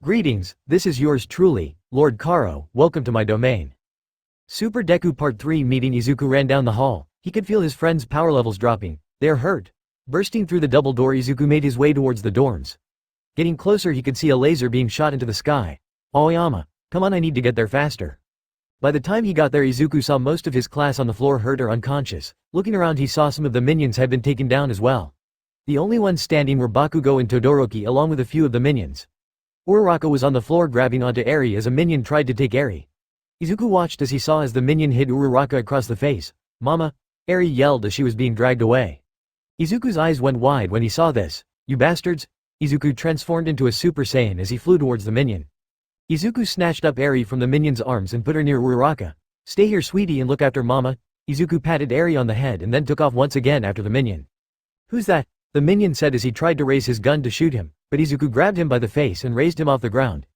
Greetings, this is yours truly, Lord Karo, welcome to my domain. Super Deku Part 3 Meeting Izuku ran down the hall. He could feel his friends' power levels dropping. They are hurt. Bursting through the double door, Izuku made his way towards the dorms. Getting closer, he could see a laser being shot into the sky. Aoyama, come on, I need to get there faster. By the time he got there, Izuku saw most of his class on the floor hurt or unconscious. Looking around, he saw some of the minions had been taken down as well. The only ones standing were Bakugo and Todoroki along with a few of the minions. Uraraka was on the floor grabbing onto Eri as a minion tried to take Eri. Izuku watched as he saw as the minion hit Uraraka across the face. Mama! Eri yelled as she was being dragged away. Izuku's eyes went wide when he saw this. You bastards! Izuku transformed into a Super Saiyan as he flew towards the minion. Izuku snatched up Eri from the minion's arms and put her near Uraraka. Stay here, sweetie, and look after Mama. Izuku patted Eri on the head and then took off once again after the minion. Who's that? The minion said as he tried to raise his gun to shoot him, but Izuku grabbed him by the face and raised him off the ground.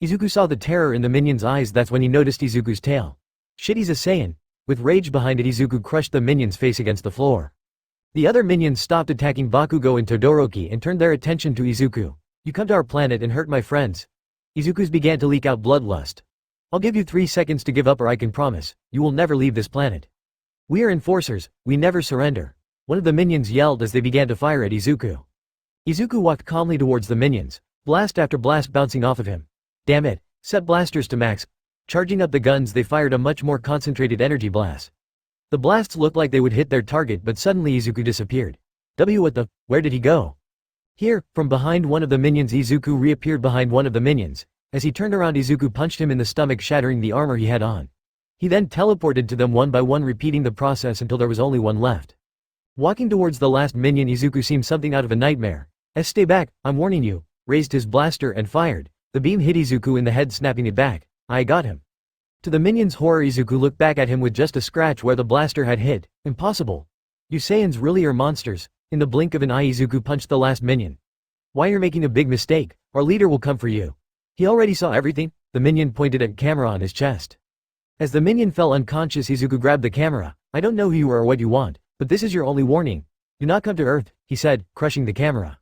Izuku saw the terror in the minion's eyes. That's when he noticed Izuku's tail. Shit, he's a Saiyan. With rage behind it, Izuku crushed the minion's face against the floor. The other minions stopped attacking Bakugo and Todoroki and turned their attention to Izuku. You come to our planet and hurt my friends. Izuku's began to leak out bloodlust. I'll give you 3 seconds to give up, or I can promise, you will never leave this planet. We are enforcers, we never surrender. One of the minions yelled as they began to fire at Izuku. Izuku walked calmly towards the minions, blast after blast bouncing off of him. Damn it, set blasters to max. Charging up the guns, they fired a much more concentrated energy blast. The blasts looked like they would hit their target, but suddenly Izuku disappeared. Where did he go? Here, from behind one of the minions, Izuku reappeared behind one of the minions. As he turned around, Izuku punched him in the stomach, shattering the armor he had on. He then teleported to them one by one, repeating the process until there was only one left. Walking towards the last minion, Izuku seemed something out of a nightmare. Stay back, I'm warning you, raised his blaster and fired. The beam hit Izuku in the head, snapping it back. I got him. To the minion's horror, Izuku looked back at him with just a scratch where the blaster had hit. Impossible. You Saiyans really are monsters. In the blink of an eye, Izuku punched the last minion. Why, you're making a big mistake. Our leader will come for you. He already saw everything. The minion pointed at camera on his chest. As the minion fell unconscious, Izuku grabbed the camera. I don't know who you are or what you want, but this is your only warning. Do not come to Earth, he said, crushing the camera.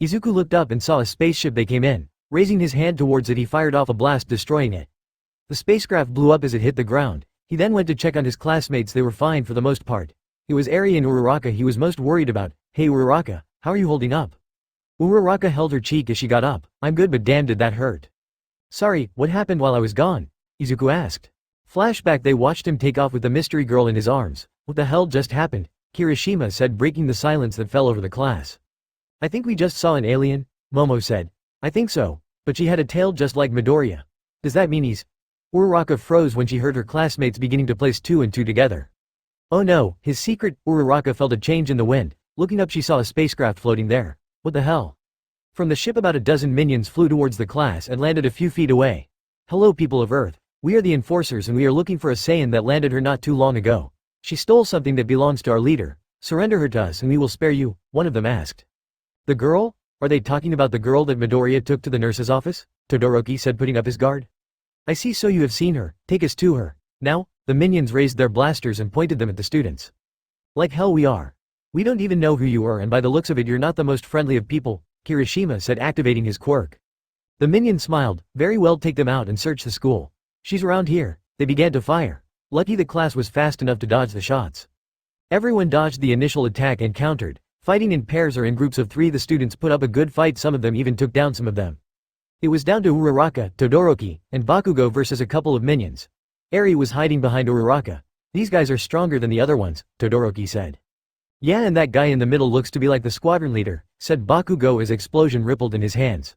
Izuku looked up and saw a spaceship they came in. Raising his hand towards it, he fired off a blast, destroying it. The spacecraft blew up as it hit the ground. He then went to check on his classmates. They were fine for the most part. It was Eri and Uraraka he was most worried about. Hey Uraraka, how are you holding up? Uraraka held her cheek as she got up. I'm good, but damn did that hurt. Sorry, what happened while I was gone? Izuku asked. Flashback, they watched him take off with the mystery girl in his arms. What the hell just happened? Kirishima said, breaking the silence that fell over the class. I think we just saw an alien, Momo said. I think so, but she had a tail just like Midoriya. Does that mean he's… Uraraka froze when she heard her classmates beginning to place 2 and 2 together. Oh no, his secret. Uraraka felt a change in the wind. Looking up, she saw a spacecraft floating there. What the hell? From the ship, about a dozen minions flew towards the class and landed a few feet away. Hello people of Earth. We are the enforcers and we are looking for a Saiyan that landed here not too long ago. She stole something that belongs to our leader. Surrender her to us and we will spare you, one of them asked. The girl? Are they talking about the girl that Midoriya took to the nurse's office? Todoroki said, putting up his guard. I see, so you have seen her. Take us to her. Now? The minions raised their blasters and pointed them at the students. Like hell we are. We don't even know who you are, and by the looks of it you're not the most friendly of people, Kirishima said, activating his quirk. The minion smiled. Very well, take them out and search the school. She's around here. They began to fire. Lucky the class was fast enough to dodge the shots. Everyone dodged the initial attack and countered. Fighting in pairs or in groups of 3, the students put up a good fight. Some of them even took down some of them. It was down to Uraraka, Todoroki, and Bakugo versus a couple of minions. Eri was hiding behind Uraraka. These guys are stronger than the other ones, Todoroki said. Yeah, and that guy in the middle looks to be like the squadron leader, said Bakugo as explosion rippled in his hands.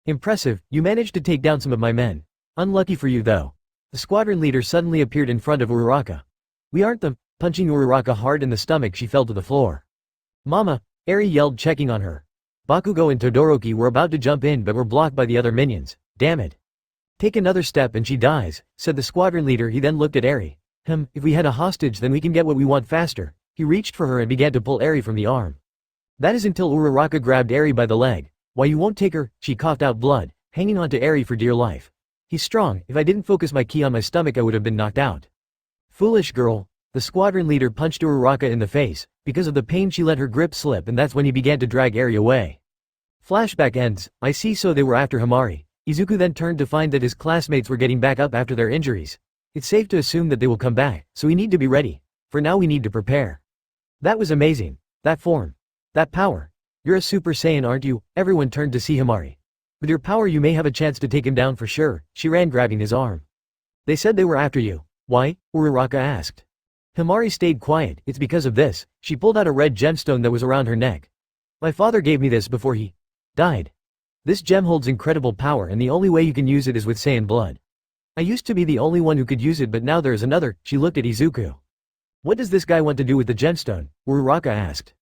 Impressive, you managed to take down some of my men. Unlucky for you though. The squadron leader suddenly appeared in front of Uraraka. We aren't them, punching Uraraka hard in the stomach. She fell to the floor. Mama, Eri yelled, checking on her. Bakugo and Todoroki were about to jump in but were blocked by the other minions. Damn it. Take another step and she dies, said the squadron leader. He then looked at Eri. If we had a hostage then we can get what we want faster. He reached for her and began to pull Eri from the arm. That is until Uraraka grabbed Eri by the leg. Why, you won't take her? She coughed out blood, hanging on to Eri for dear life. He's strong. If I didn't focus my ki on my stomach I would have been knocked out. Foolish girl. The squadron leader punched Uraraka in the face. Because of the pain she let her grip slip, and that's when he began to drag Eri away. Flashback ends. I see, so they were after Hamari. Izuku then turned to find that his classmates were getting back up after their injuries. It's safe to assume that they will come back, so we need to be ready. For now we need to prepare. That was amazing. That form. That power. You're a Super Saiyan, aren't you? Everyone turned to see Hamari. With your power you may have a chance to take him down for sure, she ran grabbing his arm. They said they were after you. Why? Uraraka asked. Hamari stayed quiet. It's because of this. She pulled out a red gemstone that was around her neck. My father gave me this before he died. This gem holds incredible power and the only way you can use it is with Saiyan blood. I used to be the only one who could use it but now there is another. She looked at Izuku. What does this guy want to do with the gemstone? Uraraka asked.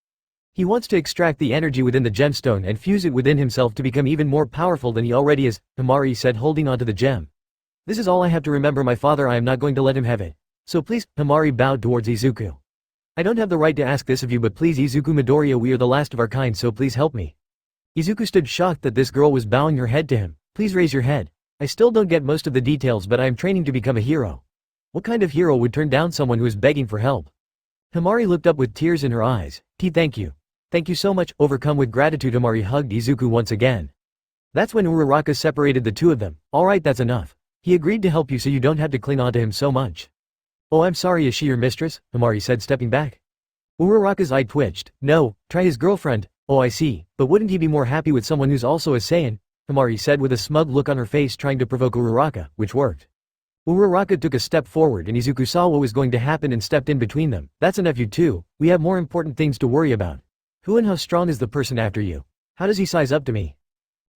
He wants to extract the energy within the gemstone and fuse it within himself to become even more powerful than he already is, Hamari said, holding onto the gem. This is all I have to remember, my father. I am not going to let him have it. So please, Hamari bowed towards Izuku. I don't have the right to ask this of you, but please, Izuku Midoriya, we are the last of our kind, so please help me. Izuku stood shocked that this girl was bowing her head to him. Please raise your head. I still don't get most of the details, but I am training to become a hero. What kind of hero would turn down someone who is begging for help? Hamari looked up with tears in her eyes. Thank you. Thank you so much. Overcome with gratitude, Hamari hugged Izuku once again. That's when Uraraka separated the two of them. Alright, that's enough. He agreed to help you so you don't have to cling on to him so much. Oh, I'm sorry, is she your mistress? Hamari said, stepping back. Uraraka's eye twitched. No, try his girlfriend. Oh, I see, but wouldn't he be more happy with someone who's also a Saiyan? Hamari said with a smug look on her face, trying to provoke Uraraka, which worked. Uraraka took a step forward and Izuku saw what was going to happen and stepped in between them. That's enough, you two. We have more important things to worry about. Who and how strong is the person after you? How does he size up to me?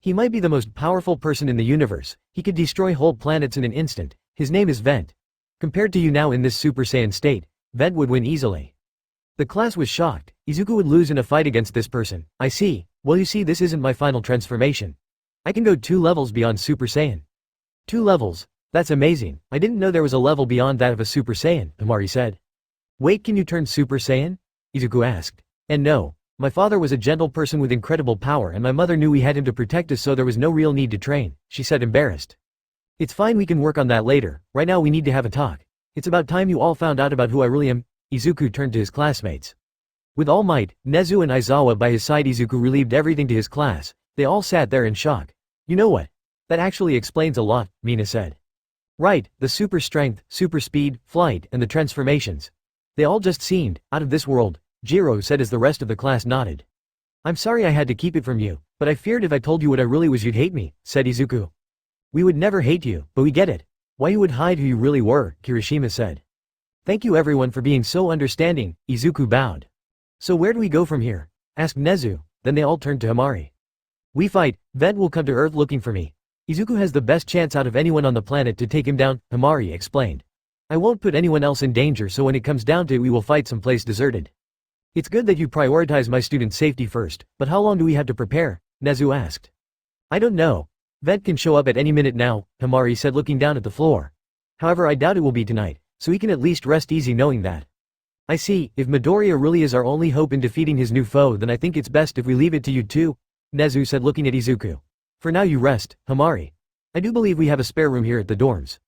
He might be the most powerful person in the universe. He could destroy whole planets in an instant. His name is Vent. Compared to you now in this Super Saiyan state, Vent would win easily. The class was shocked. Izuku would lose in a fight against this person. I see. Well, you see, this isn't my final transformation. I can go 2 levels beyond Super Saiyan. 2 levels? That's amazing. I didn't know there was a level beyond that of a Super Saiyan, Hamari said. Wait, can you turn Super Saiyan? Izuku asked. And no. My father was a gentle person with incredible power and my mother knew we had him to protect us, so there was no real need to train, she said, embarrassed. It's fine, we can work on that later. Right now we need to have a talk. It's about time you all found out about who I really am. Izuku turned to his classmates. With all might, Nezu and Aizawa by his side, Izuku relieved everything to his class. They all sat there in shock. You know what? That actually explains a lot, Mina said. Right, the super strength, super speed, flight, and the transformations. They all just seemed out of this world, Jiro said as the rest of the class nodded. I'm sorry I had to keep it from you, but I feared if I told you what I really was you'd hate me, said Izuku. We would never hate you, but we get it. Why you would hide who you really were, Kirishima said. Thank you everyone for being so understanding, Izuku bowed. So where do we go from here? Asked Nezu, then they all turned to Hamari. We fight, Vent will come to Earth looking for me. Izuku has the best chance out of anyone on the planet to take him down, Hamari explained. I won't put anyone else in danger, so when it comes down to it we will fight someplace deserted. It's good that you prioritize my students' safety first, but how long do we have to prepare? Nezu asked. I don't know. Vent can show up at any minute now, Hamari said, looking down at the floor. However, I doubt it will be tonight, so we can at least rest easy knowing that. I see, if Midoriya really is our only hope in defeating his new foe, then I think it's best if we leave it to you too, Nezu said, looking at Izuku. For now you rest, Hamari. I do believe we have a spare room here at the dorms.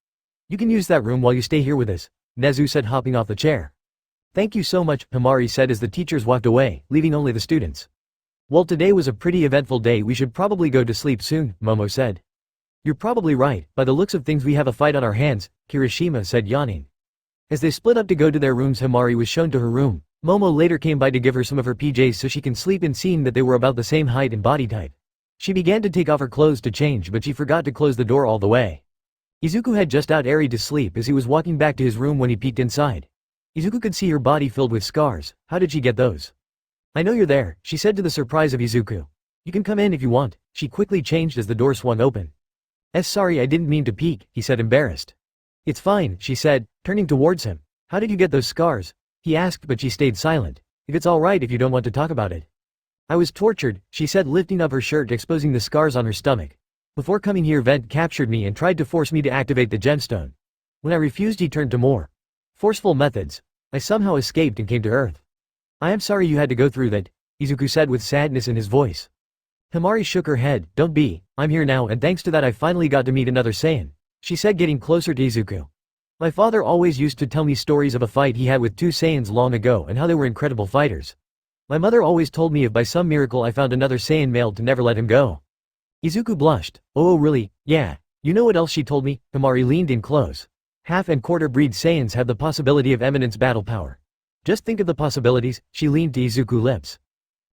You can use that room while you stay here with us, Nezu said, hopping off the chair. Thank you so much, Hamari said as the teachers walked away, leaving only the students. Well, today was a pretty eventful day, we should probably go to sleep soon, Momo said. You're probably right, by the looks of things we have a fight on our hands, Kirishima said, yawning. As they split up to go to their rooms, Hamari was shown to her room. Momo later came by to give her some of her PJs so she can sleep in, seeing that they were about the same height and body type. She began to take off her clothes to change, but she forgot to close the door all the way. Izuku had just out airy to sleep as he was walking back to his room when he peeked inside. Izuku could see her body filled with scars. How did she get those? I know you're there, she said to the surprise of Izuku. You can come in if you want. She quickly changed as the door swung open. Sorry, I didn't mean to peek, he said, embarrassed. It's fine, she said, turning towards him. How did you get those scars? He asked, but she stayed silent. If it's alright if you don't want to talk about it. I was tortured, she said, lifting up her shirt, exposing the scars on her stomach. Before coming here, Vent captured me and tried to force me to activate the gemstone. When I refused, he turned to more forceful methods. I somehow escaped and came to Earth. I am sorry you had to go through that, Izuku said with sadness in his voice. Hamari shook her head. Don't be, I'm here now, and thanks to that I finally got to meet another Saiyan, she said, getting closer to Izuku. My father always used to tell me stories of a fight he had with 2 Saiyans long ago and how they were incredible fighters. My mother always told me if by some miracle I found another Saiyan male to never let him go. Izuku blushed. Oh really, yeah. You know what else she told me? Hamari leaned in close. Half and quarter breed Saiyans have the possibility of eminence battle power. Just think of the possibilities, she leaned to Izuku's lips.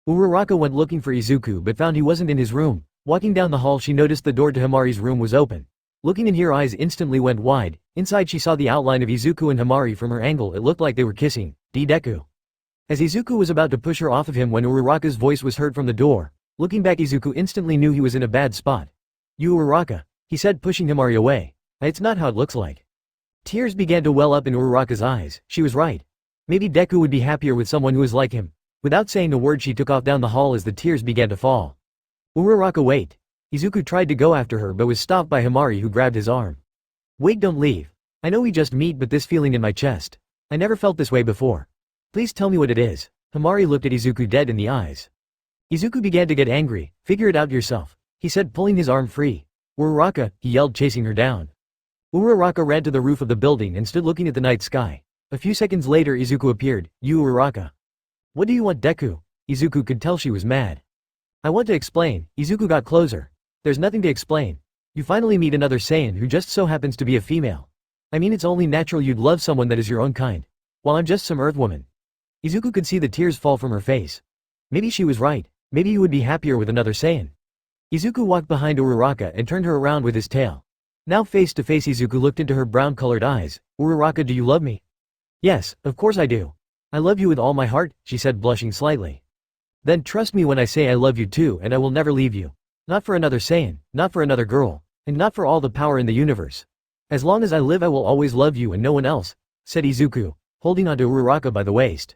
Uraraka went looking for Izuku but found he wasn't in his room. Walking down the hall she noticed the door to Hamari's room was open. Looking in here eyes instantly went wide. Inside she saw the outline of Izuku and Hamari from her angle. It looked like they were kissing. Deku. As Izuku was about to push her off of him when Uraraka's voice was heard from the door. Looking back Izuku instantly knew he was in a bad spot. You Uraraka, he said pushing Hamari away. It's not how it looks like. Tears began to well up in Uraraka's eyes. She was right. Maybe Deku would be happier with someone who is like him. Without saying a word she took off down the hall as the tears began to fall. Uraraka wait. Izuku tried to go after her but was stopped by Hamari who grabbed his arm. Wait, don't leave. I know we just meet but this feeling in my chest. I never felt this way before. Please tell me what it is. Hamari looked at Izuku dead in the eyes. Izuku began to get angry. Figure it out yourself, he said pulling his arm free. Uraraka, he yelled chasing her down. Uraraka ran to the roof of the building and stood looking at the night sky. A few seconds later Izuku appeared. You Uraraka. What do you want Deku? Izuku could tell she was mad. I want to explain. Izuku got closer. There's nothing to explain. You finally meet another Saiyan who just so happens to be a female. I mean it's only natural you'd love someone that is your own kind. While I'm just some earth woman. Izuku could see the tears fall from her face. Maybe she was right. Maybe you would be happier with another Saiyan. Izuku walked behind Uraraka and turned her around with his tail. Now face to face Izuku looked into her brown-colored eyes. Uraraka, do you love me? Yes, of course I do. I love you with all my heart, she said blushing slightly. Then trust me when I say I love you too and I will never leave you. Not for another Saiyan, not for another girl, and not for all the power in the universe. As long as I live I will always love you and no one else, said Izuku, holding onto Uraraka by the waist.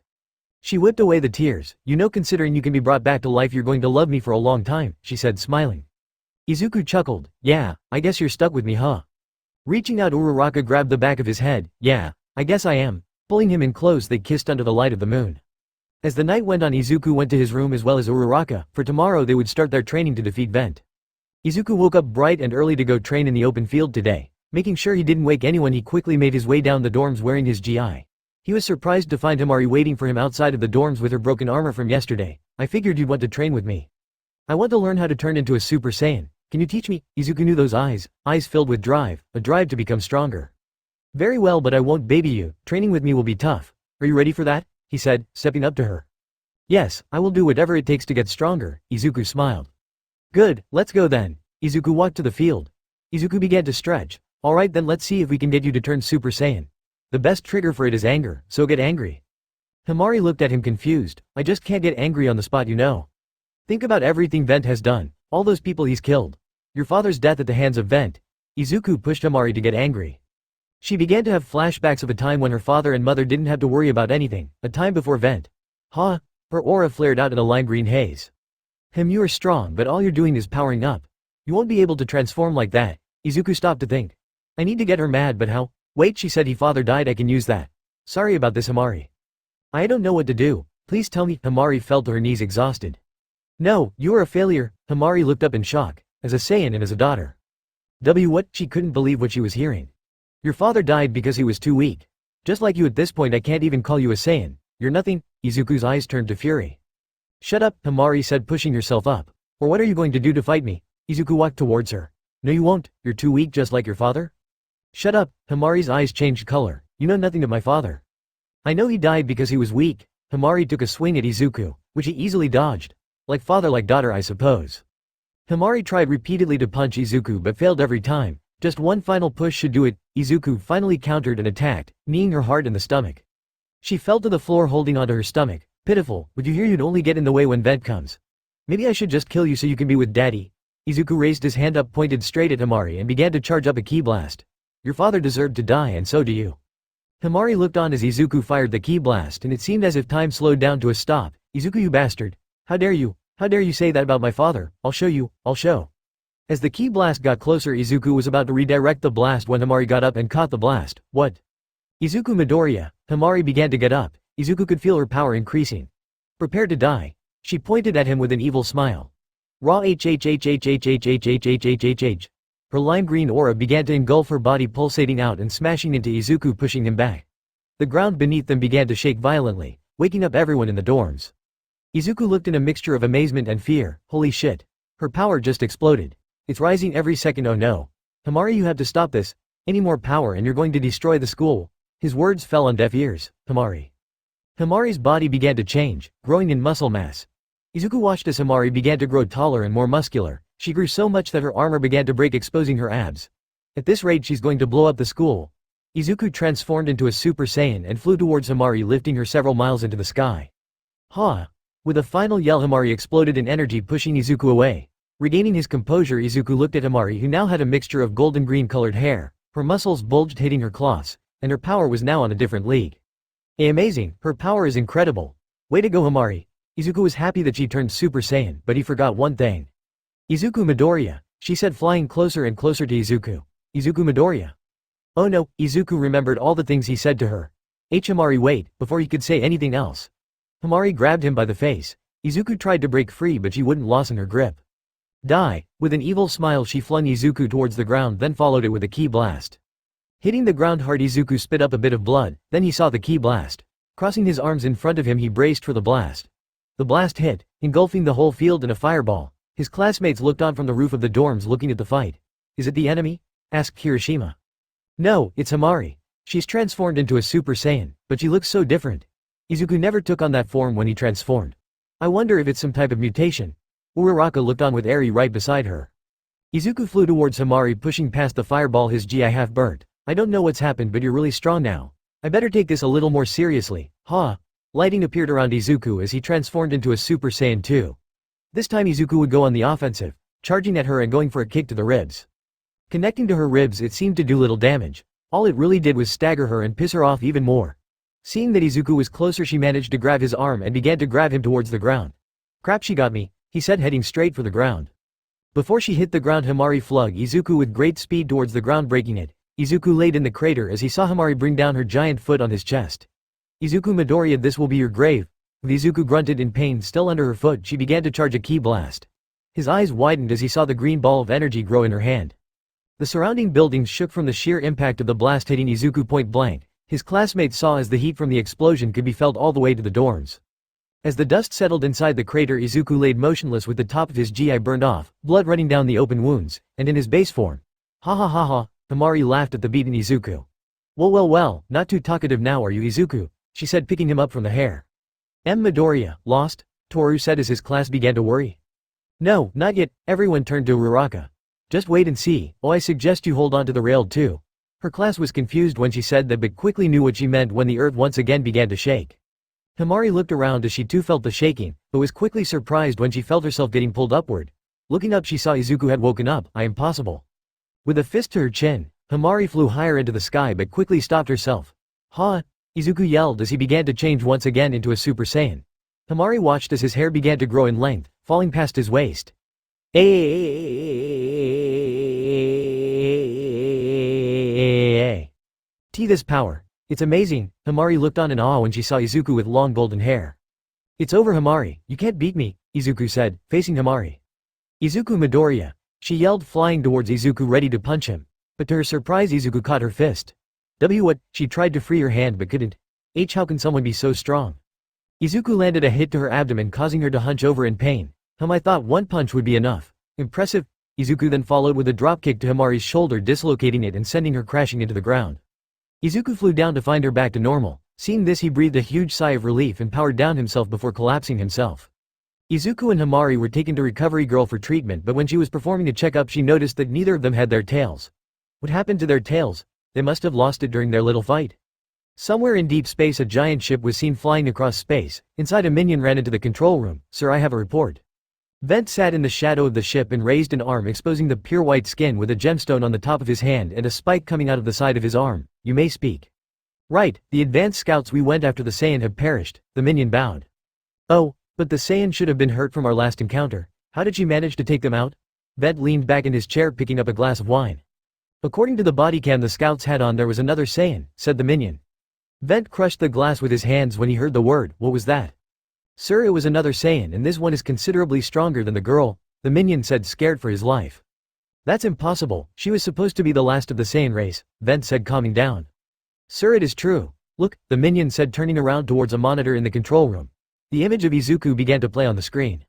She whipped away the tears. You know considering you can be brought back to life you're going to love me for a long time, she said smiling. Izuku chuckled. Yeah, I guess you're stuck with me huh? Reaching out Uraraka grabbed the back of his head. Yeah, I guess I am. Pulling him in close they kissed under the light of the moon. As the night went on Izuku went to his room as well as Uraraka, for tomorrow they would start their training to defeat Vent. Izuku woke up bright and early to go train in the open field today. Making sure he didn't wake anyone he quickly made his way down the dorms wearing his GI. He was surprised to find Hamari waiting for him outside of the dorms with her broken armor from yesterday. I figured you'd want to train with me. I want to learn how to turn into a Super Saiyan. Can you teach me? Izuku knew those eyes filled with drive, a drive to become stronger. Very well but I won't baby you, training with me will be tough. Are you ready for that? He said, stepping up to her. Yes, I will do whatever it takes to get stronger, Izuku smiled. Good, let's go then. Izuku walked to the field. Izuku began to stretch. Alright then let's see if we can get you to turn Super Saiyan. The best trigger for it is anger, so get angry. Hamari looked at him confused. I just can't get angry on the spot you know. Think about everything Vent has done, all those people he's killed. Your father's death at the hands of Vent. Izuku pushed Hamari to get angry. She began to have flashbacks of a time when her father and mother didn't have to worry about anything, a time before Vent. Huh? Her aura flared out in a lime green haze. You are strong but all you're doing is powering up. You won't be able to transform like that. Izuku stopped to think. I need to get her mad but how? Wait, she said, father died, I can use that. Sorry about this Hamari. I don't know what to do. Please tell me. Hamari fell to her knees exhausted. No, you are a failure. Hamari looked up in shock. As a Saiyan and as a daughter. What? She couldn't believe what she was hearing. Your father died because he was too weak. Just like you at this point I can't even call you a Saiyan. You're nothing. Izuku's eyes turned to fury. Shut up, Hamari said pushing herself up. Or what are you going to do to fight me? Izuku walked towards her. No you won't, you're too weak just like your father? Shut up, Hamari's eyes changed color. You know nothing of my father. I know he died because he was weak. Hamari took a swing at Izuku, which he easily dodged. Like father like daughter I suppose. Hamari tried repeatedly to punch Izuku but failed every time. Just one final push should do it. Izuku finally countered and attacked, kneeing her hard in the stomach. She fell to the floor holding onto her stomach. Pitiful, would you hear you'd only get in the way when Vent comes. Maybe I should just kill you so you can be with daddy. Izuku raised his hand up pointed straight at Hamari and began to charge up a ki blast. Your father deserved to die and so do you. Hamari looked on as Izuku fired the ki blast and it seemed as if time slowed down to a stop. Izuku you bastard. How dare you say that about my father? I'll show you, I'll show. As the ki blast got closer Izuku was about to redirect the blast when Hamari got up and caught the blast. What? Izuku Midoriya. Hamari began to get up. Izuku could feel her power increasing. Prepare to die. She pointed at him with an evil smile. Raw hhhhhhhhhhhhh. Her lime green aura began to engulf her body pulsating out and smashing into Izuku pushing him back. The ground beneath them began to shake violently, waking up everyone in the dorms. Izuku looked in a mixture of amazement and fear. Holy shit. Her power just exploded. It's rising every second, oh no. Hamari, you have to stop this. Any more power and you're going to destroy the school. His words fell on deaf ears. Hamari's body began to change, growing in muscle mass. Izuku watched as Hamari began to grow taller and more muscular. She grew so much that her armor began to break, exposing her abs. At this rate she's going to blow up the school. Izuku transformed into a Super Saiyan and flew towards Hamari, lifting her several miles into the sky. Ha! With a final yell, Hamari exploded in energy, pushing Izuku away. Regaining his composure, Izuku looked at Hamari, who now had a mixture of golden-green colored hair. Her muscles bulged, hitting her claws, and her power was now on a different league. Amazing, her power is incredible. Way to go, Hamari. Izuku was happy that she turned Super Saiyan, but he forgot one thing. Izuku Midoriya, she said, flying closer and closer to Izuku. Izuku Midoriya. Oh no, Izuku remembered all the things he said to her. Hamari, wait, before he could say anything else. Hamari grabbed him by the face. Izuku tried to break free, but she wouldn't loosen her grip. Die! With an evil smile she flung Izuku towards the ground, then followed it with a ki blast. Hitting the ground hard, Izuku spit up a bit of blood, then he saw the ki blast. Crossing his arms in front of him, he braced for the blast. The blast hit, engulfing the whole field in a fireball. His classmates looked on from the roof of the dorms, looking at the fight. Is it the enemy? Asked Kirishima. No, it's Hamari. She's transformed into a Super Saiyan, but she looks so different. Izuku never took on that form when he transformed. I wonder if it's some type of mutation. Uraraka looked on with Eri right beside her. Izuku flew towards Hamari, pushing past the fireball, his gi half burnt. I don't know what's happened, but you're really strong now. I better take this a little more seriously. Ha! Lighting appeared around Izuku as he transformed into a Super Saiyan 2. This time Izuku would go on the offensive, charging at her and going for a kick to the ribs. Connecting to her ribs, it seemed to do little damage. All it really did was stagger her and piss her off even more. Seeing that Izuku was closer, she managed to grab his arm and began to grab him towards the ground. Crap, she got me, he said, heading straight for the ground. Before she hit the ground, Hamari flung Izuku with great speed towards the ground, breaking it. Izuku laid in the crater as he saw Hamari bring down her giant foot on his chest. Izuku Midoriya, this will be your grave. With Izuku grunted in pain still under her foot, she began to charge a ki blast. His eyes widened as he saw the green ball of energy grow in her hand. The surrounding buildings shook from the sheer impact of the blast hitting Izuku point blank. His classmates saw as the heat from the explosion could be felt all the way to the dorms. As the dust settled inside the crater, Izuku laid motionless with the top of his gi burned off, blood running down the open wounds, and in his base form. Ha ha ha ha, Hamari laughed at the beaten Izuku. Well, not too talkative now, are you, Izuku? She said, picking him up from the hair. Midoriya, lost? Toru said as his class began to worry. No, not yet, everyone turned to Uraraka. Just wait and see. Oh, I suggest you hold on to the rail too. Her class was confused when she said that, but quickly knew what she meant when the earth once again began to shake. Hamari looked around as she too felt the shaking, but was quickly surprised when she felt herself getting pulled upward. Looking up, she saw Izuku had woken up. Impossible. With a fist to her chin, Hamari flew higher into the sky but quickly stopped herself. Ha! Izuku yelled as he began to change once again into a Super Saiyan. Hamari watched as his hair began to grow in length, falling past his waist. This power. It's amazing. Hamari looked on in awe when she saw Izuku with long golden hair. It's over, Hamari, you can't beat me, Izuku said, facing Hamari. Izuku Midoriya. She yelled, flying towards Izuku ready to punch him. But to her surprise, Izuku caught her fist. What? She tried to free her hand but couldn't. How can someone be so strong? Izuku landed a hit to her abdomen, causing her to hunch over in pain. I thought one punch would be enough. Impressive. Izuku then followed with a dropkick to Hamari's shoulder, dislocating it and sending her crashing into the ground. Izuku flew down to find her back to normal. Seeing this, he breathed a huge sigh of relief and powered down himself before collapsing himself. Izuku and Hamari were taken to Recovery Girl for treatment, but when she was performing a checkup she noticed that neither of them had their tails. What happened to their tails? They must have lost it during their little fight. Somewhere in deep space a giant ship was seen flying across space. Inside, a minion ran into the control room. Sir, I have a report. Vent sat in the shadow of the ship and raised an arm, exposing the pure white skin with a gemstone on the top of his hand and a spike coming out of the side of his arm. You may speak. Right, the advanced scouts we went after the Saiyan have perished, the minion bowed. Oh, but the Saiyan should have been hurt from our last encounter. How did she manage to take them out? Vent leaned back in his chair, picking up a glass of wine. According to the bodycam the scouts had on, there was another Saiyan, said the minion. Vent crushed the glass with his hands when he heard the word. What was that? Sir, it was another Saiyan, and this one is considerably stronger than the girl, the minion said, scared for his life. That's impossible, she was supposed to be the last of the Saiyan race, Vent said, calming down. Sir, it is true. Look, the minion said, turning around towards a monitor in the control room. The image of Izuku began to play on the screen.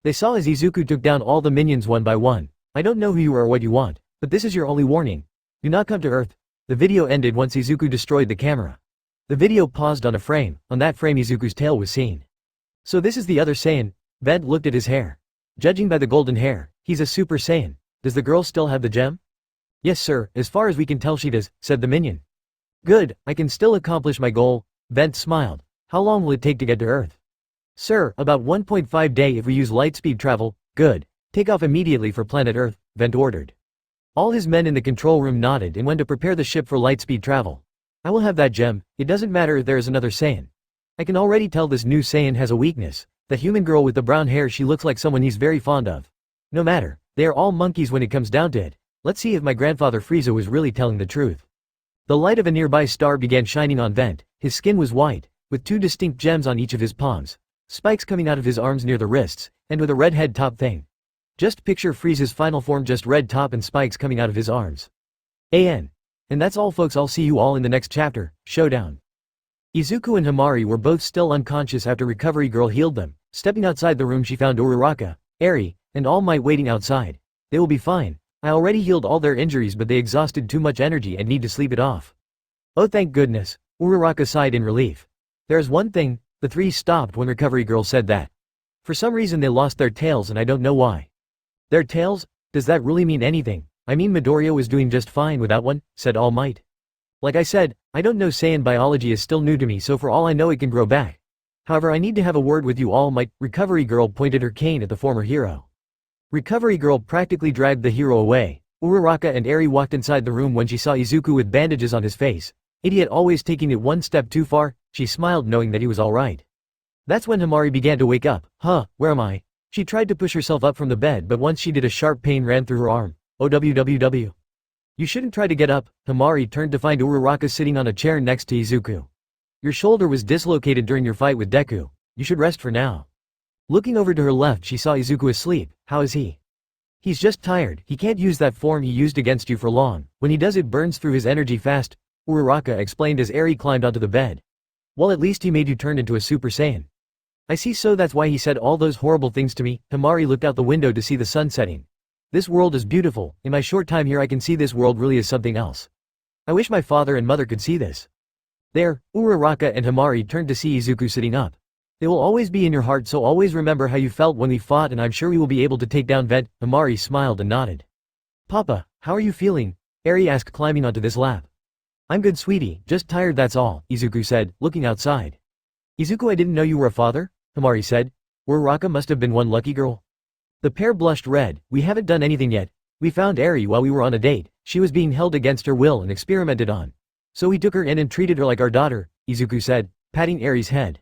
They saw as Izuku took down all the minions one by one. I don't know who you are or what you want, but this is your only warning. Do not come to Earth. The video ended once Izuku destroyed the camera. The video paused on a frame. On that frame Izuku's tail was seen. So this is the other Saiyan. Vent looked at his hair. Judging by the golden hair, he's a Super Saiyan. Does the girl still have the gem? Yes sir, as far as we can tell she does, said the minion. Good, I can still accomplish my goal. Vent smiled. How long will it take to get to Earth? Sir, about 1.5 days if we use lightspeed travel. Good. Take off immediately for planet Earth, Vent ordered. All his men in the control room nodded and went to prepare the ship for lightspeed travel. I will have that gem, it doesn't matter if there is another Saiyan. I can already tell this new Saiyan has a weakness. The human girl with the brown hair, she looks like someone he's very fond of. No matter, they are all monkeys when it comes down to it. Let's see if my grandfather Frieza was really telling the truth. The light of a nearby star began shining on Vent. His skin was white, with two distinct gems on each of his palms, spikes coming out of his arms near the wrists, and with a red head top thing. Just picture Frieza's final form, just red top and spikes coming out of his arms. And that's all folks, I'll see you all in the next chapter, Showdown. Izuku and Hamari were both still unconscious after Recovery Girl healed them. Stepping outside the room she found Uraraka, Eri, and All Might waiting outside. They will be fine. I already healed all their injuries but they exhausted too much energy and need to sleep it off. Oh thank goodness, Uraraka sighed in relief. There's one thing, the three stopped when Recovery Girl said that. For some reason they lost their tails and I don't know why. Their tails? Does that really mean anything? I mean Midoriya was doing just fine without one, said All Might. Like I said, I don't know, Saiyan biology is still new to me, so for all I know it can grow back. However, I need to have a word with you, All Might. Recovery Girl pointed her cane at the former hero. Recovery Girl practically dragged the hero away. Uraraka and Eri walked inside the room when she saw Izuku with bandages on his face. Idiot, always taking it one step too far. She smiled knowing that he was alright. That's when Hamari began to wake up. Huh, where am I? She tried to push herself up from the bed but once she did a sharp pain ran through her arm. OWWW. You shouldn't try to get up. Hamari turned to find Uraraka sitting on a chair next to Izuku. Your shoulder was dislocated during your fight with Deku. You should rest for now. Looking over to her left she saw Izuku asleep. How is he? He's just tired. He can't use that form he used against you for long. When he does it burns through his energy fast, Uraraka explained as Eri climbed onto the bed. Well, at least he made you turn into a Super Saiyan. I see, so that's why he said all those horrible things to me. Hamari looked out the window to see the sun setting. This world is beautiful. In my short time here I can see this world really is something else. I wish my father and mother could see this. There, Uraraka and Hamari turned to see Izuku sitting up. They will always be in your heart, so always remember how you felt when we fought and I'm sure we will be able to take down Vent. Hamari smiled and nodded. Papa, how are you feeling? Eri asked climbing onto this lap. I'm good sweetie, just tired that's all, Izuku said, looking outside. Izuku, I didn't know you were a father? Hamari said. Uraraka must have been one lucky girl. The pair blushed red. We haven't done anything yet. We found Eri while we were on a date. She was being held against her will and experimented on. So we took her in and treated her like our daughter, Izuku said, patting Eri's head.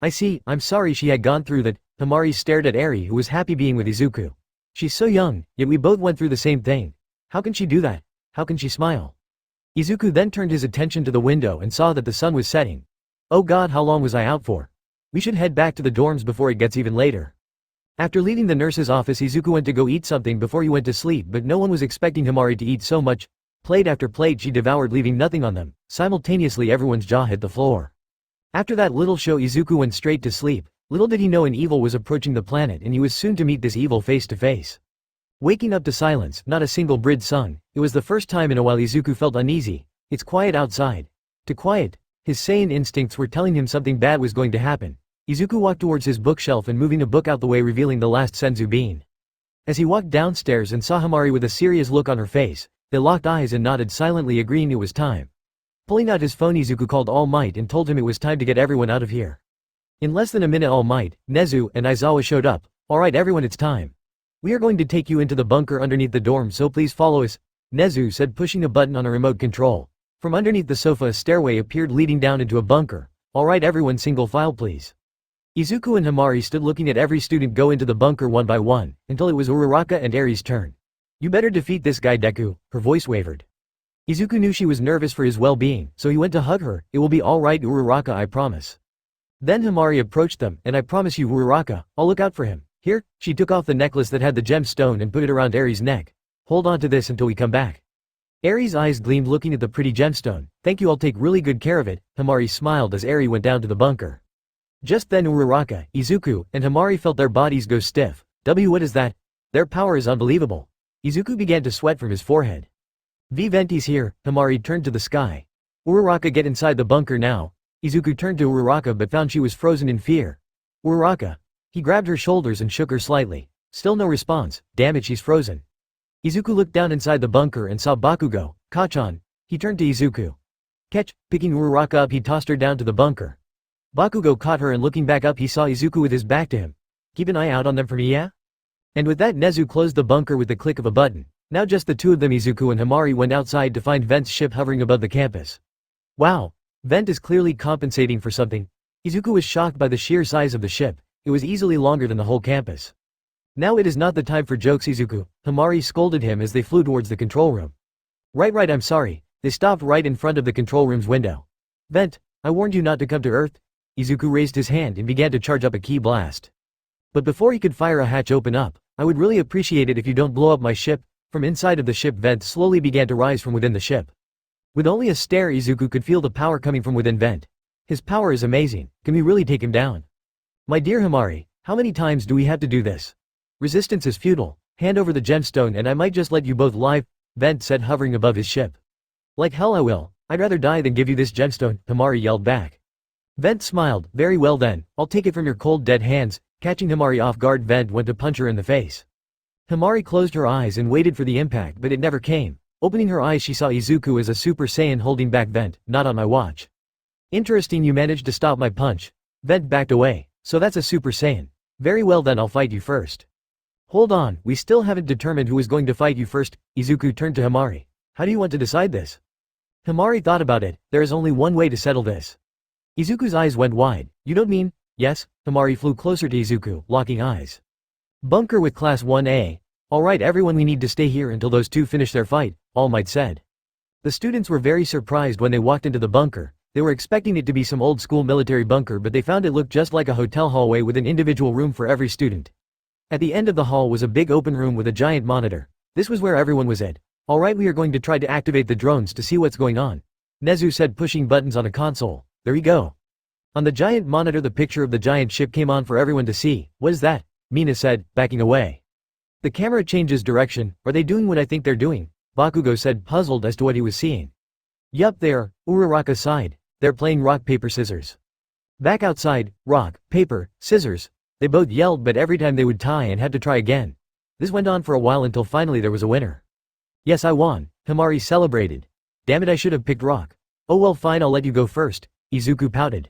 I see, I'm sorry she had gone through that. Hamari stared at Eri who was happy being with Izuku. She's so young, yet we both went through the same thing. How can she do that? How can she smile? Izuku then turned his attention to the window and saw that the sun was setting. Oh god, how long was I out for? We should head back to the dorms before it gets even later. After leaving the nurse's office Izuku went to go eat something before he went to sleep, but no one was expecting Hamari to eat so much. Plate after plate she devoured, leaving nothing on them. Simultaneously everyone's jaw hit the floor. After that little show Izuku went straight to sleep. Little did he know an evil was approaching the planet and he was soon to meet this evil face to face. Waking up to silence, not a single bird sung. It was the first time in a while Izuku felt uneasy. It's quiet outside. To quiet. His Saiyan instincts were telling him something bad was going to happen. Izuku walked towards his bookshelf and moving a book out the way, revealing the last Senzu bean. As he walked downstairs and saw Hamari with a serious look on her face, they locked eyes and nodded silently, agreeing it was time. Pulling out his phone Izuku called All Might and told him it was time to get everyone out of here. In less than a minute All Might, Nezu, and Aizawa showed up. Alright everyone, it's time. We are going to take you into the bunker underneath the dorm, so please follow us, Nezu said, pushing a button on a remote control. From underneath the sofa a stairway appeared leading down into a bunker. Alright everyone, single file please. Izuku and Hamari stood looking at every student go into the bunker one by one, until it was Uraraka and Eri's turn. You better defeat this guy Deku, her voice wavered. Izuku knew she was nervous for his well-being, so he went to hug her. It will be alright Uraraka, I promise. Then Hamari approached them, and I promise you Uraraka, I'll look out for him. Here, she took off the necklace that had the gemstone and put it around Eri's neck. Hold on to this until we come back. Eri's eyes gleamed looking at the pretty gemstone. Thank you, I'll take really good care of it. Hamari smiled as Eri went down to the bunker. Just then Uraraka, Izuku, and Hamari felt their bodies go stiff. What is that? Their power is unbelievable. Izuku began to sweat from his forehead. Venti's here, Hamari turned to the sky. Uraraka, get inside the bunker now. Izuku turned to Uraraka but found she was frozen in fear. Uraraka. He grabbed her shoulders and shook her slightly. Still no response. Damn it, she's frozen. Izuku looked down inside the bunker and saw Bakugo. Kachan. He turned to Izuku. Catch. Picking Uraraka up, he tossed her down to the bunker. Bakugo caught her and looking back up he saw Izuku with his back to him. Keep an eye out on them for me, yeah? And with that Nezu closed the bunker with the click of a button. Now just the two of them. Izuku and Hamari went outside to find Vent's ship hovering above the campus. Wow. Vent is clearly compensating for something. Izuku was shocked by the sheer size of the ship. It was easily longer than the whole campus. Now it is not the time for jokes, Izuku, Hamari scolded him as they flew towards the control room. Right, I'm sorry. They stopped right in front of the control room's window. Vent, I warned you not to come to Earth. Izuku raised his hand and began to charge up a key blast. But before he could fire a hatch open up, I would really appreciate it if you don't blow up my ship. From inside of the ship, Vent slowly began to rise from within the ship. With only a stare, Izuku could feel the power coming from within Vent. His power is amazing. Can we really take him down? My dear Hamari, how many times do we have to do this? Resistance is futile. Hand over the gemstone and I might just let you both live, Vent said, hovering above his ship. Like hell I will. I'd rather die than give you this gemstone, Hamari yelled back. Vent smiled. Very well then, I'll take it from your cold dead hands. Catching Hamari off guard, Vent went to punch her in the face. Hamari closed her eyes and waited for the impact, but it never came. Opening her eyes she saw Izuku as a Super Saiyan holding back Vent. Not on my watch. Interesting, you managed to stop my punch. Vent backed away. So that's a Super Saiyan. Very well then, I'll fight you first. Hold on, we still haven't determined who is going to fight you first. Izuku turned to Hamari. How do you want to decide this? Hamari thought about it. There is only one way to settle this. Izuku's eyes went wide. You don't mean? Yes. Hamari flew closer to Izuku, locking eyes. Bunker with Class 1A. Alright everyone, we need to stay here until those two finish their fight, All Might said. The students were very surprised when they walked into the bunker. They were expecting it to be some old school military bunker, but they found it looked just like a hotel hallway with an individual room for every student. At the end of the hall was a big open room with a giant monitor. This was where everyone was at. Alright, we are going to try to activate the drones to see what's going on. Nezu said, pushing buttons on a console. There you go. On the giant monitor the picture of the giant ship came on for everyone to see. What is that? Mina said, backing away. The camera changes direction. Are they doing what I think they're doing? Bakugo said, puzzled as to what he was seeing. Yup, they're. Uraraka sighed. They're playing rock, paper, scissors. Back outside, rock, paper, scissors. They both yelled, but every time they would tie and had to try again. This went on for a while until finally there was a winner. Yes, I won. Hamari celebrated. Damn it, I should have picked rock. Oh well, fine, I'll let you go first. Izuku pouted.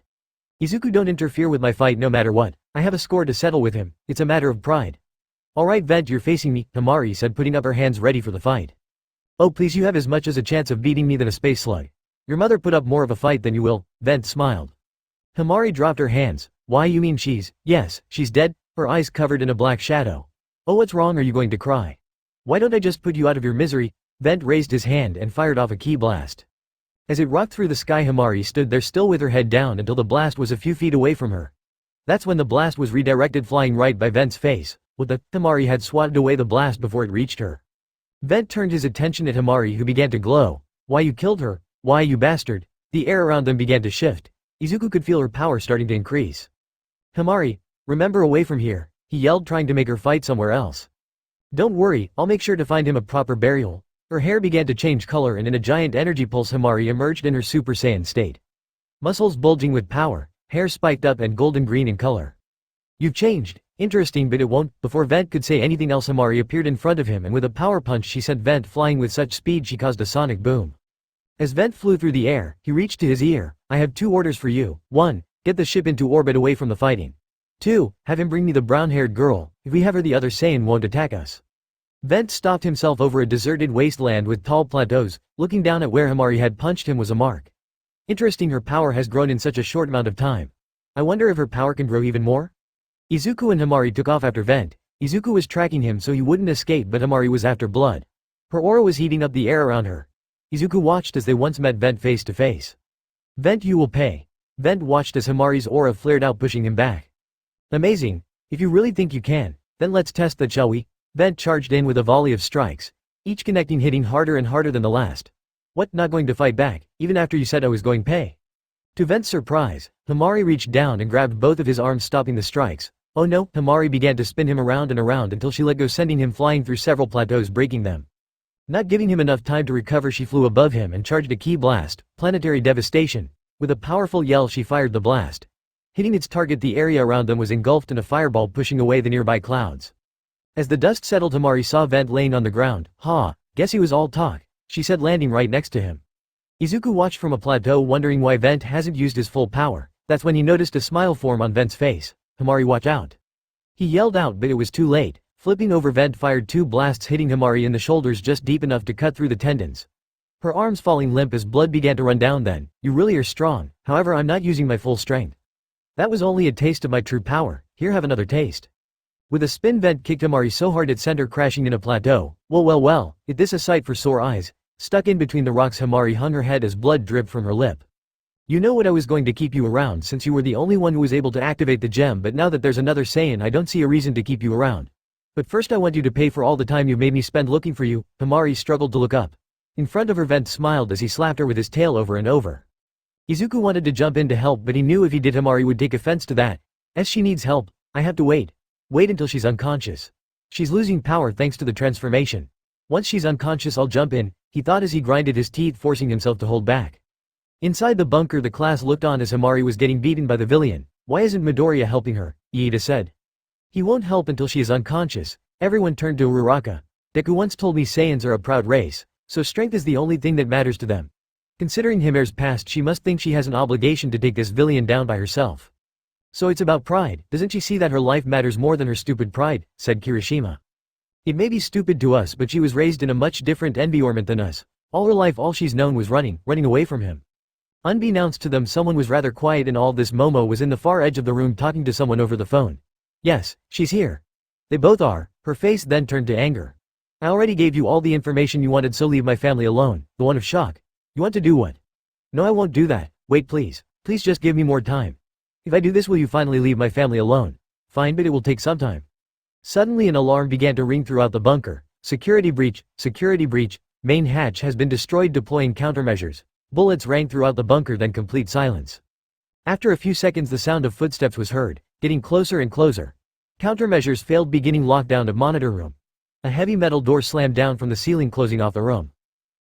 Izuku, don't interfere with my fight no matter what. I have a score to settle with him. It's a matter of pride. Alright Vent, you're facing me, Hamari said, putting up her hands ready for the fight. Oh please, you have as much as a chance of beating me than a space slug. Your mother put up more of a fight than you will, Vent smiled. Hamari dropped her hands. Why, you mean yes, she's dead? Her eyes covered in a black shadow. Oh, what's wrong, are you going to cry? Why don't I just put you out of your misery? Vent raised his hand and fired off a key blast. As it rocked through the sky, Hamari stood there still with her head down until the blast was a few feet away from her. That's when the blast was redirected, flying right by Vent's face. With the Hamari had swatted away the blast before it reached her. Vent turned his attention at Hamari, who began to glow. Why, you killed her? Why, you bastard? The air around them began to shift. Izuku could feel her power starting to increase. Hamari, remember, away from here, he yelled, trying to make her fight somewhere else. Don't worry, I'll make sure to find him a proper burial. Her hair began to change color and in a giant energy pulse Hamari emerged in her Super Saiyan state. Muscles bulging with power, hair spiked up and golden green in color. You've changed. Interesting, but it won't. Before Vent could say anything else, Hamari appeared in front of him and with a power punch she sent Vent flying with such speed she caused a sonic boom. As Vent flew through the air, he reached to his ear. I have 2 orders for you. 1. Get the ship into orbit away from the fighting. 2. Have him bring me the brown-haired girl. If we have her, the other Saiyan won't attack us. Vent stopped himself over a deserted wasteland with tall plateaus. Looking down at where Hamari had punched him was a mark. Interesting, her power has grown in such a short amount of time. I wonder if her power can grow even more? Izuku and Hamari took off after Vent. Izuku was tracking him so he wouldn't escape, but Hamari was after blood. Her aura was heating up the air around her. Izuku watched as they once met Vent face to face. Vent, you will pay. Vent watched as Hamari's aura flared out, pushing him back. Amazing. If you really think you can, then let's test that, shall we? Vent charged in with a volley of strikes, each connecting, hitting harder and harder than the last. What, not going to fight back, even after you said I was going pay? To Vent's surprise, Hamari reached down and grabbed both of his arms, stopping the strikes. Oh no, Hamari began to spin him around and around until she let go, sending him flying through several plateaus, breaking them. Not giving him enough time to recover, she flew above him and charged a key blast, planetary devastation. With a powerful yell she fired the blast. Hitting its target, the area around them was engulfed in a fireball, pushing away the nearby clouds. As the dust settled, Hamari saw Vent laying on the ground. Guess he was all talk, she said, landing right next to him. Izuku watched from a plateau, wondering why Vent hasn't used his full power. That's when he noticed a smile form on Vent's face. Hamari, watch out. He yelled out, but it was too late. Flipping over, Vent fired 2 blasts, hitting Hamari in the shoulders just deep enough to cut through the tendons. Her arms falling limp as blood began to run down. Then, you really are strong, however I'm not using my full strength. That was only a taste of my true power, here, have another taste. With a spin, Vent kicked Hamari so hard it sent her crashing in a plateau. Well, is this a sight for sore eyes? Stuck in between the rocks, Hamari hung her head as blood dripped from her lip. You know what, I was going to keep you around since you were the only one who was able to activate the gem, but now that there's another Saiyan, I don't see a reason to keep you around. But first I want you to pay for all the time you made me spend looking for you. Hamari struggled to look up. In front of her, Vent smiled as he slapped her with his tail over and over. Izuku wanted to jump in to help, but he knew if he did, Hamari would take offense to that. As she needs help, I have to wait until she's unconscious. She's losing power thanks to the transformation. Once she's unconscious, I'll jump in, he thought as he grinded his teeth, forcing himself to hold back. Inside the bunker, the class looked on as Hamari was getting beaten by the villain. Why isn't Midoriya helping her? Iida said. He won't help until she is unconscious. Everyone turned to Uraraka. Deku once told me Saiyans are a proud race, so strength is the only thing that matters to them. Considering Himeru's past, she must think she has an obligation to take this villain down by herself. So it's about pride, doesn't she see that her life matters more than her stupid pride, said Kirishima. It may be stupid to us, but she was raised in a much different environment than us. All her life all she's known was running away from him. Unbeknownst to them, someone was rather quiet in all this. Momo was in the far edge of the room talking to someone over the phone. Yes, she's here. They both are. Her face then turned to anger. I already gave you all the information you wanted, so leave my family alone. The one of shock. You want to do what? No, I won't do that. Wait, please. Please just give me more time. If I do this, will you finally leave my family alone? Fine, but it will take some time. Suddenly an alarm began to ring throughout the bunker. Security breach, main hatch has been destroyed, deploying countermeasures. Bullets rang throughout the bunker, then complete silence. After a few seconds, the sound of footsteps was heard, getting closer and closer. Countermeasures failed, beginning lockdown of monitor room. A heavy metal door slammed down from the ceiling, closing off the room.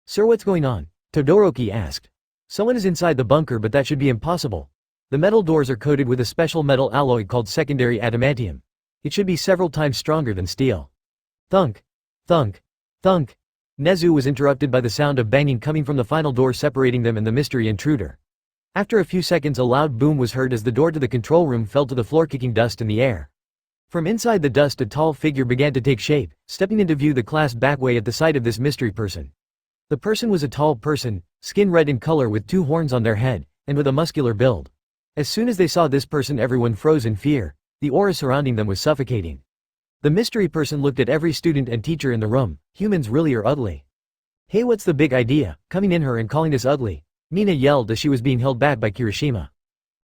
Sir, what's going on? Todoroki asked. Someone is inside the bunker, but that should be impossible. The metal doors are coated with a special metal alloy called secondary adamantium. It should be several times stronger than steel. Thunk. Thunk. Thunk. Nezu was interrupted by the sound of banging coming from the final door separating them and the mystery intruder. After a few seconds, a loud boom was heard as the door to the control room fell to the floor, kicking dust in the air. From inside the dust, a tall figure began to take shape, stepping into view. The class backed away at the sight of this mystery person. The person was a tall person, skin red in color with 2 horns on their head, and with a muscular build. As soon as they saw this person, everyone froze in fear. The aura surrounding them was suffocating. The mystery person looked at every student and teacher in the room. Humans really are ugly. Hey, what's the big idea, coming in here and calling us ugly? Mina yelled as she was being held back by Kirishima.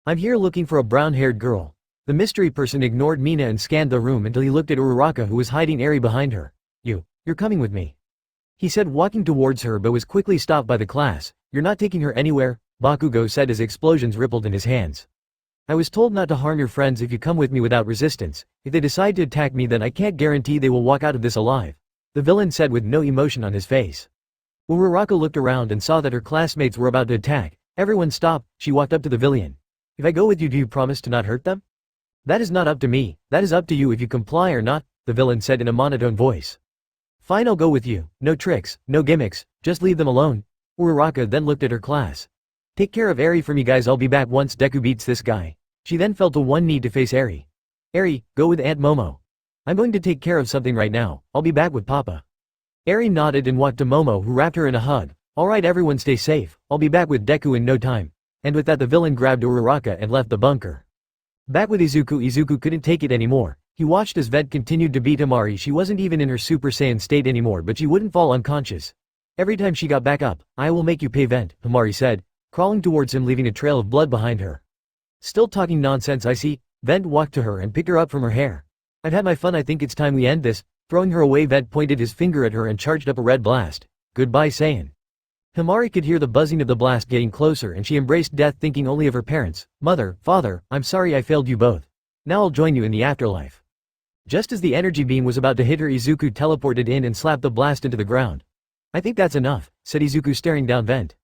I'm here looking for a brown-haired girl. The mystery person ignored Mina and scanned the room until he looked at Uraraka, who was hiding Eri behind her. You're coming with me, he said, walking towards her, but was quickly stopped by the class. You're not taking her anywhere, Bakugo said as explosions rippled in his hands. I was told not to harm your friends if you come with me without resistance. If they decide to attack me, then I can't guarantee they will walk out of this alive, the villain said with no emotion on his face. Uraraka looked around and saw that her classmates were about to attack. Everyone stopped. She walked up to the villain. If I go with you, do you promise to not hurt them? That is not up to me, that is up to you if you comply or not, the villain said in a monotone voice. Fine, I'll go with you. No tricks, no gimmicks, just leave them alone. Uraraka then looked at her class. Take care of Eri for me, guys, I'll be back once Deku beats this guy. She then fell to one knee to face Eri. Eri, go with Aunt Momo. I'm going to take care of something right now, I'll be back with Papa. Eri nodded and walked to Momo, who wrapped her in a hug. Alright everyone, stay safe, I'll be back with Deku in no time. And with that, the villain grabbed Uraraka and left the bunker. Back with Izuku couldn't take it anymore. He watched as Vent continued to beat Hamari. She wasn't even in her Super Saiyan state anymore, but she wouldn't fall unconscious. Every time she got back up, I will make you pay, Vent, Hamari said, crawling towards him, leaving a trail of blood behind her. Still talking nonsense, I see. Vent walked to her and picked her up from her hair. I've had my fun, I think it's time we end this. Throwing her away, Vent pointed his finger at her and charged up a red blast. Goodbye, Saiyan. Hamari could hear the buzzing of the blast getting closer, and she embraced death, thinking only of her parents. Mother, father, I'm sorry I failed you both. Now I'll join you in the afterlife. Just as the energy beam was about to hit her, Izuku teleported in and slapped the blast into the ground. I think that's enough, said Izuku staring down Vent.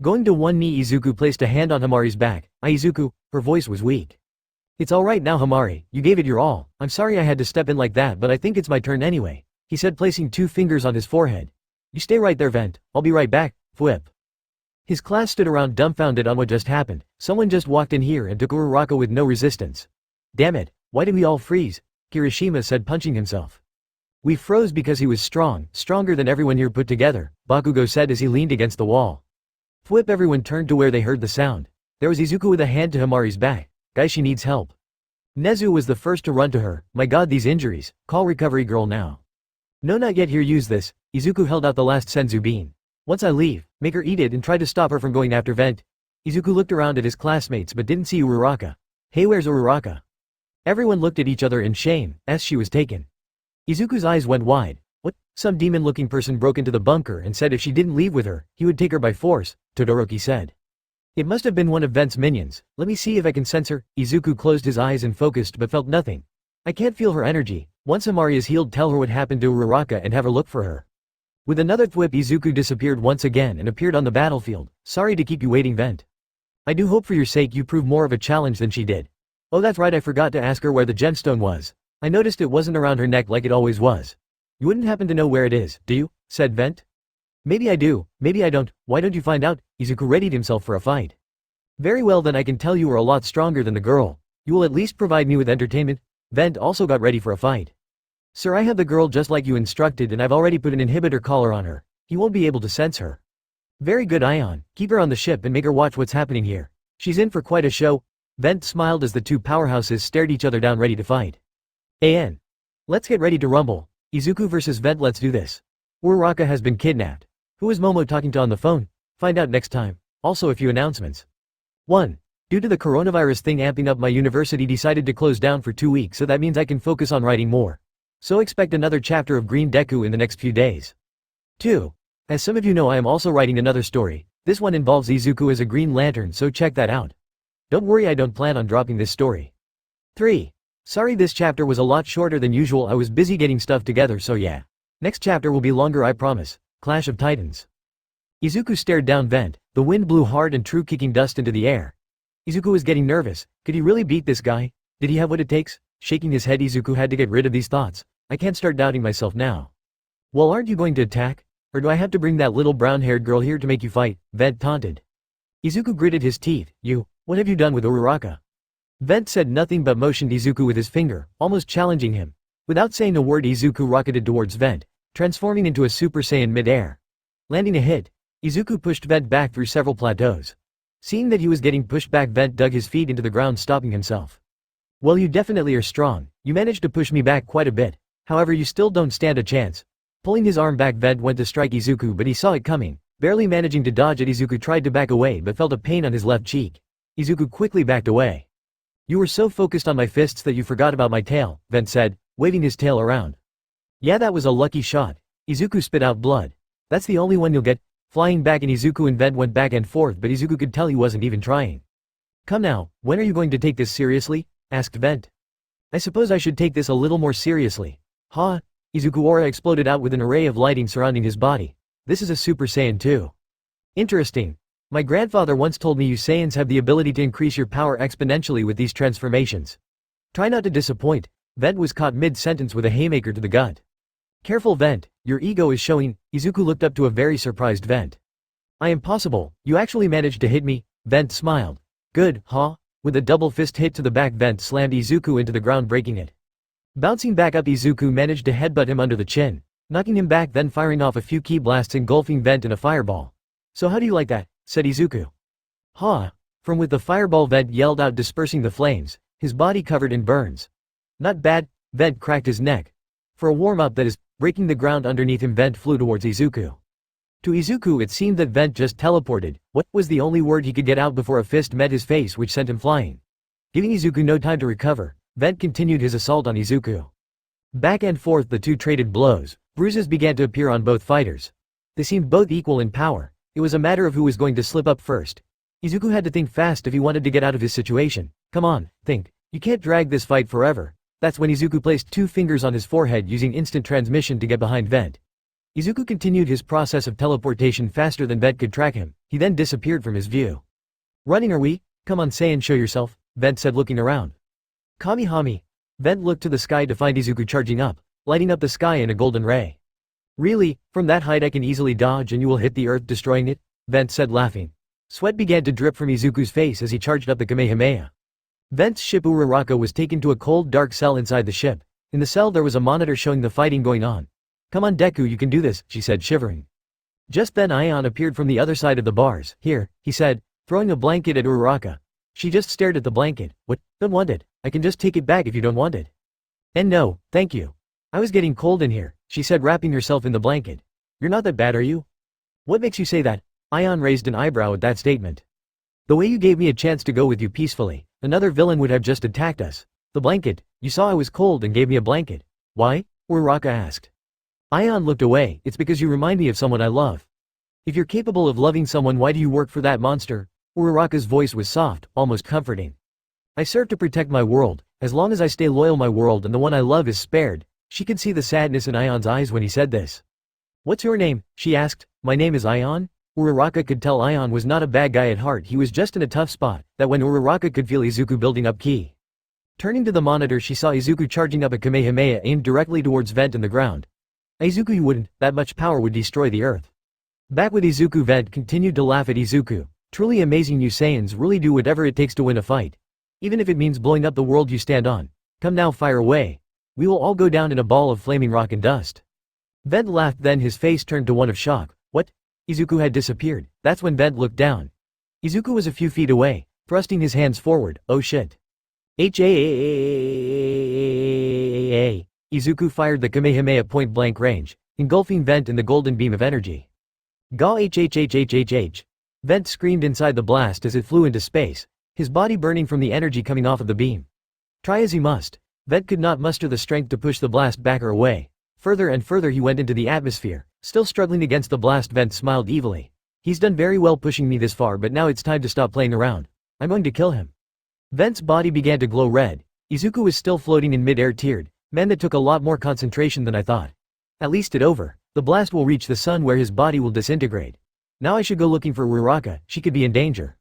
Going to one knee, Izuku placed a hand on Hamari's back. Izuku, her voice was weak. It's alright now, Hamari, you gave it your all. I'm sorry I had to step in like that, but I think it's my turn anyway, he said, placing 2 fingers on his forehead. You stay right there, Vent, I'll be right back, Whip. His class stood around dumbfounded on what just happened. Someone just walked in here and took Uraraka with no resistance. Damn it, why did we all freeze? Kirishima said, punching himself. We froze because he was strong, stronger than everyone here put together, Bakugo said as he leaned against the wall. Whip. Everyone turned to where they heard the sound. There was Izuku with a hand to Hamari's back. Guys, she needs help. Nezu was the first to run to her. My god, these injuries. Call recovery girl now. No, not yet, here, use this. Izuku held out the last senzu bean. Once I leave, make her eat it and try to stop her from going after Vent. Izuku looked around at his classmates but didn't see Uraraka. Hey, where's Uraraka? Everyone looked at each other in shame, as she was taken. Izuku's eyes went wide. What? Some demon-looking person broke into the bunker and said if she didn't leave with her, he would take her by force, Todoroki said. It must have been one of Vent's minions. Let me see if I can sense her. Izuku closed his eyes and focused but felt nothing. I can't feel her energy. Once Hamari is healed, tell her what happened to Uraraka and have her look for her. With another thwip, Izuku disappeared once again and appeared on the battlefield. Sorry to keep you waiting, Vent. I do hope for your sake you prove more of a challenge than she did. Oh, that's right, I forgot to ask her where the gemstone was. I noticed it wasn't around her neck like it always was. You wouldn't happen to know where it is, do you? Said Vent. Maybe I do, maybe I don't. Why don't you find out? Izuku readied himself for a fight. Very well, then I can tell you are a lot stronger than the girl. You will at least provide me with entertainment. Vent also got ready for a fight. Sir, I have the girl just like you instructed and I've already put an inhibitor collar on her. He won't be able to sense her. Very good, Ion. Keep her on the ship and make her watch what's happening here. She's in for quite a show. Vent smiled as the 2 powerhouses stared each other down, ready to fight. An. Let's get ready to rumble. Izuku versus Vent, let's do this. Uraraka has been kidnapped. Who is Momo talking to on the phone? Find out next time. Also a few announcements. 1. Due to the coronavirus thing amping up, my university decided to close down for 2 weeks, so that means I can focus on writing more. So expect another chapter of Green Deku in the next few days. 2. As some of you know, I am also writing another story. This one involves Izuku as a Green Lantern, so check that out. Don't worry, I don't plan on dropping this story. 3. Sorry this chapter was a lot shorter than usual, I was busy getting stuff together, so yeah. Next chapter will be longer, I promise. Clash of Titans. Izuku stared down Vent. The wind blew hard and true, kicking dust into the air. Izuku was getting nervous. Could he really beat this guy? Did he have what it takes? Shaking his head, Izuku had to get rid of these thoughts. I can't start doubting myself now. Well, aren't you going to attack? Or do I have to bring that little brown-haired girl here to make you fight? Vent taunted. Izuku gritted his teeth. What have you done with Uraraka? Vent said nothing but motioned Izuku with his finger, almost challenging him. Without saying a word, Izuku rocketed towards Vent, transforming into a Super Saiyan mid-air. Landing a hit, Izuku pushed Vent back through several plateaus. Seeing that he was getting pushed back, Vent dug his feet into the ground, stopping himself. Well, you definitely are strong. You managed to push me back quite a bit. However, you still don't stand a chance. Pulling his arm back, Vent went to strike Izuku, but he saw it coming. Barely managing to dodge it, Izuku tried to back away but felt a pain on his left cheek. Izuku quickly backed away. You were so focused on my fists that you forgot about my tail, Vent said, waving his tail around. Yeah, that was a lucky shot. Izuku spit out blood. That's the only one you'll get. Flying back, and Izuku and Vent went back and forth, but Izuku could tell he wasn't even trying. Come now, when are you going to take this seriously? Asked Vent. I suppose I should take this a little more seriously. Huh? Izuku aura exploded out with an array of lighting surrounding his body. This is a Super Saiyan 2. Interesting. My grandfather once told me you Saiyans have the ability to increase your power exponentially with these transformations. Try not to disappoint. Vent was caught mid-sentence with a haymaker to the gut. Careful, Vent, your ego is showing. Izuku looked up to a very surprised Vent. I am possible, you actually managed to hit me. Vent smiled. Good, huh? With a double fist hit to the back, Vent slammed Izuku into the ground, breaking it. Bouncing back up, Izuku managed to headbutt him under the chin, knocking him back, then firing off a few key blasts, engulfing Vent in a fireball. So how do you like that? Said Izuku. Huh? From with the fireball, Vent yelled out, dispersing the flames, his body covered in burns. Not bad. Vent cracked his neck. For a warm-up, that is, breaking the ground underneath him, Vent flew towards Izuku. To Izuku it seemed that Vent just teleported. What was the only word he could get out before a fist met his face, which sent him flying. Giving Izuku no time to recover, Vent continued his assault on Izuku. Back and forth the two traded blows. Bruises began to appear on both fighters. They seemed both equal in power. It was a matter of who was going to slip up first. Izuku had to think fast if he wanted to get out of his situation. Come on, think. You can't drag this fight forever. That's when Izuku placed 2 fingers on his forehead using instant transmission to get behind Vent. Izuku continued his process of teleportation faster than Vent could track him. He then disappeared from his view. Running are we? Come on Saiyan, show yourself, Vent said looking around. Kamihami. Vent looked to the sky to find Izuku charging up, lighting up the sky in a golden ray. Really? From that height I can easily dodge and you will hit the earth destroying it? Vent said laughing. Sweat began to drip from Izuku's face as he charged up the Kamehameha. Vent's ship Uraraka was taken to a cold dark cell inside the ship. In the cell there was a monitor showing the fighting going on. Come on Deku, you can do this, she said shivering. Just then Aion appeared from the other side of the bars. Here, he said, throwing a blanket at Uraraka. She just stared at the blanket. What? Don't want it. I can just take it back if you don't want it. And no, thank you. I was getting cold in here, she said wrapping herself in the blanket. You're not that bad are you? What makes you say that? Aion raised an eyebrow at that statement. The way you gave me a chance to go with you peacefully. Another villain would have just attacked us. The blanket, you saw I was cold and gave me a blanket. Why? Uraraka asked. Aion looked away. It's because you remind me of someone I love. If you're capable of loving someone, why do you work for that monster? Uraraka's voice was soft, almost comforting. I serve to protect my world. As long as I stay loyal, my world and the one I love is spared. She could see the sadness in Aion's eyes when he said this. What's your name? She asked. My name is Aion. Uraraka could tell Aion was not a bad guy at heart, he was just in a tough spot, that when Uraraka could feel Izuku building up ki. Turning to the monitor she saw Izuku charging up a Kamehameha aimed directly towards Vent in the ground. Izuku, you wouldn't, that much power would destroy the earth. Back with Izuku. Vent continued to laugh at Izuku. Truly amazing, you Saiyans really do whatever it takes to win a fight. Even if it means blowing up the world you stand on. Come now, fire away. We will all go down in a ball of flaming rock and dust. Vent laughed, then his face turned to one of shock. What? Izuku had disappeared. That's when Vent looked down. Izuku was a few feet away, thrusting his hands forward. Oh shit. Izuku fired the Kamehameha point blank range, engulfing Vent in the golden beam of energy. Ga hhhhhhh. Vent screamed inside the blast as it flew into space, his body burning from the energy coming off of the beam. Try as he must, Vent could not muster the strength to push the blast back or away. Further and further he went into the atmosphere, still struggling against the blast. Vent smiled evilly. He's done very well pushing me this far, but now it's time to stop playing around. I'm going to kill him. Vent's body began to glow red. Izuku was still floating in mid-air, teared. Man, that took a lot more concentration than I thought. At least it's over. The blast will reach the sun where his body will disintegrate. Now I should go looking for Uraraka, she could be in danger.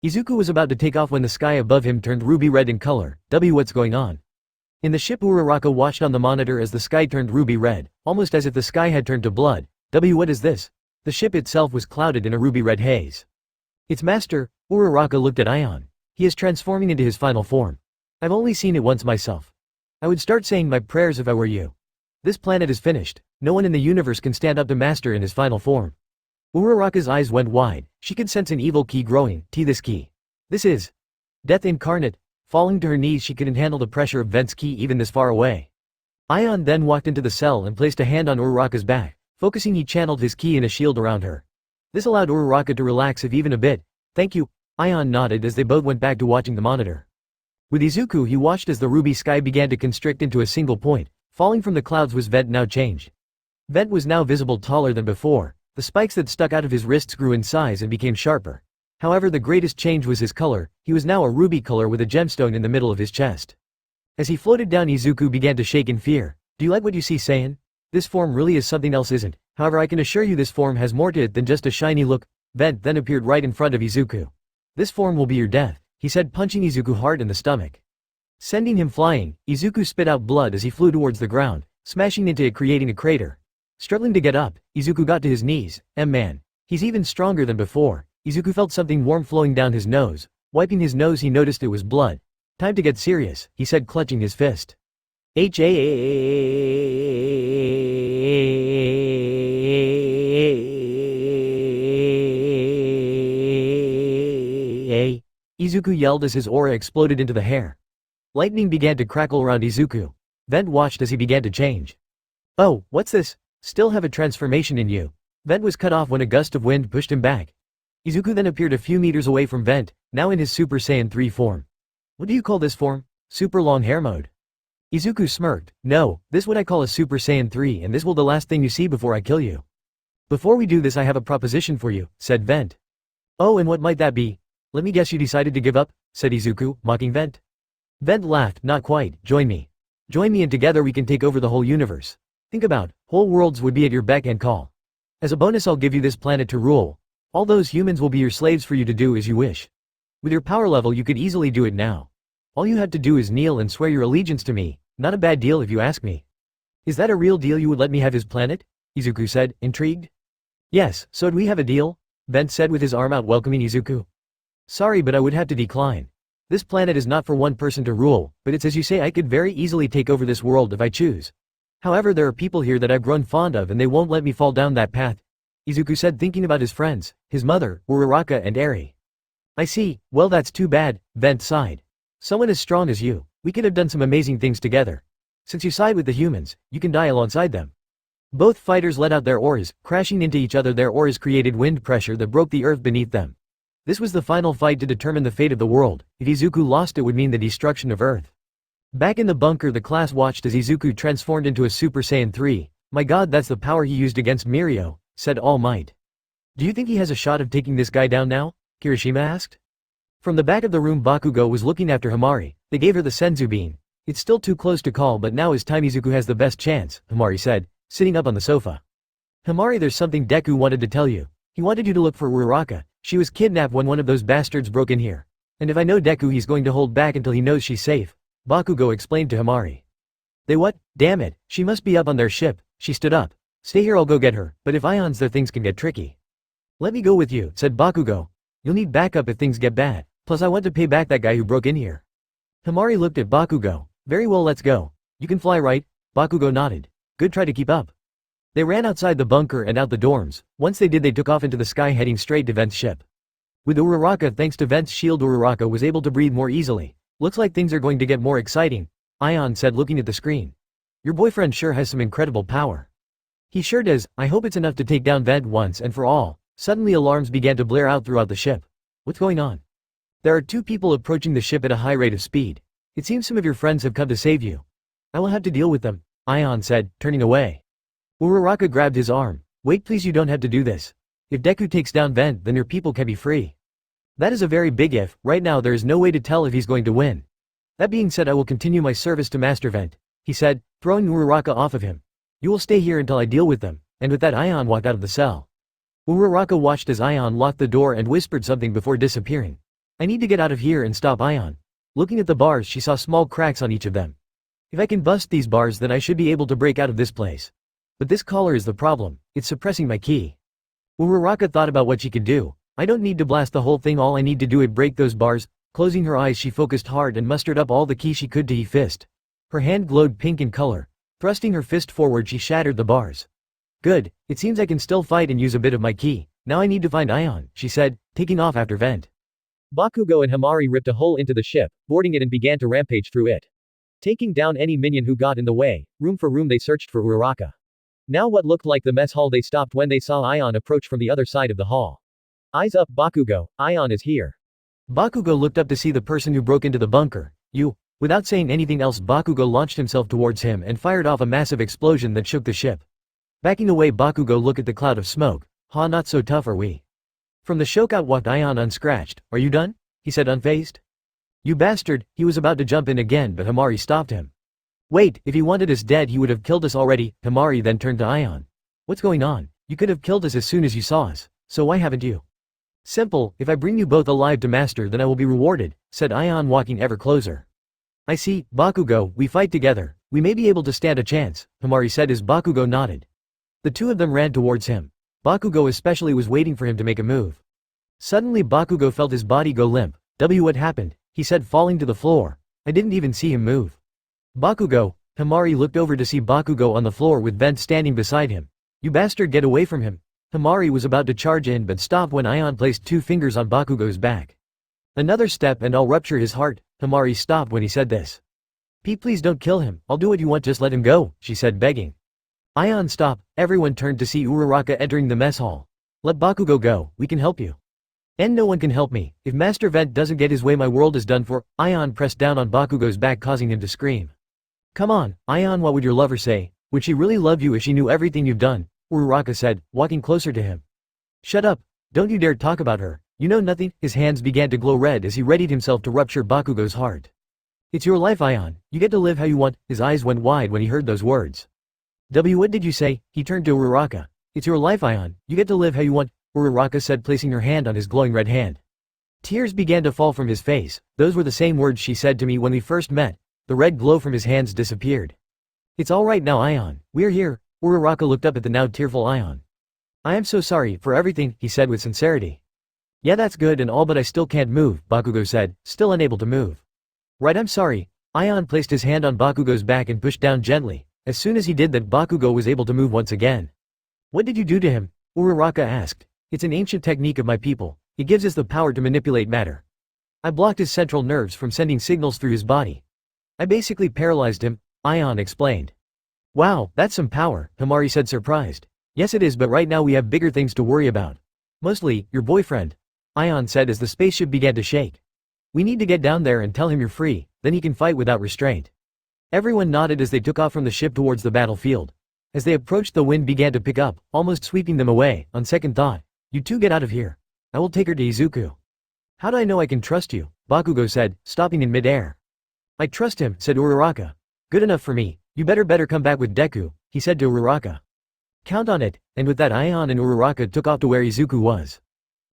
Izuku was about to take off when the sky above him turned ruby red in color. What's going on? In the ship Uraraka watched on the monitor as the sky turned ruby red, almost as if the sky had turned to blood. What is this? The ship itself was clouded in a ruby red haze. Its master, Uraraka, looked at Aion. He is transforming into his final form. I've only seen it once myself. I would start saying my prayers if I were you. This planet is finished. No one in the universe can stand up to Master in his final form. Uraraka's eyes went wide. She could sense an evil ki growing. This ki. This is death incarnate. Falling to her knees, she couldn't handle the pressure of Vent's ki even this far away. Aion then walked into the cell and placed a hand on Uraraka's back. Focusing, he channeled his ki in a shield around her. This allowed Uraraka to relax if even a bit. Thank you. Aion nodded as they both went back to watching the monitor. With Izuku, he watched as the ruby sky began to constrict into a single point. Falling from the clouds was Vent now changed. Vent was now visible taller than before. The spikes that stuck out of his wrists grew in size and became sharper. However, the greatest change was his color. He was now a ruby color with a gemstone in the middle of his chest. As he floated down, Izuku began to shake in fear. Do you like what you see, Saiyan? This form really is something else, isn't? However, I can assure you this form has more to it than just a shiny look. Vent then appeared right in front of Izuku. This form will be your death, he said, punching Izuku hard in the stomach. Sending him flying, Izuku spit out blood as he flew towards the ground, smashing into it, creating a crater. Struggling to get up, Izuku got to his knees. Man. He's even stronger than before. Izuku felt something warm flowing down his nose. Wiping his nose, he noticed it was blood. Time to get serious, he said, clutching his fist. Izuku yelled as his aura exploded into the hair. Lightning began to crackle around Izuku. Vent watched as he began to change. Oh, what's this? Still have a transformation in you. Vent was cut off when a gust of wind pushed him back. Izuku then appeared a few meters away from Vent, now in his Super Saiyan 3 form. What do you call this form? Super long hair mode. Izuku smirked. No, this what I call a Super Saiyan 3, and this will the last thing you see before I kill you. Before we do this, I have a proposition for you, said Vent. Oh, and what might that be? Let me guess, you decided to give up, said Izuku, mocking Vent. Vent laughed, not quite, join me. Join me and together we can take over the whole universe. Think about, whole worlds would be at your beck and call. As a bonus I'll give you this planet to rule. All those humans will be your slaves for you to do as you wish. With your power level you could easily do it now. All you have to do is kneel and swear your allegiance to me, not a bad deal if you ask me. Is that a real deal you would let me have his planet? Izuku said, intrigued. Yes, so do we have a deal? Vent said with his arm out welcoming Izuku. Sorry but I would have to decline. This planet is not for one person to rule, but it's as you say I could very easily take over this world if I choose. However there are people here that I've grown fond of and they won't let me fall down that path. Izuku said thinking about his friends, his mother, Uraraka and Eri. I see, well that's too bad, Vent sighed. Someone as strong as you, we could have done some amazing things together. Since you side with the humans, you can die alongside them. Both fighters let out their auras, crashing into each other. Their auras created wind pressure that broke the earth beneath them. This was the final fight to determine the fate of the world. If Izuku lost it would mean the destruction of Earth. Back in the bunker the class watched as Izuku transformed into a Super Saiyan 3. My god that's the power he used against Mirio, said All Might. Do you think he has a shot of taking this guy down now? Kirishima asked. From the back of the room Bakugo was looking after Hamari. They gave her the Senzu bean. It's still too close to call but now is time. Izuku has the best chance, Hamari said, sitting up on the sofa. Hamari there's something Deku wanted to tell you. He wanted you to look for Uraraka. She was kidnapped when one of those bastards broke in here. And if I know Deku he's going to hold back until he knows she's safe, Bakugo explained to Hamari. They what? Damn it, she must be up on their ship. She stood up. Stay here I'll go get her, but if Ion's there things can get tricky. Let me go with you, said Bakugo. You'll need backup if things get bad, plus I want to pay back that guy who broke in here. Hamari looked at Bakugo. Very well let's go. You can fly right? Bakugo nodded. Good try to keep up. They ran outside the bunker and out the dorms. Once they did they took off into the sky heading straight to Vent's ship. With Uraraka thanks to Vent's shield Uraraka was able to breathe more easily. Looks like things are going to get more exciting, Ion said looking at the screen. Your boyfriend sure has some incredible power. He sure does, I hope it's enough to take down Vent once and for all. Suddenly alarms began to blare out throughout the ship. What's going on? There are two people approaching the ship at a high rate of speed. It seems some of your friends have come to save you. I will have to deal with them, Ion said, turning away. Uraraka grabbed his arm. Wait please you don't have to do this. If Deku takes down Vent then your people can be free. That is a very big if, right now there is no way to tell if he's going to win. That being said I will continue my service to Master Vent, he said, throwing Uraraka off of him. You will stay here until I deal with them, and with that Ion walked out of the cell. Uraraka watched as Ion locked the door and whispered something before disappearing. I need to get out of here and stop Ion. Looking at the bars she saw small cracks on each of them. If I can bust these bars then I should be able to break out of this place. But this collar is the problem, it's suppressing my ki. Uraraka thought about what she could do. I don't need to blast the whole thing, all I need to do is break those bars. Closing her eyes she focused hard and mustered up all the ki she could to fist. Her hand glowed pink in color. Thrusting her fist forward she shattered the bars. Good, it seems I can still fight and use a bit of my ki. Now I need to find Ion, she said, taking off after Vent. Bakugo and Hamari ripped a hole into the ship, boarding it and began to rampage through it. Taking down any minion who got in the way, room for room they searched for Uraraka. Now what looked like the mess hall they stopped when they saw Ion approach from the other side of the hall. Eyes up Bakugo, Ion is here. Bakugo looked up to see the person who broke into the bunker. You. Without saying anything else Bakugo launched himself towards him and fired off a massive explosion that shook the ship. Backing away Bakugo looked at the cloud of smoke. Ha not so tough are we. From the shokout walked Ion unscratched. Are you done? He said unfazed. You bastard, he was about to jump in again but Hamari stopped him. Wait, if he wanted us dead he would have killed us already. Hamari then turned to Ion. What's going on? You could have killed us as soon as you saw us, so why haven't you? Simple, if I bring you both alive to Master then I will be rewarded, said Ion walking ever closer. I see, Bakugo, we fight together, we may be able to stand a chance, Hamari said as Bakugo nodded. The two of them ran towards him. Bakugo especially was waiting for him to make a move. Suddenly Bakugo felt his body go limp. What happened? He said falling to the floor. I didn't even see him move. Bakugo, Hamari looked over to see Bakugo on the floor with Vent standing beside him. You bastard get away from him. Hamari was about to charge in but stopped when Ion placed 2 fingers on Bakugo's back. Another step and I'll rupture his heart. Hamari stopped when he said this. Please don't kill him, I'll do what you want just let him go, she said begging. Ion stop, everyone turned to see Uraraka entering the mess hall. Let Bakugo go, we can help you. And no one can help me, if Master Vent doesn't get his way my world is done for. Ion pressed down on Bakugo's back causing him to scream. Come on, Ion, what would your lover say? Would she really love you if she knew everything you've done? Uraraka said, walking closer to him. Shut up, don't you dare talk about her, you know nothing. His hands began to glow red as he readied himself to rupture Bakugo's heart. It's your life, Ion. You get to live how you want. His eyes went wide when he heard those words. What did you say? He turned to Uraraka. It's your life, Ion. You get to live how you want, Uraraka said, placing her hand on his glowing red hand. Tears began to fall from his face. Those were the same words she said to me when we first met. The red glow from his hands disappeared. It's all right now, Ion. We're here. Uraraka looked up at the now tearful Ion. I am so sorry for everything, he said with sincerity. Yeah, that's good and all, but I still can't move, Bakugo said, still unable to move. Right, I'm sorry. Ion placed his hand on Bakugo's back and pushed down gently. As soon as he did that, Bakugo was able to move once again. What did you do to him? Uraraka asked. It's an ancient technique of my people. It gives us the power to manipulate matter. I blocked his central nerves from sending signals through his body. I basically paralyzed him, Ion explained. Wow, that's some power, Hamari said, surprised. Yes it is, but right now we have bigger things to worry about. Mostly, your boyfriend, Ion said as the spaceship began to shake. We need to get down there and tell him you're free, then he can fight without restraint. Everyone nodded as they took off from the ship towards the battlefield. As they approached, the wind began to pick up, almost sweeping them away. On second thought, you two get out of here. I will take her to Izuku. How do I know I can trust you? Bakugo said, stopping in mid-air. I trust him, said Uraraka. Good enough for me. You better come back with Deku, he said to Uraraka. Count on it, and with that Ion and Uraraka took off to where Izuku was.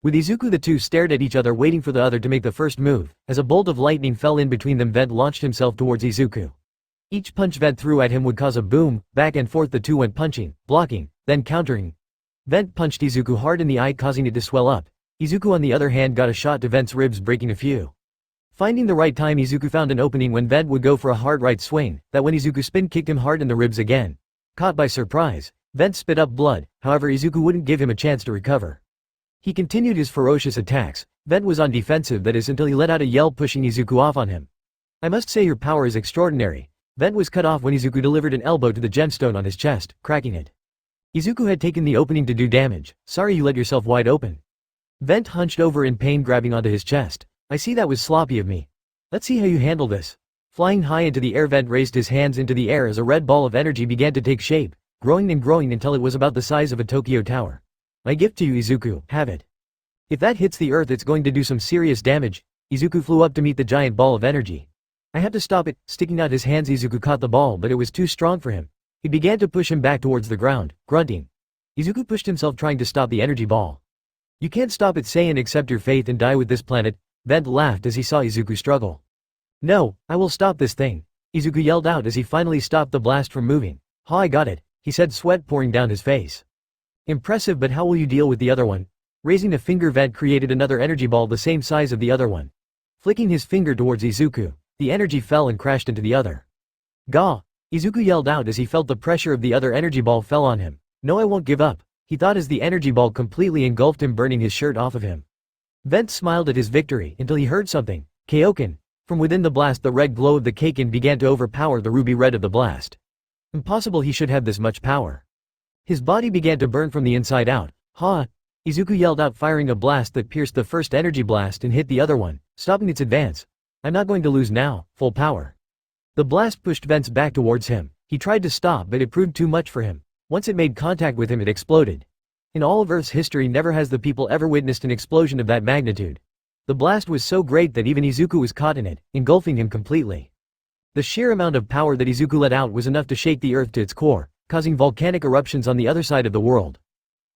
With Izuku, the two stared at each other, waiting for the other to make the first move. As a bolt of lightning fell in between them, Vent launched himself towards Izuku. Each punch Vent threw at him would cause a boom. Back and forth the two went, punching, blocking, then countering. Vent punched Izuku hard in the eye, causing it to swell up. Izuku on the other hand got a shot to Vent's ribs, breaking a few. Finding the right time, Izuku found an opening when Vent would go for a hard right swing, that when Izuku spin kicked him hard in the ribs again. Caught by surprise, Vent spit up blood, however Izuku wouldn't give him a chance to recover. He continued his ferocious attacks. Vent was on defensive, that is, until he let out a yell, pushing Izuku off on him. I must say your power is extraordinary. Vent was cut off when Izuku delivered an elbow to the gemstone on his chest, cracking it. Izuku had taken the opening to do damage. Sorry you let yourself wide open. Vent hunched over in pain, grabbing onto his chest. I see that was sloppy of me. Let's see how you handle this. Flying high into the air, Vent raised his hands into the air as a red ball of energy began to take shape, growing and growing until it was about the size of a Tokyo tower. My gift to you, Izuku, have it. If that hits the earth, it's going to do some serious damage. Izuku flew up to meet the giant ball of energy. I had to stop it. Sticking out his hands, Izuku caught the ball, but it was too strong for him. He began to push him back towards the ground, grunting. Izuku pushed himself, trying to stop the energy ball. You can't stop it, Saiyan. Accept your fate and die with this planet. Vent laughed as he saw Izuku struggle. No, I will stop this thing. Izuku yelled out as he finally stopped the blast from moving. Ha, I got it, he said, sweat pouring down his face. Impressive, but how will you deal with the other one? Raising a finger, Vent created another energy ball the same size of the other one. Flicking his finger towards Izuku, the energy fell and crashed into the other. Gah! Izuku yelled out as he felt the pressure of the other energy ball fell on him. No, I won't give up, he thought as the energy ball completely engulfed him, burning his shirt off of him. Vent smiled at his victory until he heard something. Kaioken. From within the blast, the red glow of the Kaioken began to overpower the ruby red of the blast. Impossible, he should have this much power. His body began to burn from the inside out. Ha! Izuku yelled out, firing a blast that pierced the first energy blast and hit the other one, stopping its advance. I'm not going to lose now, full power. The blast pushed Vent's back towards him. He tried to stop, but it proved too much for him. Once it made contact with him, it exploded. In all of Earth's history, never has the people ever witnessed an explosion of that magnitude. The blast was so great that even Izuku was caught in it, engulfing him completely. The sheer amount of power that Izuku let out was enough to shake the earth to its core, causing volcanic eruptions on the other side of the world.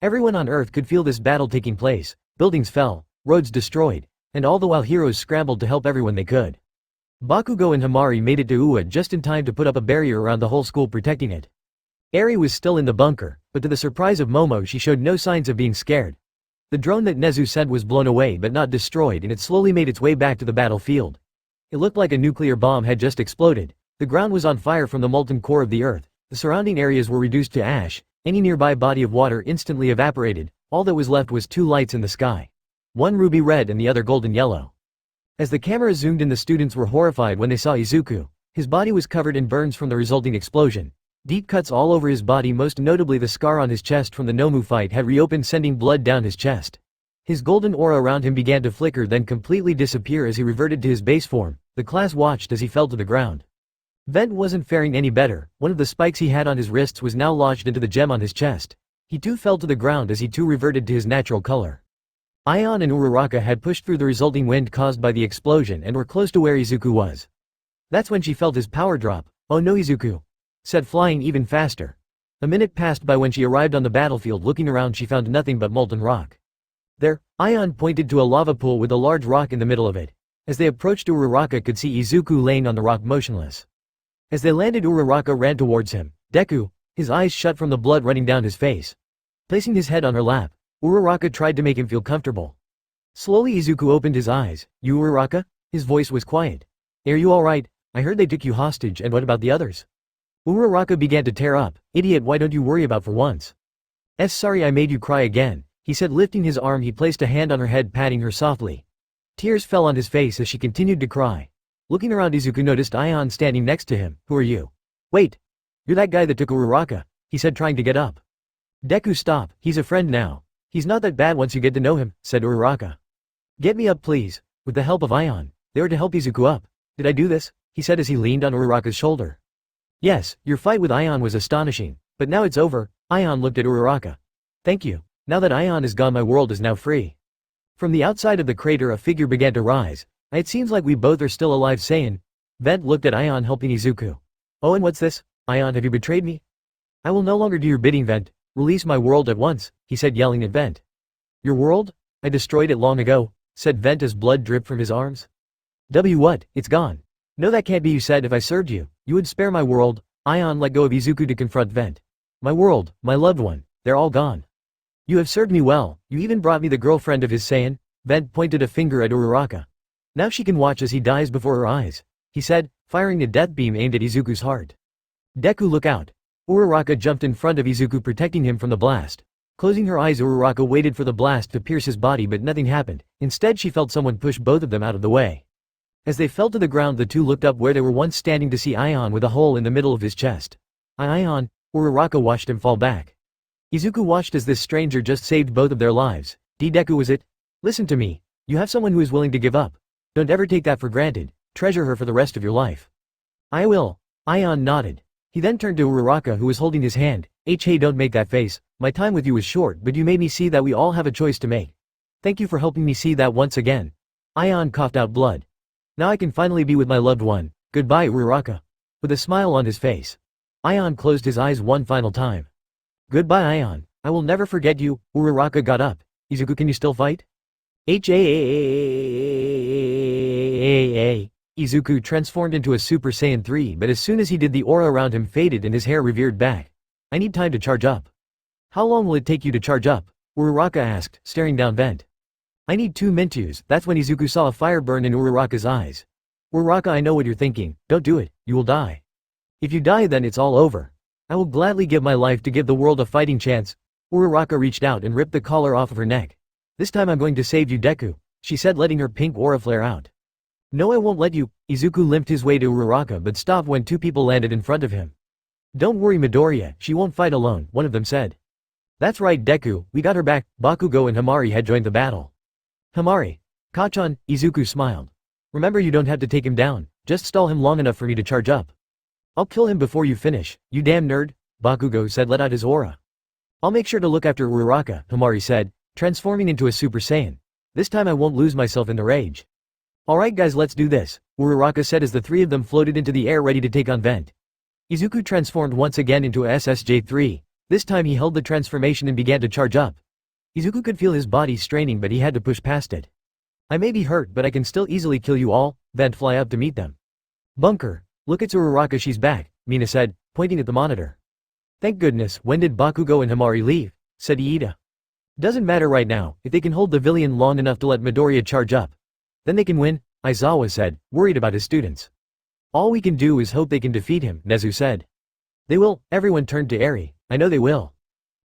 Everyone on Earth could feel this battle taking place. Buildings fell, roads destroyed, and all the while heroes scrambled to help everyone they could. Bakugo and Hamari made it to Uwa just in time to put up a barrier around the whole school, protecting it. Eri was still in the bunker, but to the surprise of Momo, she showed no signs of being scared. The drone that Nezu sent was blown away but not destroyed, and it slowly made its way back to the battlefield. It looked like a nuclear bomb had just exploded. The ground was on fire from the molten core of the earth. The surrounding areas were reduced to ash. Any nearby body of water instantly evaporated. All that was left was two lights in the sky. One ruby red and the other golden yellow. As the camera zoomed in, the students were horrified when they saw Izuku. His body was covered in burns from the resulting explosion. Deep cuts all over his body, most notably the scar on his chest from the Nomu fight had reopened, sending blood down his chest. His golden aura around him began to flicker, then completely disappear as he reverted to his base form. The class watched as he fell to the ground. Vent wasn't faring any better. One of the spikes he had on his wrists was now lodged into the gem on his chest. He too fell to the ground as he too reverted to his natural color. Ion and Uraraka had pushed through the resulting wind caused by the explosion and were close to where Izuku was. That's when she felt his power drop. "Oh no, Izuku," said, flying even faster. A minute passed by. When she arrived on the battlefield. Looking around, she found nothing but molten rock. There, Aion pointed to a lava pool with a large rock in the middle of it. As they approached, Uraraka could see Izuku laying on the rock motionless. As they landed, Uraraka ran towards him. Deku, his eyes shut from the blood running down his face. Placing his head on her lap, Uraraka tried to make him feel comfortable. Slowly Izuku opened his eyes. "You Uraraka?" His voice was quiet. "Are you alright? I heard they took you hostage, and what about the others?" Uraraka began to tear up. "Idiot, why don't you worry about for once?" Sorry I made you cry again," he said. Lifting his arm, he placed a hand on her head, patting her softly. Tears fell on his face as she continued to cry. Looking around, Izuku noticed Aion standing next to him. "Who are you?" "Wait. You're that guy that took Uraraka," he said, trying to get up. "Deku, stop, he's a friend now. He's not that bad once you get to know him," said Uraraka. "Get me up please." With the help of Aion, they were to help Izuku up. "Did I do this?" he said as he leaned on Uraraka's shoulder. "Yes, your fight with Aion was astonishing, but now it's over." Aion looked at Uraraka. "Thank you. Now that Aion is gone, my world is now free." From the outside of the crater, a figure began to rise. "It seems like we both are still alive, Saiyan." Vent looked at Aion, helping Izuku. "Oh, and what's this? Aion, have you betrayed me?" "I will no longer do your bidding, Vent. Release my world at once," he said, yelling at Vent. "Your world? I destroyed it long ago," said Vent as blood dripped from his arms. What? It's gone." "No, that can't be. You said if I served you, you would spare my world." Aion let go of Izuku to confront Vent. "My world, my loved one, they're all gone. You have served me well, you even brought me the girlfriend of his Saiyan." Vent pointed a finger at Uraraka. "Now she can watch as he dies before her eyes," he said, firing a death beam aimed at Izuku's heart. "Deku, look out." Uraraka jumped in front of Izuku, protecting him from the blast. Closing her eyes, Uraraka waited for the blast to pierce his body, but nothing happened. Instead, she felt someone push both of them out of the way. As they fell to the ground, the two looked up where they were once standing to see Aion with a hole in the middle of his chest. "Aion." Uraraka watched him fall back. Izuku watched as this stranger just saved both of their lives. Deku, was it? "Listen to me. You have someone who is willing to give up. Don't ever take that for granted. Treasure her for the rest of your life." "I will." Aion nodded. He then turned to Uraraka, who was holding his hand. Hey, don't make that face. My time with you was short, but you made me see that we all have a choice to make. Thank you for helping me see that once again." Aion coughed out blood. "Now I can finally be with my loved one. Goodbye, Uraraka." With a smile on his face, Aion closed his eyes one final time. "Goodbye, Aion. I will never forget you." Uraraka got up. "Izuku, can you still fight?" Izuku transformed into a Super Saiyan 3, but as soon as he did, the aura around him faded and his hair revered back. "I need time to charge up." "How long will it take you to charge up?" Uraraka asked, staring down Vent. "I need 2 minutes." That's when Izuku saw a fire burn in Uraraka's eyes. "Uraraka, I know what you're thinking. Don't do it, you will die. If you die, then it's all over. I will gladly give my life to give the world a fighting chance." Uraraka reached out and ripped the collar off of her neck. "This time I'm going to save you, Deku," she said, letting her pink aura flare out. "No, I won't let you." Izuku limped his way to Uraraka but stopped when 2 people landed in front of him. "Don't worry, Midoriya, she won't fight alone," one of them said. "That's right, Deku, we got her back." Bakugo and Hamari had joined the battle. "Hamari. Kachan," Izuku smiled. "Remember, you don't have to take him down, just stall him long enough for me to charge up." "I'll kill him before you finish, you damn nerd," Bakugo said, let out his aura. "I'll make sure to look after Uraraka," Hamari said, transforming into a Super Saiyan. "This time I won't lose myself in the rage." "Alright guys, let's do this," Uraraka said as the 3 of them floated into the air ready to take on Vent. Izuku transformed once again into a SSJ3. This time he held the transformation and began to charge up. Izuku could feel his body straining, but he had to push past it. "I may be hurt, but I can still easily kill you all." Vent fly up to meet them. "Bunker, look at Uraraka, she's back," Mina said, pointing at the monitor. "Thank goodness. When did Bakugo and Hamari leave?" said Iida. "Doesn't matter right now. If they can hold the villain long enough to let Midoriya charge up, then they can win," Aizawa said, worried about his students. "All we can do is hope they can defeat him," Nezu said. "They will." Everyone turned to Eri. "I know they will."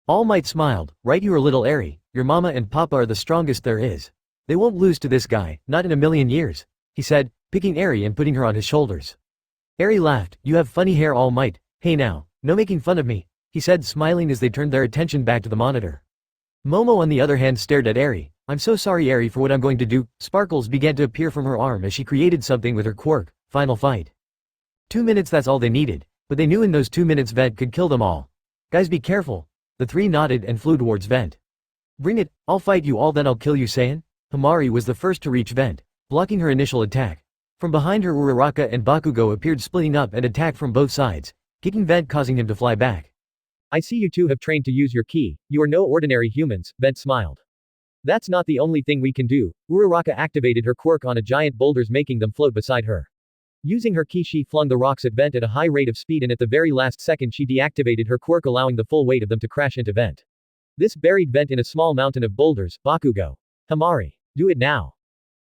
All Might smiled. "Right, you are little Eri. Your mama and papa are the strongest there is. They won't lose to this guy, not in a million years," he said, picking Eri and putting her on his shoulders. Eri laughed. "You have funny hair, All Might. Hey now, no making fun of me," he said, smiling as they turned their attention back to the monitor. Momo on the other hand stared at Eri. "I'm so sorry, Eri, for what I'm going to do." Sparkles began to appear from her arm as she created something with her quirk. Final fight. 2 minutes, that's all they needed. But they knew in those 2 minutes Vent could kill them all. "Guys, be careful." The 3 nodded and flew towards Vent. "Bring it, I'll fight you all, then I'll kill you, Saiyan." Hamari was the first to reach Vent, blocking her initial attack. From behind her, Uraraka and Bakugo appeared, splitting up and attacked from both sides, kicking Vent, causing him to fly back. I see you two have trained to use your ki. You are no ordinary humans, Vent smiled. That's not the only thing we can do. Uraraka activated her quirk on a giant boulders, making them float beside her. Using her ki, she flung the rocks at Vent at a high rate of speed, and at the very last second she deactivated her quirk, allowing the full weight of them to crash into Vent. This buried Vent in a small mountain of boulders. Bakugo. Hamari. Do it now.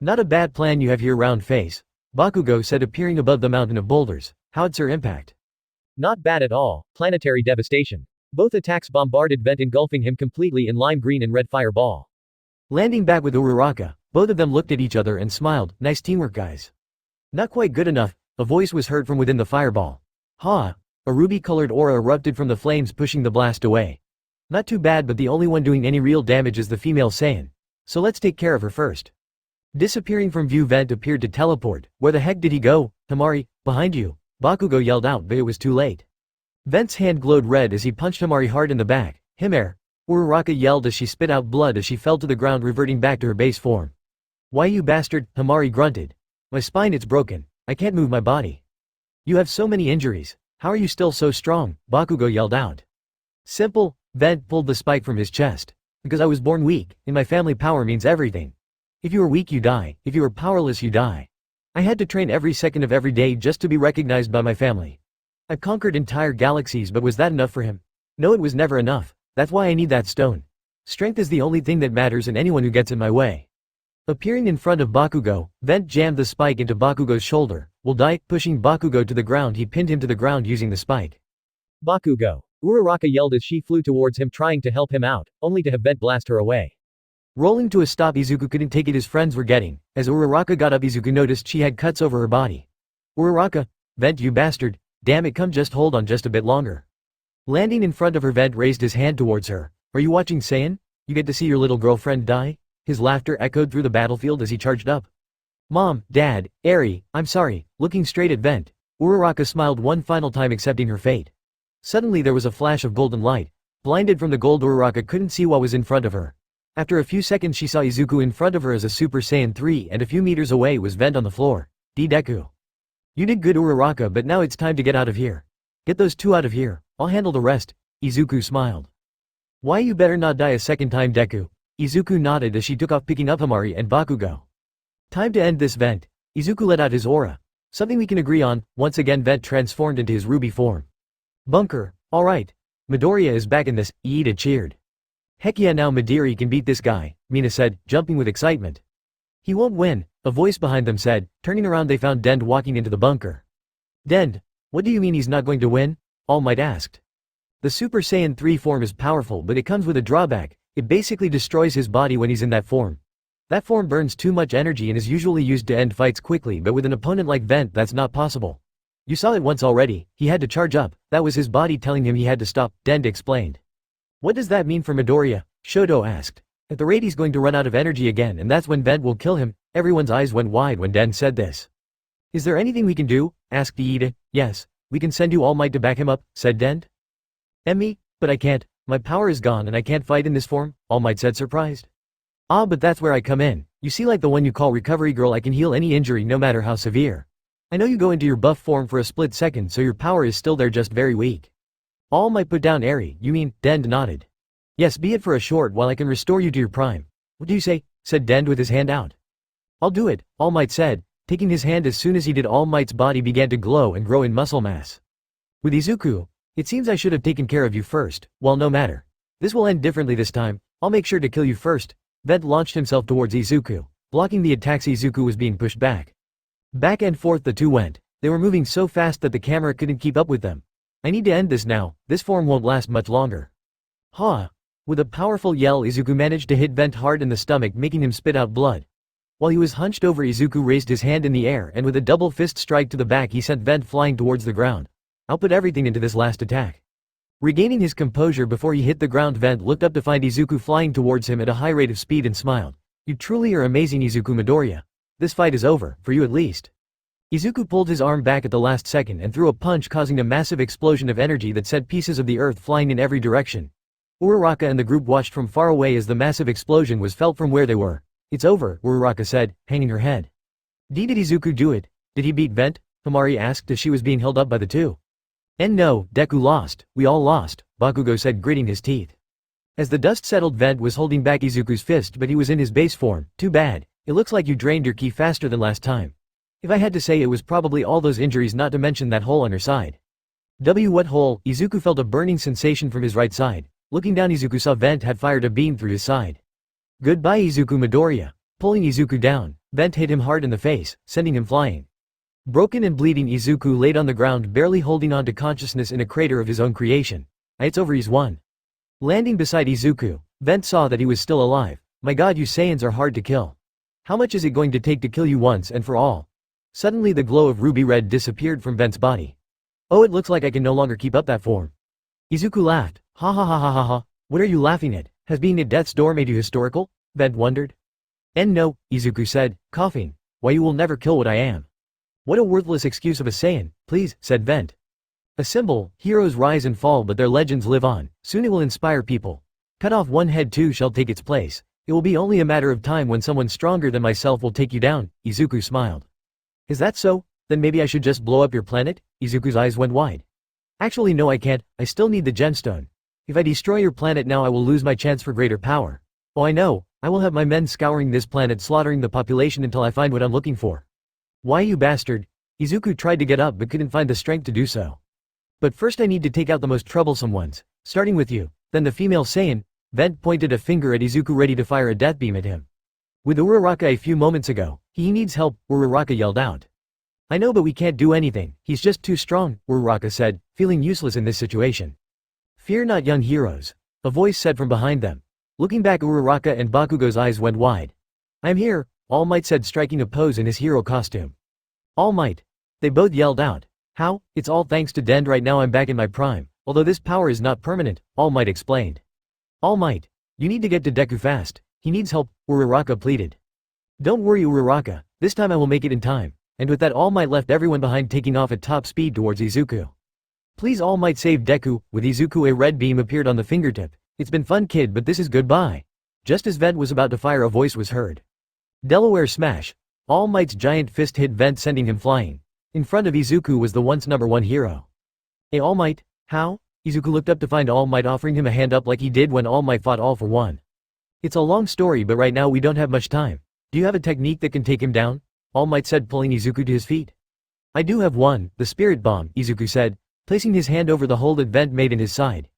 Not a bad plan you have here, round face. Bakugo said, appearing above the mountain of boulders. Howitzer impact. Not bad at all. Planetary devastation. Both attacks bombarded Vent, engulfing him completely in lime green and red fireball. Landing back with Uraraka, both of them looked at each other and smiled. Nice teamwork, guys. Not quite good enough, a voice was heard from within the fireball. Ha! A ruby-colored aura erupted from the flames, pushing the blast away. Not too bad, but the only one doing any real damage is the female Saiyan. So let's take care of her first. Disappearing from view, Vent appeared to teleport. Where the heck did he go? Hamari, behind you. Bakugo yelled out, but it was too late. Vent's hand glowed red as he punched Hamari hard in the back. Himare! Uraraka yelled as she spit out blood as she fell to the ground, reverting back to her base form. Why, you bastard, Hamari grunted. My spine, it's broken. I can't move my body. You have so many injuries. How are you still so strong? Bakugo yelled out. Simple, Vent pulled the spike from his chest. Because I was born weak. In my family, power means everything. If you are weak, you die. If you are powerless, you die. I had to train every second of every day just to be recognized by my family. I've conquered entire galaxies, but was that enough for him? No, it was never enough. That's why I need that stone. Strength is the only thing that matters, and anyone who gets in my way. Appearing in front of Bakugo, Vent jammed the spike into Bakugo's shoulder. Will die. Pushing Bakugo to the ground, he pinned him to the ground using the spike. Bakugo. Uraraka yelled as she flew towards him, trying to help him out, only to have Vent blast her away. Rolling to a stop, Izuku couldn't take it his friends were getting. As Uraraka got up, Izuku noticed she had cuts over her body. Uraraka, Vent, you bastard. Damn it, come, just hold on just a bit longer. Landing in front of her, Vent raised his hand towards her. Are you watching, Saiyan? You get to see your little girlfriend die? His laughter echoed through the battlefield as he charged up. Mom, Dad, Eri, I'm sorry. Looking straight at Vent, Uraraka smiled one final time, accepting her fate. Suddenly there was a flash of golden light. Blinded from the gold, Uraraka couldn't see what was in front of her. After a few seconds she saw Izuku in front of her as a Super Saiyan 3, and a few meters away was Vent on the floor. Deku. You did good, Uraraka, but now it's time to get out of here. Get those two out of here. I'll handle the rest. Izuku smiled. Why, you better not die a second time, Deku. Izuku nodded as she took off, picking up Hamari and Bakugo. Time to end this, Vent. Izuku let out his aura. Something we can agree on. Once again Vent transformed into his ruby form. Bunker. Alright. Midoriya is back in this. Iida cheered. Heck yeah, now Midori can beat this guy, Mina said, jumping with excitement. He won't win, a voice behind them said. Turning around they found Dend walking into the bunker. Dend, what do you mean he's not going to win? All Might asked. The Super Saiyan 3 form is powerful, but it comes with a drawback. It basically destroys his body when he's in that form. That form burns too much energy and is usually used to end fights quickly, but with an opponent like Vent that's not possible. You saw it once already. He had to charge up. That was his body telling him he had to stop, Dend explained. What does that mean for Midoriya? Shoto asked. At the rate he's going to run out of energy again, and that's when Vent will kill him. Everyone's eyes went wide when Dend said this. Is there anything we can do? Asked Iida. Yes, we can send you All Might to back him up, said Dend. Me? But I can't. My power is gone and I can't fight in this form, All Might said, surprised. Ah, but that's where I come in. You see, like the one you call Recovery Girl, I can heal any injury no matter how severe. I know you go into your buff form for a split second, so your power is still there, just very weak. All Might put down Eri. You mean? Dend nodded. Yes, be it for a short while I can restore you to your prime. What do you say? Said Dend with his hand out. I'll do it, All Might said. Taking his hand, as soon as he did, All Might's body began to glow and grow in muscle mass. With Izuku, it seems I should have taken care of you first. Well, no matter. This will end differently this time. I'll make sure to kill you first. Vent launched himself towards Izuku. Blocking the attacks, Izuku was being pushed back. Back and forth the two went. They were moving so fast that the camera couldn't keep up with them. I need to end this now. This form won't last much longer. Ha! With a powerful yell, Izuku managed to hit Vent hard in the stomach, making him spit out blood. While he was hunched over, Izuku raised his hand in the air, and with a double fist strike to the back he sent Vent flying towards the ground. I'll put everything into this last attack. Regaining his composure before he hit the ground, Vent looked up to find Izuku flying towards him at a high rate of speed and smiled. You truly are amazing, Izuku Midoriya. This fight is over, for you at least. Izuku pulled his arm back at the last second and threw a punch, causing a massive explosion of energy that sent pieces of the earth flying in every direction. Uraraka and the group watched from far away as the massive explosion was felt from where they were. It's over, Uraraka said, hanging her head. Did Izuku do it? Did he beat Vent? Hamari asked as she was being held up by the two. And no, Deku lost, we all lost, Bakugo said, gritting his teeth. As the dust settled, Vent was holding back Izuku's fist, but he was in his base form. Too bad, it looks like you drained your ki faster than last time. If I had to say, it was probably all those injuries, not to mention that hole on her side. What hole? Izuku felt a burning sensation from his right side. Looking down, Izuku saw Vent had fired a beam through his side. Goodbye Izuku Midoriya. Pulling Izuku down, Vent hit him hard in the face, sending him flying. Broken and bleeding, Izuku laid on the ground, barely holding on to consciousness in a crater of his own creation. It's over, he's won. Landing beside Izuku, Vent saw that he was still alive. My god, you Saiyans are hard to kill. How much is it going to take to kill you once and for all? Suddenly the glow of ruby red disappeared from Vent's body. Oh, it looks like I can no longer keep up that form. Izuku laughed. Ha ha ha ha ha ha. What are you laughing at? Has being at death's door made you historical? Vent wondered. And no, Izuku said, coughing. Why, you will never kill what I am. What a worthless excuse of a Saiyan, please, said Vent. A symbol, heroes rise and fall but their legends live on, soon it will inspire people. Cut off one head, two shall take its place. It will be only a matter of time when someone stronger than myself will take you down, Izuku smiled. Is that so? Then maybe I should just blow up your planet? Izuku's eyes went wide. Actually no, I can't, I still need the gemstone. If I destroy your planet now, I will lose my chance for greater power. Oh, I know, I will have my men scouring this planet, slaughtering the population until I find what I'm looking for. Why, you bastard? Izuku tried to get up but couldn't find the strength to do so. But first I need to take out the most troublesome ones, starting with you, then the female Saiyan. Vent pointed a finger at Izuku, ready to fire a death beam at him. With Uraraka a few moments ago, he needs help, Uraraka yelled out. I know, but we can't do anything, he's just too strong, Uraraka said, feeling useless in this situation. Fear not, young heroes, a voice said from behind them. Looking back, Uraraka and Bakugo's eyes went wide. I am here, All Might said, striking a pose in his hero costume. All Might. They both yelled out. How? It's all thanks to Dend. Right now I'm back in my prime, although this power is not permanent, All Might explained. All Might. You need to get to Deku fast, he needs help, Uraraka pleaded. Don't worry Uraraka, this time I will make it in time, and with that All Might left everyone behind, taking off at top speed towards Izuku. Please All Might save Deku, with Izuku a red beam appeared on the fingertip. It's been fun kid, but this is goodbye. Just as Vent was about to fire, a voice was heard. Delaware smash. All Might's giant fist hit Vent, sending him flying. In front of Izuku was the once #1 hero. Hey All Might, how? Izuku looked up to find All Might offering him a hand up like he did when All Might fought All for One. It's a long story, but right now we don't have much time. Do you have a technique that can take him down? All Might said, pulling Izuku to his feet. I do have one, the spirit bomb, Izuku said, placing his hand over the hole that Vent made in his side.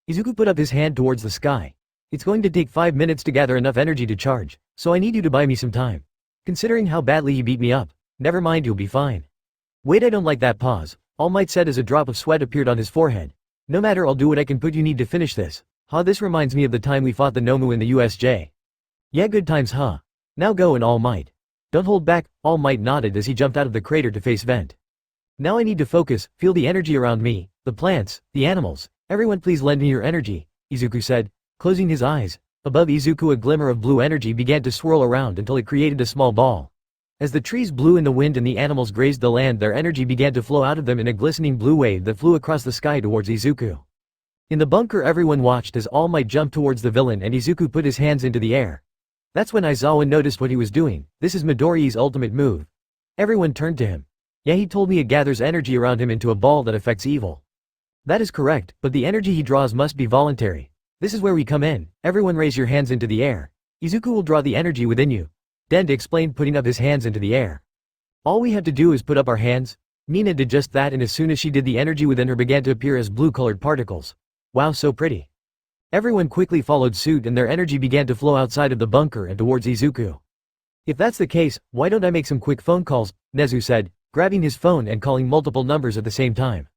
Izuku put up his hand towards the sky. It's going to take 5 minutes to gather enough energy to charge, so I need you to buy me some time. Considering how badly he beat me up, never mind, you'll be fine. Wait, I don't like that pause, All Might said as a drop of sweat appeared on his forehead. No matter, I'll do what I can, but you need to finish this. Huh, this reminds me of the time we fought the Nomu in the USJ. Yeah, good times, huh? Now go, and All Might. Don't hold back, All Might nodded as he jumped out of the crater to face Vent. Now I need to focus, feel the energy around me, the plants, the animals. Everyone please lend me your energy, Izuku said, closing his eyes. Above Izuku a glimmer of blue energy began to swirl around until it created a small ball. As the trees blew in the wind and the animals grazed the land, their energy began to flow out of them in a glistening blue wave that flew across the sky towards Izuku. In the bunker everyone watched as All Might jumped towards the villain and Izuku put his hands into the air. That's when Aizawa noticed what he was doing. This is Midoriya's ultimate move. Everyone turned to him. Yeah, he told me it gathers energy around him into a ball that affects evil. That is correct, but the energy he draws must be voluntary. This is where we come in. Everyone raise your hands into the air. Izuku will draw the energy within you. Dend explained, putting up his hands into the air. All we have to do is put up our hands. Mina did just that, and as soon as she did, the energy within her began to appear as blue-colored particles. Wow, so pretty. Everyone quickly followed suit and their energy began to flow outside of the bunker and towards Izuku. If that's the case, why don't I make some quick phone calls, Nezu said, grabbing his phone and calling multiple numbers at the same time.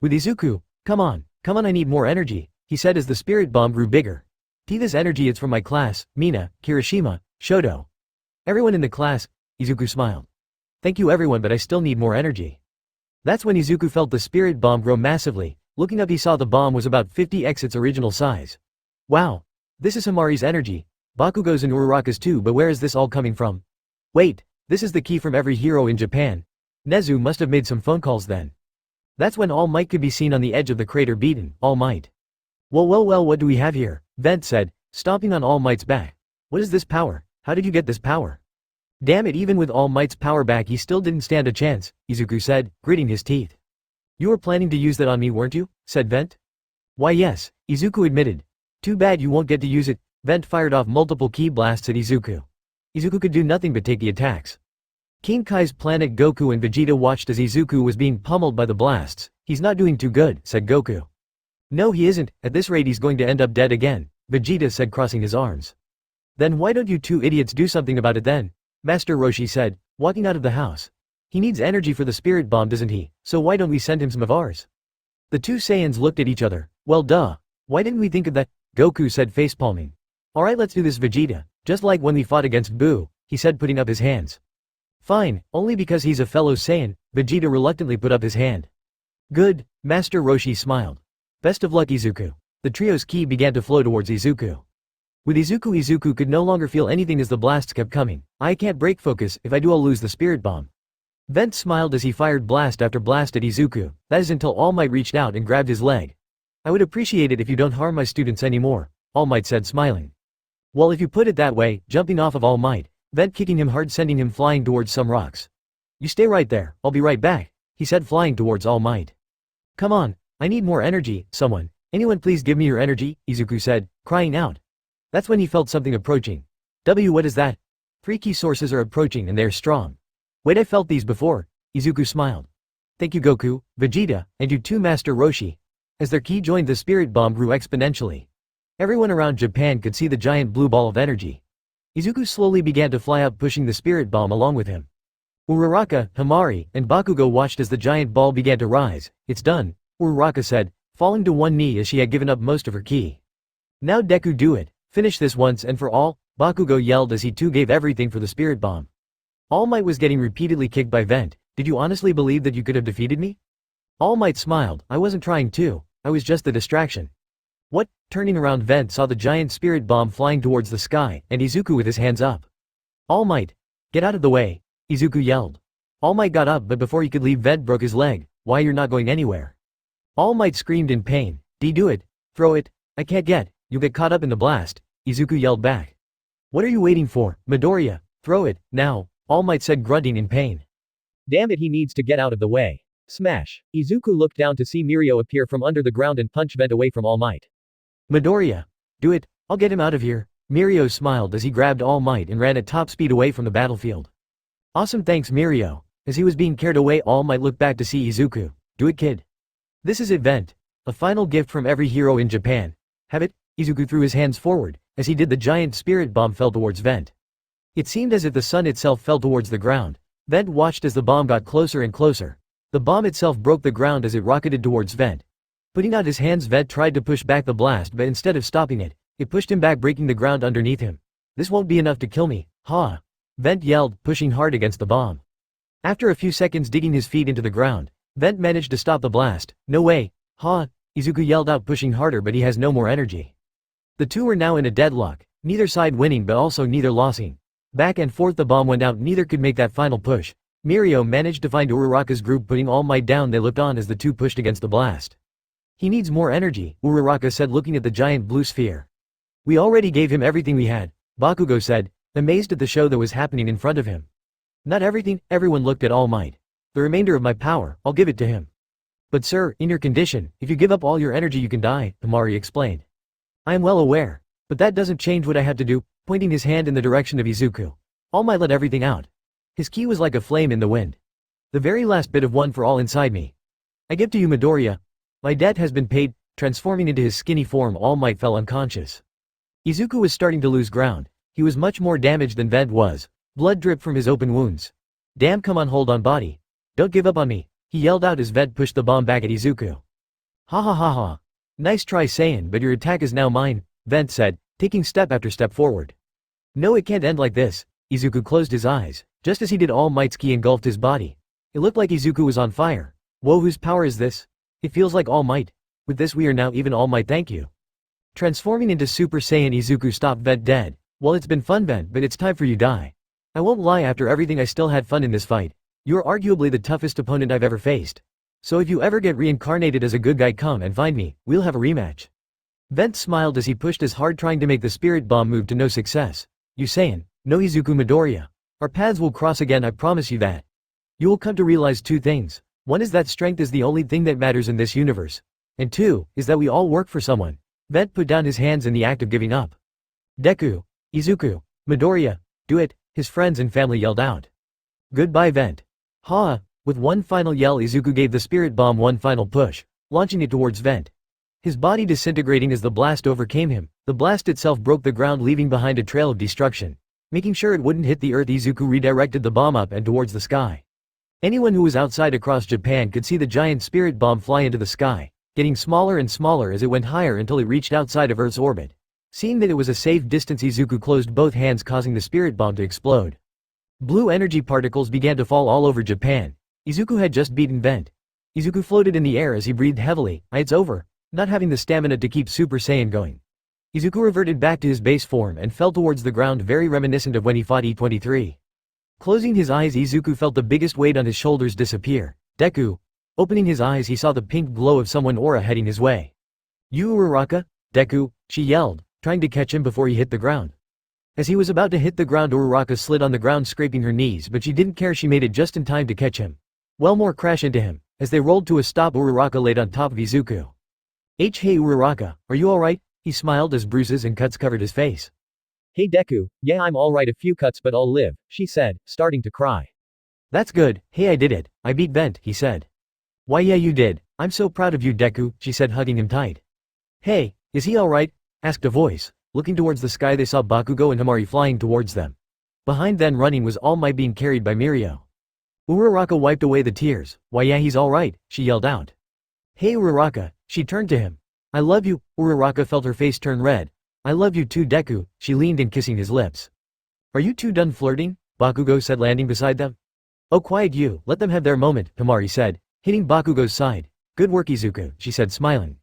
With Izuku, come on, I need more energy, he said as the spirit bomb grew bigger. This energy, it's from my class, Mina, Kirishima, Shoto. Everyone in the class, Izuku smiled. Thank you everyone, but I still need more energy. That's when Izuku felt the spirit bomb grow massively. Looking up he saw the bomb was about 50x its original size. Wow. This is Hamari's energy, Bakugo's and Uraraka's too, but where is this all coming from? Wait, this is the key from every hero in Japan. Nezu must have made some phone calls then. That's when All Might could be seen on the edge of the crater, beaten. All Might. Well, what do we have here? Vent said, stomping on All Might's back. What is this power? How did you get this power? Damn it, even with All Might's power back he still didn't stand a chance, Izuku said, gritting his teeth. You were planning to use that on me, weren't you? Said Vent. Why yes, Izuku admitted. Too bad you won't get to use it. Vent fired off multiple ki blasts at Izuku. Izuku could do nothing but take the attacks. King Kai's planet Goku and Vegeta watched as Izuku was being pummeled by the blasts. He's not doing too good, said Goku. No he isn't, at this rate he's going to end up dead again, Vegeta said, crossing his arms. Then why don't you two idiots do something about it then? Master Roshi said, walking out of the house. He needs energy for the spirit bomb, doesn't he? So why don't we send him some of ours? The two Saiyans looked at each other. Well duh. Why didn't we think of that? Goku said, facepalming. Alright, let's do this, Vegeta. Just like when we fought against Boo, he said, putting up his hands. Fine, only because he's a fellow Saiyan, Vegeta reluctantly put up his hand. Good, Master Roshi smiled. Best of luck, Izuku. The trio's ki began to flow towards Izuku. With Izuku could no longer feel anything as the blasts kept coming. I can't break focus, if I do I'll lose the spirit bomb. Vent smiled as he fired blast after blast at Izuku, that is until All Might reached out and grabbed his leg. I would appreciate it if you don't harm my students anymore, All Might said, smiling. Well, if you put it that way, jumping off of All Might, Vent kicking him hard, sending him flying towards some rocks. You stay right there, I'll be right back, he said, flying towards All Might. Come on, I need more energy, someone. Anyone please give me your energy, Izuku said, crying out. That's when he felt something approaching. What is that? 3 key sources are approaching and they're strong. Wait, I felt these before, Izuku smiled. Thank you Goku, Vegeta, and you too Master Roshi. As their ki joined, the spirit bomb grew exponentially. Everyone around Japan could see the giant blue ball of energy. Izuku slowly began to fly up, pushing the spirit bomb along with him. Uraraka, Hamari, and Bakugo watched as the giant ball began to rise. It's done, Uraraka said, falling to one knee as she had given up most of her ki. Now Deku, do it. Finish this once and for all, Bakugo yelled as he too gave everything for the spirit bomb. All Might was getting repeatedly kicked by Vent. Did you honestly believe that you could have defeated me? All Might smiled. I wasn't trying to, I was just the distraction. What? Turning around, Vent saw the giant spirit bomb flying towards the sky, and Izuku with his hands up. All Might! Get out of the way, Izuku yelled. All Might got up, but before he could leave, Vent broke his leg. Why, you're not going anywhere. All Might screamed in pain. Do it. Throw it. I can't get. You'll get caught up in the blast, Izuku yelled back. What are you waiting for, Midoriya? Throw it, now, All Might said, grunting in pain. Damn it, he needs to get out of the way. Smash. Izuku looked down to see Mirio appear from under the ground and punch Vent away from All Might. Midoriya. Do it, I'll get him out of here. Mirio smiled as he grabbed All Might and ran at top speed away from the battlefield. Awesome, thanks Mirio. As he was being carried away, All Might looked back to see Izuku. Do it, kid. This is it, Vent. A final gift from every hero in Japan. Have it? Izuku threw his hands forward. As he did, the giant spirit bomb fell towards Vent. It seemed as if the sun itself fell towards the ground. Vent watched as the bomb got closer and closer. The bomb itself broke the ground as it rocketed towards Vent. Putting out his hands, Vent tried to push back the blast, but instead of stopping it, it pushed him back, breaking the ground underneath him. This won't be enough to kill me, ha! Vent yelled, pushing hard against the bomb. After a few seconds digging his feet into the ground, Vent managed to stop the blast. No way, ha! Izuku yelled out, pushing harder, but he has no more energy. The two were now in a deadlock, neither side winning but also neither losing. Back and forth the bomb went out, neither could make that final push. Mirio managed to find Uraraka's group, putting All Might down. They looked on as the two pushed against the blast. He needs more energy, Uraraka said, looking at the giant blue sphere. We already gave him everything we had, Bakugo said, amazed at the show that was happening in front of him. Not everything, everyone looked at All Might. The remainder of my power, I'll give it to him. But sir, in your condition, if you give up all your energy you can die, Hamari explained. I am well aware. But that doesn't change what I had to do, pointing his hand in the direction of Izuku. All Might let everything out. His ki was like a flame in the wind. The very last bit of one for all inside me. I give to you, Midoriya. My debt has been paid. Transforming into his skinny form, All Might fell unconscious. Izuku was starting to lose ground. He was much more damaged than Vent was. Blood dripped from his open wounds. Damn, come on, hold on, body. Don't give up on me, he yelled out as Vent pushed the bomb back at Izuku. Ha ha ha ha. Nice try, Saiyan, but your attack is now mine, Vent said, taking step after step forward. No, it can't end like this. Izuku closed his eyes. Just as he did, All Might's ki engulfed his body. It looked like Izuku was on fire. Whoa, whose power is this? It feels like All Might. With this we are now even, All Might, thank you. Transforming into Super Saiyan, Izuku stopped Vent dead. Well, it's been fun, Vent, but it's time for you die. I won't lie, after everything I still had fun in this fight. You're arguably the toughest opponent I've ever faced. So if you ever get reincarnated as a good guy, come and find me, we'll have a rematch. Vent smiled as he pushed as hard, trying to make the spirit bomb move to no success. You Saiyan, no Izuku Midoriya. Our paths will cross again, I promise you that. You will come to realize two things. One is that strength is the only thing that matters in this universe. And two, is that we all work for someone. Vent put down his hands in the act of giving up. Deku, Izuku, Midoriya, do it, his friends and family yelled out. Goodbye Vent. Ha! With one final yell, Izuku gave the spirit bomb one final push, launching it towards Vent. His body disintegrating as the blast overcame him. The blast itself broke the ground, leaving behind a trail of destruction. Making sure it wouldn't hit the earth, Izuku redirected the bomb up and towards the sky. Anyone who was outside across Japan could see the giant spirit bomb fly into the sky, getting smaller and smaller as it went higher until it reached outside of Earth's orbit. Seeing that it was a safe distance, Izuku closed both hands, causing the spirit bomb to explode. Blue energy particles began to fall all over Japan. Izuku had just beaten Vent. Izuku floated in the air as he breathed heavily. It's over. Not having the stamina to keep Super Saiyan going. Izuku reverted back to his base form and fell towards the ground, very reminiscent of when he fought E23. Closing his eyes, Izuku felt the biggest weight on his shoulders disappear. Deku. Opening his eyes, he saw the pink glow of someone aura heading his way. You Uraraka? Deku, she yelled, trying to catch him before he hit the ground. As he was about to hit the ground, Uraraka slid on the ground, scraping her knees, but she didn't care. She made it just in time to catch him. Wellmore crash into him. As they rolled to a stop, Uraraka laid on top of Izuku. Hey Uraraka, are you alright? He smiled as bruises and cuts covered his face. Hey Deku, yeah I'm alright, a few cuts but I'll live, she said, starting to cry. That's good. Hey, I did it. I beat Vent, he said. Why yeah you did. I'm so proud of you Deku, she said, hugging him tight. Hey, is he alright? Asked a voice. Looking towards the sky, they saw Bakugo and Hamari flying towards them. Behind them running was All Might, being carried by Mirio. Uraraka wiped away the tears. Why yeah he's alright, she yelled out. Hey Uraraka, she turned to him. I love you. Uraraka felt her face turn red. I love you too Deku, she leaned in, kissing his lips. Are you two done flirting? Bakugo said, landing beside them. Oh quiet you, let them have their moment, Hamari said, hitting Bakugo's side. Good work Izuku, she said, smiling.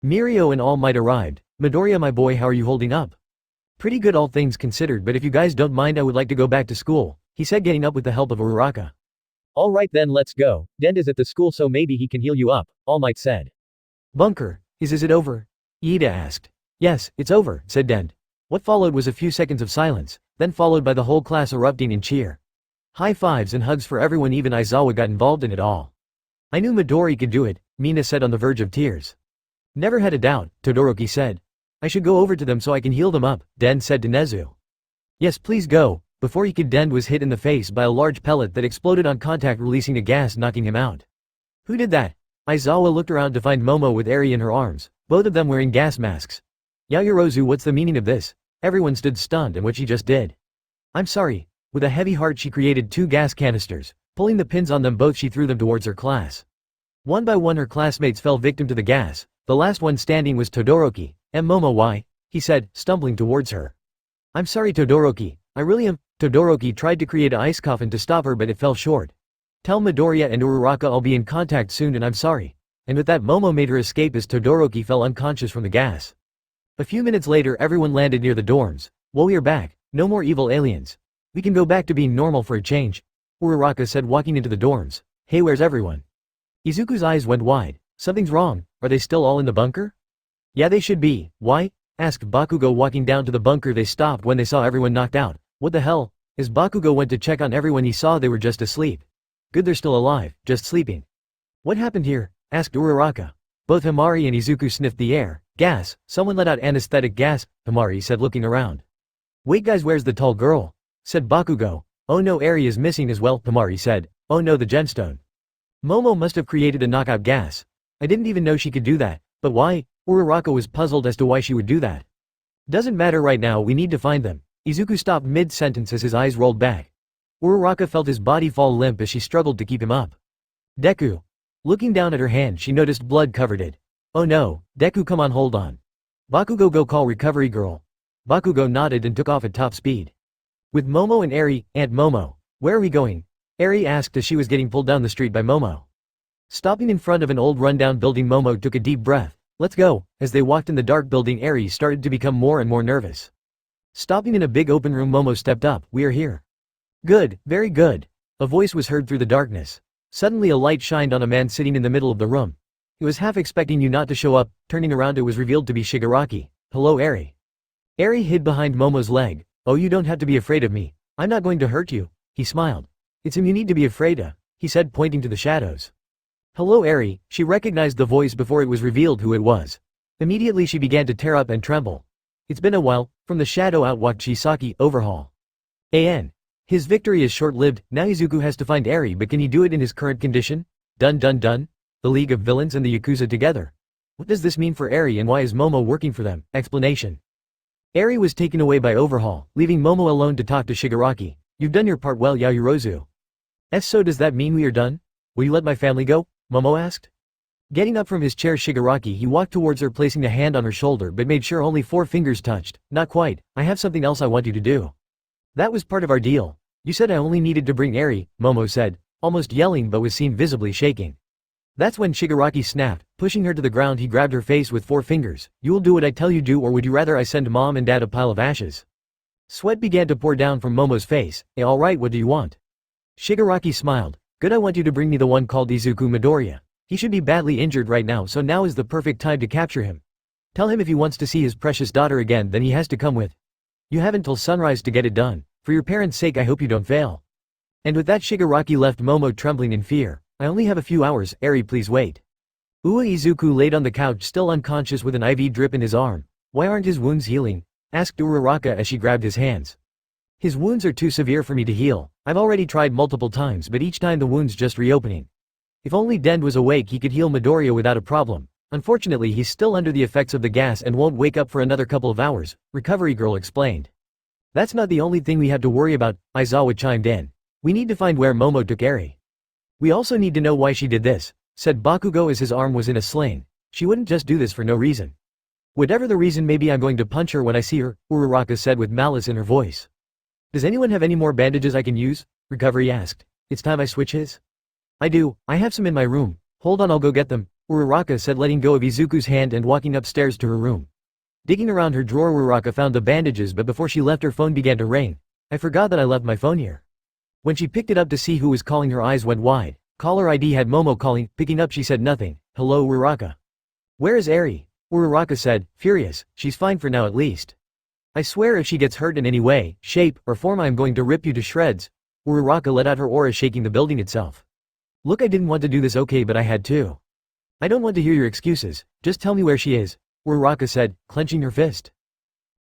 Mirio and All Might arrived. Midoriya my boy, how are you holding up? Pretty good all things considered, but if you guys don't mind I would like to go back to school, he said, getting up with the help of Uraraka. Alright then let's go, Dend is at the school so maybe he can heal you up, All Might said. Bunker, is it over? Iida asked. Yes, it's over, said Dend. What followed was a few seconds of silence, then followed by the whole class erupting in cheer. High fives and hugs for everyone, even Aizawa got involved in it all. I knew Midori could do it, Mina said, on the verge of tears. Never had a doubt, Todoroki said. I should go over to them so I can heal them up, Dend said to Nezu. Yes please go. Before he could, Dend was hit in the face by a large pellet that exploded on contact, releasing a gas, knocking him out. Who did that? Aizawa looked around to find Momo with Eri in her arms, both of them wearing gas masks. Yaoyorozu, what's the meaning of this? Everyone stood stunned and what she just did. I'm sorry. With a heavy heart she created 2 gas canisters. Pulling the pins on them both, she threw them towards her class. One by one her classmates fell victim to the gas. The last one standing was Todoroki. Momo, why? He said, stumbling towards her. I'm sorry Todoroki, I really am. Todoroki tried to create an ice coffin to stop her but it fell short. Tell Midoriya and Uraraka I'll be in contact soon and I'm sorry. And with that Momo made her escape as Todoroki fell unconscious from the gas. A few minutes later everyone landed near the dorms. Well, we are back. No more evil aliens. We can go back to being normal for a change, Uraraka said, walking into the dorms. Hey, where's everyone? Izuku's eyes went wide. Something's wrong. Are they still all in the bunker? Yeah, they should be. Why? Asked Bakugo, walking down to the bunker. They stopped when they saw everyone knocked out. What the hell? As Bakugo went to check on everyone, he saw they were just asleep. Good, they're still alive, just sleeping. What happened here? Asked Uraraka. Both Hamari and Izuku sniffed the air. Gas. Someone let out anesthetic gas, Hamari said, looking around. Wait guys, where's the tall girl? Said Bakugo. Oh no, Eri is missing as well, Hamari said. Oh no, the gemstone. Momo must have created a knockout gas. I didn't even know she could do that. But why? Uraraka was puzzled as to why she would do that. Doesn't matter right now, we need to find them. Izuku stopped mid-sentence as his eyes rolled back. Uraraka felt his body fall limp as she struggled to keep him up. Deku. Looking down at her hand, she noticed blood covered it. Oh no, Deku, come on, hold on. Bakugo, go call recovery girl. Bakugo nodded and took off at top speed. With Momo and Eri, Aunt Momo. Where are we going? Eri asked as she was getting pulled down the street by Momo. Stopping in front of an old rundown building, Momo took a deep breath. Let's go. As they walked in the dark building, Eri started to become more and more nervous. Stopping in a big open room, Momo stepped up. We are here. Good, very good. A voice was heard through the darkness. Suddenly a light shined on a man sitting in the middle of the room. He was half expecting you not to show up. Turning around, it was revealed to be Shigaraki. Hello Eri. Eri hid behind Momo's leg. Oh, you don't have to be afraid of me. I'm not going to hurt you. He smiled. It's him you need to be afraid of, he said, pointing to the shadows. Hello Eri, she recognized the voice before it was revealed who it was. Immediately she began to tear up and tremble. It's been a while. From the shadow out walked Chisaki, Overhaul. His victory is short-lived. Now Izuku has to find Eri, but can he do it in his current condition? Dun. The League of Villains and the Yakuza together. What does this mean for Eri and why is Momo working for them? Explanation. Eri was taken away by Overhaul, leaving Momo alone to talk to Shigaraki. You've done your part well, Yaoyorozu. So does that mean we are done? Will you let my family go? Momo asked. Getting up from his chair, Shigaraki he walked towards her, placing a hand on her shoulder but made sure only 4 fingers touched. Not quite, I have something else I want you to do. That was part of our deal. You said I only needed to bring Eri, Momo said, almost yelling but was seen visibly shaking. That's when Shigaraki snapped. Pushing her to the ground he grabbed her face with 4 fingers. You will do what I tell you do, or would you rather I send mom and dad a pile of ashes? Sweat began to pour down from Momo's face. Alright, what do you want? Shigaraki smiled. Good, I want you to bring me the one called Izuku Midoriya. He should be badly injured right now, so now is the perfect time to capture him. Tell him if he wants to see his precious daughter again then he has to come with. You have until sunrise to get it done. For your parents' sake I hope you don't fail. And with that Shigaraki left Momo trembling in fear. I only have a few hours, Eri please wait. Izuku laid on the couch still unconscious with an IV drip in his arm. Why aren't his wounds healing? Asked Uraraka as she grabbed his hands. His wounds are too severe for me to heal. I've already tried multiple times but each time the wounds just reopening. If only Dend was awake he could heal Midoriya without a problem. Unfortunately he's still under the effects of the gas and won't wake up for another couple of hours, Recovery Girl explained. That's not the only thing we have to worry about, Aizawa chimed in. We need to find where Momo took Eri. We also need to know why she did this, said Bakugo as his arm was in a sling. She wouldn't just do this for no reason. Whatever the reason, maybe I'm going to punch her when I see her, Uraraka said with malice in her voice. Does anyone have any more bandages I can use? Recovery asked. It's time I switch his? I do, I have some in my room. Hold on, I'll go get them, Uraraka said, letting go of Izuku's hand and walking upstairs to her room. Digging around her drawer, Uraraka found the bandages, but before she left her phone began to ring. I forgot that I left my phone here. When she picked it up to see who was calling, her eyes went wide. Caller ID had Momo calling. Picking up she said nothing. Hello Uraraka. Where is Eri? Uraraka said, furious. She's fine for now at least. I swear if she gets hurt in any way, shape, or form I am going to rip you to shreds. Uraraka let out her aura, shaking the building itself. Look, I didn't want to do this, okay, but I had to. I don't want to hear your excuses. Just tell me where she is, Uraraka said, clenching her fist.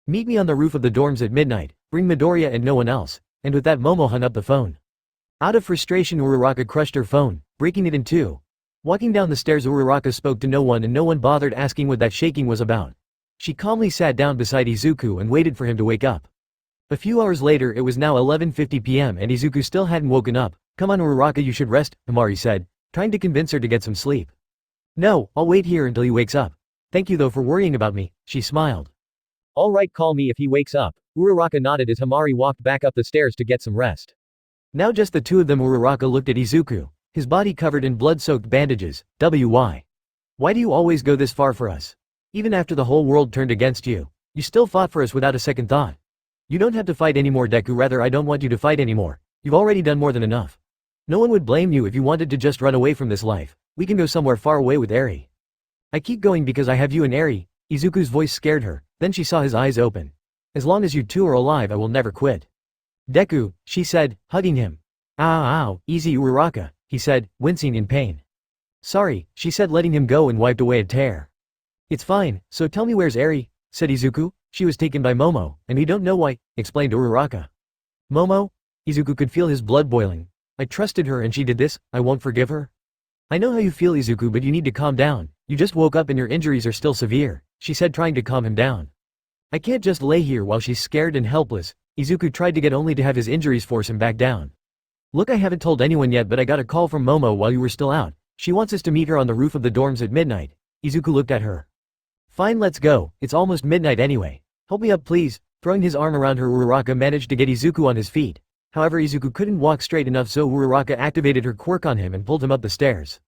Meet me on the roof of the dorms at midnight. Bring Midoriya and no one else. And with that Momo hung up the phone. Out of frustration Uraraka crushed her phone, breaking it in 2. Walking down the stairs Uraraka spoke to no one and no one bothered asking what that shaking was about. She calmly sat down beside Izuku and waited for him to wake up. A few hours later it was now 11:50 p.m. and Izuku still hadn't woken up. Come on Uraraka, you should rest, Hamari said, trying to convince her to get some sleep. No, I'll wait here until he wakes up. Thank you though for worrying about me, she smiled. Alright, call me if he wakes up. Uraraka nodded as Hamari walked back up the stairs to get some rest. Now just the 2 of them. Uraraka looked at Izuku, his body covered in blood-soaked bandages. Why do you always go this far for us? Even after the whole world turned against you, you still fought for us without a second thought. You don't have to fight anymore Deku, rather I don't want you to fight anymore. You've already done more than enough. No one would blame you if you wanted to just run away from this life. We can go somewhere far away with Eri. I keep going because I have you and Eri. Izuku's voice scared her, then she saw his eyes open. As long as you 2 are alive I will never quit. Deku, she said, hugging him. Ow, easy Uraraka, he said, wincing in pain. Sorry, she said, letting him go and wiped away a tear. It's fine, so tell me where's Eri, said Izuku. She was taken by Momo, and we don't know why, explained Uraraka. Momo? Izuku could feel his blood boiling. I trusted her and she did this, I won't forgive her. I know how you feel Izuku, but you need to calm down. You just woke up and your injuries are still severe, she said, trying to calm him down. I can't just lay here while she's scared and helpless. Izuku tried to get only to have his injuries force him back down. Look, I haven't told anyone yet, but I got a call from Momo while you were still out. She wants us to meet her on the roof of the dorms at midnight. Izuku looked at her. Fine, let's go, it's almost midnight anyway. Help me up please. Throwing his arm around her, Uraraka managed to get Izuku on his feet. However, Izuku couldn't walk straight enough, so Uraraka activated her quirk on him and pulled him up the stairs.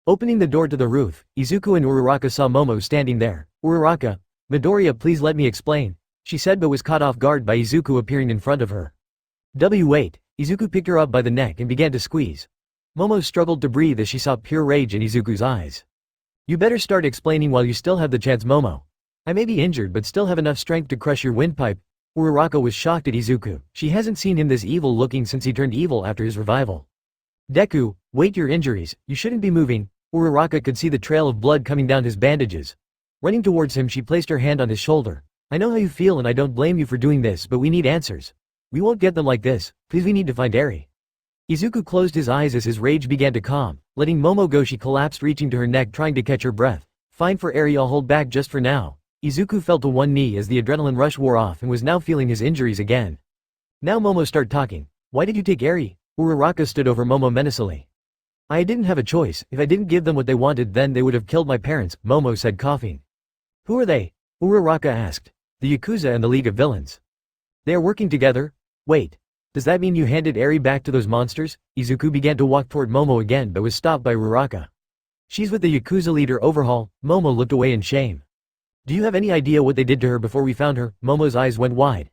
Opening the door to the roof, Izuku and Uraraka saw Momo standing there. Uraraka, Midoriya, please let me explain, she said, but was caught off guard by Izuku appearing in front of her. Wait. Izuku picked her up by the neck and began to squeeze. Momo struggled to breathe as she saw pure rage in Izuku's eyes. You better start explaining while you still have the chance, Momo. I may be injured but still have enough strength to crush your windpipe. Uraraka was shocked at Izuku. She hasn't seen him this evil looking since he turned evil after his revival. Deku, wait, your injuries, you shouldn't be moving. Uraraka could see the trail of blood coming down his bandages. Running towards him, she placed her hand on his shoulder. I know how you feel and I don't blame you for doing this, but we need answers. We won't get them like this, please, we need to find Eri. Izuku closed his eyes as his rage began to calm. Letting Momo go, she collapsed, reaching to her neck trying to catch her breath. Fine for Eri, I'll hold back just for now. Izuku fell to one knee as the adrenaline rush wore off and was now feeling his injuries again. Now Momo started talking. Why did you take Eri? Uraraka stood over Momo menacingly. I didn't have a choice. If I didn't give them what they wanted, then they would have killed my parents, Momo said, coughing. Who are they? Uraraka asked. The Yakuza and the League of Villains. They are working together? Wait. Does that mean you handed Eri back to those monsters? Izuku began to walk toward Momo again but was stopped by Uraraka. She's with the Yakuza leader Overhaul. Momo looked away in shame. Do you have any idea what they did to her before we found her? Momo's eyes went wide.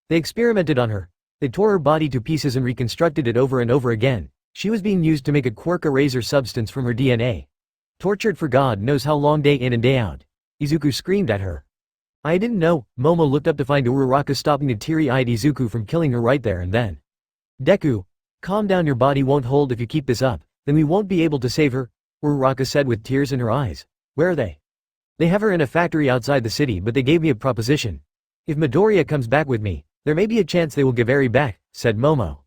They experimented on her. They tore her body to pieces and reconstructed it over and over again. She was being used to make a quirk eraser substance from her DNA. Tortured for God knows how long, day in and day out. Izuku screamed at her. I didn't know. Momo looked up to find Uraraka stopping the teary-eyed Izuku from killing her right there and then. Deku, calm down, your body won't hold if you keep this up, then we won't be able to save her, Uraraka said with tears in her eyes. Where are they? They have her in a factory outside the city, but they gave me a proposition. If Midoriya comes back with me, there may be a chance they will give Eri back, said Momo.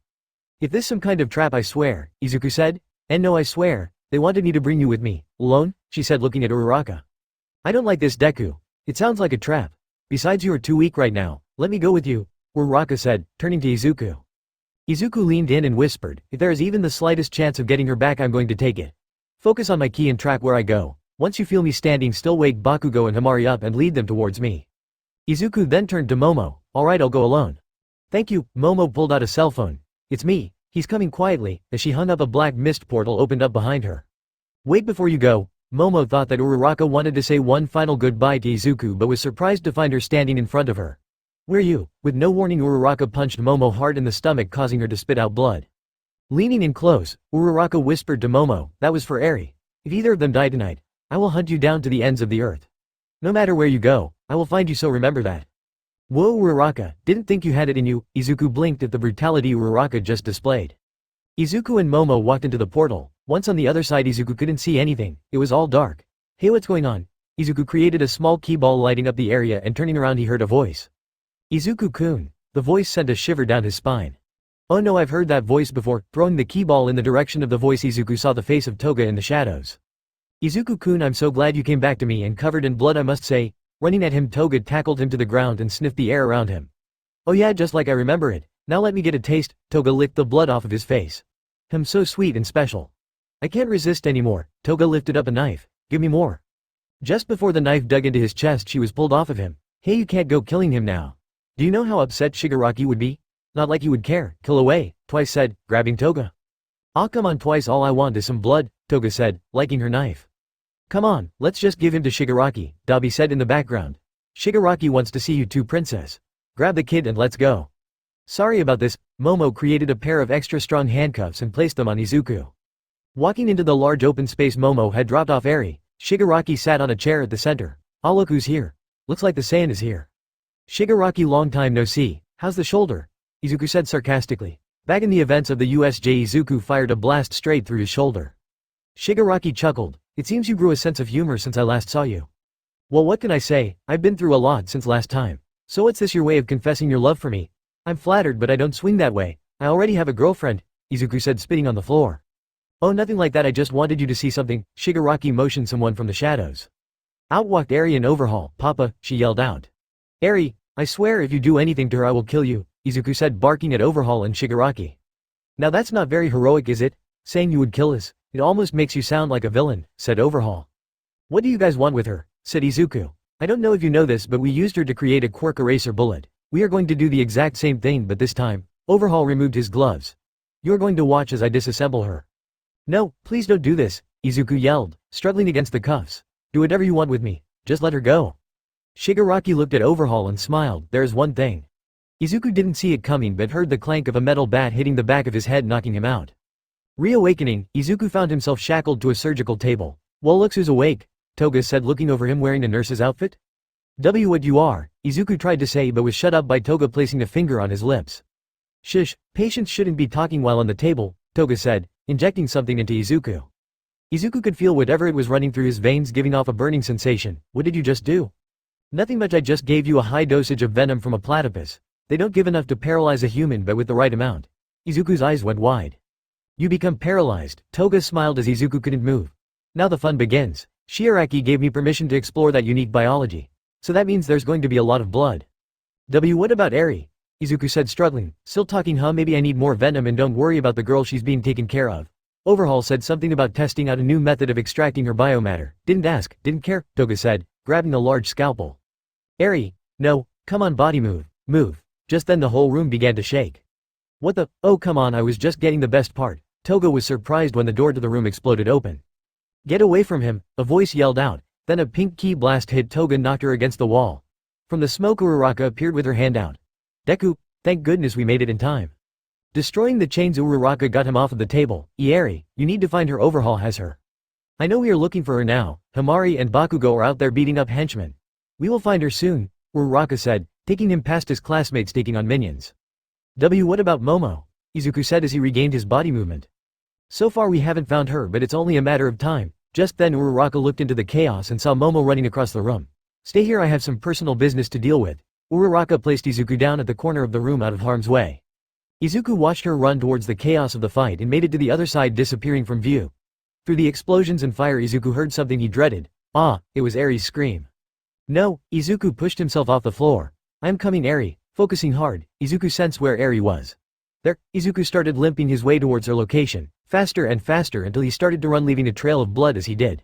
If this some kind of trap, I swear, Izuku said. And no, I swear, they wanted me to bring you with me. Alone? She said, looking at Uraraka. I don't like this, Deku. It sounds like a trap. Besides, you are too weak right now. Let me go with you, Uraraka said, turning to Izuku. Izuku leaned in and whispered, if there is even the slightest chance of getting her back, I'm going to take it. Focus on my ki and track where I go. Once you feel me standing still, wake Bakugo and Hamari up and lead them towards me. Izuku then turned to Momo. Alright, I'll go alone. Thank you. Momo pulled out a cell phone. It's me. He's coming quietly. As she hung up, a black mist portal opened up behind her. Wait before you go. Momo thought that Uraraka wanted to say one final goodbye to Izuku but was surprised to find her standing in front of her. Where you? With no warning, Uraraka punched Momo hard in the stomach, causing her to spit out blood. Leaning in close, Uraraka whispered to Momo, that was for Eri. If either of them die tonight, I will hunt you down to the ends of the earth. No matter where you go, I will find you, so remember that. Whoa, Uraraka, didn't think you had it in you. Izuku blinked at the brutality Uraraka just displayed. Izuku and Momo walked into the portal. Once on the other side, Izuku couldn't see anything. It was all dark. Hey, what's going on? Izuku created a small key ball, lighting up the area, and turning around he heard a voice. Izuku-kun. The voice sent a shiver down his spine. Oh no, I've heard that voice before. Throwing the key ball in the direction of the voice, Izuku saw the face of Toga in the shadows. Izuku-kun, I'm so glad you came back to me, and covered in blood I must say. Running at him, Toga tackled him to the ground and sniffed the air around him. Oh yeah, just like I remember it. Now let me get a taste. Toga licked the blood off of his face. So sweet and special. I can't resist anymore. Toga lifted up a knife. Give me more. Just before the knife dug into his chest, she was pulled off of him. Hey, you can't go killing him now. Do you know how upset Shigaraki would be? Not like you would care. Kill away, Twice said, grabbing Toga. Ah, come on, Twice, all I want is some blood, Toga said, liking her knife. Come on, let's just give him to Shigaraki, Dabi said in the background. Shigaraki wants to see you too, princess. Grab the kid and let's go. Sorry about this. Momo created a pair of extra strong handcuffs and placed them on Izuku. Walking into the large open space Momo had dropped off Eri, Shigaraki sat on a chair at the center. Ah, look who's here. Looks like the Saiyan is here. Shigaraki, long time no see. How's the shoulder? Izuku said sarcastically. Back in the events of the USJ, Izuku fired a blast straight through his shoulder. Shigaraki chuckled. It seems you grew a sense of humor since I last saw you. Well, what can I say? I've been through a lot since last time. So what's this, your way of confessing your love for me? I'm flattered, but I don't swing that way. I already have a girlfriend, Izuku said, spitting on the floor. Oh, nothing like that, I just wanted you to see something. Shigaraki motioned someone from the shadows. Out walked Eri in overhaul. Papa, she yelled out. Eri, I swear if you do anything to her I will kill you, Izuku said, barking at Overhaul and Shigaraki. Now that's not very heroic, is it? Saying you would kill us? It almost makes you sound like a villain, said Overhaul. What do you guys want with her? Said Izuku. I don't know if you know this, but we used her to create a quirk eraser bullet. We are going to do the exact same thing, but this time. Overhaul removed his gloves. You're going to watch as I disassemble her. No, please don't do this, Izuku yelled, struggling against the cuffs. Do whatever you want with me. Just let her go. Shigaraki looked at Overhaul and smiled. There's one thing. Izuku didn't see it coming but heard the clank of a metal bat hitting the back of his head, knocking him out. Reawakening, Izuku found himself shackled to a surgical table. Well, looks who's awake, Toga said, looking over him wearing a nurse's outfit. What you are, Izuku tried to say but was shut up by Toga placing a finger on his lips. Shush, patients shouldn't be talking while on the table, Toga said, injecting something into Izuku. Izuku could feel whatever it was running through his veins giving off a burning sensation. What did you just do? Nothing much, I just gave you a high dosage of venom from a platypus. They don't give enough to paralyze a human but with the right amount. Izuku's eyes went wide. You become paralyzed, Toga smiled as Izuku couldn't move. Now the fun begins. Shigaraki gave me permission to explore that unique biology. So that means there's going to be a lot of blood. What about Eri? Izuku said struggling, still talking maybe I need more venom and don't worry about the girl, she's being taken care of. Overhaul said something about testing out a new method of extracting her biomatter. Didn't ask, didn't care, Toga said, grabbing a large scalpel. Eri, no, come on body move. Just then the whole room began to shake. What the, oh come on, I was just getting the best part. Toga was surprised when the door to the room exploded open. Get away from him, a voice yelled out, then a pink ki blast hit Toga and knocked her against the wall. From the smoke Uraraka appeared with her hand out. Deku, thank goodness we made it in time. Destroying the chains Uraraka got him off of the table. Eri, you need to find her, Overhaul has her. I know we are looking for her now, Hamari and Bakugo are out there beating up henchmen. We will find her soon, Uraraka said, taking him past his classmates taking on minions. What about Momo? Izuku said as he regained his body movement. So far we haven't found her but it's only a matter of time. Just then Uraraka looked into the chaos and saw Momo running across the room. Stay here, I have some personal business to deal with. Uraraka placed Izuku down at the corner of the room out of harm's way. Izuku watched her run towards the chaos of the fight and made it to the other side, disappearing from view. Through the explosions and fire Izuku heard something he dreaded. It was Eri's scream. No, Izuku pushed himself off the floor. I am coming Eri, focusing hard, Izuku sensed where Eri was. There, Izuku started limping his way towards her location, faster and faster until he started to run, leaving a trail of blood as he did.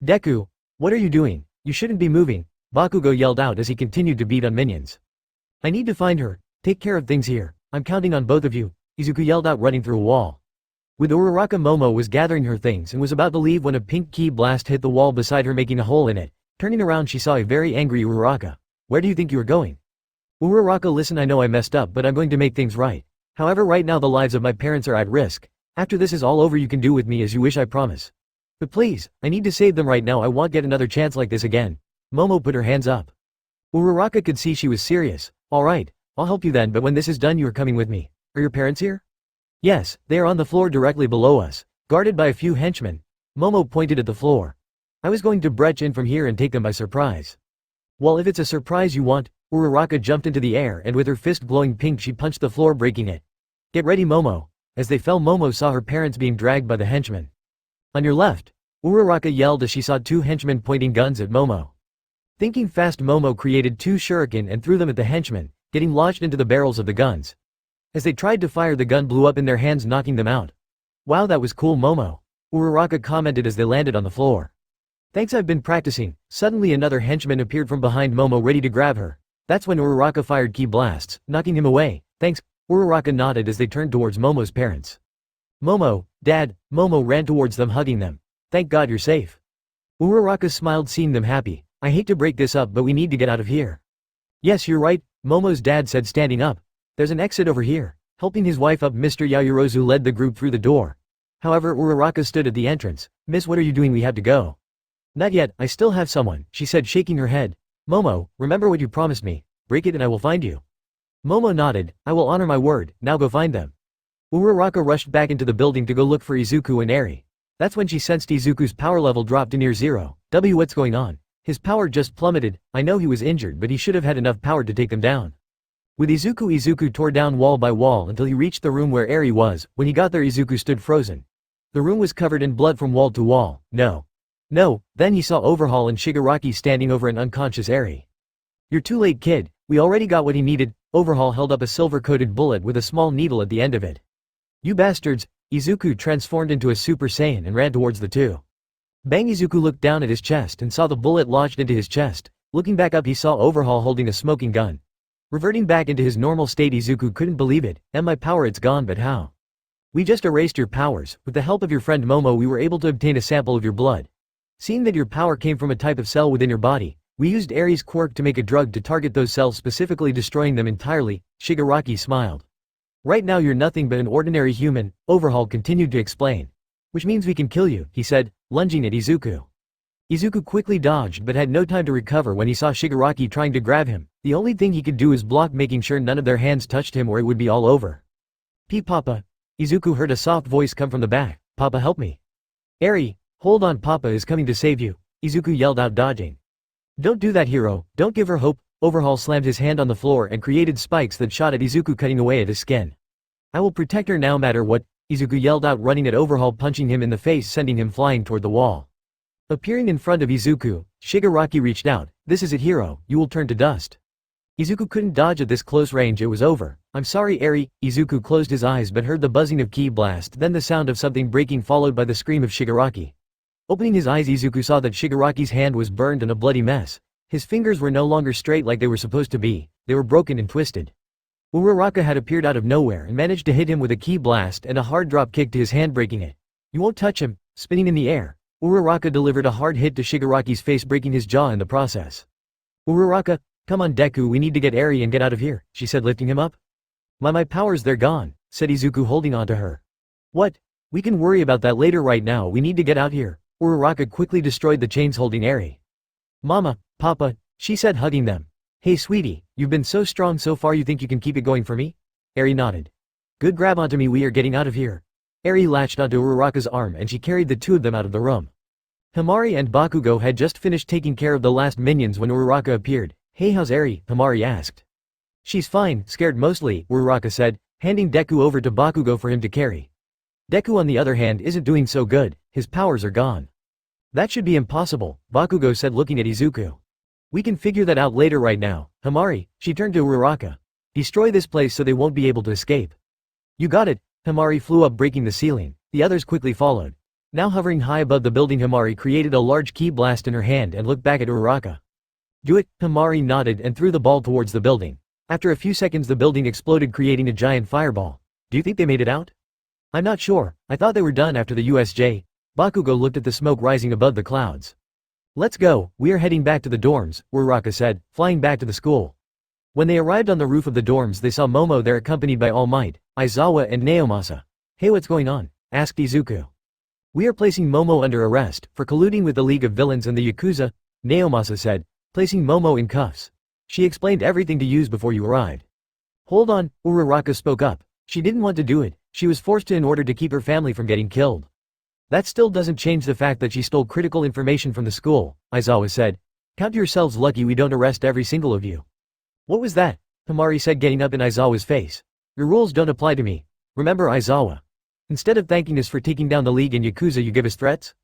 Deku, what are you doing? You shouldn't be moving, Bakugo yelled out as he continued to beat on minions. I need to find her, take care of things here, I'm counting on both of you, Izuku yelled out, running through a wall. With Uraraka, Momo was gathering her things and was about to leave when a pink ki blast hit the wall beside her, making a hole in it. Turning around she saw a very angry Uraraka. Where do you think you are going? Uraraka, listen, I know I messed up but I'm going to make things right. However, right now the lives of my parents are at risk. After this is all over you can do with me as you wish, I promise. But please, I need to save them right now, I won't get another chance like this again. Momo put her hands up. Uraraka could see she was serious. Alright, I'll help you then, but when this is done you are coming with me. Are your parents here? Yes, they are on the floor directly below us, guarded by a few henchmen. Momo pointed at the floor. I was going to breach in from here and take them by surprise. Well, if it's a surprise you want, Uraraka jumped into the air and with her fist glowing pink she punched the floor, breaking it. Get ready, Momo. As they fell, Momo saw her parents being dragged by the henchmen. On your left, Uraraka yelled as she saw two henchmen pointing guns at Momo. Thinking fast, Momo created two shuriken and threw them at the henchmen, getting lodged into the barrels of the guns. As they tried to fire, the gun blew up in their hands, knocking them out. Wow, that was cool, Momo, Uraraka commented as they landed on the floor. Thanks, I've been practicing. Suddenly another henchman appeared from behind Momo, ready to grab her. That's when Uraraka fired ki blasts, knocking him away. Thanks, Uraraka nodded as they turned towards Momo's parents. Momo, Dad, Momo ran towards them, hugging them. Thank God you're safe. Uraraka smiled seeing them happy. I hate to break this up but we need to get out of here. Yes, you're right, Momo's dad said, standing up. There's an exit over here. Helping his wife up, Mr. Yaoyorozu led the group through the door. However, Uraraka stood at the entrance. Miss, what are you doing? We have to go. Not yet, I still have someone, she said, shaking her head. Momo, remember what you promised me. Break it and I will find you. Momo nodded. I will honor my word, now go find them. Uraraka rushed back into the building to go look for Izuku and Eri. That's when she sensed Izuku's power level dropped to near zero. What's going on? His power just plummeted. I know he was injured but he should have had enough power to take them down. With Izuku tore down wall by wall until he reached the room where Eri was. When he got there, Izuku stood frozen. The room was covered in blood from wall to wall. No, then he saw Overhaul and Shigaraki standing over an unconscious Eri. You're too late, kid, we already got what he needed. Overhaul held up a silver-coated bullet with a small needle at the end of it. You bastards, Izuku transformed into a Super Saiyan and ran towards the two. Bang! Izuku looked down at his chest and saw the bullet lodged into his chest. Looking back up he saw Overhaul holding a smoking gun. Reverting back into his normal state, Izuku couldn't believe it. My power, it's gone, but how? We just erased your powers. With the help of your friend Momo we were able to obtain a sample of your blood. Seeing that your power came from a type of cell within your body, we used Eri's quirk to make a drug to target those cells, specifically destroying them entirely. Shigaraki smiled. Right now you're nothing but an ordinary human, Overhaul continued to explain. Which means we can kill you, he said, lunging at Izuku. Izuku quickly dodged but had no time to recover when he saw Shigaraki trying to grab him. The only thing he could do is block, making sure none of their hands touched him or it would be all over. Papa. Izuku heard a soft voice come from the back. Papa, help me. Eri, hold on, Papa is coming to save you, Izuku yelled out, dodging. Don't do that, hero, don't give her hope. Overhaul slammed his hand on the floor and created spikes that shot at Izuku, cutting away at his skin. I will protect her no matter what, Izuku yelled out, running at Overhaul, punching him in the face, sending him flying toward the wall. Appearing in front of Izuku, Shigaraki reached out. This is it, hero, you will turn to dust. Izuku couldn't dodge at this close range, it was over. I'm sorry, Eri. Izuku closed his eyes but heard the buzzing of ki blast, then the sound of something breaking followed by the scream of Shigaraki. Opening his eyes, Izuku saw that Shigaraki's hand was burned and a bloody mess. His fingers were no longer straight like they were supposed to be, they were broken and twisted. Uraraka had appeared out of nowhere and managed to hit him with a ki blast and a hard drop kick to his hand, breaking it. You won't touch him. Spinning in the air, Uraraka delivered a hard hit to Shigaraki's face, breaking his jaw in the process. Uraraka, come on Deku, we need to get Eri and get out of here, she said, lifting him up. My powers, they're gone, said Izuku, holding on to her. What? We can worry about that later, right now we need to get out here. Uraraka quickly destroyed the chains holding Eri. Mama, Papa, she said, hugging them. Hey sweetie, you've been so strong so far, you think you can keep it going for me? Eri nodded. Good, grab onto me, we are getting out of here. Eri latched onto Uraraka's arm and she carried the two of them out of the room. Hamari and Bakugo had just finished taking care of the last minions when Uraraka appeared. Hey, how's Eri? Hamari asked. She's fine, scared mostly, Uraraka said, handing Deku over to Bakugo for him to carry. Deku on the other hand isn't doing so good, his powers are gone. That should be impossible, Bakugo said, looking at Izuku. We can figure that out later, right now. Hamari, she turned to Uraraka. Destroy this place so they won't be able to escape. You got it. Hamari flew up, breaking the ceiling. The others quickly followed. Now hovering high above the building, Hamari created a large ki blast in her hand and looked back at Uraraka. Do it, Hamari nodded and threw the ball towards the building. After a few seconds the building exploded, creating a giant fireball. Do you think they made it out? I'm not sure, I thought they were done after the USJ. Bakugo looked at the smoke rising above the clouds. Let's go, we are heading back to the dorms, Uraraka said, flying back to the school. When they arrived on the roof of the dorms they saw Momo there, accompanied by All Might, Aizawa and Naomasa. Hey, what's going on? Asked Izuku. We are placing Momo under arrest, for colluding with the League of Villains and the Yakuza, Naomasa said, placing Momo in cuffs. She explained everything to use before you arrived. Hold on, Uraraka spoke up. She didn't want to do it, she was forced to in order to keep her family from getting killed. That still doesn't change the fact that she stole critical information from the school, Aizawa said. Count yourselves lucky we don't arrest every single of you. What was that? Hamari said, getting up in Aizawa's face. Your rules don't apply to me. Remember, Aizawa. Instead of thanking us for taking down the League and Yakuza, you give us threats?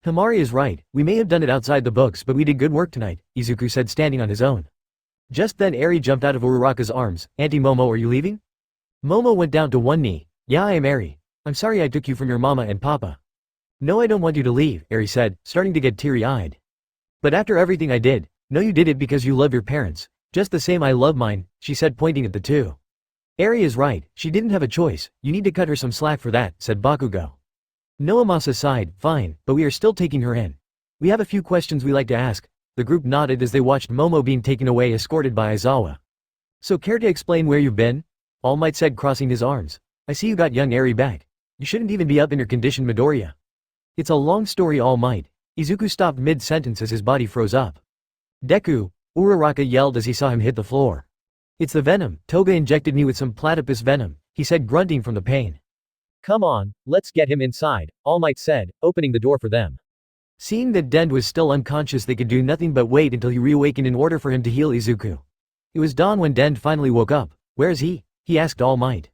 Hamari is right, we may have done it outside the books but we did good work tonight, Izuku said, standing on his own. Just then Eri jumped out of Uraraka's arms. Auntie Momo, are you leaving? Momo went down to one knee. Yeah, I am Eri. I'm sorry I took you from your mama and papa. No, I don't want you to leave, Eri said, starting to get teary-eyed. But after everything I did, no, you did it because you love your parents. Just the same I love mine, she said, pointing at the two. Eri is right, she didn't have a choice, you need to cut her some slack for that, said Bakugo. Naomasa sighed, fine, but we are still taking her in. We have a few questions we like to ask. The group nodded as they watched Momo being taken away, escorted by Aizawa. So care to explain where you've been? All Might said, crossing his arms. I see you got young Eri back. You shouldn't even be up in your condition, Midoriya. It's a long story, All Might. Izuku stopped mid-sentence as his body froze up. Deku, Uraraka yelled as he saw him hit the floor. It's the venom, Toga injected me with some platypus venom, he said, grunting from the pain. Come on, let's get him inside, All Might said, opening the door for them. Seeing that Dend was still unconscious, they could do nothing but wait until he reawakened in order for him to heal Izuku. It was dawn when Dend finally woke up. Where is he? He asked All Might.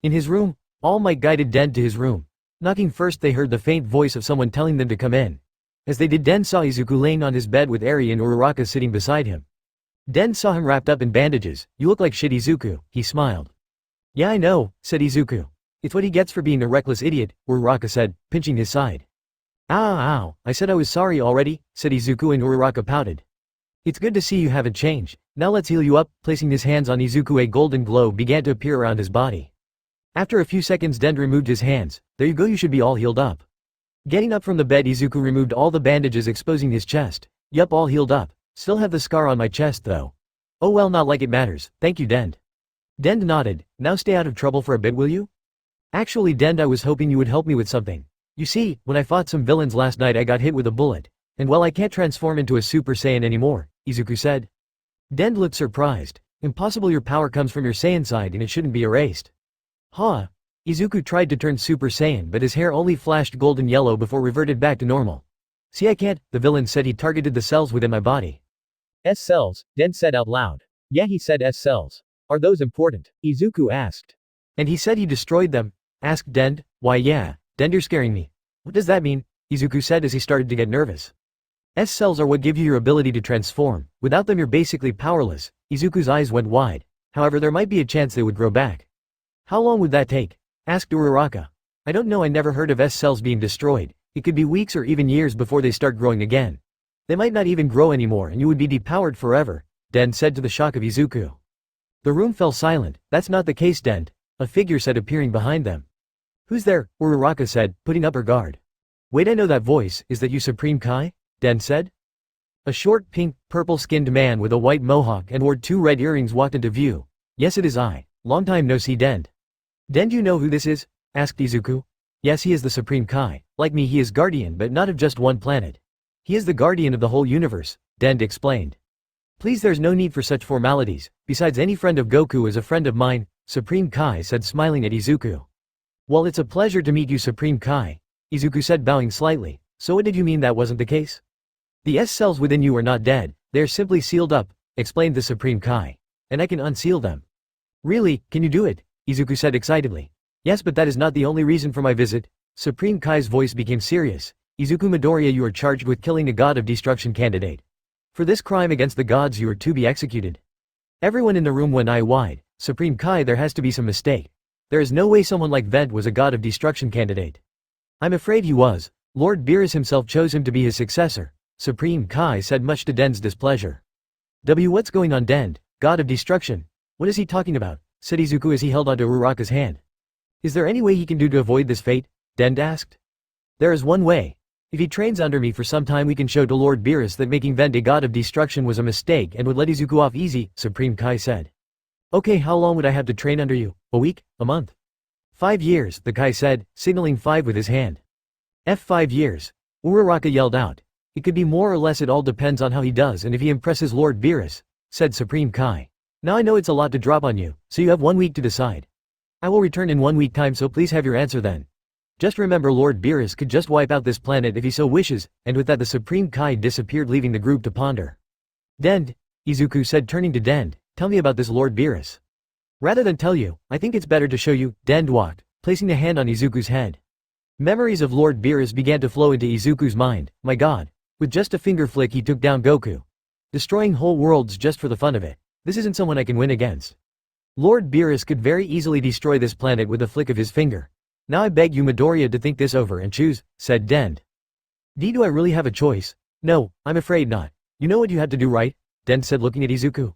In his room. All Might guided Dend to his room. Knocking first, they heard the faint voice of someone telling them to come in. As they did, Dend saw Izuku laying on his bed with Eri and Uraraka sitting beside him. Dend saw him wrapped up in bandages. You look like shit, Izuku, he smiled. Yeah, I know, said Izuku. It's what he gets for being a reckless idiot, Uraraka said, pinching his side. Ow, I said I was sorry already, said Izuku, and Uraraka pouted. It's good to see you haven't changed. Now let's heal you up. Placing his hands on Izuku, a golden glow began to appear around his body. After a few seconds, Dend removed his hands. There you go, you should be all healed up. Getting up from the bed, Izuku removed all the bandages, exposing his chest. Yup, all healed up. Still have the scar on my chest though. Oh well, not like it matters, thank you, Dend. Dend nodded. Now stay out of trouble for a bit, will you? Actually, Dend, I was hoping you would help me with something. You see, when I fought some villains last night I got hit with a bullet. And well, I can't transform into a Super Saiyan anymore, Izuku said. Den looked surprised. Impossible, your power comes from your Saiyan side and it shouldn't be erased. Huh? Izuku tried to turn Super Saiyan but his hair only flashed golden yellow before reverted back to normal. See, I can't, the villain said. He targeted the cells within my body. S-cells, Den said out loud. Yeah, he said S-cells. Are those important? Izuku asked. And he said he destroyed them? Asked Den. Why yeah, Den, you're scaring me. What does that mean? Izuku said as he started to get nervous. S-cells are what give you your ability to transform. Without them you're basically powerless. Izuku's eyes went wide. However, there might be a chance they would grow back. How long would that take? Asked Uraraka. I don't know, I never heard of S-cells being destroyed. It could be weeks or even years before they start growing again. They might not even grow anymore and you would be depowered forever, Den said to the shock of Izuku. The room fell silent. That's not the case, Den, a figure said, appearing behind them. Who's there? Uraraka said, putting up her guard. Wait, I know that voice. Is that you, Supreme Kai? Den said. A short, pink, purple-skinned man with a white mohawk and wore 2 red earrings walked into view. Yes, it is I. Long time no see, Den. Den, do you know who this is? Asked Izuku. Yes, he is the Supreme Kai. Like me, he is guardian but not of just one planet. He is the guardian of the whole universe, Den explained. Please, there's no need for such formalities. Besides, any friend of Goku is a friend of mine, Supreme Kai said, smiling at Izuku. Well, it's a pleasure to meet you, Supreme Kai, Izuku said, bowing slightly. So what did you mean that wasn't the case? The S-cells within you are not dead, they are simply sealed up, explained the Supreme Kai. And I can unseal them. Really, can you do it? Izuku said excitedly. Yes, but that is not the only reason for my visit. Supreme Kai's voice became serious. Izuku Midoriya, you are charged with killing a god of destruction candidate. For this crime against the gods you are to be executed. Everyone in the room went eye wide. Supreme Kai, there has to be some mistake. There is no way someone like Vent was a god of destruction candidate. I'm afraid he was. Lord Beerus himself chose him to be his successor, Supreme Kai said, much to Den's displeasure. What's going on, Den? God of destruction? What is he talking about? Said Izuku as he held onto Uraraka's hand. Is there any way he can do to avoid this fate? Den asked. There is one way. If he trains under me for some time we can show to Lord Beerus that making Vent a god of destruction was a mistake and would let Izuku off easy, Supreme Kai said. Okay, how long would I have to train under you? A week? A month? 5 years, the Kai said, signaling 5 with his hand. 5 years. Uraraka yelled out. It could be more or less, it all depends on how he does and if he impresses Lord Beerus, said Supreme Kai. Now I know it's a lot to drop on you, so you have 1 week to decide. I will return in 1 week time, so please have your answer then. Just remember, Lord Beerus could just wipe out this planet if he so wishes, and with that the Supreme Kai disappeared, leaving the group to ponder. Den, Izuku said, turning to Den, tell me about this Lord Beerus. Rather than tell you, I think it's better to show you, Den walked, placing a hand on Izuku's head. Memories of Lord Beerus began to flow into Izuku's mind. My god. With just a finger flick he took down Goku. Destroying whole worlds just for the fun of it. This isn't someone I can win against. Lord Beerus could very easily destroy this planet with a flick of his finger. Now I beg you, Midoriya, to think this over and choose, said Den. Do I really have a choice? No, I'm afraid not. You know what you have to do, right? Den said, looking at Izuku.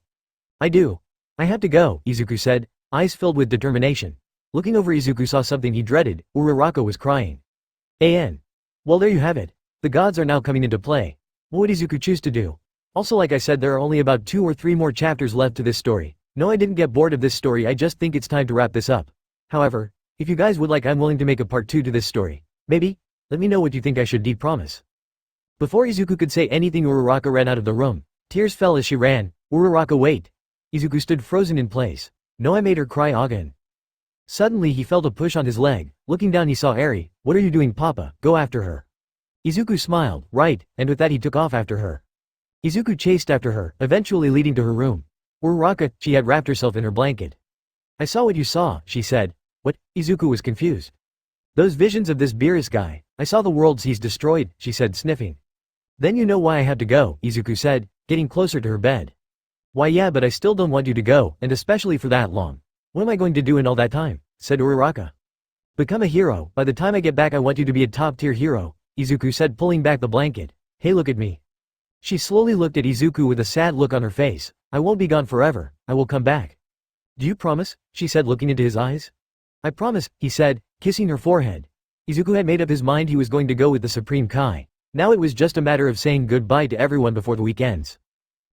I do. I have to go, Izuku said, eyes filled with determination. Looking over, Izuku saw something he dreaded. Uraraka was crying. Well, there you have it. The gods are now coming into play. What would Izuku choose to do? Also, like I said, there are only about 2 or 3 more chapters left to this story. No, I didn't get bored of this story, I just think it's time to wrap this up. However, if you guys would like, I'm willing to make a part 2 to this story. Maybe? Let me know what you think I should promise. Before Izuku could say anything, Uraraka ran out of the room. Tears fell as she ran. Uraraka, wait. Izuku stood frozen in place. No, I made her cry again. Suddenly he felt a push on his leg. Looking down he saw Eri. What are you doing, Papa? Go after her. Izuku smiled, right, and with that he took off after her. Izuku chased after her, eventually leading to her room. Uraraka, she had wrapped herself in her blanket. I saw what you saw, she said. What? Izuku was confused. Those visions of this Beerus guy. I saw the worlds he's destroyed, she said, sniffing. Then you know why I had to go, Izuku said, getting closer to her bed. Why yeah, but I still don't want you to go, and especially for that long. What am I going to do in all that time? Said Uraraka. Become a hero. By the time I get back I want you to be a top-tier hero, Izuku said, pulling back the blanket. Hey, look at me. She slowly looked at Izuku with a sad look on her face. I won't be gone forever, I will come back. Do you promise? She said, looking into his eyes. I promise, he said, kissing her forehead. Izuku had made up his mind he was going to go with the Supreme Kai. Now it was just a matter of saying goodbye to everyone before the week ends.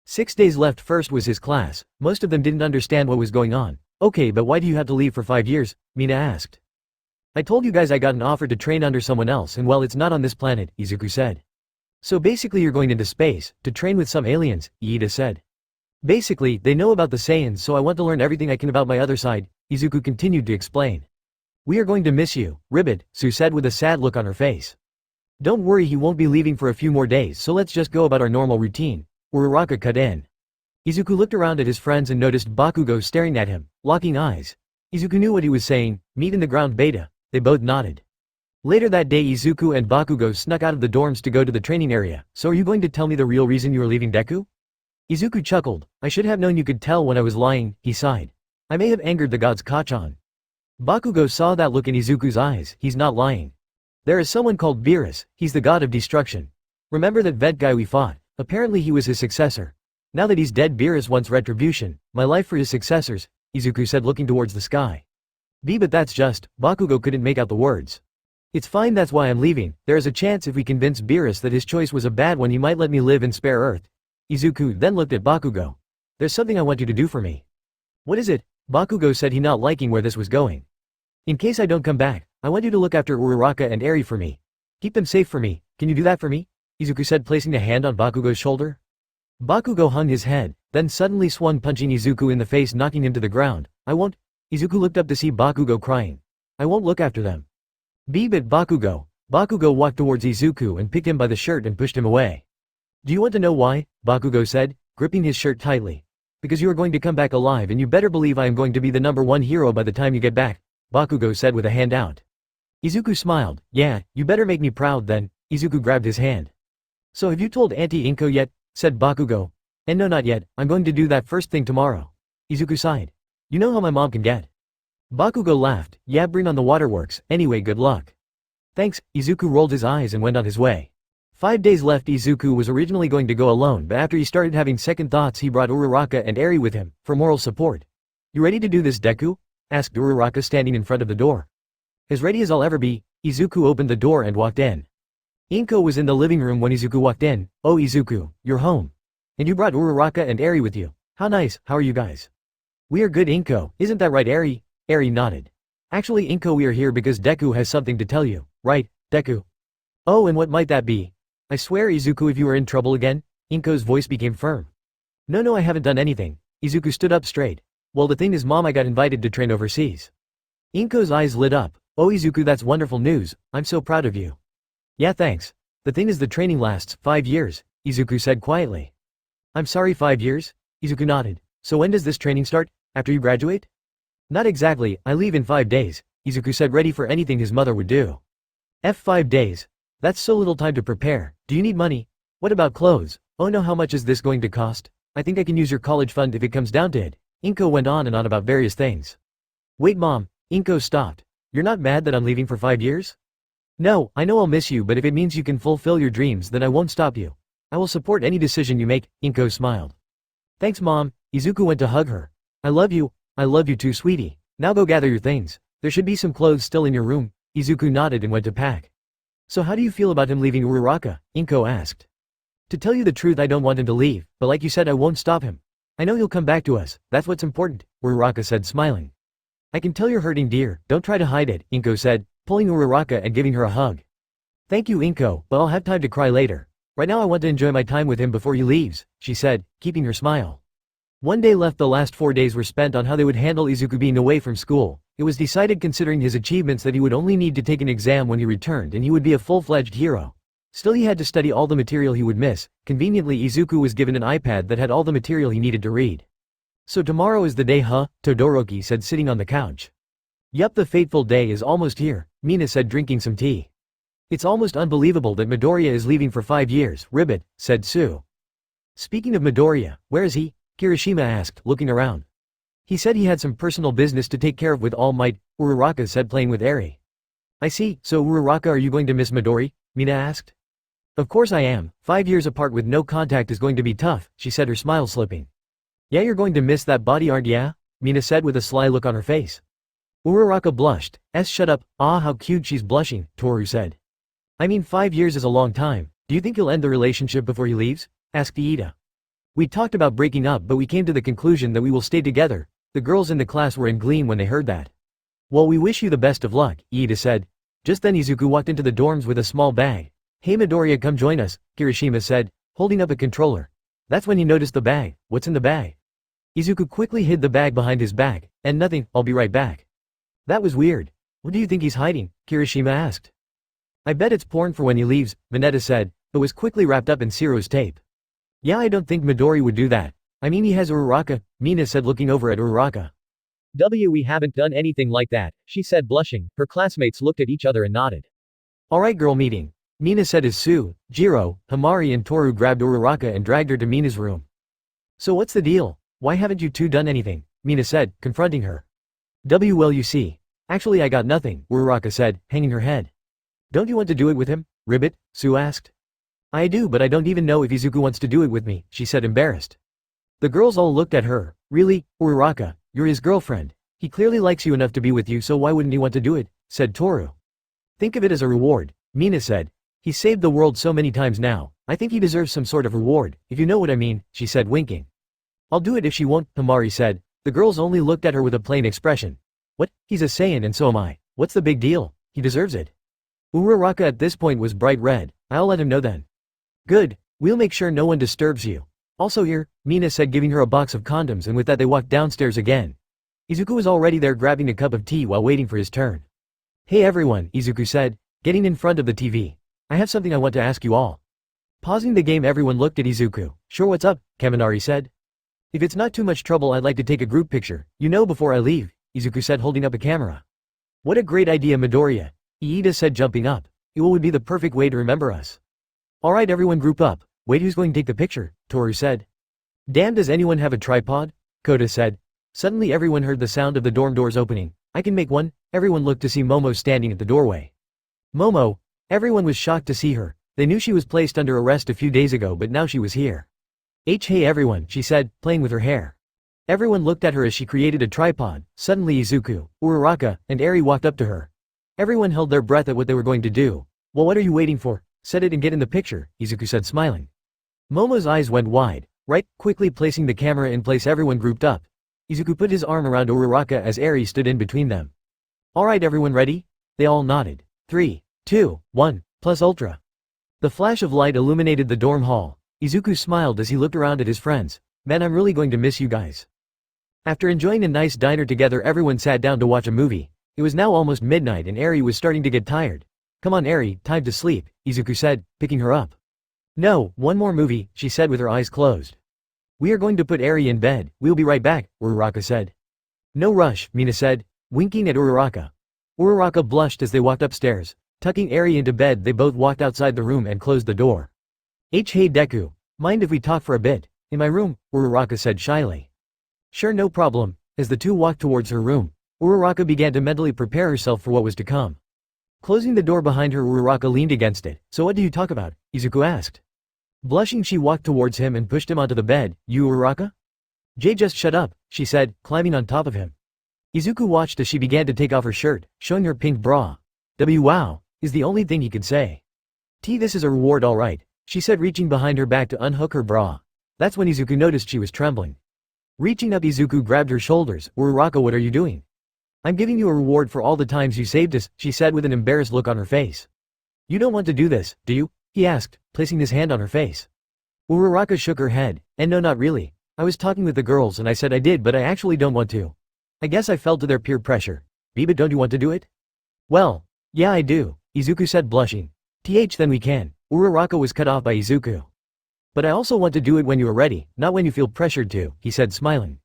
6 days left. First was his class. Most of them didn't understand what was going on. Okay, but why do you have to leave for 5 years? Mina asked. I told you guys I got an offer to train under someone else, and well, it's not on this planet, Izuku said. So basically you're going into space, to train with some aliens, Iida said. Basically, they know about the Saiyans, so I want to learn everything I can about my other side, Izuku continued to explain. We are going to miss you, Ribbit, Sue said with a sad look on her face. Don't worry, he won't be leaving for a few more days, so let's just go about our normal routine, Uraraka cut in. Izuku looked around at his friends and noticed Bakugo staring at him, locking eyes. Izuku knew what he was saying, meet in the ground beta, they both nodded. Later that day Izuku and Bakugo snuck out of the dorms to go to the training area. So are you going to tell me the real reason you are leaving Deku? Izuku chuckled. I should have known you could tell when I was lying, he sighed. I may have angered the gods Kachan. Bakugo saw that look in Izuku's eyes. He's not lying. There is someone called Beerus, he's the god of destruction. Remember that vet guy we fought? Apparently he was his successor. Now that he's dead, Beerus wants retribution, my life for his successors, Izuku said looking towards the sky. But that's just, Bakugo couldn't make out the words. It's fine, that's why I'm leaving. There is a chance if we convince Beerus that his choice was a bad one he might let me live and spare Earth. Izuku then looked at Bakugo. There's something I want you to do for me. What is it? Bakugo said, he not liking where this was going. In case I don't come back, I want you to look after Uraraka and Eri for me. Keep them safe for me, can you do that for me? Izuku said placing a hand on Bakugo's shoulder. Bakugo hung his head, then suddenly swung punching Izuku in the face knocking him to the ground. I won't. Izuku looked up to see Bakugo crying. I won't look after them. But Bakugo. Bakugo walked towards Izuku and picked him by the shirt and pushed him away. Do you want to know why? Bakugo said, gripping his shirt tightly. Because you are going to come back alive and you better believe I am going to be the #1 hero by the time you get back, Bakugo said with a hand out. Izuku smiled. Yeah, you better make me proud then. Izuku grabbed his hand. So have you told Auntie Inko yet? Said Bakugo. And no, not yet, I'm going to do that first thing tomorrow. Izuku sighed. You know how my mom can get. Bakugo laughed. Yeah, bring on the waterworks, anyway good luck. Thanks. Izuku rolled his eyes and went on his way. 5 days left. Izuku was originally going to go alone, but after he started having second thoughts he brought Uraraka and Eri with him, for moral support. You ready to do this, Deku? Asked Uraraka standing in front of the door. As ready as I'll ever be. Izuku opened the door and walked in. Inko was in the living room when Izuku walked in. Oh Izuku, you're home. And you brought Uraraka and Eri with you. How nice, how are you guys? We are good Inko, isn't that right Eri? Eri nodded. Actually Inko, we are here because Deku has something to tell you. Right, Deku? Oh, and what might that be? I swear Izuku, if you are in trouble again? Inko's voice became firm. No, I haven't done anything. Izuku stood up straight. Well, the thing is, Mom, I got invited to train overseas. Inko's eyes lit up. Oh Izuku, that's wonderful news, I'm so proud of you. Yeah, thanks. The thing is, the training lasts 5 years, Izuku said quietly. I'm sorry, 5 years? Izuku nodded. So when does this training start? After you graduate? Not exactly, I leave in 5 days, Izuku said, ready for anything his mother would do. 5 days? That's so little time to prepare. Do you need money? What about clothes? Oh no, how much is this going to cost? I think I can use your college fund if it comes down to it. Inko went on and on about various things. Wait Mom, Inko stopped. You're not mad that I'm leaving for 5 years? No, I know I'll miss you, but if it means you can fulfill your dreams then I won't stop you. I will support any decision you make, Inko smiled. Thanks Mom. Izuku went to hug her. I love you too sweetie. Now go gather your things. There should be some clothes still in your room. Izuku nodded and went to pack. So how do you feel about him leaving Uraraka? Inko asked. To tell you the truth, I don't want him to leave, but like you said, I won't stop him. I know he'll come back to us, that's what's important, Uraraka said smiling. I can tell you're hurting dear, don't try to hide it, Inko said, pulling Uraraka and giving her a hug. Thank you Inko, but I'll have time to cry later. Right now I want to enjoy my time with him before he leaves, she said, keeping her smile. One day left. The last 4 days were spent on how they would handle Izuku being away from school. It was decided, considering his achievements, that he would only need to take an exam when he returned and he would be a full-fledged hero. Still, he had to study all the material he would miss. Conveniently, Izuku was given an iPad that had all the material he needed to read. So tomorrow is the day, huh? Todoroki said, sitting on the couch. Yup, the fateful day is almost here, Mina said, drinking some tea. It's almost unbelievable that Midoriya is leaving for 5 years, Ribbit, said Sue. Speaking of Midoriya, where is he? Kirishima asked, looking around. He said he had some personal business to take care of with All Might, Uraraka said, playing with Eri. I see, so Uraraka, are you going to miss Midori? Mina asked. Of course I am, 5 years apart with no contact is going to be tough, she said, her smile slipping. Yeah, you're going to miss that body, aren't ya? Mina said with a sly look on her face. Uraraka blushed. Shut up, ah how cute she's blushing, Toru said. I mean 5 years is a long time, do you think you'll end the relationship before he leaves? Asked Iida. We talked about breaking up, but we came to the conclusion that we will stay together. The girls in the class were in glee when they heard that. Well, we wish you the best of luck, Iida said. Just then Izuku walked into the dorms with a small bag. Hey Midoriya, come join us, Kirishima said, holding up a controller. That's when he noticed the bag. What's in the bag? Izuku quickly hid the bag behind his back. And nothing, I'll be right back. That was weird. What do you think he's hiding? Kirishima asked. I bet it's porn for when he leaves, Mineta said, but was quickly wrapped up in Zero's tape. Yeah, I don't think Midori would do that. I mean, he has Uraraka, Mina said, looking over at Uraraka. We haven't done anything like that, she said, blushing. Her classmates looked at each other and nodded. Alright, girl meeting, Mina said as Sue, Jiro, Hamari and Toru grabbed Uraraka and dragged her to Mina's room. So what's the deal? Why haven't you two done anything? Mina said, confronting her. Well, you see. Actually, I got nothing, Uraraka said, hanging her head. Don't you want to do it with him, Ribbit? Sue asked. I do, but I don't even know if Izuku wants to do it with me, she said, embarrassed. The girls all looked at her. Really, Uraraka, you're his girlfriend. He clearly likes you enough to be with you, so why wouldn't he want to do it? Said Toru. Think of it as a reward, Mina said. He's saved the world so many times now. I think he deserves some sort of reward, if you know what I mean, she said, winking. I'll do it if she won't, Hamari said. The girls only looked at her with a plain expression. What? He's a Saiyan and so am I. What's the big deal? He deserves it. Uraraka at this point was bright red. I'll let him know then. Good. We'll make sure no one disturbs you. Also here, Mina said, giving her a box of condoms, and with that they walked downstairs again. Izuku was already there grabbing a cup of tea while waiting for his turn. Hey everyone, Izuku said, getting in front of the TV. I have something I want to ask you all. Pausing the game, everyone looked at Izuku. Sure, what's up? Kaminari said. If it's not too much trouble, I'd like to take a group picture, before I leave, Izuku said, holding up a camera. What a great idea, Midoriya, Iida said, jumping up. It would be the perfect way to remember us. Alright, everyone group up. Wait, who's going to take the picture? Toru said. Damn, does anyone have a tripod? Kota said. Suddenly everyone heard the sound of the dorm doors opening. I can make one. Everyone looked to see Momo standing at the doorway. Momo? Everyone was shocked to see her. They knew she was placed under arrest a few days ago, but now she was here. Hey everyone, she said, playing with her hair. Everyone looked at her as she created a tripod. Suddenly Izuku, Uraraka, and Eri walked up to her. Everyone held their breath at what they were going to do. Well, what are you waiting for? Set it and get in the picture, Izuku said, smiling. Momo's eyes went wide. Right, quickly placing the camera in place, everyone grouped up. Izuku put his arm around Uraraka as Eri stood in between them. Alright, everyone ready? They all nodded. 3, 2, 1, plus ultra. The flash of light illuminated the dorm hall. Izuku smiled as he looked around at his friends. Man, I'm really going to miss you guys. After enjoying a nice diner together, everyone sat down to watch a movie. It was now almost midnight and Eri was starting to get tired. Come on Eri, time to sleep, Izuku said, picking her up. No, one more movie, she said with her eyes closed. We are going to put Eri in bed, we'll be right back, Uraraka said. No rush, Mina said, winking at Uraraka. Uraraka blushed as they walked upstairs. Tucking Eri into bed, they both walked outside the room and closed the door. Hey Deku, mind if we talk for a bit? In my room, Uraraka said shyly. Sure, no problem. As the two walked towards her room, Uraraka began to mentally prepare herself for what was to come. Closing the door behind her, Uraraka leaned against it. So what do you talk about? Izuku asked. Blushing, she walked towards him and pushed him onto the bed. You Uraraka? Just shut up, she said, climbing on top of him. Izuku watched as she began to take off her shirt, showing her pink bra. Wow, is the only thing he could say. This is a reward, alright, she said, reaching behind her back to unhook her bra. That's when Izuku noticed she was trembling. Reaching up, Izuku grabbed her shoulders. Uraraka, what are you doing? I'm giving you a reward for all the times you saved us, she said with an embarrassed look on her face. You don't want to do this, do you? He asked, placing his hand on her face. Uraraka shook her head. And no, not really. I was talking with the girls and I said I did, but I actually don't want to. I guess I fell to their peer pressure. But don't you want to do it? Well, yeah, I do, Izuku said, blushing. Then we can. Uraraka was cut off by Izuku. But I also want to do it when you are ready, not when you feel pressured to, he said, smiling.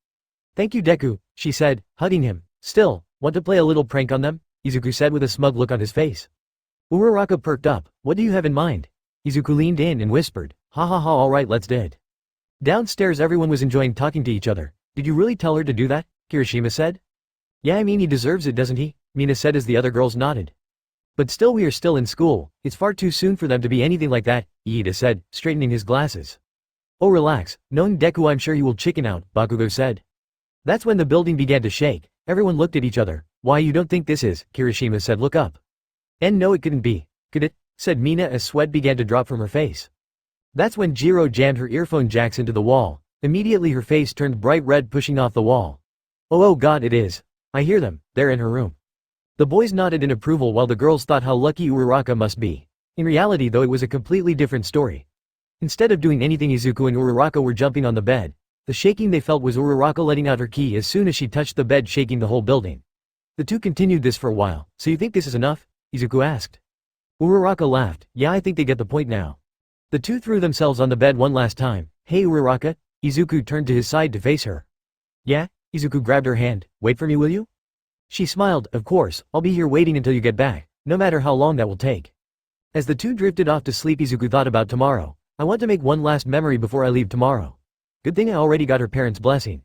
Thank you Deku, she said, hugging him. Still, want to play a little prank on them? Izuku said with a smug look on his face. Uraraka perked up. What do you have in mind? Izuku leaned in and whispered. Ha ha ha, alright, let's do it. Downstairs, everyone was enjoying talking to each other. Did you really tell her to do that? Kirishima said. Yeah, I mean, he deserves it, doesn't he? Mina said as the other girls nodded. But still, we are still in school. It's far too soon for them to be anything like that, Iida said, straightening his glasses. Oh, relax. Knowing Deku, I'm sure he will chicken out, Bakugo said. That's when the building began to shake. Everyone looked at each other. Why, you don't think this is? Kirishima said, look up. And no, it couldn't be. Could it? Said Mina as sweat began to drop from her face. That's when Jiro jammed her earphone jacks into the wall. Immediately her face turned bright red, pushing off the wall. Oh god, it is. I hear them. They're in her room. The boys nodded in approval while the girls thought how lucky Uraraka must be. In reality though, it was a completely different story. Instead of doing anything, Izuku and Uraraka were jumping on the bed. The shaking they felt was Uraraka letting out her ki as soon as she touched the bed, shaking the whole building. The two continued this for a while. So you think this is enough? Izuku asked. Uraraka laughed. Yeah, I think they get the point now. The two threw themselves on the bed one last time. Hey Uraraka. Izuku turned to his side to face her. Yeah? Izuku grabbed her hand. Wait for me, will you? She smiled. Of course, I'll be here waiting until you get back, no matter how long that will take. As the two drifted off to sleep, Izuku thought about tomorrow. I want to make one last memory before I leave tomorrow. Good thing I already got her parents' blessing.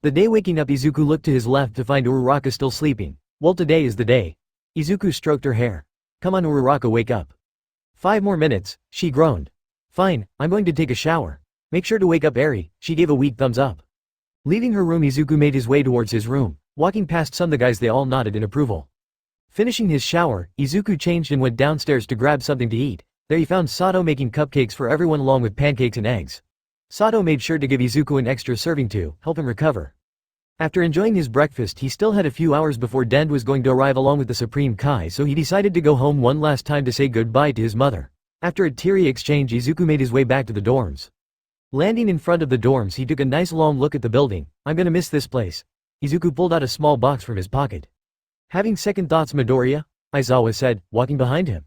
The day waking up, Izuku looked to his left to find Uraraka still sleeping. Well, today is the day. Izuku stroked her hair. Come on Uraraka, wake up. 5 more minutes, she groaned. Fine, I'm going to take a shower. Make sure to wake up Eri. She gave a weak thumbs up. Leaving her room, Izuku made his way towards his room. Walking past some of the guys, they all nodded in approval. Finishing his shower, Izuku changed and went downstairs to grab something to eat. There he found Sato making cupcakes for everyone along with pancakes and eggs. Sato made sure to give Izuku an extra serving to help him recover. After enjoying his breakfast, he still had a few hours before Dend was going to arrive along with the Supreme Kai, so he decided to go home one last time to say goodbye to his mother. After a teary exchange, Izuku made his way back to the dorms. Landing in front of the dorms, he took a nice long look at the building. I'm gonna miss this place. Izuku pulled out a small box from his pocket. Having second thoughts, Midoriya? Aizawa said, walking behind him.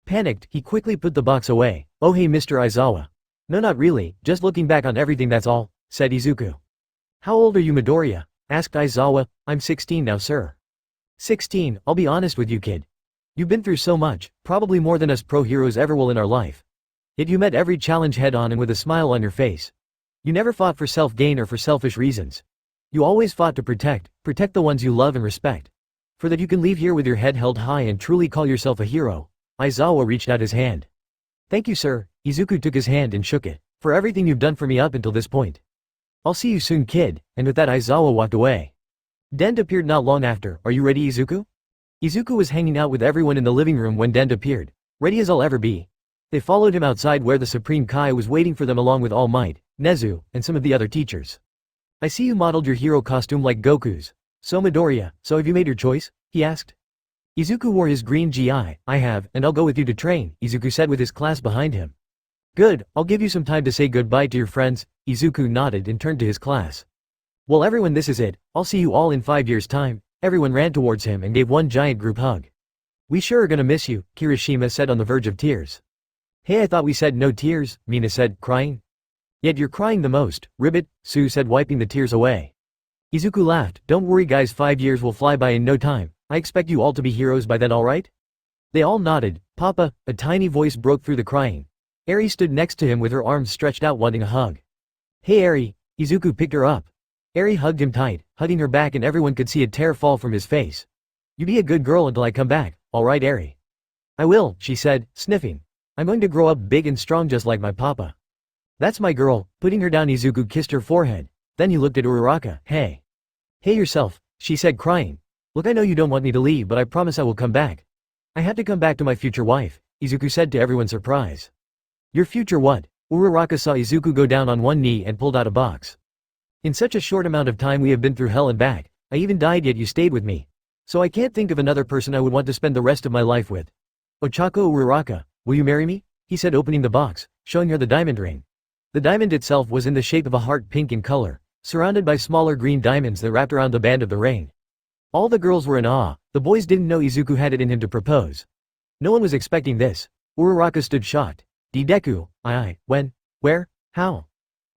Panicked, he quickly put the box away. Oh hey Mr. Aizawa. No, not really, just looking back on everything, that's all, said Izuku. How old are you, Midoriya? Asked Aizawa. I'm 16 now, sir. 16, I'll be honest with you, kid. You've been through so much, probably more than us pro heroes ever will in our life. Yet you met every challenge head on and with a smile on your face. You never fought for self-gain or for selfish reasons. You always fought to protect the ones you love and respect. For that you can leave here with your head held high and truly call yourself a hero. Aizawa reached out his hand. Thank you, sir. Izuku took his hand and shook it. For everything you've done for me up until this point. I'll see you soon, kid, and with that Aizawa walked away. Dend appeared not long after. Are you ready, Izuku? Izuku was hanging out with everyone in the living room when Dend appeared. Ready as I'll ever be. They followed him outside where the Supreme Kai was waiting for them along with All Might, Nezu, and some of the other teachers. I see you modeled your hero costume like Goku's. So Midoriya, so have you made your choice? He asked. Izuku wore his green GI. I have, and I'll go with you to train, Izuku said with his class behind him. Good, I'll give you some time to say goodbye to your friends. Izuku nodded and turned to his class. Well everyone, this is it. I'll see you all in 5 years' time. Everyone ran towards him and gave one giant group hug. We sure are gonna miss you, Kirishima said on the verge of tears. Hey, I thought we said no tears, Mina said, crying. Yet you're crying the most, Ribbit, Sue said, wiping the tears away. Izuku laughed. Don't worry guys, 5 years will fly by in no time. I expect you all to be heroes by then, alright? They all nodded. Papa, a tiny voice broke through the crying. Eri stood next to him with her arms stretched out wanting a hug. Hey Eri, Izuku picked her up. Eri hugged him tight, hugging her back, and everyone could see a tear fall from his face. You be a good girl until I come back, alright Eri? I will, she said, sniffing. I'm going to grow up big and strong just like my papa. That's my girl. Putting her down, Izuku kissed her forehead. Then he looked at Uraraka. Hey yourself, she said, crying. Look, I know you don't want me to leave, but I promise I will come back. I had to come back to my future wife, Izuku said to everyone's surprise. Your future what? Uraraka saw Izuku go down on one knee and pulled out a box. In such a short amount of time we have been through hell and back. I even died yet you stayed with me. So I can't think of another person I would want to spend the rest of my life with. Ochako Uraraka, will you marry me? He said, opening the box, showing her the diamond ring. The diamond itself was in the shape of a heart, pink in color, surrounded by smaller green diamonds that wrapped around the band of the ring. All the girls were in awe. The boys didn't know Izuku had it in him to propose. No one was expecting this. Uraraka stood shocked. Deku, when, where, how?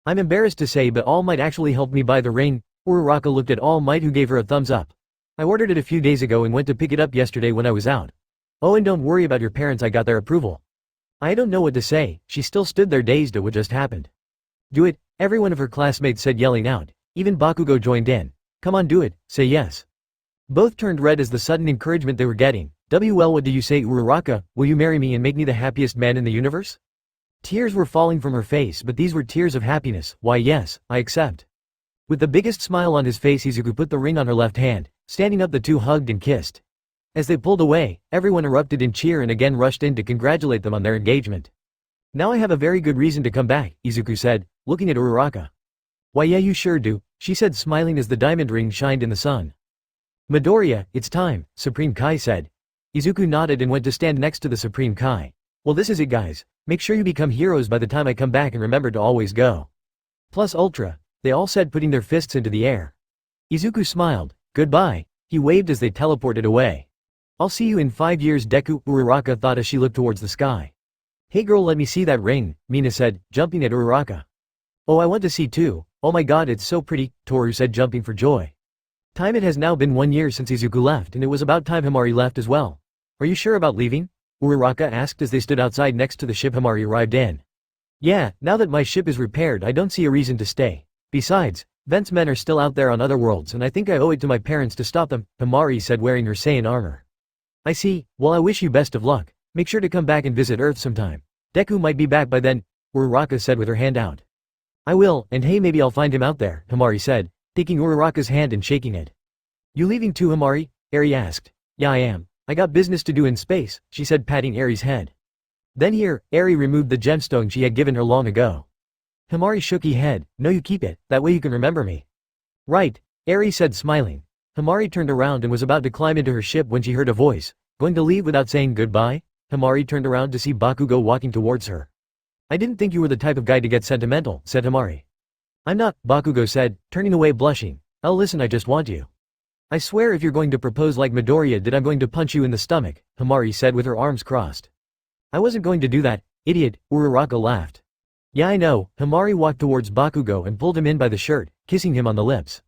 I'm embarrassed to say, but All Might actually helped me buy the ring. Uraraka looked at All Might, who gave her a thumbs up. I ordered it a few days ago and went to pick it up yesterday when I was out. Oh, and don't worry about your parents, I got their approval. I don't know what to say. She still stood there dazed at what just happened. Do it, every one of her classmates said, yelling out. Even Bakugo joined in. Come on, do it, say yes. Both turned red as the sudden encouragement they were getting. Well, what do you say, Uraraka? Will you marry me and make me the happiest man in the universe? Tears were falling from her face, but these were tears of happiness. Why yes, I accept. With the biggest smile on his face, Izuku put the ring on her left hand. Standing up, the two hugged and kissed. As they pulled away, everyone erupted in cheer and again rushed in to congratulate them on their engagement. Now I have a very good reason to come back, Izuku said, looking at Uraraka. Why yeah, you sure do, she said, smiling as the diamond ring shined in the sun. Midoriya, it's time, Supreme Kai said. Izuku nodded and went to stand next to the Supreme Kai. Well, this is it guys. Make sure you become heroes by the time I come back and remember to always go. Plus Ultra, they all said, putting their fists into the air. Izuku smiled. Goodbye. He waved as they teleported away. I'll see you in 5 years, Deku, Uraraka thought as she looked towards the sky. Hey girl, let me see that ring, Mina said, jumping at Uraraka. Oh, I want to see too. Oh my god, it's so pretty, Toru said, jumping for joy. It has now been 1 year since Izuku left, and it was about time Hamari left as well. Are you sure about leaving? Uraraka asked as they stood outside next to the ship Hamari arrived in. Yeah, now that my ship is repaired I don't see a reason to stay. Besides, Vent's men are still out there on other worlds and I think I owe it to my parents to stop them, Hamari said, wearing her Saiyan armor. I see. Well, I wish you best of luck. Make sure to come back and visit Earth sometime. Deku might be back by then, Uraraka said with her hand out. I will, and hey, maybe I'll find him out there, Hamari said, taking Uraraka's hand and shaking it. You leaving too, Hamari? Eri asked. Yeah, I am. I got business to do in space, she said, patting Eri's head. Then here, Eri removed the gemstone she had given her long ago. Hamari shook his head. No, you keep it, that way you can remember me. Right, Eri said, smiling. Hamari turned around and was about to climb into her ship when she heard a voice. Going to leave without saying goodbye? Hamari turned around to see Bakugo walking towards her. I didn't think you were the type of guy to get sentimental, said Hamari. I'm not, Bakugo said, turning away blushing. Oh listen, I just want you. I swear if you're going to propose like Midoriya did I'm going to punch you in the stomach, Hamari said with her arms crossed. I wasn't going to do that, idiot, Uraraka laughed. Yeah I know, Hamari walked towards Bakugo and pulled him in by the shirt, kissing him on the lips.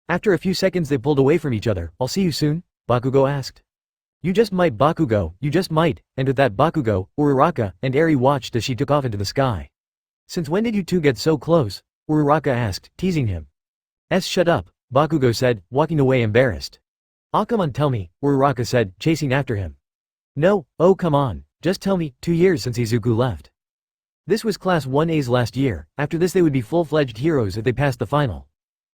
After a few seconds they pulled away from each other. I'll see you soon? Bakugo asked. You just might, Bakugo, you just might, and with that Bakugo, Uraraka, and Eri watched as she took off into the sky. Since when did you two get so close? Uraraka asked, teasing him. Shut up, Bakugo said, walking away embarrassed. Ah come on tell me, Uraraka said, chasing after him. No, oh come on, just tell me, 2 years since Izuku left. This was Class 1A's last year, after this they would be full-fledged heroes if they passed the final.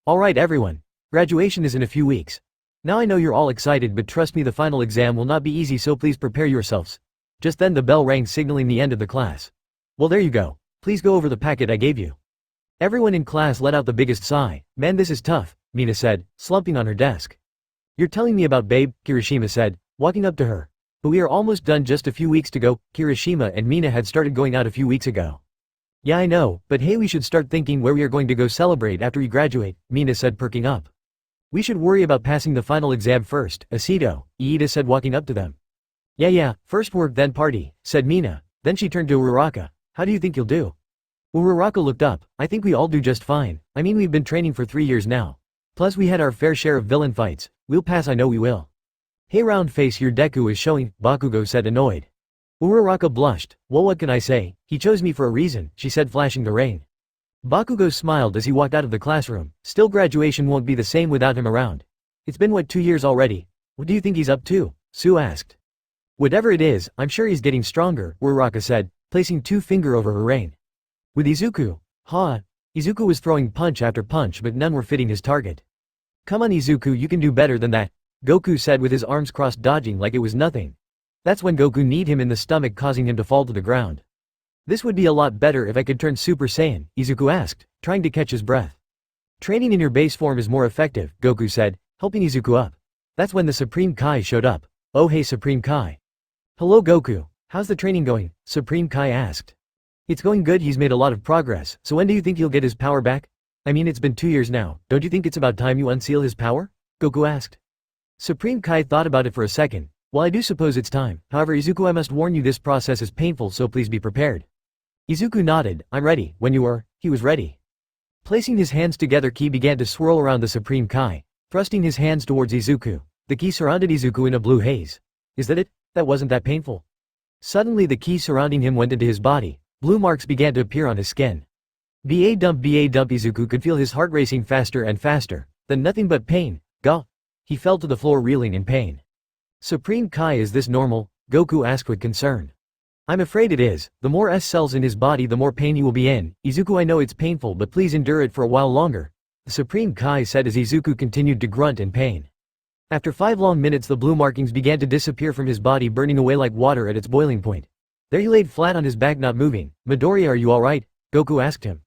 Alright everyone. Graduation is in a few weeks. Now I know you're all excited but trust me the final exam will not be easy so please prepare yourselves. Just then the bell rang signaling the end of the class. Well there you go. Please go over the packet I gave you. Everyone in class let out the biggest sigh. Man this is tough, Mina said, slumping on her desk. You're telling me about babe, Kirishima said, walking up to her. But we are almost done, just a few weeks to go. Kirishima and Mina had started going out a few weeks ago. Yeah I know, but hey we should start thinking where we are going to go celebrate after we graduate, Mina said, perking up. We should worry about passing the final exam first, Aceto, Iida said, walking up to them. Yeah, first work then party, said Mina. Then she turned to Uraraka. How do you think you'll do? Uraraka looked up. I think we all do just fine. I mean we've been training for 3 years now. Plus we had our fair share of villain fights. We'll pass, I know we will. Hey round face, your Deku is showing, Bakugo said, annoyed. Uraraka blushed. Well what can I say, he chose me for a reason, she said, flashing the rain. Bakugo smiled as he walked out of the classroom. Still graduation won't be the same without him around. It's been what, 2 years already? What do you think he's up to? Sue asked. Whatever it is, I'm sure he's getting stronger, Uraraka said, placing 2 fingers over her rein. With Izuku? Izuku was throwing punch after punch but none were fitting his target. Come on Izuku, you can do better than that, Goku said with his arms crossed, dodging like it was nothing. That's when Goku kneed him in the stomach, causing him to fall to the ground. This would be a lot better if I could turn Super Saiyan, Izuku asked, trying to catch his breath. Training in your base form is more effective, Goku said, helping Izuku up. That's when the Supreme Kai showed up. Oh hey Supreme Kai. Hello Goku, how's the training going? Supreme Kai asked. It's going good, he's made a lot of progress, so when do you think he'll get his power back? I mean it's been 2 years now, don't you think it's about time you unseal his power? Goku asked. Supreme Kai thought about it for a second. Well I do suppose it's time, however Izuku I must warn you this process is painful so please be prepared. Izuku nodded. I'm ready. When you were, he was ready. Placing his hands together, Ki began to swirl around the Supreme Kai, thrusting his hands towards Izuku. The Ki surrounded Izuku in a blue haze. Is that it? That wasn't that painful. Suddenly the Ki surrounding him went into his body. Blue marks began to appear on his skin. BA dump Izuku could feel his heart racing faster and faster. Then nothing but pain. Gah! He fell to the floor reeling in pain. Supreme Kai, is this normal? Goku asked with concern. I'm afraid it is. The more S cells in his body the more pain you will be in. Izuku I know it's painful but please endure it for a while longer. The Supreme Kai said as Izuku continued to grunt in pain. After 5 long minutes the blue markings began to disappear from his body, burning away like water at its boiling point. There he laid flat on his back not moving. Midoriya, are you alright? Goku asked him.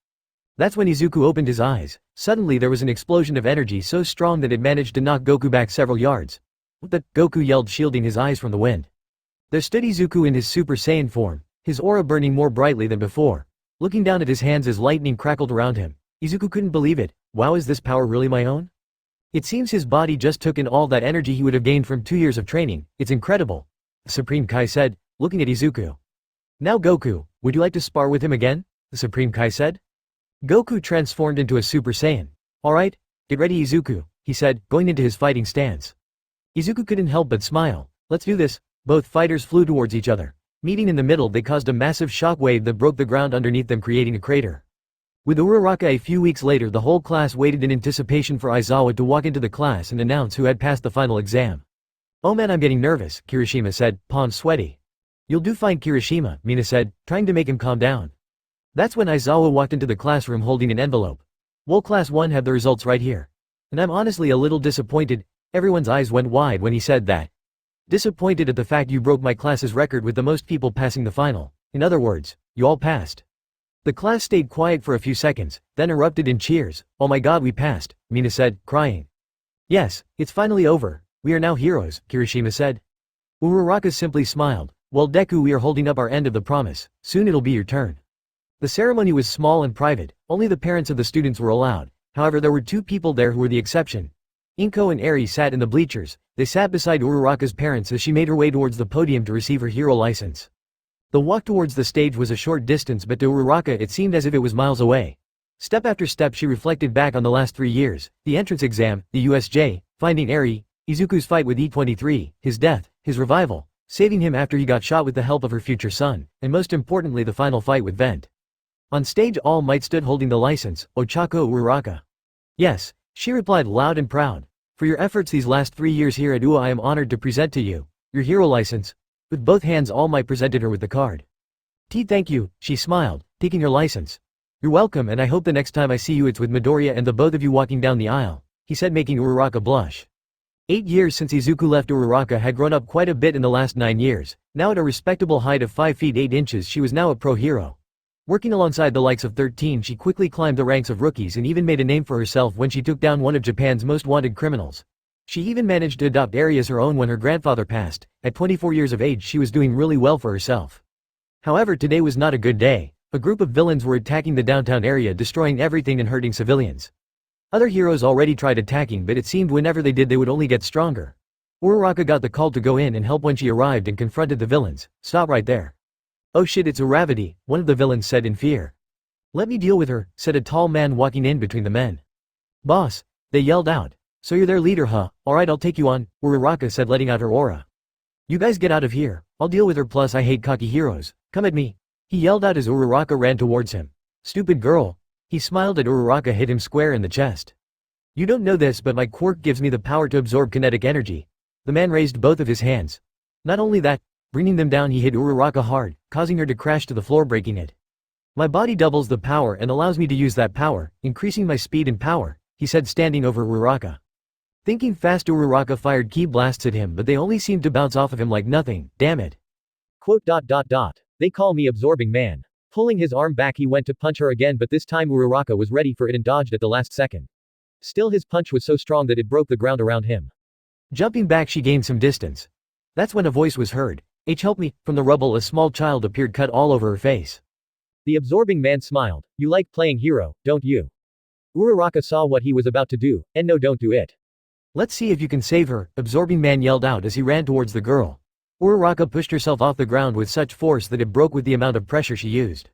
That's when Izuku opened his eyes. Suddenly there was an explosion of energy so strong that it managed to knock Goku back several yards. What the? Goku yelled, shielding his eyes from the wind. There stood Izuku in his Super Saiyan form. his aura burning more brightly than before. Looking down at his hands as lightning crackled around him, Izuku couldn't believe it. Wow, is this power really my own? It seems his body just took in all that energy he would have gained from 2 years of training. It's incredible, the Supreme Kai said, looking at Izuku. Now Goku, would you like to spar with him again? The Supreme Kai said. Goku transformed into a Super Saiyan. Alright, get ready Izuku, he said, going into his fighting stance. Izuku couldn't help but smile. Let's do this. Both fighters flew towards each other. Meeting in the middle, they caused a massive shock wave that broke the ground underneath them, creating a crater. With Uraraka a few weeks later, the whole class waited in anticipation for Aizawa to walk into the class and announce who had passed the final exam. Oh man, I'm getting nervous, Kirishima said, palms sweaty. You'll do fine Kirishima, Mina said, trying to make him calm down. That's when Aizawa walked into the classroom holding an envelope. Well, class 1 have the results right here. And I'm honestly a little disappointed. Everyone's eyes went wide when he said that. Disappointed at the fact you broke my class's record with the most people passing the final. In other words, you all passed. The class stayed quiet for a few seconds, then erupted in cheers. Oh my god, we passed, Mina said, crying. Yes, it's finally over. We are now heroes, Kirishima said. Uraraka simply smiled. Well Deku, we are holding up our end of the promise. Soon it'll be your turn. The ceremony was small and private. Only the parents of the students were allowed. However, there were 2 people there who were the exception. Inko and Eri sat in the bleachers. They sat beside Uraraka's parents as she made her way towards the podium to receive her hero license. The walk towards the stage was a short distance, but to Uraraka it seemed as if it was miles away. Step after step she reflected back on the last 3 years, the entrance exam, the USJ, finding Eri, Izuku's fight with E23, his death, his revival, saving him after he got shot with the help of her future son, and most importantly the final fight with Vent. On stage All Might stood holding the license, Ochako Uraraka. Yes, she replied loud and proud. For your efforts these last 3 years here at UA, I am honored to present to you your hero license. With both hands All Might presented her with the card. Thank you, she smiled, taking her license. You're welcome, and I hope the next time I see you it's with Midoriya and the both of you walking down the aisle, he said, making Uraraka blush. 8 years since Izuku left, Uraraka had grown up quite a bit in the last 9 years. Now at a respectable height of 5 feet 8 inches she was now a pro hero. Working alongside the likes of 13, she quickly climbed the ranks of rookies and even made a name for herself when she took down one of Japan's most wanted criminals. She even managed to adopt Eri as her own when her grandfather passed. At 24 years of age she was doing really well for herself. However, today was not a good day. A group of villains were attacking the downtown area, destroying everything and hurting civilians. Other heroes already tried attacking, but it seemed whenever they did they would only get stronger. Uraraka got the call to go in and help when she arrived and confronted the villains. Stop right there. Oh shit, it's Uravati, one of the villains said in fear. Let me deal with her, said a tall man walking in between the men. Boss, they yelled out. So you're their leader, huh? Alright, I'll take you on, Uraraka said, letting out her aura. You guys get out of here, I'll deal with her, plus I hate cocky heroes. Come at me. He yelled out as Uraraka ran towards him. Stupid girl. He smiled at Uraraka, hit him square in the chest. You don't know this, but my quirk gives me the power to absorb kinetic energy. The man raised both of his hands. Not only that, bringing them down, he hit Uraraka hard, causing her to crash to the floor, breaking it. My body doubles the power and allows me to use that power, increasing my speed and power, he said, standing over Uraraka. Thinking fast, Uraraka fired ki blasts at him, but they only seemed to bounce off of him like nothing. Damn it. Quote. They call me Absorbing Man. Pulling his arm back, he went to punch her again, but this time Uraraka was ready for it and dodged at the last second. Still, his punch was so strong that it broke the ground around him. Jumping back, she gained some distance. That's when a voice was heard. Help me. From the rubble a small child appeared, cut all over her face. The Absorbing Man smiled. You like playing hero, don't you? Uraraka saw what he was about to do, and no, don't do it. Let's see if you can save her, Absorbing Man yelled out as he ran towards the girl. Uraraka pushed herself off the ground with such force that it broke with the amount of pressure she used.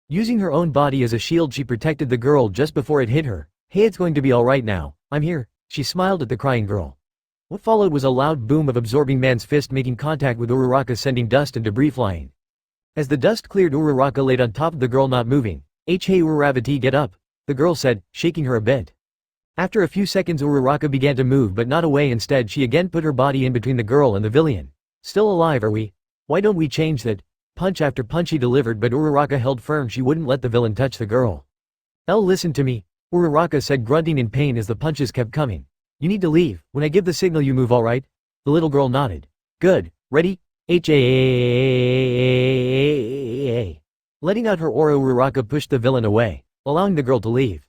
Using her own body as a shield, she protected the girl just before it hit her. Hey, it's going to be alright now, I'm here, she smiled at the crying girl. What followed was a loud boom of Absorbing Man's fist making contact with Uraraka, sending dust and debris flying. As the dust cleared, Uraraka laid on top of the girl, not moving. Hey Uravati, get up, the girl said, shaking her a bit. After a few seconds Uraraka began to move, but not away. Instead she again put her body in between the girl and the villain. Still alive, are we? Why don't we change that? Punch after punch he delivered, but Uraraka held firm. She wouldn't let the villain touch the girl. Listen to me, Uraraka said, grunting in pain as the punches kept coming. You need to leave. When I give the signal you move, alright? The little girl nodded. Good. Ready? Letting out her aura, Uraraka pushed the villain away, allowing the girl to leave.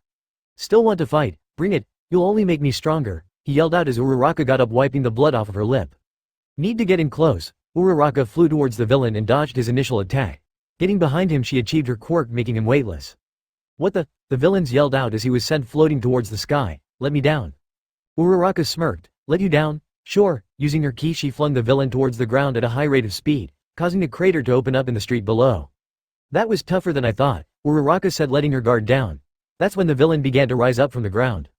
Still want to fight? Bring it. You'll only make me stronger, he yelled out as Uraraka got up, wiping the blood off of her lip. Need to get in close. Uraraka flew towards the villain and dodged his initial attack. Getting behind him, she achieved her quirk, making him weightless. What the? The villains yelled out as he was sent floating towards the sky. Let me down. Uraraka smirked. Let you down? Sure. Using her ki, she flung the villain towards the ground at a high rate of speed, causing a crater to open up in the street below. That was tougher than I thought, Uraraka said, letting her guard down. That's when the villain began to rise up from the ground.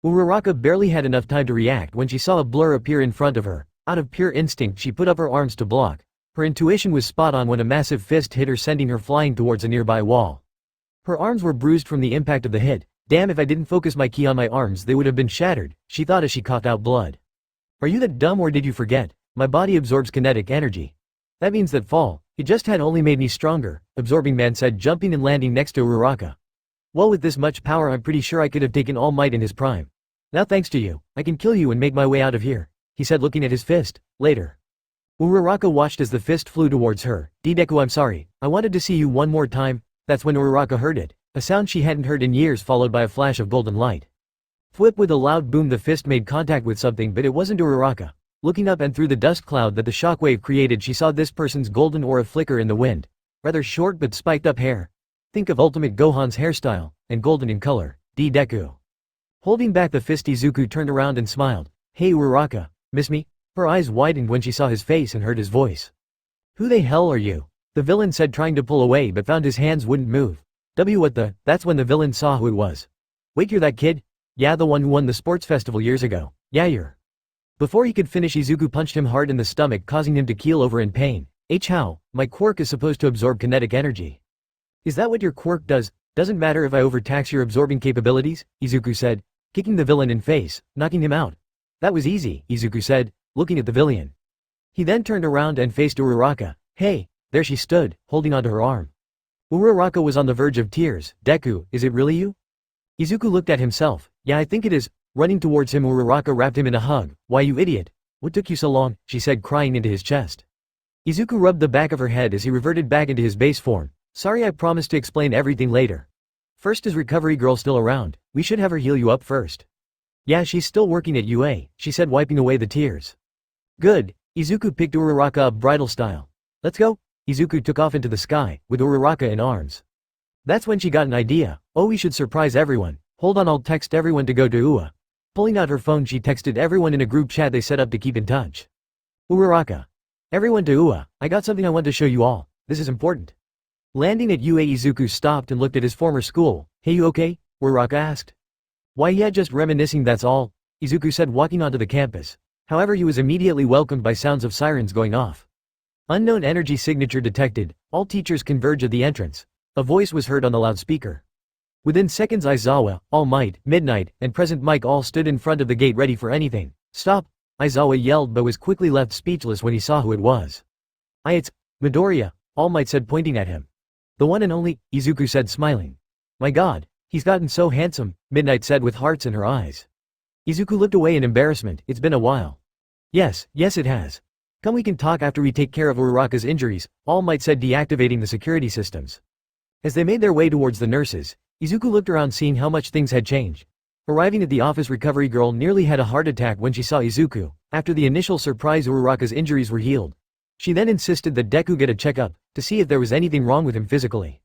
Uraraka barely had enough time to react when she saw a blur appear in front of her. Out of pure instinct, she put up her arms to block. Her intuition was spot on when a massive fist hit her, sending her flying towards a nearby wall. Her arms were bruised from the impact of the hit. Damn, if I didn't focus my ki on my arms, they would have been shattered, she thought as she coughed out blood. Are you that dumb, or did you forget? My body absorbs kinetic energy. That means that fall. It just had only made me stronger, Absorbing Man said, jumping and landing next to Uraraka. Well, with this much power, I'm pretty sure I could have taken All Might in his prime. Now thanks to you, I can kill you and make my way out of here, he said, looking at his fist. Later. Uraraka watched as the fist flew towards her. Deku, I'm sorry, I wanted to see you one more time. That's when Uraraka heard it, a sound she hadn't heard in years, followed by a flash of golden light. Thwip, with a loud boom, the fist made contact with something, but it wasn't Uraraka. Looking up and through the dust cloud that the shockwave created, she saw this person's golden aura flicker in the wind. Rather short but spiked up hair. Think of Ultimate Gohan's hairstyle, and golden in color. Deku. Holding back the fist, Izuku turned around and smiled. Hey Uraraka, miss me? Her eyes widened when she saw his face and heard his voice. Who the hell are you? The villain said, trying to pull away but found his hands wouldn't move. What the? That's when the villain saw who it was. Wait, you're that kid? Yeah, the one who won the sports festival years ago. Yeah, you're. Before he could finish, Izuku punched him hard in the stomach, causing him to keel over in pain. How? My quirk is supposed to absorb kinetic energy. Is that what your quirk does? Doesn't matter if I overtax your absorbing capabilities, Izuku said, kicking the villain in face, knocking him out. That was easy, Izuku said, looking at the villain. He then turned around and faced Uraraka. Hey, there she stood, holding onto her arm. Uraraka was on the verge of tears. Deku, is it really you? Izuku looked at himself. Yeah, I think it is. Running towards him, Uraraka wrapped him in a hug. Why, you idiot? What took you so long? She said, crying into his chest. Izuku rubbed the back of her head as he reverted back into his base form. Sorry, I promised to explain everything later. First, is Recovery Girl still around? We should have her heal you up first. Yeah, she's still working at UA, she said, wiping away the tears. Good. Izuku picked Uraraka up bridal style. Let's go. Izuku took off into the sky, with Uraraka in arms. That's when she got an idea. Oh, we should surprise everyone. Hold on, I'll text everyone to go to UA. Pulling out her phone, she texted everyone in a group chat they set up to keep in touch. Uraraka. Everyone to UA, I got something I want to show you all. This is important. Landing at UA, Izuku stopped and looked at his former school. Hey, you okay? Uraraka asked. Why, yeah, just reminiscing, that's all, Izuku said, walking onto the campus. However, he was immediately welcomed by sounds of sirens going off. Unknown energy signature detected. All teachers converge at the entrance. A voice was heard on the loudspeaker. Within seconds, Aizawa, All Might, Midnight, and Present Mike all stood in front of the gate ready for anything. Stop! Aizawa yelled but was quickly left speechless when he saw who it was. It's Midoriya, All Might said, pointing at him. The one and only, Izuku said, smiling. My god, he's gotten so handsome, Midnight said with hearts in her eyes. Izuku looked away in embarrassment. It's been a while. Yes, it has. Come, we can talk after we take care of Uraraka's injuries, All Might said, deactivating the security systems. As they made their way towards the nurses, Izuku looked around, seeing how much things had changed. Arriving at the office, Recovery Girl nearly had a heart attack when she saw Izuku. After the initial surprise, Uraraka's injuries were healed. She then insisted that Deku get a checkup, to see if there was anything wrong with him physically.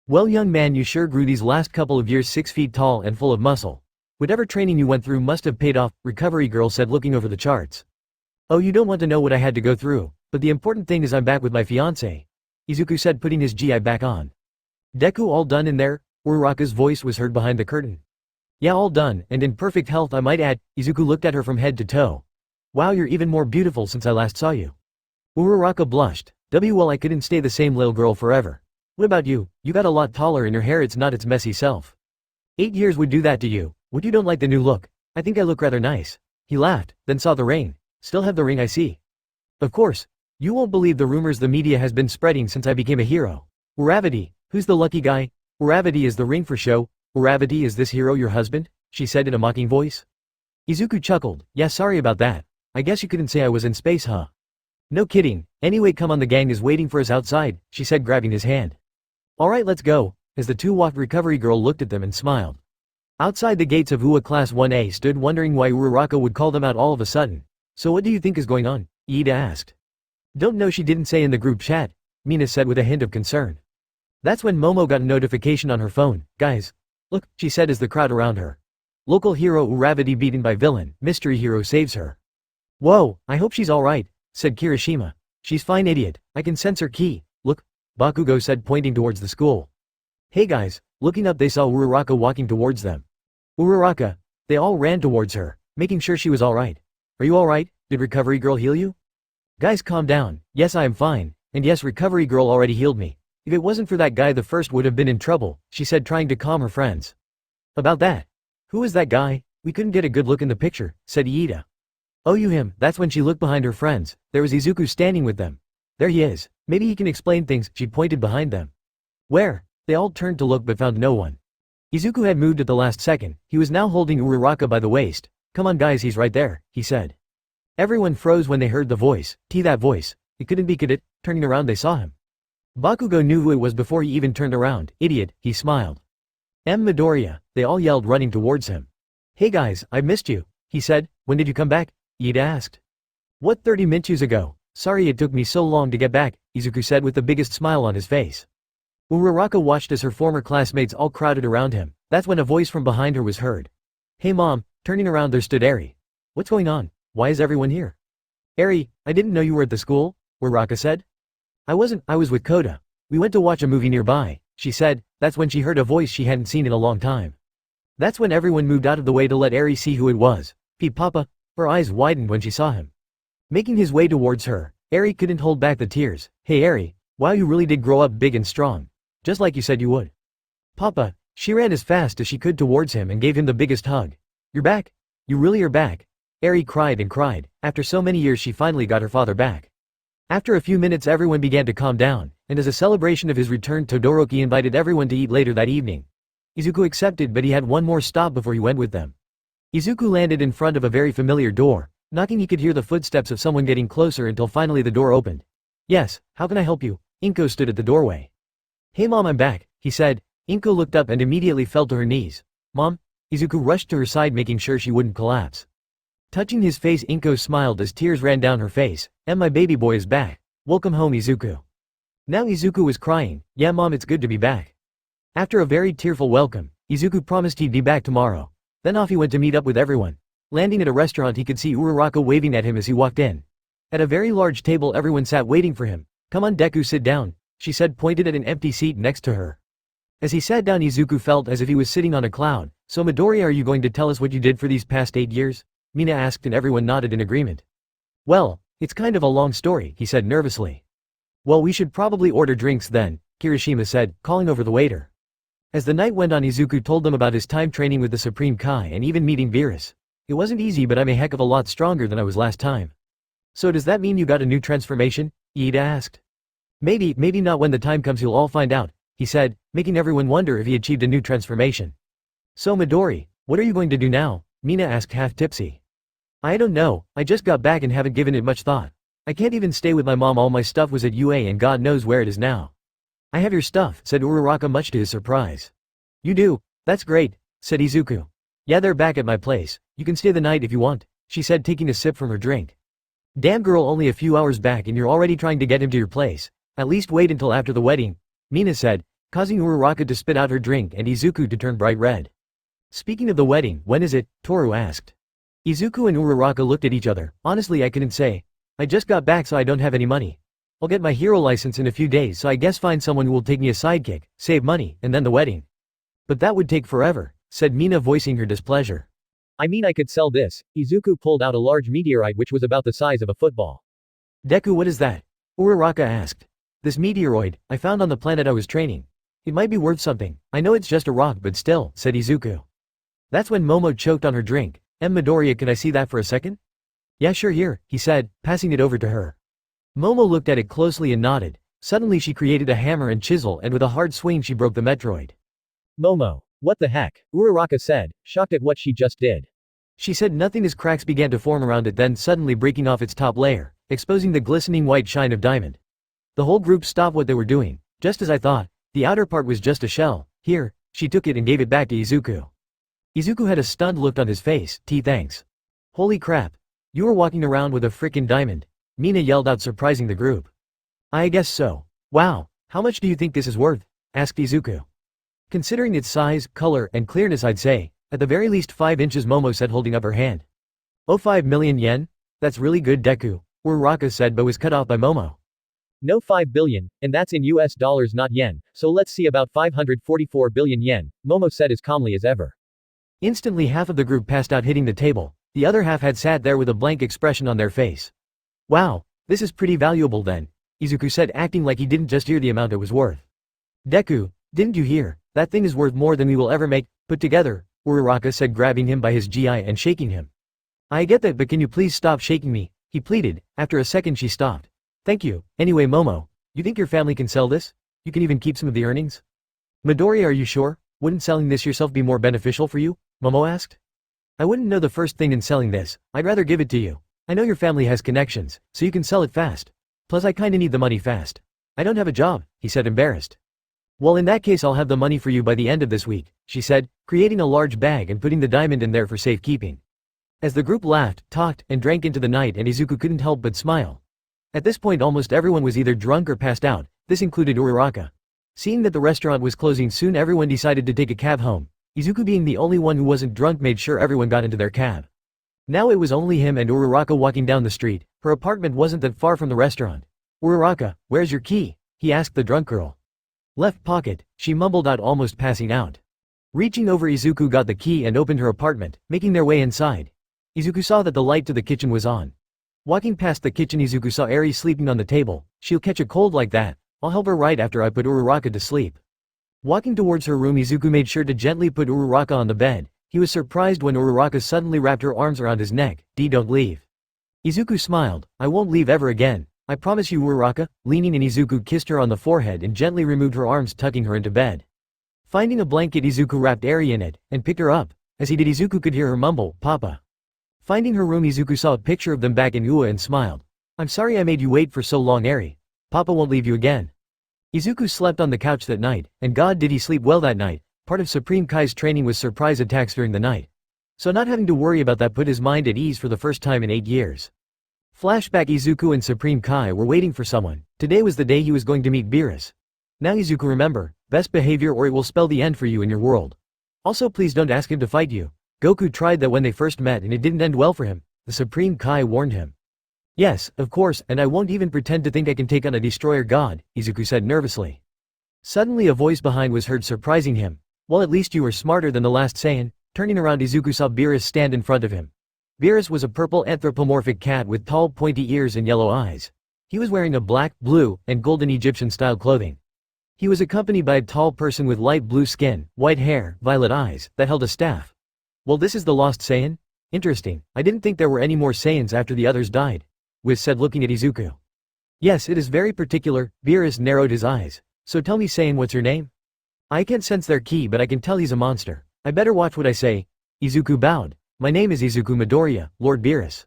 Well, young man, you sure grew these last couple of years, 6 feet tall and full of muscle. Whatever training you went through must have paid off, Recovery Girl said, looking over the charts. Oh, you don't want to know what I had to go through, but the important thing is I'm back with my fiancé, Izuku said, putting his GI back on. Deku, all done in there? Uraraka's voice was heard behind the curtain. Yeah, all done, and in perfect health, I might add. Izuku looked at her from head to toe. Wow, you're even more beautiful since I last saw you. Uraraka blushed. Well, I couldn't stay the same little girl forever. What about you? You got a lot taller and your hair, it's not its messy self. 8 years would do that to you. What, you don't like the new look? I think I look rather nice. He laughed, then saw the ring. Still have the ring, I see. Of course. You won't believe the rumors the media has been spreading since I became a hero. Uravity, who's the lucky guy? Uravity is the ring for show. Uravity, is this hero your husband? She said in a mocking voice. Izuku chuckled. Yeah, sorry about that. I guess you couldn't say I was in space, huh? No kidding. Anyway, come on, the gang is waiting for us outside, she said, grabbing his hand. Alright, let's go. As the two walked, Recovery Girl looked at them and smiled. Outside the gates of UA Class 1A stood, wondering why Uraraka would call them out all of a sudden. So what do you think is going on? Iida asked. Don't know, she didn't say in the group chat, Mina said with a hint of concern. That's when Momo got a notification on her phone. Guys. Look, she said as the crowd around her. Local hero Uravati beaten by villain, mystery hero saves her. Whoa, I hope she's alright, said Kirishima. She's fine idiot, I can sense her ki. Look, Bakugo said pointing towards the school. Hey guys, looking up they saw Uraraka walking towards them. Uraraka. They all ran towards her, making sure she was alright. Are you alright? Did Recovery Girl heal you? Guys calm down, yes I am fine, and yes Recovery Girl already healed me. If it wasn't for that guy the first would have been in trouble, she said trying to calm her friends. About that. Who is that guy? We couldn't get a good look in the picture, said Iida. Oh you him, that's when she looked behind her friends, there was Izuku standing with them. There he is, maybe he can explain things, she pointed behind them. Where? They all turned to look but found no one. Izuku had moved at the last second, he was now holding Uraraka by the waist. Come on guys he's right there, he said. Everyone froze when they heard the voice, that voice, it couldn't be Kadit, turning around they saw him. Bakugo knew who it was before he even turned around, idiot, he smiled. Midoriya, they all yelled running towards him. Hey guys, I missed you, he said, when did you come back? Iida asked. What 30 minutes ago, sorry it took me so long to get back, Izuku said with the biggest smile on his face. Uraraka watched as her former classmates all crowded around him, that's when a voice from behind her was heard. Hey mom, turning around there stood Eri. What's going on, why is everyone here? Eri, I didn't know you were at the school, Uraraka said. I was with Koda. We went to watch a movie nearby, she said, that's when she heard a voice she hadn't seen in a long time. That's when everyone moved out of the way to let Eri see who it was. Papa, her eyes widened when she saw him. Making his way towards her, Eri couldn't hold back the tears. Hey Eri, wow you really did grow up big and strong. Just like you said you would. Papa, she ran as fast as she could towards him and gave him the biggest hug. You're back? You really are back? Eri cried and cried, after so many years she finally got her father back. After a few minutes everyone began to calm down, and as a celebration of his return Todoroki invited everyone to eat later that evening. Izuku accepted but he had one more stop before he went with them. Izuku landed in front of a very familiar door, knocking he could hear the footsteps of someone getting closer until finally the door opened. Yes, how can I help you? Inko stood at the doorway. Hey mom I'm back, he said. Inko looked up and immediately fell to her knees. Mom? Izuku rushed to her side making sure she wouldn't collapse. Touching his face Inko smiled as tears ran down her face. And my baby boy is back. Welcome home Izuku. Now Izuku was crying. Yeah mom it's good to be back. After a very tearful welcome, Izuku promised he'd be back tomorrow. Then off he went to meet up with everyone. Landing at a restaurant he could see Uraraka waving at him as he walked in. At a very large table everyone sat waiting for him. Come on Deku sit down, she said pointed at an empty seat next to her. As he sat down Izuku felt as if he was sitting on a cloud. So Midoriya are you going to tell us what you did for these past 8 years? Mina asked and everyone nodded in agreement. Well, it's kind of a long story, he said nervously. Well we should probably order drinks then, Kirishima said, calling over the waiter. As the night went on Izuku told them about his time training with the Supreme Kai and even meeting Beerus. It wasn't easy but I'm a heck of a lot stronger than I was last time. So does that mean you got a new transformation? Iida asked. Maybe not when the time comes you'll all find out, he said, making everyone wonder if he achieved a new transformation. So Midori, what are you going to do now? Mina asked half tipsy. I don't know, I just got back and haven't given it much thought. I can't even stay with my mom all my stuff was at UA and God knows where it is now. I have your stuff, said Uraraka much to his surprise. You do? That's great, said Izuku. Yeah they're back at my place, you can stay the night if you want, she said taking a sip from her drink. Damn girl only a few hours back and you're already trying to get him to your place. At least wait until after the wedding, Mina said, causing Uraraka to spit out her drink and Izuku to turn bright red. Speaking of the wedding, when is it? Toru asked. Izuku and Uraraka looked at each other. Honestly I couldn't say. I just got back so I don't have any money. I'll get my hero license in a few days so I guess find someone who will take me a sidekick, save money, and then the wedding. But that would take forever, said Mina voicing her displeasure. I mean I could sell this. Izuku pulled out a large meteorite which was about the size of a football. Deku what is that? Uraraka asked. This meteoroid, I found on the planet I was training. It might be worth something. I know it's just a rock but still, said Izuku. That's when Momo choked on her drink. Midoriya can I see that for a second? Yeah sure here, he said, passing it over to her. Momo looked at it closely and nodded. Suddenly she created a hammer and chisel and with a hard swing she broke the Metroid. Momo, what the heck? Uraraka said, shocked at what she just did. She said nothing as cracks began to form around it then suddenly breaking off its top layer, exposing the glistening white shine of diamond. The whole group stopped what they were doing. Just as I thought, the outer part was just a shell. Here, she took it and gave it back to Izuku. Izuku had a stunned look on his face. Thanks. Holy crap. You were walking around with a frickin' diamond. Mina yelled out surprising the group. I guess so. Wow, how much do you think this is worth? asked Izuku. Considering its size, color, and clearness I'd say, at the very least 5 inches, Momo said, holding up her hand. Oh, 5 million yen? That's really good, Deku, Uraraka said, but was cut off by Momo. No, 5 billion, and that's in US dollars, not yen, so let's see, about 544 billion yen, Momo said as calmly as ever. Instantly half of the group passed out, hitting the table. The other half had sat there with a blank expression on their face. Wow, this is pretty valuable then, Izuku said, acting like he didn't just hear the amount it was worth. Deku, didn't you hear? That thing is worth more than we will ever make, put together, Uraraka said, grabbing him by his GI and shaking him. I get that, but can you please stop shaking me, he pleaded. After a second she stopped. Thank you. Anyway, Momo, you think your family can sell this? You can even keep some of the earnings? Midoriya, are you sure? Wouldn't selling this yourself be more beneficial for you? Momo asked. I wouldn't know the first thing in selling this. I'd rather give it to you. I know your family has connections, so you can sell it fast. Plus I kinda need the money fast. I don't have a job, he said, embarrassed. Well, in that case I'll have the money for you by the end of this week, she said, creating a large bag and putting the diamond in there for safekeeping. As the group laughed, talked, and drank into the night, and Izuku couldn't help but smile. At this point almost everyone was either drunk or passed out, this included Uraraka. Seeing that the restaurant was closing soon, everyone decided to take a cab home. Izuku, being the only one who wasn't drunk, made sure everyone got into their cab. Now it was only him and Uraraka walking down the street. Her apartment wasn't that far from the restaurant. Uraraka, where's your key? He asked the drunk girl. Left pocket, she mumbled out, almost passing out. Reaching over, Izuku got the key and opened her apartment, making their way inside. Izuku saw that the light to the kitchen was on. Walking past the kitchen, Izuku saw Eri sleeping on the table. She'll catch a cold like that. I'll help her right after I put Uraraka to sleep. Walking towards her room, Izuku made sure to gently put Uraraka on the bed. He was surprised when Uraraka suddenly wrapped her arms around his neck. Don't leave. Izuku smiled. I won't leave ever again. I promise you, Uraraka. Leaning in, Izuku kissed her on the forehead and gently removed her arms, tucking her into bed. Finding a blanket, Izuku wrapped Eri in it and picked her up. As he did, Izuku could hear her mumble, Papa. Finding her room, Izuku saw a picture of them back in Ua and smiled. I'm sorry I made you wait for so long, Eri. Papa won't leave you again. Izuku slept on the couch that night, and God did he sleep well that night. Part of Supreme Kai's training was surprise attacks during the night. So not having to worry about that put his mind at ease for the first time in 8 years. Flashback: Izuku and Supreme Kai were waiting for someone. Today was the day he was going to meet Beerus. Now Izuku, remember, best behavior or it will spell the end for you in your world. Also please don't ask him to fight you. Goku tried that when they first met and it didn't end well for him, the Supreme Kai warned him. Yes, of course, and I won't even pretend to think I can take on a destroyer god, Izuku said nervously. Suddenly a voice behind was heard, surprising him. Well, at least you were smarter than the last Saiyan. Turning around, Izuku saw Beerus stand in front of him. Beerus was a purple anthropomorphic cat with tall pointy ears and yellow eyes. He was wearing a black, blue, and golden Egyptian-style clothing. He was accompanied by a tall person with light blue skin, white hair, violet eyes, that held a staff. Well, this is the lost Saiyan? Interesting, I didn't think there were any more Saiyans after the others died, Wiz said, looking at Izuku. Yes, it is very particular, Beerus narrowed his eyes. So tell me, Saiyan, what's your name? I can't sense their ki, but I can tell he's a monster. I better watch what I say. Izuku bowed. My name is Izuku Midoriya, Lord Beerus.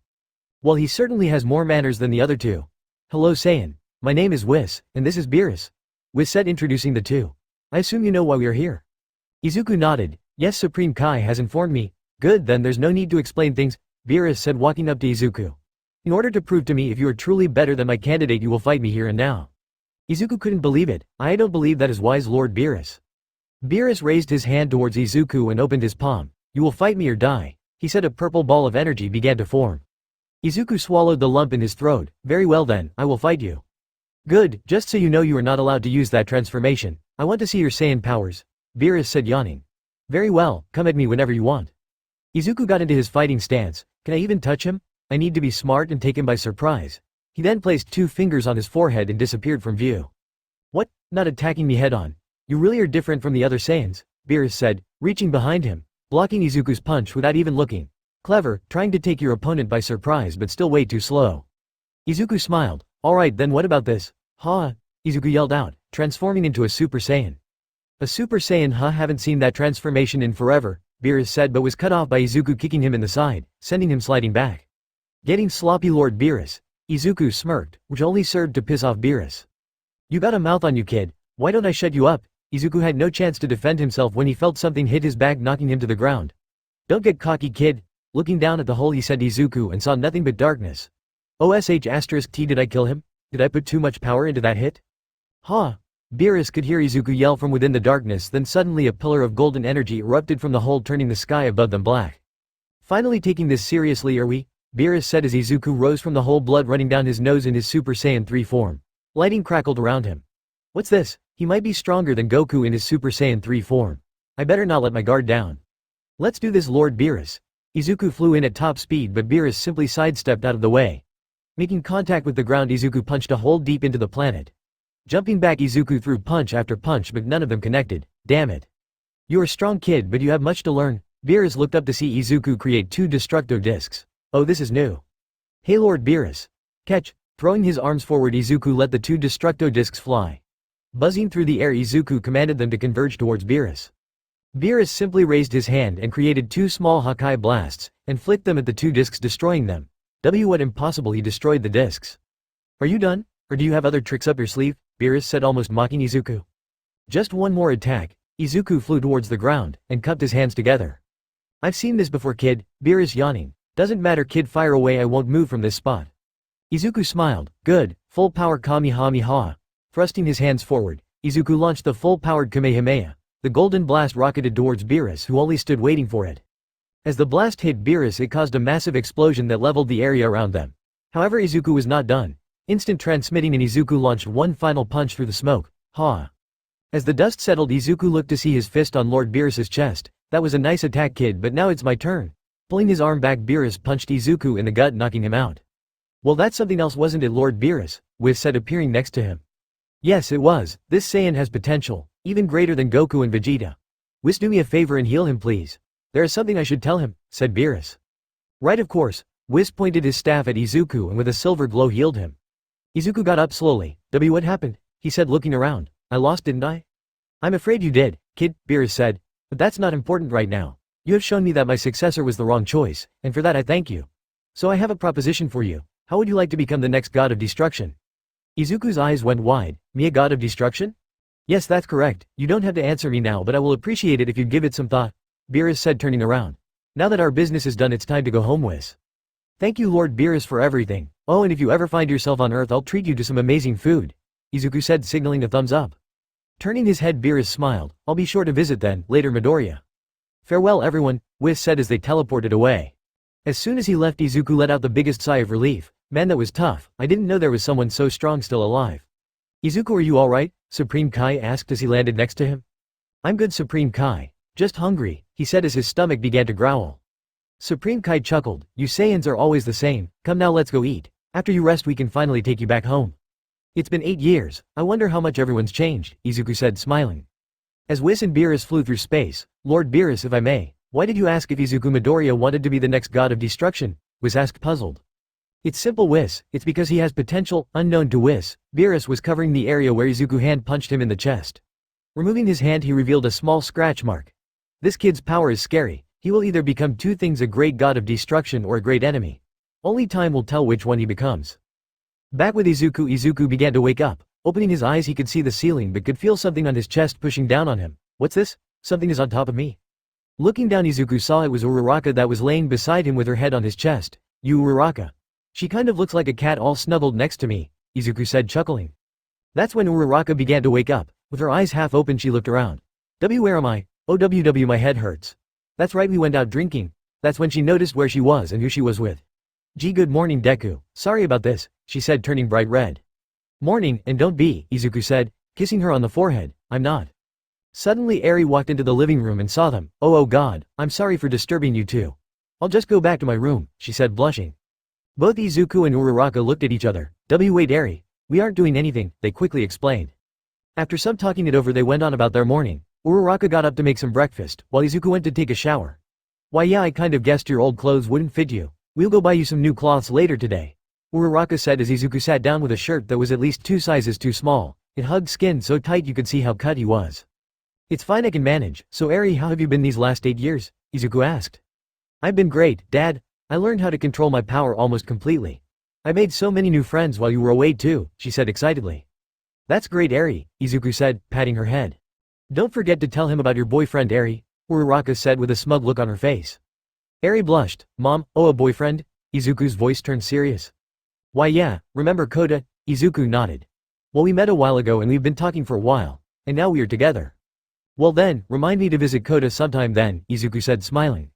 Well, he certainly has more manners than the other two. Hello, Saiyan. My name is Whis, and this is Beerus, Wiz said, introducing the two. I assume you know why we are here. Izuku nodded. Yes, Supreme Kai has informed me. Good, then there's no need to explain things, Beerus said, walking up to Izuku. In order to prove to me if you are truly better than my candidate, you will fight me here and now. Izuku couldn't believe it. I don't believe that is wise, Lord Beerus. Beerus raised his hand towards Izuku and opened his palm. You will fight me or die, he said. A purple ball of energy began to form. Izuku swallowed the lump in his throat. Very well then, I will fight you. Good, just so you know you are not allowed to use that transformation. I want to see your Saiyan powers, Beerus said, yawning. Very well, come at me whenever you want. Izuku got into his fighting stance. Can I even touch him? I need to be smart and take him by surprise. He then placed 2 fingers on his forehead and disappeared from view. What? Not attacking me head on? You really are different from the other Saiyans, Beerus said, reaching behind him, blocking Izuku's punch without even looking. Clever, trying to take your opponent by surprise but still way too slow. Izuku smiled. Alright then, what about this? Ha! Izuku yelled out, transforming into a Super Saiyan. A Super Saiyan? Huh, haven't seen that transformation in forever, Beerus said, but was cut off by Izuku kicking him in the side, sending him sliding back. Getting sloppy, Lord Beerus, Izuku smirked, which only served to piss off Beerus. You got a mouth on you, kid. Why don't I shut you up? Izuku had no chance to defend himself when he felt something hit his back, knocking him to the ground. Don't get cocky, kid. Looking down at the hole, he said Izuku, and saw nothing but darkness. OSH*T, did I kill him? Did I put too much power into that hit? Ha! Beerus could hear Izuku yell from within the darkness, then suddenly a pillar of golden energy erupted from the hole, turning the sky above them black. Finally taking this seriously, are we? Beerus said as Izuku rose from the hole, blood running down his nose in his Super Saiyan 3 form. Lighting crackled around him. What's this? He might be stronger than Goku in his Super Saiyan 3 form. I better not let my guard down. Let's do this, Lord Beerus. Izuku flew in at top speed, but Beerus simply sidestepped out of the way. Making contact with the ground, Izuku punched a hole deep into the planet. Jumping back, Izuku threw punch after punch, but none of them connected. Damn it. You're a strong kid, but you have much to learn. Beerus looked up to see Izuku create 2 Destructo discs. Oh, this is new. Hey Lord Beerus. Catch. Throwing his arms forward, Izuku let the 2 Destructo discs fly. Buzzing through the air, Izuku commanded them to converge towards Beerus. Beerus simply raised his hand and created 2 small Hakai blasts, and flicked them at the 2 discs, destroying them. What impossible, he destroyed the discs. Are you done? Or do you have other tricks up your sleeve? Beerus said, almost mocking Izuku. Just one more attack. Izuku flew towards the ground, and cupped his hands together. I've seen this before, kid. Beerus yawning. Doesn't matter, kid, fire away, I won't move from this spot. Izuku smiled. Good. Full power Kamehameha. Thrusting his hands forward, Izuku launched the full-powered Kamehameha. The golden blast rocketed towards Beerus, who only stood waiting for it. As the blast hit Beerus, it caused a massive explosion that leveled the area around them. However, Izuku was not done. Instant transmitting, and Izuku launched one final punch through the smoke. Ha! As the dust settled, Izuku looked to see his fist on Lord Beerus's chest. That was a nice attack, kid, but now it's my turn. Pulling his arm back, Beerus punched Izuku in the gut, knocking him out. Well, that's something else, wasn't it, Lord Beerus? Whis said, appearing next to him. Yes, it was. This Saiyan has potential, even greater than Goku and Vegeta. Whis, do me a favor and heal him, please. There is something I should tell him, said Beerus. Right, of course. Whis pointed his staff at Izuku and with a silver glow healed him. Izuku got up slowly. What happened? He said, looking around. I lost, didn't I? I'm afraid you did, kid, Beerus said. But that's not important right now. You have shown me that my successor was the wrong choice, and for that I thank you. So I have a proposition for you. How would you like to become the next god of destruction? Izuku's eyes went wide. Me, a god of destruction? Yes, that's correct. You don't have to answer me now, but I will appreciate it if you give it some thought, Beerus said, turning around. Now that our business is done, it's time to go home, Whis. Thank you, Lord Beerus, for everything. Oh, and if you ever find yourself on Earth, I'll treat you to some amazing food, Izuku said, signaling a thumbs up. Turning his head, Beerus smiled. I'll be sure to visit then, later, Midoriya. Farewell, everyone, Whis said as they teleported away. As soon as he left, Izuku let out the biggest sigh of relief. Man, that was tough. I didn't know there was someone so strong still alive. Izuku, are you alright? Supreme Kai asked as he landed next to him. I'm good, Supreme Kai. Just hungry, he said as his stomach began to growl. Supreme Kai chuckled. You Saiyans are always the same. Come now, let's go eat. After you rest, we can finally take you back home. It's been 8 years. I wonder how much everyone's changed, Izuku said, smiling. As Whis and Beerus flew through space, Lord Beerus, if I may, why did you ask if Izuku Midoriya wanted to be the next god of destruction? Whis asked, puzzled. It's simple, Whis. It's because he has potential, unknown to Whis. Beerus was covering the area where Izuku hand punched him in the chest. Removing his hand, he revealed a small scratch mark. This kid's power is scary. He will either become 2 things, a great god of destruction or a great enemy. Only time will tell which one he becomes. Back with Izuku, Izuku began to wake up. Opening his eyes, he could see the ceiling but could feel something on his chest pushing down on him. What's this? Something is on top of me. Looking down, Izuku saw it was Uraraka that was laying beside him with her head on his chest. You Uraraka. She kind of looks like a cat all snuggled next to me, Izuku said, chuckling. That's when Uraraka began to wake up. With her eyes half open, she looked around. Where am I? OWW, my head hurts. That's right, we went out drinking. That's when she noticed where she was and who she was with. Gee, good morning, Deku. Sorry about this, she said, turning bright red. Morning, and don't be, Izuku said, kissing her on the forehead. I'm not. Suddenly Eri walked into the living room and saw them. Oh god, I'm sorry for disturbing you two. I'll just go back to my room, she said, blushing. Both Izuku and Uraraka looked at each other. Wait, Eri. We aren't doing anything, they quickly explained. After some talking it over, they went on about their morning. Uraraka got up to make some breakfast, while Izuku went to take a shower. Why yeah, I kind of guessed your old clothes wouldn't fit you. We'll go buy you some new cloths later today, Uraraka said as Izuku sat down with a shirt that was at least 2 sizes too small. It hugged skin so tight you could see how cut he was. It's fine, I can manage. So Eri, how have you been these last 8 years? Izuku asked. I've been great, Dad. I learned how to control my power almost completely. I made so many new friends while you were away too, she said excitedly. That's great, Eri, Izuku said, patting her head. Don't forget to tell him about your boyfriend, Eri, Uraraka said with a smug look on her face. Eri blushed. Mom, oh, a boyfriend? Izuku's voice turned serious. Why yeah, remember Kota? Izuku nodded. Well, we met a while ago and we've been talking for a while, and now we are together. Well then, remind me to visit Kota sometime then, Izuku said smiling.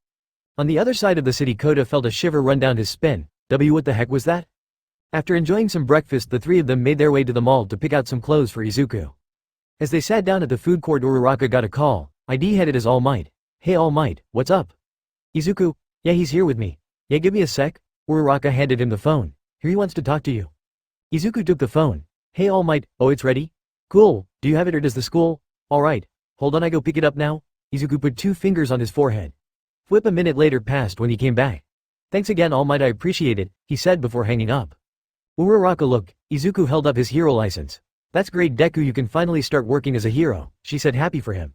On the other side of the city, Kota felt a shiver run down his spine. What the heck was that? After enjoying some breakfast, the three of them made their way to the mall to pick out some clothes for Izuku. As they sat down at the food court, Uraraka got a call. ID headed as All Might. Hey All Might, what's up? Izuku, yeah, he's here with me. Yeah, give me a sec. Uraraka handed him the phone. Here, he wants to talk to you. Izuku took the phone. Hey All Might, oh it's ready? Cool, do you have it or does the school? Alright, hold on, I go pick it up now. Izuku put 2 fingers on his forehead. Whip a minute later passed when he came back. Thanks again All Might, I appreciate it, he said before hanging up. Uraraka looked. Izuku held up his hero license. That's great Deku, you can finally start working as a hero, she said happy for him.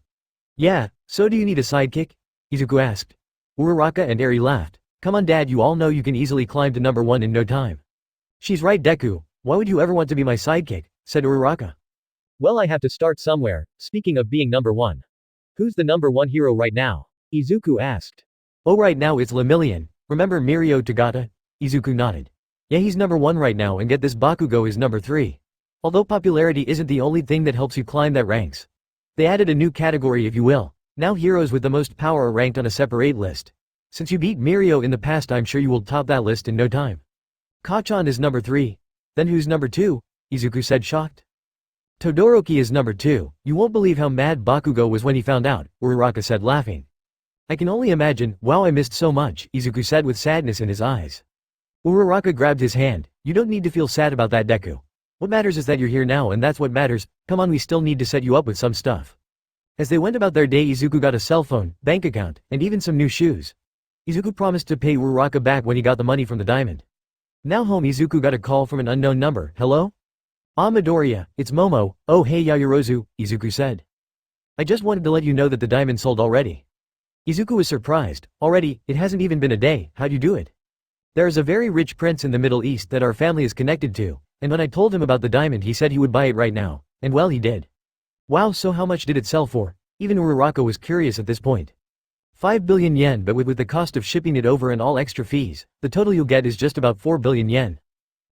Yeah, so do you need a sidekick? Izuku asked. Uraraka and Eri laughed. Come on dad, you all know you can easily climb to number 1 in no time. She's right Deku, why would you ever want to be my sidekick, said Uraraka. Well, I have to start somewhere, speaking of being number 1. Who's the number 1 hero right now? Izuku asked. Oh, right now it's Lemillion, remember Mirio Tagata? Izuku nodded. Yeah, he's number 1 right now, and get this, Bakugo is number 3. Although popularity isn't the only thing that helps you climb that ranks. They added a new category if you will. Now heroes with the most power are ranked on a separate list. Since you beat Mirio in the past, I'm sure you will top that list in no time. Kachan is number 3. Then who's number 2? Izuku said shocked. Todoroki is number 2. You won't believe how mad Bakugo was when he found out, Uraraka said laughing. I can only imagine, wow, I missed so much, Izuku said with sadness in his eyes. Uraraka grabbed his hand. You don't need to feel sad about that Deku. What matters is that you're here now, and that's what matters. Come on, we still need to set you up with some stuff. As they went about their day, Izuku got a cell phone, bank account, and even some new shoes. Izuku promised to pay Uraraka back when he got the money from the diamond. Now home, Izuku got a call from an unknown number. Hello? Ah, Midoriya, it's Momo. Oh hey Yaoyorozu, Izuku said. I just wanted to let you know that the diamond sold already. Izuku was surprised. Already? It hasn't even been a day, how'd you do it? There is a very rich prince in the Middle East that our family is connected to, and when I told him about the diamond he said he would buy it right now, and well he did. Wow, so how much did it sell for? Even Uraraka was curious at this point. 5 billion yen, but with the cost of shipping it over and all extra fees, the total you'll get is just about 4 billion yen.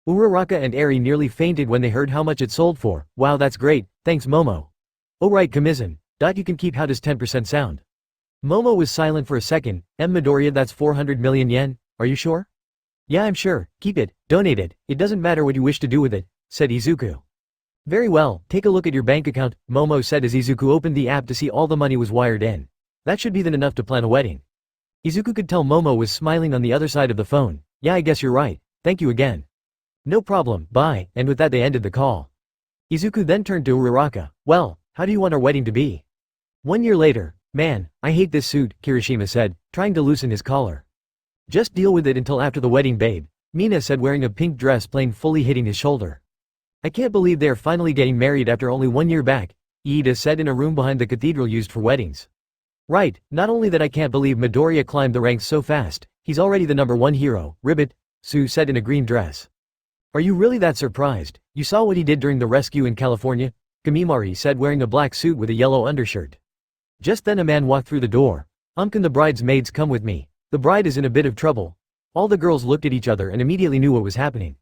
Uraraka and Eri nearly fainted when they heard how much it sold for. Wow, that's great, thanks Momo. Oh right, Kamizen. You can keep. How does 10% sound? Momo was silent for a second. Midoriya, that's 400 million yen, are you sure? Yeah, I'm sure, keep it, donate it, it doesn't matter what you wish to do with it, said Izuku. Very well, take a look at your bank account, Momo said as Izuku opened the app to see all the money was wired in. That should be then enough to plan a wedding. Izuku could tell Momo was smiling on the other side of the phone. Yeah, I guess you're right, thank you again. No problem, bye, and with that they ended the call. Izuku then turned to Uraraka. Well, how do you want our wedding to be? 1 year later. Man, I hate this suit, Kirishima said, trying to loosen his collar. Just deal with it until after the wedding, babe, Mina said, wearing a pink dress plain fully hitting his shoulder. I can't believe they are finally getting married after only 1 year back, Iida said in a room behind the cathedral used for weddings. Right, not only that, I can't believe Midoriya climbed the ranks so fast, he's already the number 1 hero, Ribbit, Sue said in a green dress. Are you really that surprised? You saw what he did during the rescue in California? Kamimari said, wearing a black suit with a yellow undershirt. Just then a man walked through the door. Can the bridesmaids come with me? The bride is in a bit of trouble. All the girls looked at each other and immediately knew what was happening.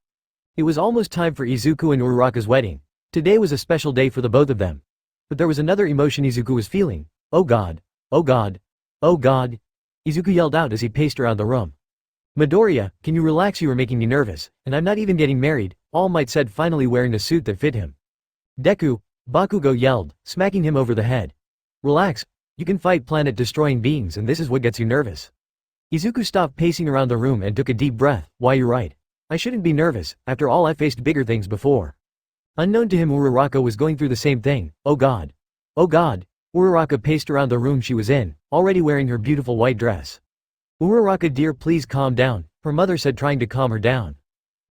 It was almost time for Izuku and Uraraka's wedding. Today was a special day for the both of them. But there was another emotion Izuku was feeling. Oh god. Oh god. Oh god. Izuku yelled out as he paced around the room. Midoriya, can you relax? You are making me nervous, and I'm not even getting married, All Might said, finally wearing the suit that fit him. Deku, Bakugo yelled, smacking him over the head. Relax, you can fight planet-destroying beings and this is what gets you nervous. Izuku stopped pacing around the room and took a deep breath. Why, you're right. I shouldn't be nervous, after all I've faced bigger things before. Unknown to him, Uraraka was going through the same thing. Oh god. Oh god. Uraraka paced around the room she was in, already wearing her beautiful white dress. Uraraka, dear, please calm down, her mother said, trying to calm her down.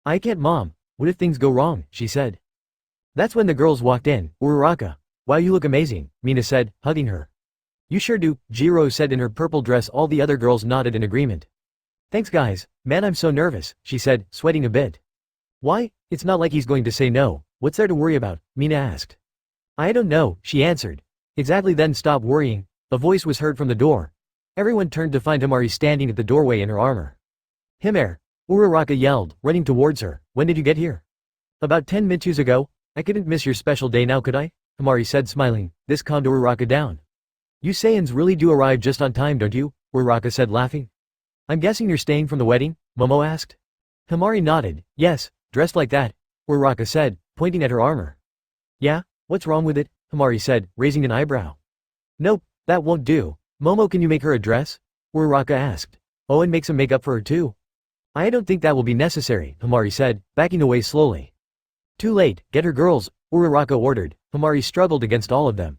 I can't, mom. What if things go wrong, she said. That's when the girls walked in. Uraraka. Wow, you look amazing, Mina said, hugging her. You sure do, Jiro said in her purple dress. All the other girls nodded in agreement. Thanks guys, man, I'm so nervous, she said, sweating a bit. Why? It's not like he's going to say no. What's there to worry about? Mina asked. I don't know, she answered. Exactly then, stop worrying. A voice was heard from the door. Everyone turned to find Hamari standing at the doorway in her armor. Himare, Uraraka yelled, running towards her. When did you get here? About 10 minutes ago, I couldn't miss your special day now, could I? Hamari said, smiling. This calmed Uraraka down. You Saiyans really do arrive just on time, don't you? Uraraka said, laughing. I'm guessing you're staying from the wedding? Momo asked. Hamari nodded. Yes, dressed like that, Uraraka said, pointing at her armor. Yeah? What's wrong with it? Hamari said, raising an eyebrow. Nope, that won't do. Momo, can you make her a dress? Uraraka asked. Oh, and make some makeup for her too? I don't think that will be necessary, Hamari said, backing away slowly. Too late, get her girls, Uraraka ordered. Hamari struggled against all of them.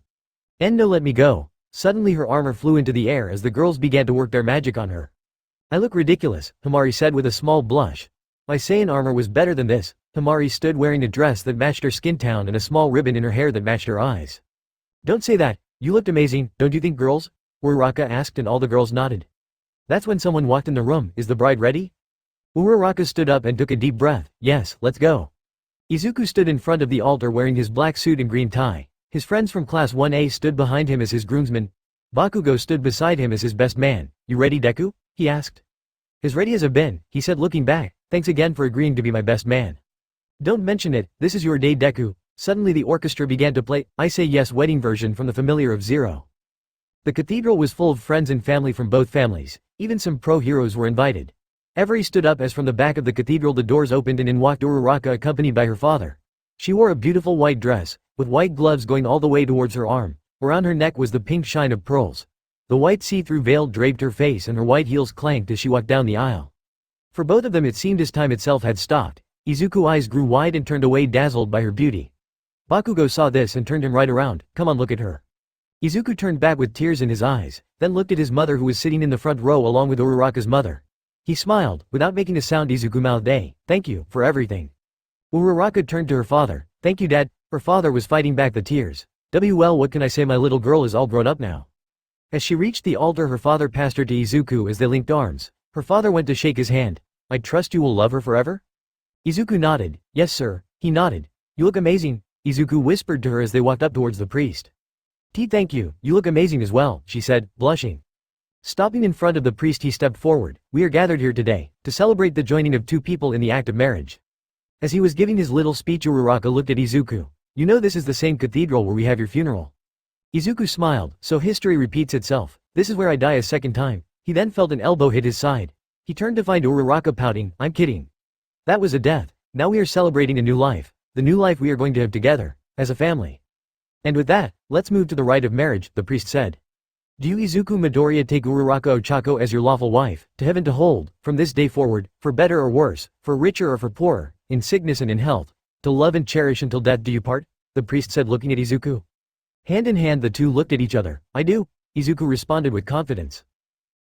Endo, let me go. Suddenly her armor flew into the air as the girls began to work their magic on her. I look ridiculous, Hamari said with a small blush. My Saiyan armor was better than this. Hamari stood wearing a dress that matched her skin tone and a small ribbon in her hair that matched her eyes. Don't say that, you looked amazing, don't you think, girls? Uraraka asked, and all the girls nodded. That's when someone walked in the room. Is the bride ready? Uraraka stood up and took a deep breath. Yes, let's go. Izuku stood in front of the altar wearing his black suit and green tie. His friends from Class 1A stood behind him as his groomsmen. Bakugo stood beside him as his best man. You ready, Deku? He asked. As ready as I've been, he said, looking back. Thanks again for agreeing to be my best man. Don't mention it, this is your day, Deku. Suddenly the orchestra began to play I Say Yes wedding version from the familiar of Zero. The cathedral was full of friends and family from both families. Even some pro-heroes were invited. Every stood up as from the back of the cathedral the doors opened and in walked Uraraka accompanied by her father. She wore a beautiful white dress, with white gloves going all the way towards her arm. Around her neck was the pink shine of pearls. The white see-through veil draped her face and her white heels clanked as she walked down the aisle. For both of them it seemed as time itself had stopped. Izuku's eyes grew wide and turned away, dazzled by her beauty. Bakugo saw this and turned him right around. Come on, look at her. Izuku turned back with tears in his eyes, then looked at his mother who was sitting in the front row along with Uraraka's mother. He smiled. Without making a sound, Izuku mouthed, thank you, for everything. Uraraka turned to her father. Thank you, Dad. Her father was fighting back the tears. Well, what can I say, my little girl is all grown up now. As she reached the altar, her father passed her to Izuku as they linked arms. Her father went to shake his hand. I trust you will love her forever? Izuku nodded. Yes, sir. He nodded. You look amazing, Izuku whispered to her as they walked up towards the priest. Thank you, you look amazing as well, she said, blushing. Stopping in front of the priest, he stepped forward. We are gathered here today to celebrate the joining of two people in the act of marriage. As he was giving his little speech, Uraraka looked at Izuku. You know this is the same cathedral where we have your funeral. Izuku smiled. So history repeats itself. This is where I die a second time. He then felt an elbow hit his side. He turned to find Uraraka pouting. I'm kidding. That was a death. Now we are celebrating a new life. The new life we are going to have together, as a family. And with that, let's move to the rite of marriage, the priest said. Do you Izuku Midoriya take Uraraka Ochako as your lawful wife, to heaven to hold, from this day forward, for better or worse, for richer or for poorer, in sickness and in health, to love and cherish until death do you part? The priest said, looking at Izuku. Hand in hand the two looked at each other. I do, Izuku responded with confidence.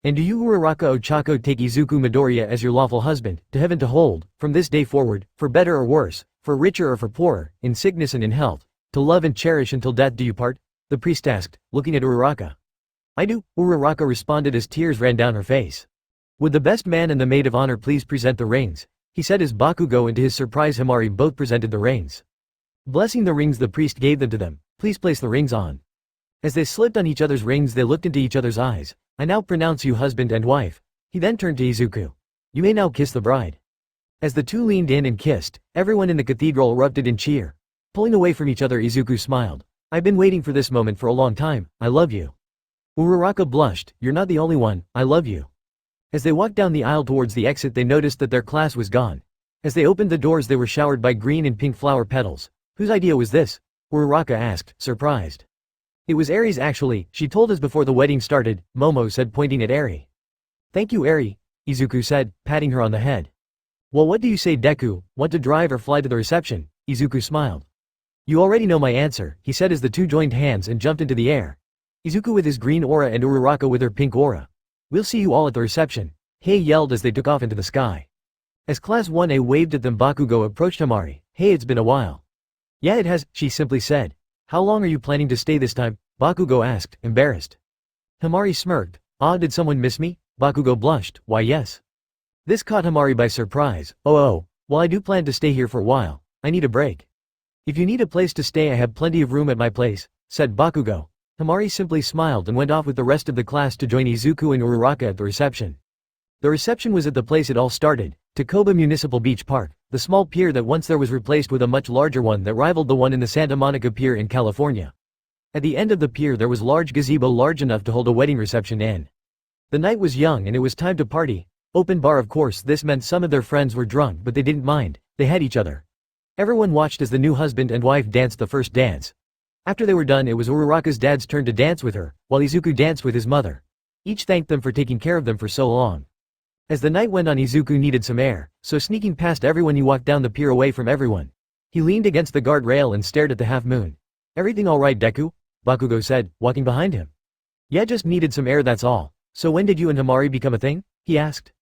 And do you Uraraka Ochako take Izuku Midoriya as your lawful husband, to heaven to hold, from this day forward, for better or worse, for richer or for poorer, in sickness and in health, to love and cherish until death do you part? The priest asked, looking at Uraraka. I do, Uraraka responded as tears ran down her face. Would the best man and the maid of honor please present the rings? He said as Bakugo and to his surprise Hamari both presented the rings. Blessing the rings, the priest gave them to them. Please place the rings on. As they slipped on each other's rings, they looked into each other's eyes. I now pronounce you husband and wife. He then turned to Izuku. You may now kiss the bride. As the two leaned in and kissed, everyone in the cathedral erupted in cheer. Pulling away from each other, Izuku smiled. I've been waiting for this moment for a long time. I love you. Uraraka blushed. You're not the only one. I love you. As they walked down the aisle towards the exit, they noticed that their class was gone. As they opened the doors, they were showered by green and pink flower petals. Whose idea was this? Uraraka asked, surprised. It was Eri's actually, she told us before the wedding started, Momo said, pointing at Eri. Thank you, Eri, Izuku said, patting her on the head. Well, what do you say, Deku? Want to drive or fly to the reception? Izuku smiled. You already know my answer, he said as the two joined hands and jumped into the air. Izuku with his green aura and Uraraka with her pink aura. We'll see you all at the reception, Hey yelled as they took off into the sky. As Class 1A waved at them, Bakugo approached Hamari. Hey, it's been a while. Yeah, it has, she simply said. How long are you planning to stay this time? Bakugo asked, embarrassed. Hamari smirked. Did someone miss me? Bakugo blushed. Why, yes. This caught Hamari by surprise. Well, I do plan to stay here for a while. I need a break. If you need a place to stay, I have plenty of room at my place, said Bakugo. Hamari simply smiled and went off with the rest of the class to join Izuku and Uraraka at the reception. The reception was at the place it all started, Takoba Municipal Beach Park. the small pier that once there was replaced with a much larger one that rivaled the one in the Santa Monica Pier in California. At the end of the pier there was large gazebo large enough to hold a wedding reception in. The night was young and it was time to party. Open bar, of course. This meant some of their friends were drunk, but they didn't mind. They had each other. Everyone watched as the new husband and wife danced the first dance. After they were done, it was Uraraka's dad's turn to dance with her, while Izuku danced with his mother. Each thanked them for taking care of them for so long. As the night went on, Izuku needed some air, so sneaking past everyone he walked down the pier away from everyone. He leaned against the guard rail and stared at the half moon. "Everything all right, Deku?" Bakugo said, walking behind him. "Yeah, just needed some air, that's all. So when did you and Hamari become a thing?" he asked.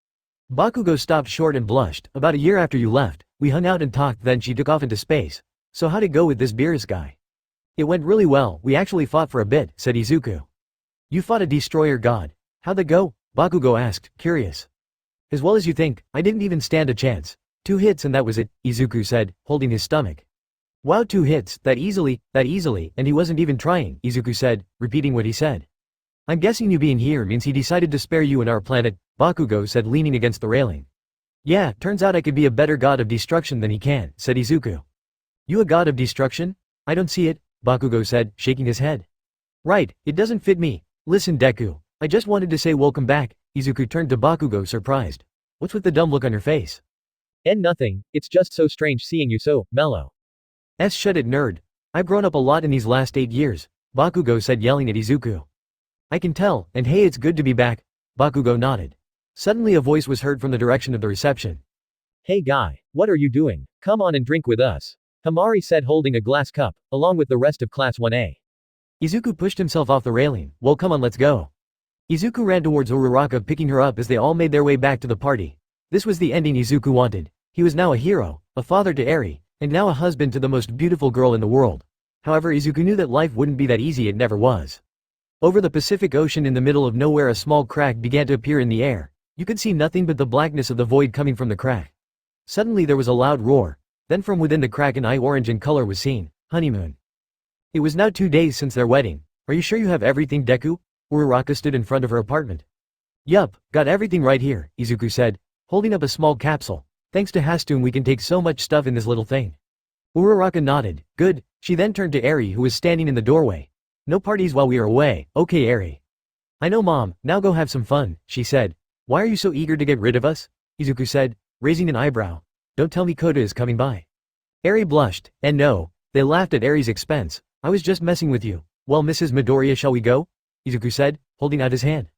Bakugo stopped short and blushed. "About a year after you left. We hung out and talked, then she took off into space. So how'd it go with this Beerus guy?" "It went really well, we actually fought for a bit," said Izuku. "You fought a destroyer god. How'd that go?" Bakugo asked, curious. "As well as you think, I didn't even stand a chance. 2 hits and that was it," Izuku said, holding his stomach. "Wow, 2 hits, that easily, and he wasn't even trying," Izuku said, repeating what he said. "I'm guessing you being here means he decided to spare you and our planet," Bakugo said, leaning against the railing. "Yeah, turns out I could be a better god of destruction than he can," said Izuku. "You a god of destruction? I don't see it," Bakugo said, shaking his head. "Right, it doesn't fit me. Listen, Deku, I just wanted to say welcome back." Izuku turned to Bakugo, surprised. "What's with the dumb look on your face?" "And nothing, it's just so strange seeing you so mellow." Shut it, nerd. I've grown up a lot in these last 8 years, Bakugo said, yelling at Izuku. "I can tell, and hey, it's good to be back." Bakugo nodded. Suddenly a voice was heard from the direction of the reception. "Hey guy, what are you doing? Come on and drink with us," Hamari said, holding a glass cup, along with the rest of Class 1A. Izuku pushed himself off the railing. "Well, come on, let's go." Izuku ran towards Uraraka, picking her up as they all made their way back to the party. This was the ending Izuku wanted. He was now a hero, a father to Eri, and now a husband to the most beautiful girl in the world. However, Izuku knew that life wouldn't be that easy. It never was. Over the Pacific Ocean in the middle of nowhere, a small crack began to appear in the air. You could see nothing but the blackness of the void coming from the crack. Suddenly there was a loud roar. Then from within the crack an eye orange in color was seen. Honeymoon. It was now 2 days since their wedding. "Are you sure you have everything, Deku?" Uraraka stood in front of her apartment. "Yup, got everything right here," Izuku said, holding up a small capsule. "Thanks to Hastoon we can take so much stuff in this little thing." Uraraka nodded. "Good." She then turned to Eri, who was standing in the doorway. "No parties while we are away, okay Eri?" "I know mom, now go have some fun," she said. "Why are you so eager to get rid of us?" Izuku said, raising an eyebrow. "Don't tell me Kota is coming by." Eri blushed, and no, they laughed at Eri's expense. "I was just messing with you." "Well, Mrs. Midoriya, shall we go?" Izuku said, holding out his hand.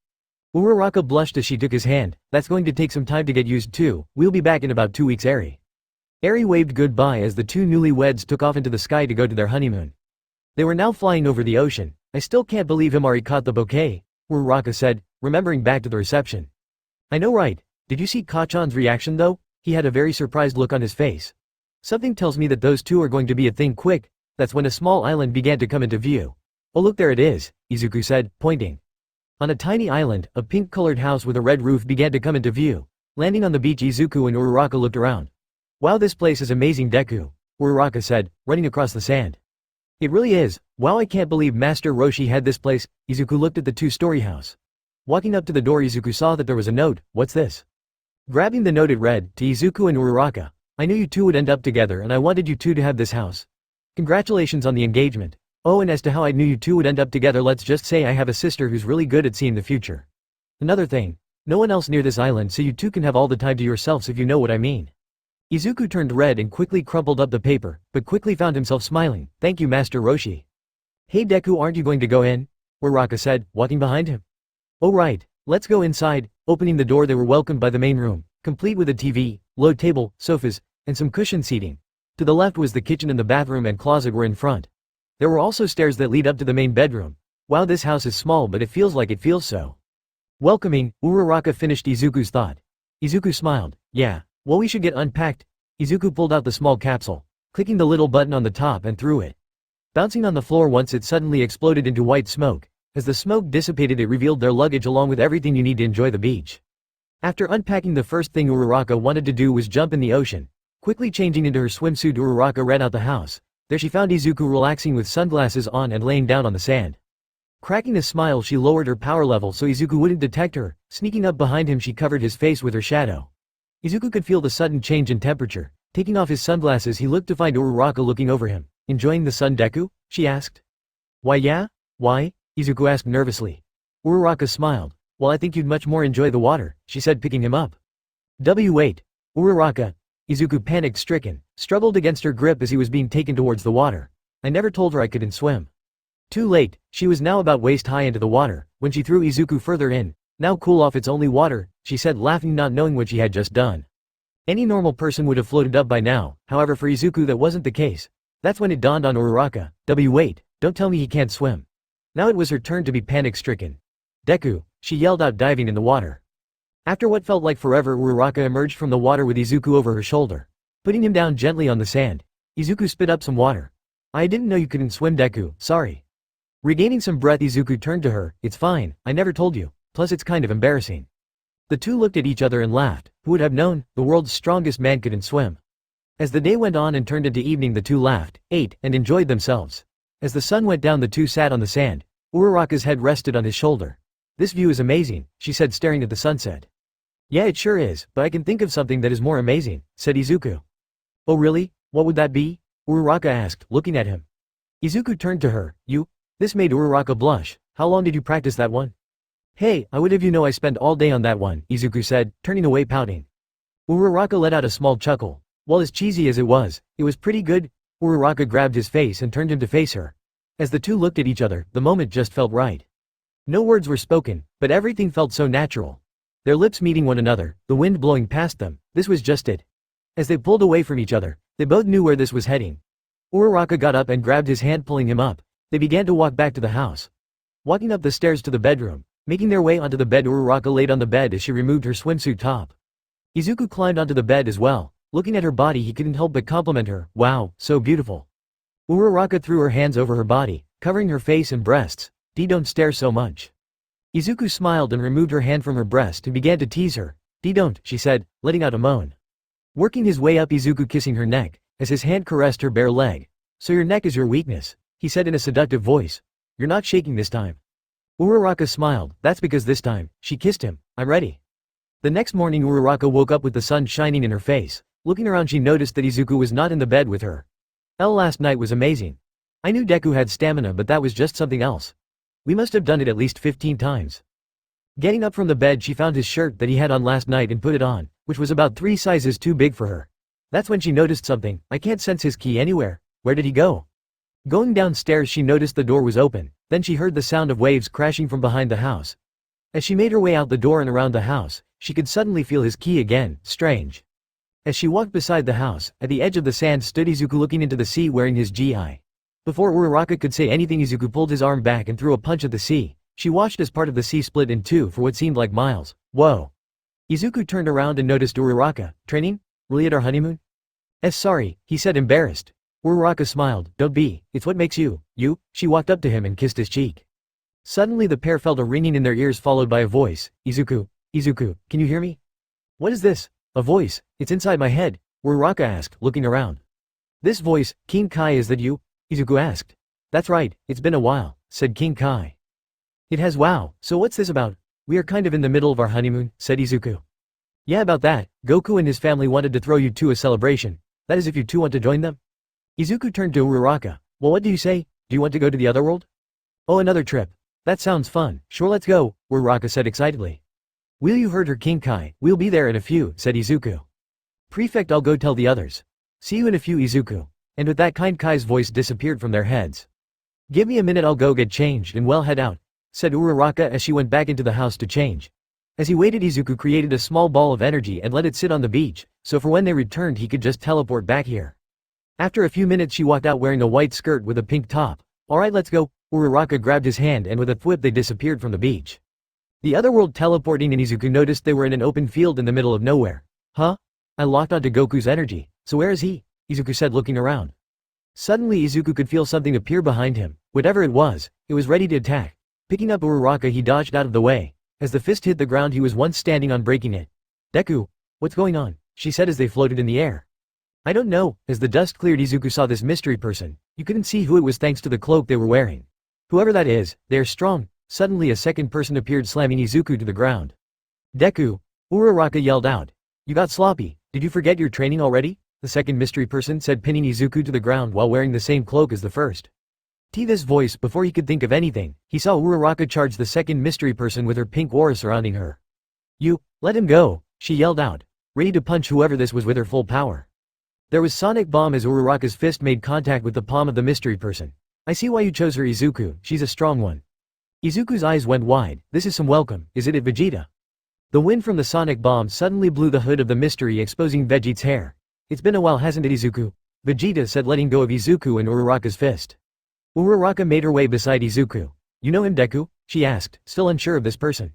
Uraraka blushed as she took his hand. "That's going to take some time to get used to. We'll be back in about 2 weeks, Eri." Eri waved goodbye as the two newlyweds took off into the sky to go to their honeymoon. They were now flying over the ocean. "I still can't believe Hamari caught the bouquet," Uraraka said, remembering back to the reception. "I know, right? Did you see Kachan's reaction though? He had a very surprised look on his face. Something tells me that those two are going to be a thing quick." That's when a small island began to come into view. "Oh look, there it is," Izuku said, pointing. On a tiny island, a pink-colored house with a red roof began to come into view. Landing on the beach, Izuku and Uraraka looked around. "Wow, this place is amazing, Deku," Uraraka said, running across the sand. "It really is. Wow, I can't believe Master Roshi had this place." Izuku looked at the 2-story house. Walking up to the door, Izuku saw that there was a note. "What's this?" Grabbing the note, it read, "To Izuku and Uraraka. I knew you two would end up together and I wanted you two to have this house. Congratulations on the engagement. Oh, and as to how I knew you two would end up together, let's just say I have a sister who's really good at seeing the future. Another thing, no one else near this island, so you two can have all the time to yourselves, if you know what I mean." Izuku turned red and quickly crumpled up the paper, but quickly found himself smiling. "Thank you, Master Roshi." "Hey Deku, aren't you going to go in?" Uraraka said, walking behind him. "Oh right, let's go inside." Opening the door, they were welcomed by the main room, complete with a TV, low table, sofas, and some cushioned seating. To the left was the kitchen, and the bathroom and closet were in front. There were also stairs that lead up to the main bedroom. "Wow, this house is small, but it feels like it feels so welcoming," Uraraka finished Izuku's thought. Izuku smiled. "Yeah, well, we should get unpacked." Izuku pulled out the small capsule, clicking the little button on the top, and threw it. Bouncing on the floor once, it suddenly exploded into white smoke. As the smoke dissipated, it revealed their luggage along with everything you need to enjoy the beach. After unpacking, the first thing Uraraka wanted to do was jump in the ocean. Quickly changing into her swimsuit, Uraraka ran out the house. There she found Izuku relaxing with sunglasses on and laying down on the sand. Cracking a smile, she lowered her power level so Izuku wouldn't detect her. Sneaking up behind him, she covered his face with her shadow. Izuku could feel the sudden change in temperature. Taking off his sunglasses he looked to find Uraraka looking over him. "Enjoying the sun, Deku?" she asked. "Why yeah? Why?" Izuku asked nervously. Uraraka smiled. "Well, I think you'd much more enjoy the water," she said, picking him up. Wait. Uraraka. Izuku, panic-stricken, struggled against her grip as he was being taken towards the water. "I never told her I couldn't swim." Too late, she was now about waist-high into the water, when she threw Izuku further in. "Now cool off, it's only water," she said, laughing, not knowing what she had just done. Any normal person would have floated up by now, however for Izuku that wasn't the case. That's when it dawned on Uraraka. Wait, don't tell me he can't swim." Now it was her turn to be panic-stricken. "Deku," she yelled out, diving in the water. After what felt like forever, Uraraka emerged from the water with Izuku over her shoulder. Putting him down gently on the sand, Izuku spit up some water. "I didn't know you couldn't swim, Deku, sorry." Regaining some breath, Izuku turned to her. "It's fine, I never told you, plus it's kind of embarrassing." The two looked at each other and laughed. Who would have known, the world's strongest man couldn't swim. As the day went on and turned into evening, the two laughed, ate, and enjoyed themselves. As the sun went down, the two sat on the sand. Uraraka's head rested on his shoulder. "This view is amazing," she said, staring at the sunset. "Yeah, it sure is, but I can think of something that is more amazing," said Izuku. "Oh really? What would that be?" Uraraka asked, looking at him. Izuku turned to her. "You?" This made Uraraka blush. "How long did you practice that one?" "Hey, I would have you know I spent all day on that one," Izuku said, turning away pouting. Uraraka let out a small chuckle. While as cheesy as it was pretty good. Uraraka grabbed his face and turned him to face her. As the two looked at each other, the moment just felt right. No words were spoken, but everything felt so natural. Their lips meeting one another, the wind blowing past them, this was just it. As they pulled away from each other, they both knew where this was heading. Uraraka got up and grabbed his hand, pulling him up. They began to walk back to the house. Walking up the stairs to the bedroom, making their way onto the bed, Uraraka laid on the bed as she removed her swimsuit top. Izuku climbed onto the bed as well. Looking at her body, he couldn't help but compliment her. "Wow, so beautiful." Uraraka threw her hands over her body, covering her face and breasts. Don't stare so much." Izuku smiled and removed her hand from her breast and began to tease her. Don't," she said, letting out a moan. Working his way up, Izuku kissing her neck, as his hand caressed her bare leg. "So your neck is your weakness," he said in a seductive voice. "You're not shaking this time." Uraraka smiled. "That's because this time," she kissed him, "I'm ready." The next morning, Uraraka woke up with the sun shining in her face. Looking around, she noticed that Izuku was not in the bed with her. Last night was amazing. I knew Deku had stamina, but that was just something else. We must have done it at least 15 times. Getting up from the bed, she found his shirt that he had on last night and put it on, which was about 3 sizes too big for her. That's when she noticed something. "I can't sense his ki anywhere. Where did he go?" Going downstairs, she noticed the door was open. Then she heard the sound of waves crashing from behind the house. As she made her way out the door and around the house, she could suddenly feel his ki again. Strange. As she walked beside the house, at the edge of the sand stood Izuku looking into the sea wearing his gi. Before Uraraka could say anything, Izuku pulled his arm back and threw a punch at the sea. She watched as part of the sea split in two for what seemed like miles. Whoa. Izuku turned around and noticed Uraraka. "Training? Really at our honeymoon?" Sorry," he said, embarrassed. Uraraka smiled. "Don't be, it's what makes you." She walked up to him and kissed his cheek. Suddenly the pair felt a ringing in their ears, followed by a voice. Izuku, can you hear me?" "What is this? A voice? It's inside my head," Uraraka asked, looking around. "This voice, King Kai, is that you?" Izuku asked. "That's right, it's been a while," said King Kai. "It has. Wow, so what's this about?" "We are kind of in the middle of our honeymoon," said Izuku. "Yeah, about that, Goku and his family wanted to throw you two a celebration. That is if you two want to join them?" Izuku turned to Uraraka. "Well, what do you say? Do you want to go to the other world?" "Oh, another trip. That sounds fun. Sure, let's go," Uraraka said excitedly. "Will, you heard her, King Kai. We'll be there in a few," said Izuku. "Prefect, I'll go tell the others. See you in a few, Izuku." And with that, Kind Kai's voice disappeared from their heads. "Give me a minute, I'll go get changed and well head out," said Uraraka as she went back into the house to change. As he waited, Izuku created a small ball of energy and let it sit on the beach, so for when they returned he could just teleport back here. After a few minutes she walked out wearing a white skirt with a pink top. "Alright, let's go." Uraraka grabbed his hand and with a thwip they disappeared from the beach. The other world teleporting, and Izuku noticed they were in an open field in the middle of nowhere. "Huh? I locked onto Goku's energy. So where is he?" Izuku said, looking around. Suddenly Izuku could feel something appear behind him. Whatever it was ready to attack. Picking up Uraraka, he dodged out of the way. As the fist hit the ground he was once standing on, breaking it. "Deku, what's going on?" she said as they floated in the air. "I don't know." As the dust cleared, Izuku saw this mystery person. You couldn't see who it was thanks to the cloak they were wearing. "Whoever that is, they are strong." Suddenly a second person appeared, slamming Izuku to the ground. "Deku!" Uraraka yelled out. "You got sloppy. Did you forget your training already?" The second mystery person said, pinning Izuku to the ground while wearing the same cloak as the first. This voice, before he could think of anything, he saw Uraraka charge the second mystery person with her pink aura surrounding her. "You, let him go," she yelled out, ready to punch whoever this was with her full power. There was sonic bomb as Uraraka's fist made contact with the palm of the mystery person. "I see why you chose her, Izuku, she's a strong one." Izuku's eyes went wide. "This is some welcome, is it, Vegeta?" The wind from the sonic bomb suddenly blew the hood of the mystery, exposing Vegeta's hair. "It's been a while, hasn't it, Izuku?" Vegeta said, letting go of Izuku and Uraraka's fist. Uraraka made her way beside Izuku. "You know him, Deku?" she asked, still unsure of this person.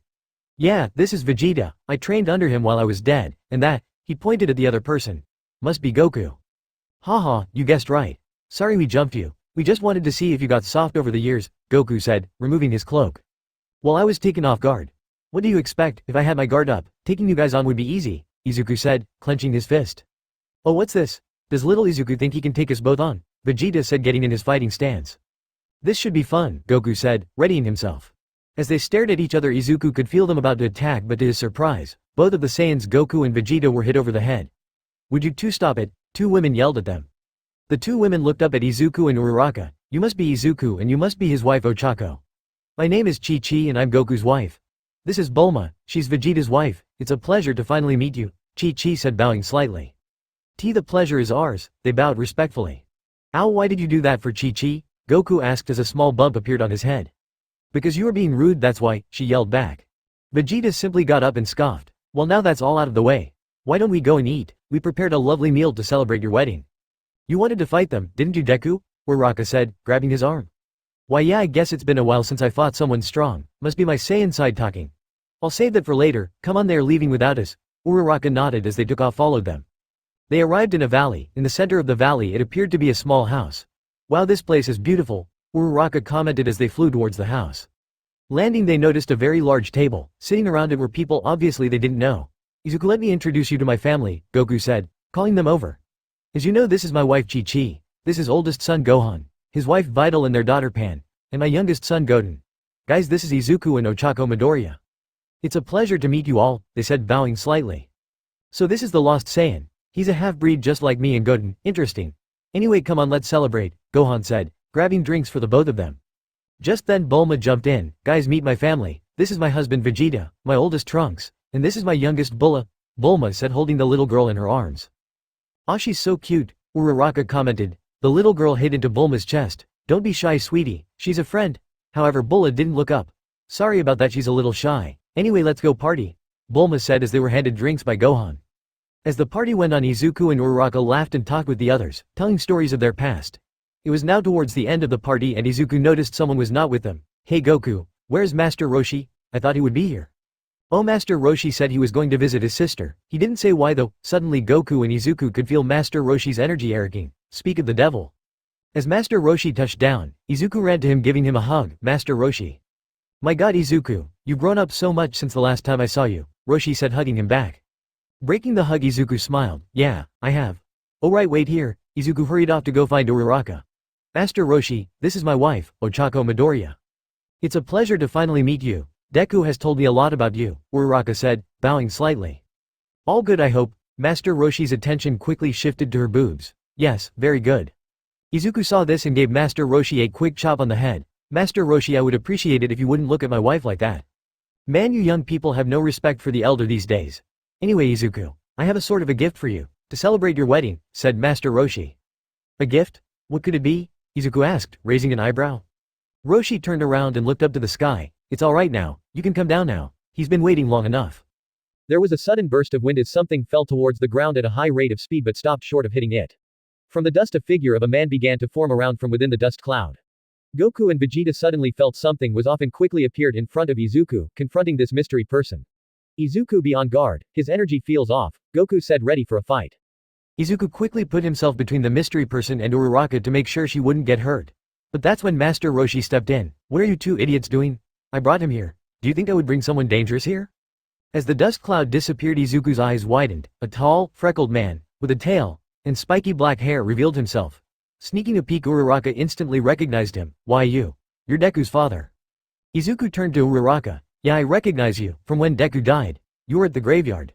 "Yeah, this is Vegeta, I trained under him while I was dead, and that," he pointed at the other person, "must be Goku." "Haha, you guessed right. Sorry we jumped you. We just wanted to see if you got soft over the years," Goku said, removing his cloak. "Well, I was taken off guard. What do you expect? If I had my guard up, taking you guys on would be easy," Izuku said, clenching his fist. "Oh, what's this? Does little Izuku think he can take us both on?" Vegeta said, getting in his fighting stance. "This should be fun," Goku said, readying himself. As they stared at each other, Izuku could feel them about to attack, but to his surprise, both of the Saiyans, Goku and Vegeta, were hit over the head. "Would you two stop it?" two women yelled at them. The two women looked up at Izuku and Uraraka. "You must be Izuku and you must be his wife, Ochako." "My name is Chi-Chi and I'm Goku's wife. This is Bulma, she's Vegeta's wife. It's a pleasure to finally meet you," Chi-Chi said, bowing slightly. "The pleasure is ours," they bowed respectfully. "Ow, why did you do that for Chi-Chi?" Goku asked as a small bump appeared on his head. "Because you are being rude, that's why," she yelled back. Vegeta simply got up and scoffed. "Well, now that's all out of the way, why don't we go and eat? We prepared a lovely meal to celebrate your wedding." "You wanted to fight them, didn't you, Deku?" Uraraka said, grabbing his arm. "Why yeah, I guess it's been a while since I fought someone strong, must be my Saiyan side talking. I'll save that for later, come on, they are leaving without us." Uraraka nodded as they took off, followed them. They arrived in a valley. In the center of the valley it appeared to be a small house. "Wow, this place is beautiful," Uraraka commented as they flew towards the house. Landing, they noticed a very large table. Sitting around it were people obviously they didn't know. "Izuku, let me introduce you to my family," Goku said, calling them over. "As you know, this is my wife Chi-Chi. This is oldest son Gohan, his wife Vital and their daughter Pan, and my youngest son Goten. Guys, this is Izuku and Ochako Midoriya. It's a pleasure to meet you all," they said, bowing slightly. "So this is the lost Saiyan. He's a half-breed just like me and Goten, interesting. Anyway, come on, let's celebrate," Gohan said, grabbing drinks for the both of them. Just then Bulma jumped in. "Guys, meet my family. This is my husband Vegeta, my oldest Trunks, and this is my youngest Bulma said, holding the little girl in her arms. "Aw, she's so cute," Uraraka commented. The little girl hid into Bulma's chest. "Don't be shy, sweetie, she's a friend." However, Bulma didn't look up. "Sorry about that, she's a little shy. Anyway, let's go party," Bulma said as they were handed drinks by Gohan. As the party went on, Izuku and Uraraka laughed and talked with the others, telling stories of their past. It was now towards the end of the party and Izuku noticed someone was not with them. "Hey Goku, where's Master Roshi? I thought he would be here." "Oh, Master Roshi said he was going to visit his sister. He didn't say why though." Suddenly Goku and Izuku could feel Master Roshi's energy arcing. Speak of the devil. As Master Roshi touched down, Izuku ran to him, giving him a hug. "Master Roshi. My god Izuku, you've grown up so much since the last time I saw you," Roshi said, hugging him back. Breaking the hug, Izuku smiled. "Yeah, I have." "Oh right, wait here." Izuku hurried off to go find Uraraka. "Master Roshi, this is my wife, Ochako Midoriya. It's a pleasure to finally meet you. Deku has told me a lot about you," Uraraka said, bowing slightly. "All good, I hope." Master Roshi's attention quickly shifted to her boobs. "Yes, very good." Izuku saw this and gave Master Roshi a quick chop on the head. "Master Roshi, I would appreciate it if you wouldn't look at my wife like that. Man, you young people have no respect for the elder these days. Anyway, Izuku, I have a sort of a gift for you, to celebrate your wedding," said Master Roshi. "A gift? What could it be?" Izuku asked, raising an eyebrow. Roshi turned around and looked up to the sky. "It's alright now, you can come down now. He's been waiting long enough." There was a sudden burst of wind as something fell towards the ground at a high rate of speed but stopped short of hitting it. From the dust, a figure of a man began to form around from within the dust cloud. Goku and Vegeta suddenly felt something was off and quickly appeared in front of Izuku, confronting this mystery person. "Izuku, be on guard, his energy feels off," Goku said, ready for a fight. Izuku quickly put himself between the mystery person and Uraraka to make sure she wouldn't get hurt. But that's when Master Roshi stepped in. "What are you two idiots doing? I brought him here. Do you think I would bring someone dangerous here?" As the dust cloud disappeared, Izuku's eyes widened. A tall, freckled man, with a tail and spiky black hair revealed himself. Sneaking a peek, Uraraka instantly recognized him. "Why you're Deku's father." Izuku turned to Uraraka. "Yeah, I recognize you, from when Deku died. You were at the graveyard."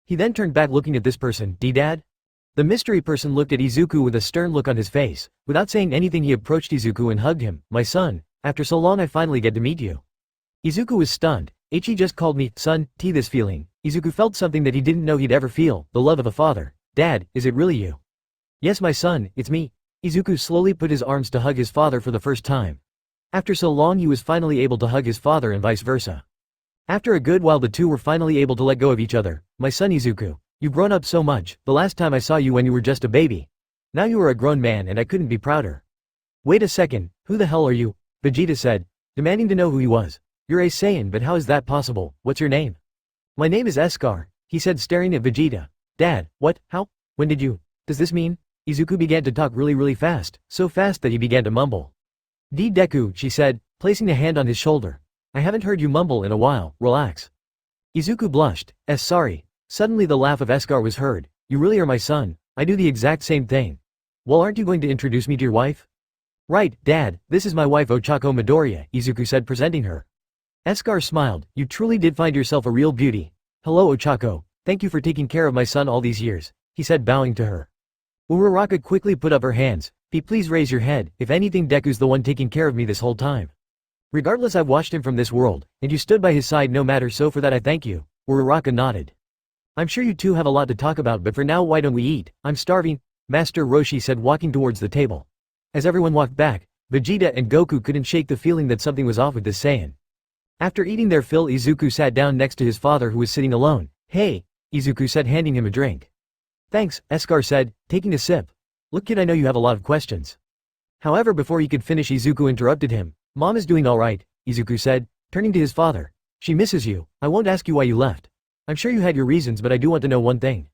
He then turned back looking at this person. "D-Dad?" The mystery person looked at Izuku with a stern look on his face. Without saying anything he approached Izuku and hugged him. "My son, after so long I finally get to meet you." Izuku was stunned. "Ichi just called me, son, this feeling." Izuku felt something that he didn't know he'd ever feel, the love of a father. "Dad, is it really you?" "Yes my son, it's me." Izuku slowly put his arms to hug his father for the first time. After so long he was finally able to hug his father and vice versa. After a good while the two were finally able to let go of each other. "My son Izuku, you've grown up so much. The last time I saw you when you were just a baby. Now you are a grown man and I couldn't be prouder." "Wait a second, who the hell are you?" Vegeta said, demanding to know who he was. "You're a Saiyan, but how is that possible? What's your name?" "My name is Eskar," he said, staring at Vegeta. "Dad, what, how, when did you, does this mean?" Izuku began to talk really fast, so fast that he began to mumble. "Deku," she said, placing a hand on his shoulder. "I haven't heard you mumble in a while, relax." Izuku blushed. Sorry." Suddenly the laugh of Eskar was heard. "You really are my son, I do the exact same thing." "Well, aren't you going to introduce me to your wife?" "Right, Dad, this is my wife Ochako Midoriya," Izuku said, presenting her. Eskar smiled. "You truly did find yourself a real beauty." "Hello Ochako, thank you for taking care of my son all these years," he said, bowing to her. Uraraka quickly put up her hands. Please raise your head, if anything Deku's the one taking care of me this whole time. Regardless I've watched him from this world, and you stood by his side no matter, so for that I thank you." Uraraka nodded. "I'm sure you two have a lot to talk about, but for now why don't we eat? I'm starving," Master Roshi said, walking towards the table. As everyone walked back, Vegeta and Goku couldn't shake the feeling that something was off with this Saiyan. After eating their fill Izuku sat down next to his father who was sitting alone. "Hey," Izuku said, handing him a drink. "Thanks," Eskar said, taking a sip. "Look kid, I know you have a lot of questions." However, before he could finish Izuku interrupted him. "Mom is doing alright," Izuku said, turning to his father. "She misses you. I won't ask you why you left. I'm sure you had your reasons, but I do want to know one thing."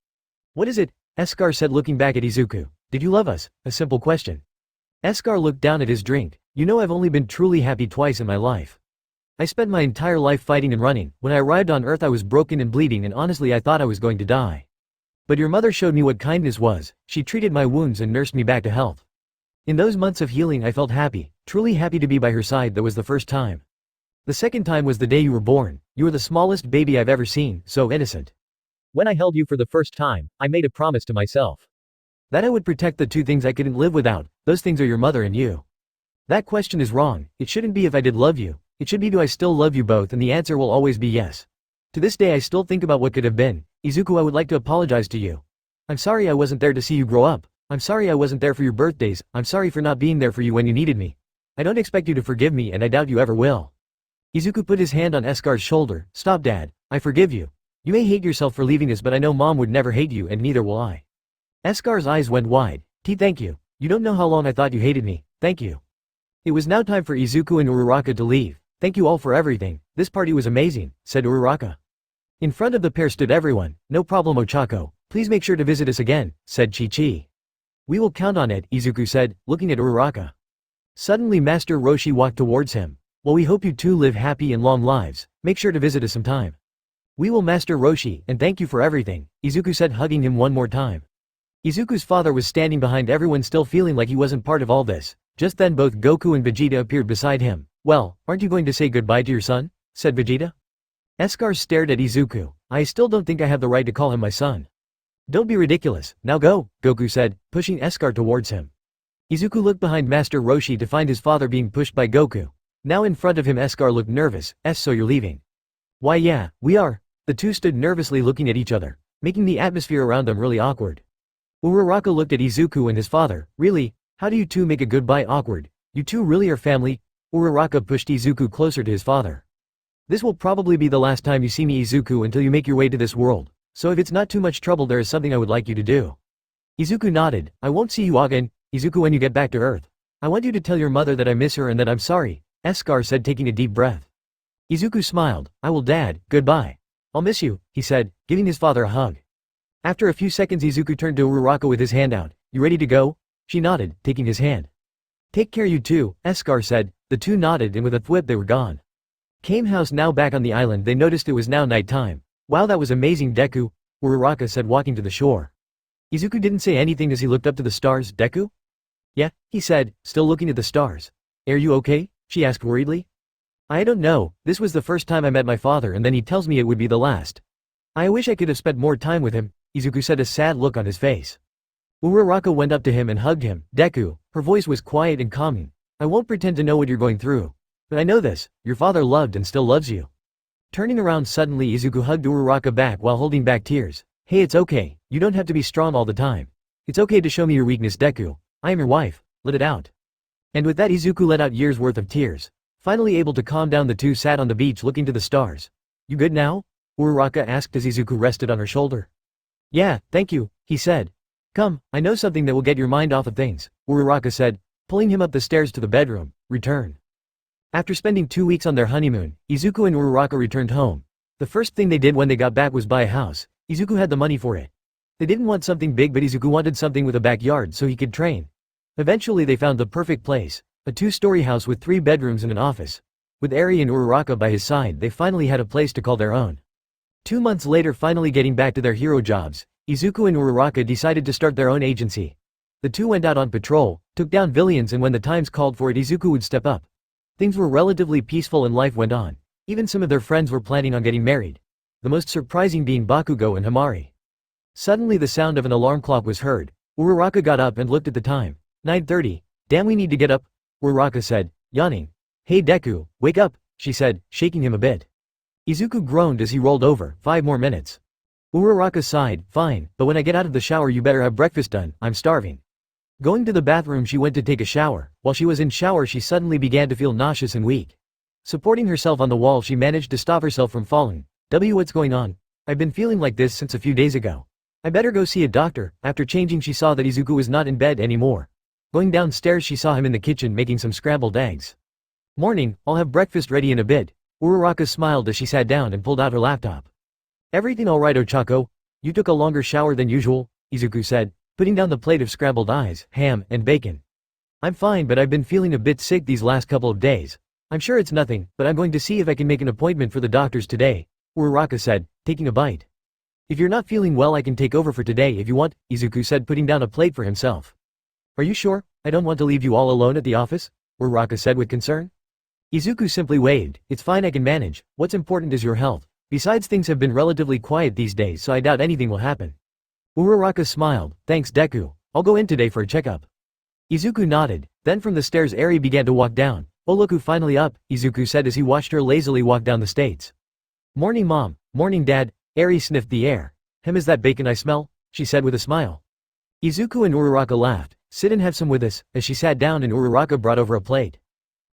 "What is it?" Eskar said, looking back at Izuku. "Did you love us?" A simple question. Eskar looked down at his drink. "You know, I've only been truly happy twice in my life. I spent my entire life fighting and running. When I arrived on Earth I was broken and bleeding, and honestly I thought I was going to die. But your mother showed me what kindness was. She treated my wounds and nursed me back to health. In those months of healing I felt happy, truly happy to be by her side. That was the first time. The second time was the day you were born. You were the smallest baby I've ever seen, so innocent. When I held you for the first time, I made a promise to myself that I would protect the two things I couldn't live without. Those things are your mother and you." "That question is wrong. It shouldn't be if I did love you. It should be do I still love you both, and the answer will always be yes. To this day I still think about what could have been. Izuku, I would like to apologize to you. I'm sorry I wasn't there to see you grow up. I'm sorry I wasn't there for your birthdays. I'm sorry for not being there for you when you needed me. I don't expect you to forgive me, and I doubt you ever will." Izuku put his hand on Eskar's shoulder. "Stop Dad, I forgive you. You may hate yourself for leaving us, but I know Mom would never hate you, and neither will I." Eskar's eyes went wide. Thank you. You don't know how long I thought you hated me. Thank you." It was now time for Izuku and Uraraka to leave. "Thank you all for everything. This party was amazing," said Uraraka. In front of the pair stood everyone. "No problem Ochako. Please make sure to visit us again," said Chi-Chi. "We will count on it," Izuku said, looking at Uraraka. Suddenly Master Roshi walked towards him. "Well, we hope you two live happy and long lives. Make sure to visit us sometime." "We will Master Roshi, and thank you for everything," Izuku said, hugging him one more time. Izuku's father was standing behind everyone, still feeling like he wasn't part of all this. Just then both Goku and Vegeta appeared beside him. "Well, aren't you going to say goodbye to your son?" said Vegeta. Eskar stared at Izuku. "I still don't think I have the right to call him my son." "Don't be ridiculous, now go," Goku said, pushing Eskar towards him. Izuku looked behind Master Roshi to find his father being pushed by Goku. Now in front of him Eskar looked nervous. So you're leaving?" "Why yeah, we are." The two stood nervously looking at each other, making the atmosphere around them really awkward. Uraraka looked at Izuku and his father. "Really? How do you two make a goodbye awkward? You two really are family?" Uraraka pushed Izuku closer to his father. "This will probably be the last time you see me Izuku until you make your way to this world. So if it's not too much trouble, there is something I would like you to do." Izuku nodded. "I won't see you again, Izuku, when you get back to Earth. I want you to tell your mother that I miss her and that I'm sorry," Eskar said, taking a deep breath. Izuku smiled. "I will Dad, goodbye. I'll miss you," he said, giving his father a hug. After a few seconds Izuku turned to Uraraka with his hand out. "You ready to go?" She nodded, taking his hand. "Take care you too," Eskar said. The two nodded and with a thwip they were gone. Kame House now back on the island, they noticed it was now night time. "Wow, that was amazing Deku," Uraraka said, walking to the shore. Izuku didn't say anything as he looked up to the stars. "Deku?" "Yeah," he said, still looking at the stars. "Are you okay?" she asked worriedly. "I don't know, this was the first time I met my father and then he tells me it would be the last. I wish I could have spent more time with him," Izuku said, a sad look on his face. Uraraka went up to him and hugged him. Deku, her voice was quiet and calming. I won't pretend to know what you're going through. But I know this, your father loved and still loves you. Turning around suddenly, Izuku hugged Uraraka back while holding back tears. Hey, it's okay, you don't have to be strong all the time. It's okay to show me your weakness, Deku. I am your wife, let it out. And with that, Izuku let out years worth of tears. Finally able to calm down, the two sat on the beach looking to the stars. You good now? Uraraka asked as Izuku rested on her shoulder. Yeah, thank you, he said. Come, I know something that will get your mind off of things, Uraraka said, pulling him up the stairs to the bedroom. Return. After spending 2 weeks on their honeymoon, Izuku and Uraraka returned home. The first thing they did when they got back was buy a house. Izuku had the money for it. They didn't want something big, but Izuku wanted something with a backyard so he could train. Eventually they found the perfect place, a 2-story house with 3 bedrooms and an office. With Eri and Uraraka by his side, they finally had a place to call their own. 2 months later, finally getting back to their hero jobs, Izuku and Uraraka decided to start their own agency. The two went out on patrol, took down villains, and when the times called for it, Izuku would step up. Things were relatively peaceful and life went on. Even some of their friends were planning on getting married. The most surprising being Bakugo and Hamari. Suddenly the sound of an alarm clock was heard. Uraraka got up and looked at the time. 9:30. Damn, we need to get up, Uraraka said, yawning. Hey Deku, wake up, she said, shaking him a bit. Izuku groaned as he rolled over. 5 more minutes. Uraraka sighed. Fine, but when I get out of the shower you better have breakfast done, I'm starving. Going to the bathroom, she went to take a shower. While she was in shower, she suddenly began to feel nauseous and weak. Supporting herself on the wall, she managed to stop herself from falling. What's going on? I've been feeling like this since a few days ago. I better go see a doctor. After changing, she saw that Izuku was not in bed anymore. Going downstairs, she saw him in the kitchen making some scrambled eggs. Morning, I'll have breakfast ready in a bit. Uraraka smiled as she sat down and pulled out her laptop. Everything alright, Ochako? You took a longer shower than usual, Izuku said, putting down the plate of scrambled eyes, ham, and bacon. I'm fine, but I've been feeling a bit sick these last couple of days. I'm sure it's nothing, but I'm going to see if I can make an appointment for the doctors today, Uraraka said, taking a bite. If you're not feeling well, I can take over for today if you want, Izuku said, putting down a plate for himself. Are you sure? I don't want to leave you all alone at the office, Uraraka said with concern. Izuku simply waved. It's fine, I can manage. What's important is your health. Besides, things have been relatively quiet these days, so I doubt anything will happen. Uraraka smiled. Thanks, Deku. I'll go in today for a checkup. Izuku nodded. Then from the stairs, Eri began to walk down. Oh look who finally up, Izuku said as he watched her lazily walk down the stairs. Morning mom. Morning dad. Eri sniffed the air. Is that bacon I smell? She said with a smile. Izuku and Uraraka laughed. Sit and have some with us, as she sat down and Uraraka brought over a plate.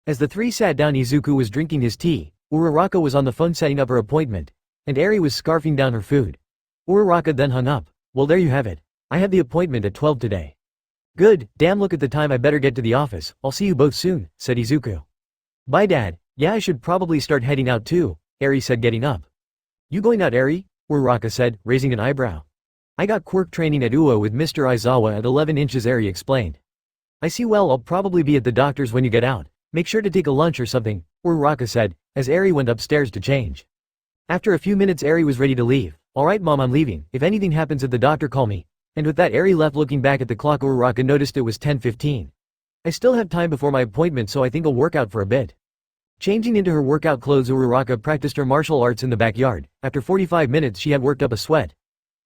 As the three sat down, Izuku was drinking his tea, Uraraka was on the phone setting up her appointment, and Eri was scarfing down her food. Uraraka then hung up. Well, there you have it. I have the appointment at 12 today. Good, damn, look at the time, I better get to the office. I'll see you both soon, said Izuku. Bye dad. Yeah, I should probably start heading out too, Eri said, getting up. You going out, Eri? Uraraka said, raising an eyebrow. I got quirk training at UO with Mr. Aizawa at 11 inches, Eri explained. I see, well, I'll probably be at the doctor's when you get out. Make sure to take a lunch or something, Uraraka said, as Eri went upstairs to change. After a few minutes, Eri was ready to leave. Alright mom, I'm leaving. If anything happens at the doctor, call me. And with that, Eri left. Looking back at the clock, Uraraka noticed it was 10:15. I still have time before my appointment, so I think I'll work out for a bit. Changing into her workout clothes, Uraraka practiced her martial arts in the backyard. After 45 minutes, she had worked up a sweat.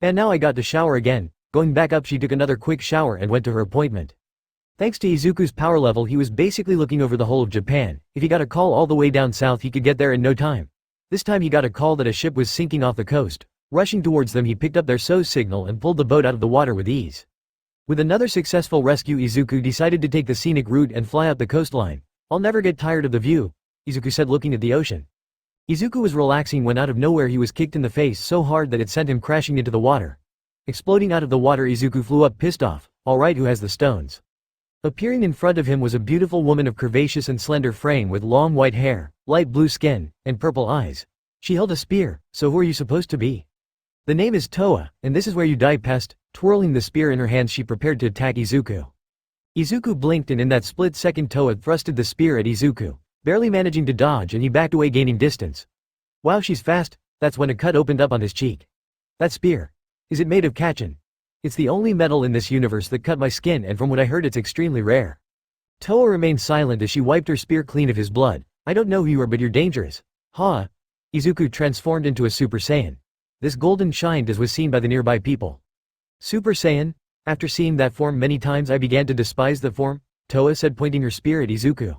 And now I got to shower again. Going back up, she took another quick shower and went to her appointment. Thanks to Izuku's power level, he was basically looking over the whole of Japan. If he got a call all the way down south, he could get there in no time. This time he got a call that a ship was sinking off the coast. Rushing towards them, he picked up their SOS signal and pulled the boat out of the water with ease. With another successful rescue, Izuku decided to take the scenic route and fly up the coastline. I'll never get tired of the view, Izuku said, looking at the ocean. Izuku was relaxing when out of nowhere he was kicked in the face so hard that it sent him crashing into the water. Exploding out of the water, Izuku flew up, pissed off. Alright, who has the stones? Appearing in front of him was a beautiful woman of curvaceous and slender frame with long white hair, light blue skin, and purple eyes. She held a spear. So who are you supposed to be? The name is Toa, and this is where you die, pest. Twirling the spear in her hands, she prepared to attack Izuku. Izuku blinked, and in that split second Toa thrusted the spear at Izuku, barely managing to dodge, and he backed away, gaining distance. Wow, she's fast. That's when a cut opened up on his cheek. That spear. Is it made of kachin? It's the only metal in this universe that cut my skin, and from what I heard, it's extremely rare. Toa remained silent as she wiped her spear clean of his blood. I don't know who you are, but you're dangerous. Ha! Izuku transformed into a Super Saiyan. This golden shined as was seen by the nearby people. Super Saiyan? After seeing that form many times I began to despise the form, Toa said, pointing her spear at Izuku.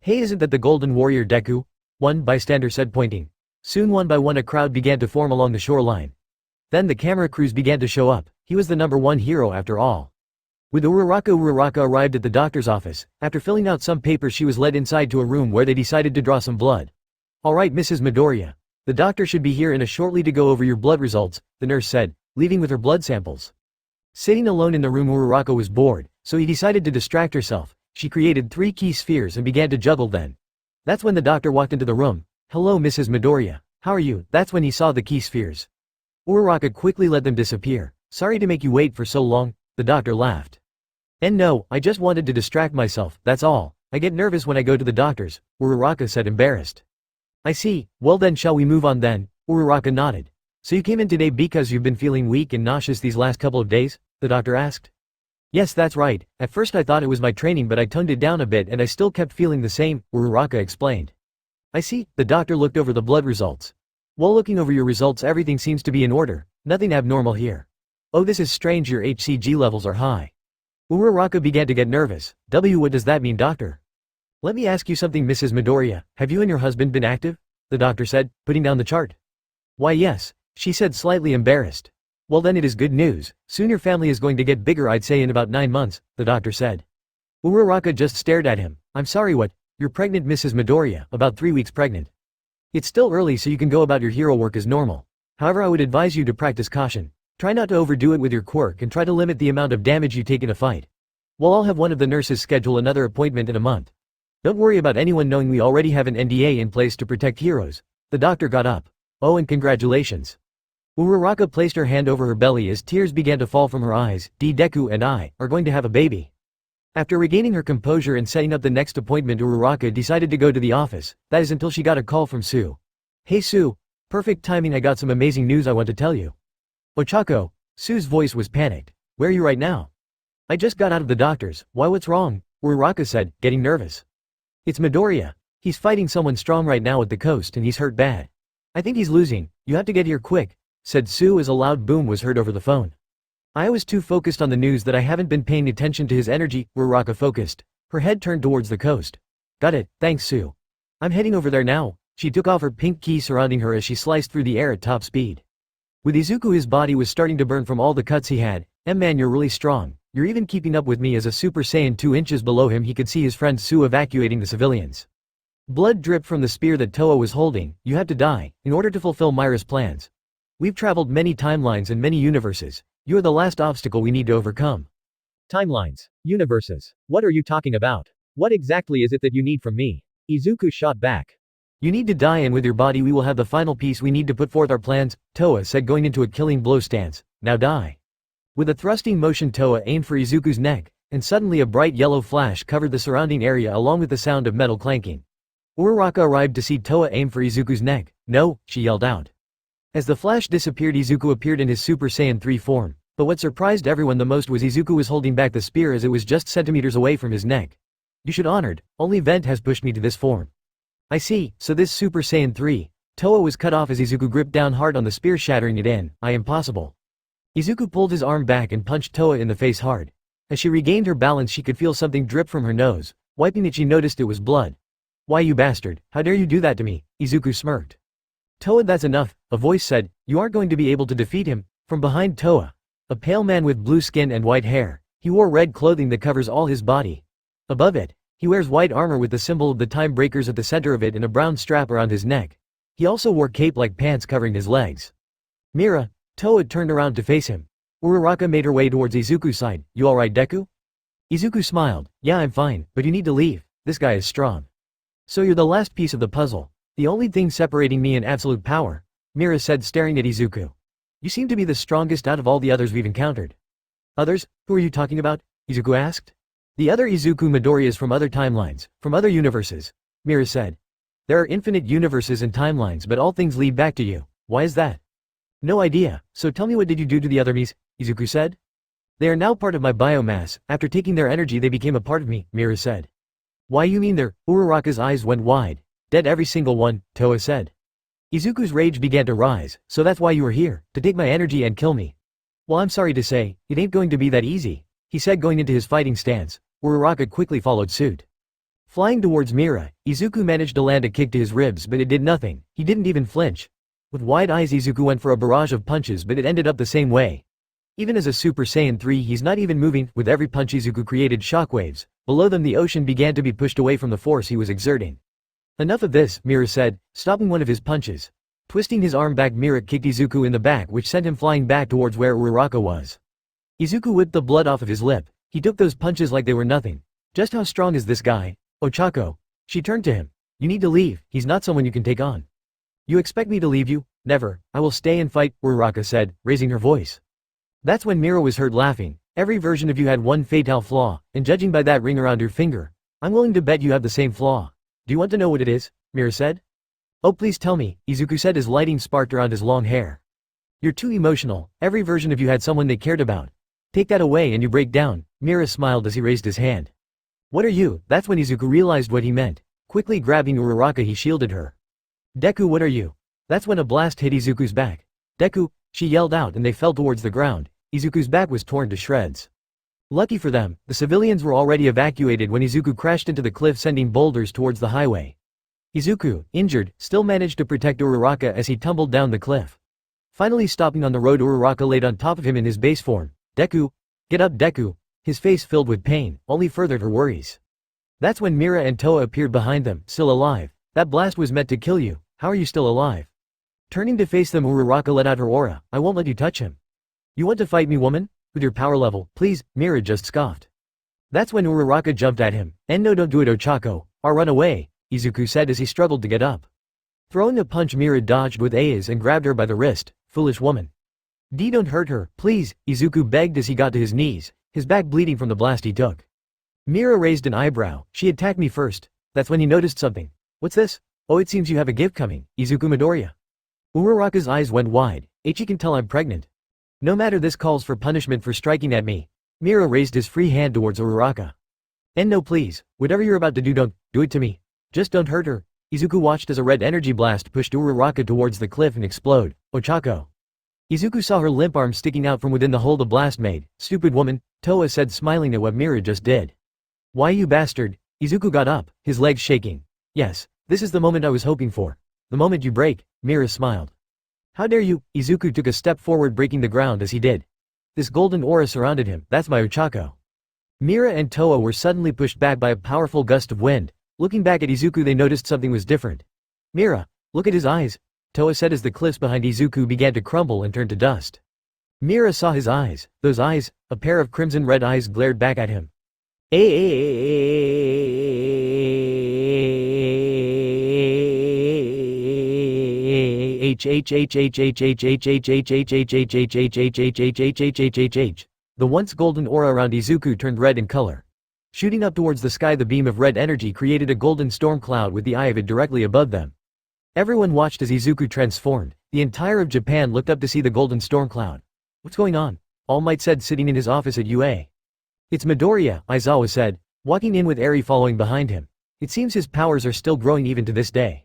Hey, isn't that the golden warrior Deku? One bystander said, pointing. Soon one by one a crowd began to form along the shoreline. Then the camera crews began to show up. He was the #1 hero after all. With Uraraka arrived at the doctor's office. After filling out some papers she was led inside to a room where they decided to draw some blood. Alright Mrs. Midoriya. The doctor should be here in a shortly to go over your blood results, the nurse said, leaving with her blood samples. Sitting alone in the room, Uraraka was bored, so he decided to distract herself. She created 3 key spheres and began to juggle then. That's when the doctor walked into the room. Hello Mrs. Midoriya. How are you? That's when he saw the key spheres. Uraraka quickly let them disappear. Sorry to make you wait for so long, the doctor laughed. And no, I just wanted to distract myself, that's all. I get nervous when I go to the doctors, Uraraka said, embarrassed. I see, well then shall we move on then? Uraraka nodded. So you came in today because you've been feeling weak and nauseous these last couple of days? The doctor asked. Yes, that's right. At first I thought it was my training, but I toned it down a bit and I still kept feeling the same, Uraraka explained. I see, the doctor looked over the blood results. While looking over your results, everything seems to be in order, nothing abnormal here. Oh, this is strange, your HCG levels are high. Uraraka began to get nervous. What does that mean, doctor? Let me ask you something, Mrs. Midoriya, have you and your husband been active? The doctor said, putting down the chart. Why yes, she said, slightly embarrassed. Well then it is good news, soon your family is going to get bigger, I'd say in about 9 months, the doctor said. Uraraka just stared at him. I'm sorry, what? You're pregnant, Mrs. Midoriya, about 3 weeks pregnant. It's still early, so you can go about your hero work as normal. However, I would advise you to practice caution. Try not to overdo it with your quirk and try to limit the amount of damage you take in a fight. Well, I'll have one of the nurses schedule another appointment in a month. Don't worry about anyone knowing, we already have an NDA in place to protect heroes. The doctor got up. Oh, and congratulations. Uraraka placed her hand over her belly as tears began to fall from her eyes. Deku and I are going to have a baby. After regaining her composure and setting up the next appointment, Uraraka decided to go to the office, that is until she got a call from Sue. Hey Sue. Perfect timing, I got some amazing news I want to tell you. Ochako. Sue's voice was panicked. Where are you right now? I just got out of the doctor's. Why, what's wrong? Uraraka said, getting nervous. It's Midoriya. He's fighting someone strong right now at the coast and he's hurt bad. I think he's losing. You have to get here quick, said Sue as a loud boom was heard over the phone. I was too focused on the news that I haven't been paying attention to his energy, Uraraka focused. Her head turned towards the coast. Got it, thanks Sue. I'm heading over there now. She took off her pink key surrounding her as she sliced through the air at top speed. With Izuku, his body was starting to burn from all the cuts he had. Man, you're really strong. You're even keeping up with me. As a Super Saiyan 2 inches below him, he could see his friend Sue evacuating the civilians. Blood dripped from the spear that Toa was holding. You had to die, in order to fulfill Mira's plans. We've traveled many timelines and many universes. You are the last obstacle we need to overcome. Timelines. Universes. What are you talking about? What exactly is it that you need from me? Izuku shot back. You need to die, and with your body we will have the final piece we need to put forth our plans, Toa said, going into a killing blow stance. Now die. With a thrusting motion, Toa aimed for Izuku's neck, and suddenly a bright yellow flash covered the surrounding area along with the sound of metal clanking. Uraraka arrived to see Toa aim for Izuku's neck. No, she yelled out. As the flash disappeared, Izuku appeared in his Super Saiyan 3 form, but what surprised everyone the most was Izuku was holding back the spear as it was just centimeters away from his neck. You should honored, only Vent has pushed me to this form. I see, so this Super Saiyan 3. Toa was cut off as Izuku gripped down hard on the spear, shattering it in. Impossible. Izuku pulled his arm back and punched Toa in the face hard. As she regained her balance, she could feel something drip from her nose. Wiping it, she noticed it was blood. Why, you bastard, how dare you do that to me? Izuku smirked. Toa, that's enough, a voice said. You aren't going to be able to defeat him. From behind Toa, a pale man with blue skin and white hair. He wore red clothing that covers all his body. Above it, he wears white armor with the symbol of the Time Breakers at the center of it and a brown strap around his neck. He also wore cape-like pants covering his legs. Mira. Toa turned around to face him. Uraraka made her way towards Izuku's side. You alright, Deku? Izuku smiled. Yeah, I'm fine, but you need to leave. This guy is strong. So you're the last piece of the puzzle. The only thing separating me and absolute power, Mira said, staring at Izuku. You seem to be the strongest out of all the others we've encountered. Others? Who are you talking about? Izuku asked. The other Izuku Midoriyas from other timelines, from other universes, Mira said. There are infinite universes and timelines, but all things lead back to you. Why is that? No idea, so tell me, what did you do to the other me's? Izuku said. They are now part of my biomass. After taking their energy they became a part of me, Mira said. Why, you mean they're… Uraraka's eyes went wide. Dead, every single one, Toa said. Izuku's rage began to rise. So that's why you are here, to take my energy and kill me. Well, I'm sorry to say, it ain't going to be that easy, he said going into his fighting stance. Uraraka quickly followed suit. Flying towards Mira, Izuku managed to land a kick to his ribs but it did nothing, he didn't even flinch. With wide eyes Izuku went for a barrage of punches but it ended up the same way. Even as a Super Saiyan 3 he's not even moving, with every punch Izuku created shockwaves. Below them the ocean began to be pushed away from the force he was exerting. Enough of this, Mira said, stopping one of his punches. Twisting his arm back Mira kicked Izuku in the back which sent him flying back towards where Uraraka was. Izuku whipped the blood off of his lip, he took those punches like they were nothing. Just how strong is this guy? Ochako. She turned to him. You need to leave, he's not someone you can take on. You expect me to leave you? Never, I will stay and fight, Uraraka said, raising her voice. That's when Mira was heard laughing. Every version of you had one fatal flaw, and judging by that ring around your finger, I'm willing to bet you have the same flaw. Do you want to know what it is? Mira said. Oh please tell me, Izuku said as lighting sparked around his long hair. You're too emotional, every version of you had someone they cared about. Take that away and you break down, Mira smiled as he raised his hand. What are you? That's when Izuku realized what he meant. Quickly grabbing Uraraka he shielded her. Deku, what are you? That's when a blast hit Izuku's back. Deku, she yelled out and they fell towards the ground. Izuku's back was torn to shreds. Lucky for them, the civilians were already evacuated when Izuku crashed into the cliff sending boulders towards the highway. Izuku, injured, still managed to protect Uraraka as he tumbled down the cliff. Finally stopping on the road Uraraka laid on top of him in his base form. Deku! Get up Deku! His face filled with pain, only furthered her worries. That's when Mira and Toa appeared behind them, still alive. That blast was meant to kill you, how are you still alive? Turning to face them Uraraka let out her aura, I won't let you touch him. You want to fight me woman? With your power level, please, Mira just scoffed. That's when Uraraka jumped at him. No don't do it Ochako, or run away, Izuku said as he struggled to get up. Throwing a punch Mira dodged with Ayaz and grabbed her by the wrist. Foolish woman. Don't hurt her, please, Izuku begged as he got to his knees, his back bleeding from the blast he took. Mira raised an eyebrow, she attacked me first. That's when he noticed something. What's this? Oh it seems you have a gift coming, Izuku Midoriya. Uraraka's eyes went wide. Ichi can tell I'm pregnant. No matter, this calls for punishment for striking at me. Mira raised his free hand towards Uraraka. No please, whatever you're about to do don't do it to me. Just don't hurt her. Izuku watched as a red energy blast pushed Uraraka towards the cliff and explode. Ochako. Izuku saw her limp arm sticking out from within the hole the blast made. Stupid woman, Toa said smiling at what Mira just did. Why you bastard? Izuku got up, his legs shaking. Yes, this is the moment I was hoping for. The moment you break, Mira smiled. How dare you? Izuku took a step forward breaking the ground as he did. This golden aura surrounded him, that's my Ochako. Mira and Toa were suddenly pushed back by a powerful gust of wind. Looking back at Izuku they noticed something was different. Mira, look at his eyes, Toa said as the cliffs behind Izuku began to crumble and turn to dust. Mira saw his eyes, those eyes, a pair of crimson red eyes glared back at him. The once golden aura around Izuku turned red in color. Shooting up towards the sky, the beam of red energy created a golden storm cloud with the eye of it directly above them. Everyone watched as Izuku transformed. The entire of Japan looked up to see the golden storm cloud. What's going on? All Might said sitting in his office at UA. It's Midoriya, Aizawa said, walking in with Eri following behind him. It seems his powers are still growing even to this day.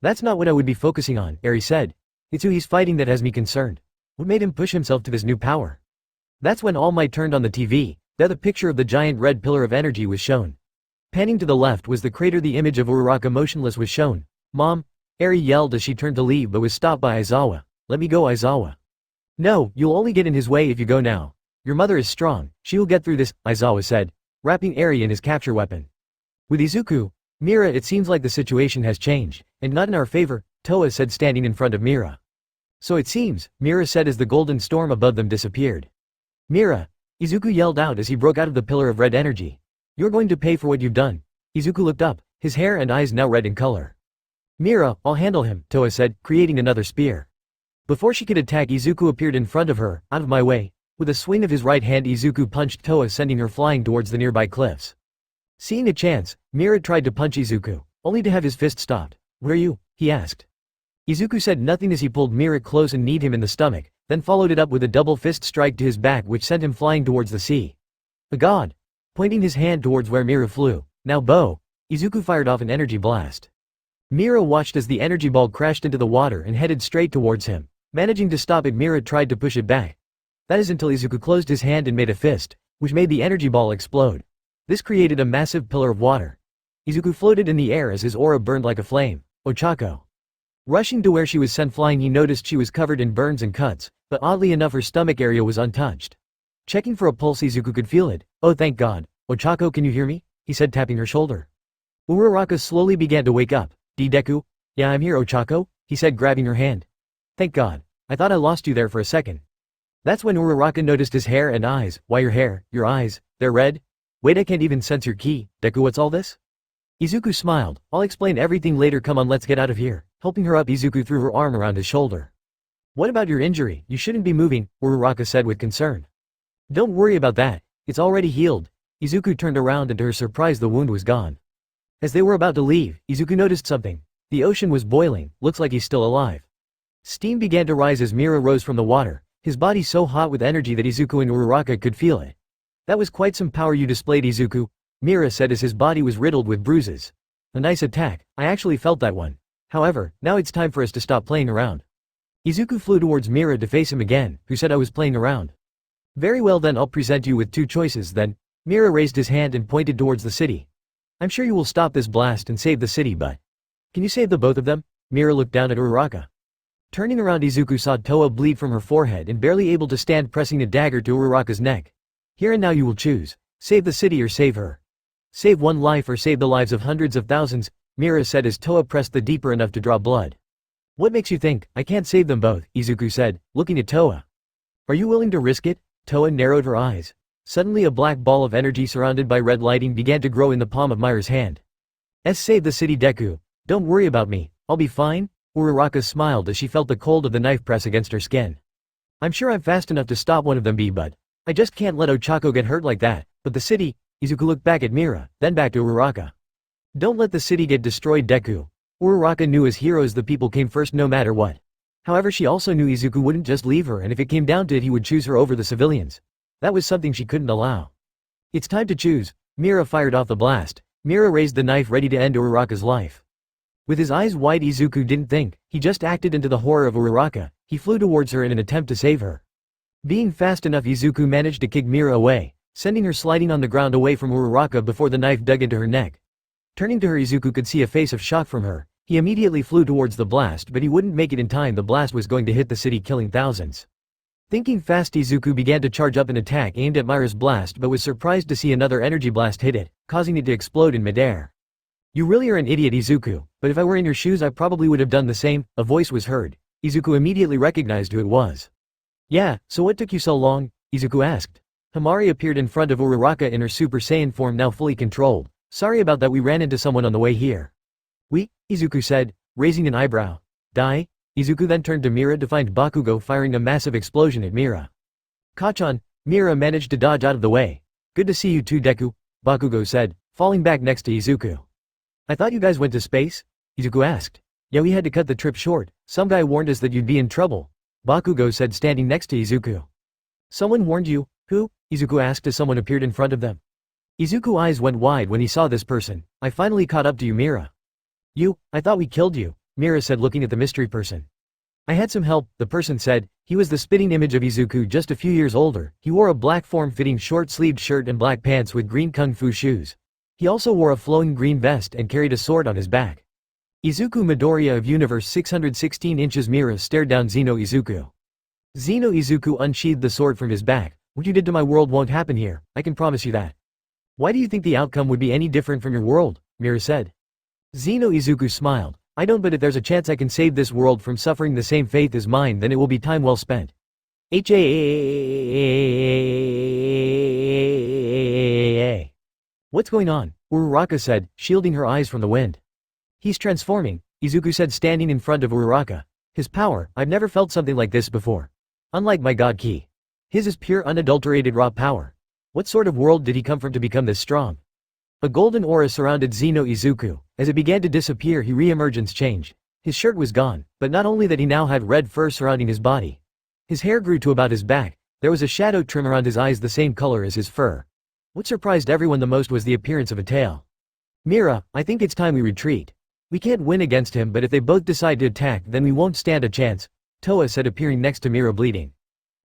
That's not what I would be focusing on, Eri said. It's who he's fighting that has me concerned. What made him push himself to this new power? That's when All Might turned on the TV. There the picture of the giant red pillar of energy was shown. Panning to the left was the crater, the image of Uraraka motionless was shown. Mom! Eri yelled as she turned to leave but was stopped by Aizawa. Let me go Aizawa. No, you'll only get in his way if you go now. Your mother is strong, she will get through this, Aizawa said, wrapping Eri in his capture weapon. With Izuku, Mira, it seems like the situation has changed, and not in our favor, Toa said standing in front of Mira. So it seems, Mira said as the golden storm above them disappeared. Mira! Izuku yelled out as he broke out of the pillar of red energy. You're going to pay for what you've done. Izuku looked up, his hair and eyes now red in color. Mira, I'll handle him, Toa said, creating another spear. Before she could attack, Izuku appeared in front of her. Out of my way. With a swing of his right hand, Izuku punched Toa, sending her flying towards the nearby cliffs. Seeing a chance, Mira tried to punch Izuku, only to have his fist stopped. Where are you? He asked. Izuku said nothing as he pulled Mira close and kneed him in the stomach, then followed it up with a double fist strike to his back which sent him flying towards the sea. A god! Pointing his hand towards where Mira flew. Now bow! Izuku fired off an energy blast. Mira watched as the energy ball crashed into the water and headed straight towards him. Managing to stop it, Mira tried to push it back. That is until Izuku closed his hand and made a fist, which made the energy ball explode. This created a massive pillar of water. Izuku floated in the air as his aura burned like a flame. Ochako. Rushing to where she was sent flying, he noticed she was covered in burns and cuts, but oddly enough her stomach area was untouched. Checking for a pulse, Izuku could feel it. Oh, thank God. Ochako, can you hear me? He said, tapping her shoulder. Uraraka slowly began to wake up. Deku? Yeah, I'm here, Ochako, he said, grabbing her hand. Thank God. I thought I lost you there for a second. That's when Uraraka noticed his hair and eyes. Why your hair, your eyes, they're red? Wait, I can't even sense your ki. Deku, what's all this? Izuku smiled. I'll explain everything later, come on, let's get out of here. Helping her up, Izuku threw her arm around his shoulder. What about your injury? You shouldn't be moving, Uraraka said with concern. Don't worry about that. It's already healed. Izuku turned around and to her surprise the wound was gone. As they were about to leave, Izuku noticed something. The ocean was boiling, looks like he's still alive. Steam began to rise as Mira rose from the water, his body so hot with energy that Izuku and Uraraka could feel it. That was quite some power you displayed, Izuku, Mira said as his body was riddled with bruises. A nice attack, I actually felt that one. However, now it's time for us to stop playing around. Izuku flew towards Mira to face him again, who said I was playing around. Very well then, I'll present you with two choices then. Mira raised his hand and pointed towards the city. I'm sure you will stop this blast and save the city, but can you save the both of them? Mira looked down at Uraraka. Turning around, Izuku saw Toa bleed from her forehead and barely able to stand, pressing a dagger to Uraraka's neck. Here and now you will choose. Save the city or save her. Save one life or save the lives of hundreds of thousands, Mira said as Toa pressed the deeper enough to draw blood. What makes you think I can't save them both? Izuku said, looking at Toa. Are you willing to risk it? Toa narrowed her eyes. Suddenly a black ball of energy surrounded by red lighting began to grow in the palm of Mira's hand. Save the city, Deku. Don't worry about me, I'll be fine. Uraraka smiled as she felt the cold of the knife press against her skin. I'm sure I'm fast enough to stop one of them, but I just can't let Ochako get hurt like that. But the city, Izuku looked back at Mira, then back to Uraraka. Don't let the city get destroyed, Deku. Uraraka knew as heroes the people came first no matter what. However, she also knew Izuku wouldn't just leave her, and if it came down to it he would choose her over the civilians. That was something she couldn't allow. It's time to choose. Mira fired off the blast. Mira raised the knife ready to end Uraraka's life. With his eyes wide, Izuku didn't think, he just acted into the horror of Uraraka. He flew towards her in an attempt to save her. Being fast enough, Izuku managed to kick Mira away, sending her sliding on the ground away from Uraraka before the knife dug into her neck. Turning to her, Izuku could see a face of shock from her. He immediately flew towards the blast, but he wouldn't make it in time. The blast was going to hit the city, killing thousands. Thinking fast, Izuku began to charge up an attack aimed at Mira's blast, but was surprised to see another energy blast hit it, causing it to explode in midair. You really are an idiot, Izuku, but if I were in your shoes I probably would have done the same. A voice was heard. Izuku immediately recognized who it was. Yeah, so what took you so long? Izuku asked. Hamari appeared in front of Uraraka in her Super Saiyan form, now fully controlled. Sorry about that, we ran into someone on the way here. We? Izuku said, raising an eyebrow. Die? Izuku then turned to Mira to find Bakugo firing a massive explosion at Mira. Kachan, Mira managed to dodge out of the way. Good to see you too, Deku, Bakugo said, falling back next to Izuku. I thought you guys went to space? Izuku asked. Yeah, we had to cut the trip short. Some guy warned us that you'd be in trouble, Bakugo said, standing next to Izuku. Someone warned you? Who? Izuku asked as someone appeared in front of them. Izuku's eyes went wide when he saw this person. I finally caught up to you, Mira. You? I thought we killed you, Mira said, looking at the mystery person. I had some help, the person said. He was the spitting image of Izuku, just a few years older. He wore a black form-fitting short-sleeved shirt and black pants with green kung fu shoes. He also wore a flowing green vest and carried a sword on his back. Izuku Midoriya of Universe 616 inches. Mira stared down Xeno Izuku. Xeno Izuku unsheathed the sword from his back. What you did to my world won't happen here, I can promise you that. Why do you think the outcome would be any different from your world? Mira said. Xeno Izuku smiled. I don't, but if there's a chance I can save this world from suffering the same fate as mine, then it will be time well spent. What's going on? Uraraka said, shielding her eyes from the wind. He's transforming, Izuku said, standing in front of Uraraka. His power, I've never felt something like this before. Unlike my god ki. His is pure unadulterated raw power. What sort of world did he come from to become this strong? A golden aura surrounded Xeno Izuku. As it began to disappear, his re-emergence changed. His shirt was gone, but not only that, he now had red fur surrounding his body. His hair grew to about his back. There was a shadow trim around his eyes the same color as his fur. What surprised everyone the most was the appearance of a tail. Mira, I think it's time we retreat. We can't win against him, but if they both decide to attack then we won't stand a chance, Toa said, appearing next to Mira bleeding.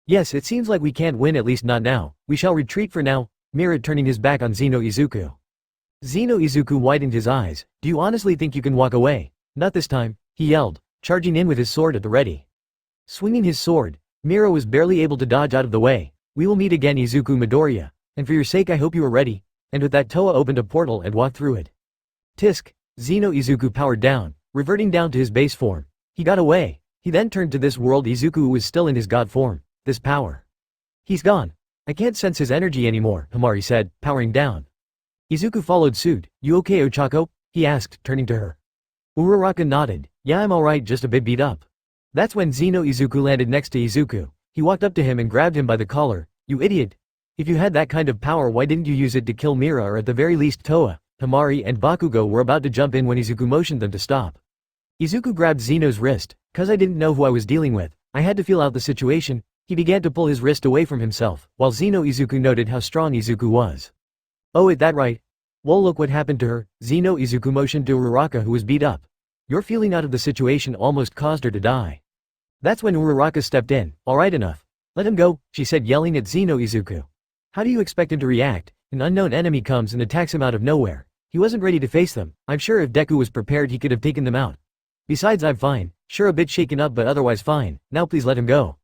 Yes, it seems like we can't win, at least not now. We shall retreat for now. Mira turning his back on Zeno Izuku. Zeno Izuku widened his eyes. Do you honestly think you can walk away? Not this time, he yelled, charging in with his sword at the ready. Swinging his sword, Mira was barely able to dodge out of the way. We will meet again, Izuku Midoriya. And for your sake I hope you are ready. And with that, Toa opened a portal and walked through it. Tisk. Zeno Izuku powered down, reverting down to his base form. He got away. He then turned to this world. Izuku was still in his god form. This power. He's gone. I can't sense his energy anymore, Hamari said, powering down. Izuku followed suit. You okay, Ochako? He asked, turning to her. Uraraka nodded. Yeah, I'm alright, just a bit beat up. That's when Zeno Izuku landed next to Izuku. He walked up to him and grabbed him by the collar. You idiot. If you had that kind of power, why didn't you use it to kill Mira, or at the very least Toa? Hamari and Bakugo were about to jump in when Izuku motioned them to stop. Izuku grabbed Zeno's wrist. Cause I didn't know who I was dealing with. I had to feel out the situation. He began to pull his wrist away from himself, while Zeno Izuku noted how strong Izuku was. Oh, is that right? Well, look what happened to her. Zeno Izuku motioned to Uraraka, who was beat up. Your feeling out of the situation almost caused her to die. That's when Uraraka stepped in. Alright, enough. Let him go, she said, yelling at Zeno Izuku. How do you expect him to react? An unknown enemy comes and attacks him out of nowhere. He wasn't ready to face them. I'm sure if Deku was prepared he could have taken them out. Besides, I'm fine. Sure, a bit shaken up, but otherwise fine. Now please let him go.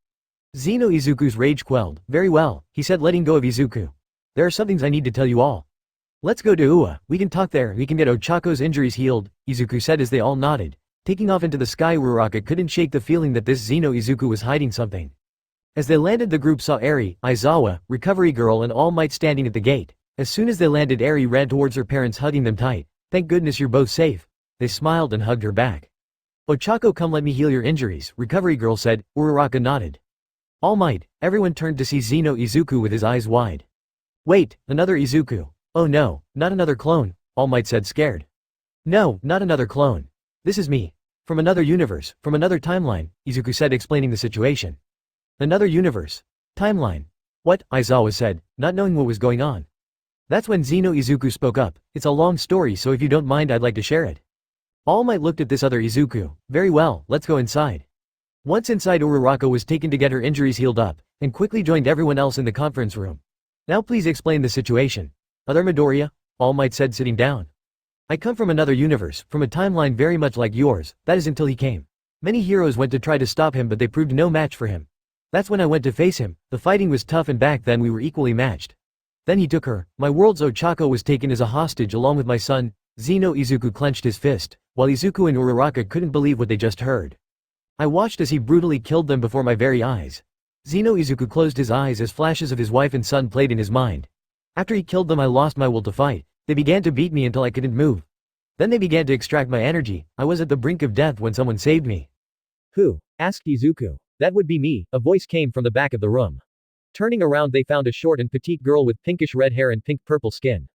Zeno Izuku's rage quelled. Very well, he said, letting go of Izuku. There are some things I need to tell you all. Let's go to Ua. We can talk there. We can get Ochako's injuries healed, Izuku said as they all nodded. Taking off into the sky, Uraraka couldn't shake the feeling that this Zeno Izuku was hiding something. As they landed, the group saw Eri, Aizawa, Recovery Girl and All Might standing at the gate. As soon as they landed, Eri ran towards her parents, hugging them tight. Thank goodness you're both safe. They smiled and hugged her back. Ochako, come let me heal your injuries, Recovery Girl said. Uraraka nodded. All Might. Everyone turned to see Zeno Izuku with his eyes wide. Wait, another Izuku. Oh no, not another clone, All Might said, scared. No, not another clone. This is me. From another universe, from another timeline, Izuku said, explaining the situation. Another universe. Timeline. What? Aizawa said, not knowing what was going on. That's when Zeno Izuku spoke up. It's a long story, so if you don't mind, I'd like to share it. All Might looked at this other Izuku. Very well, let's go inside. Once inside, Uraraka was taken to get her injuries healed up, and quickly joined everyone else in the conference room. Now please explain the situation. Other Midoriya? All Might said, sitting down. I come from another universe, from a timeline very much like yours, that is until he came. Many heroes went to try to stop him, but they proved no match for him. That's when I went to face him. The fighting was tough, and back then we were equally matched. Then he took her. My world's Ochako was taken as a hostage along with my son. Zeno Izuku clenched his fist, while Izuku and Uraraka couldn't believe what they just heard. I watched as he brutally killed them before my very eyes. Zeno Izuku closed his eyes as flashes of his wife and son played in his mind. After he killed them, I lost my will to fight. They began to beat me until I couldn't move. Then they began to extract my energy. I was at the brink of death when someone saved me. Who? Asked Izuku. That would be me, a voice came from the back of the room. Turning around, they found a short and petite girl with pinkish red hair and pink-purple skin.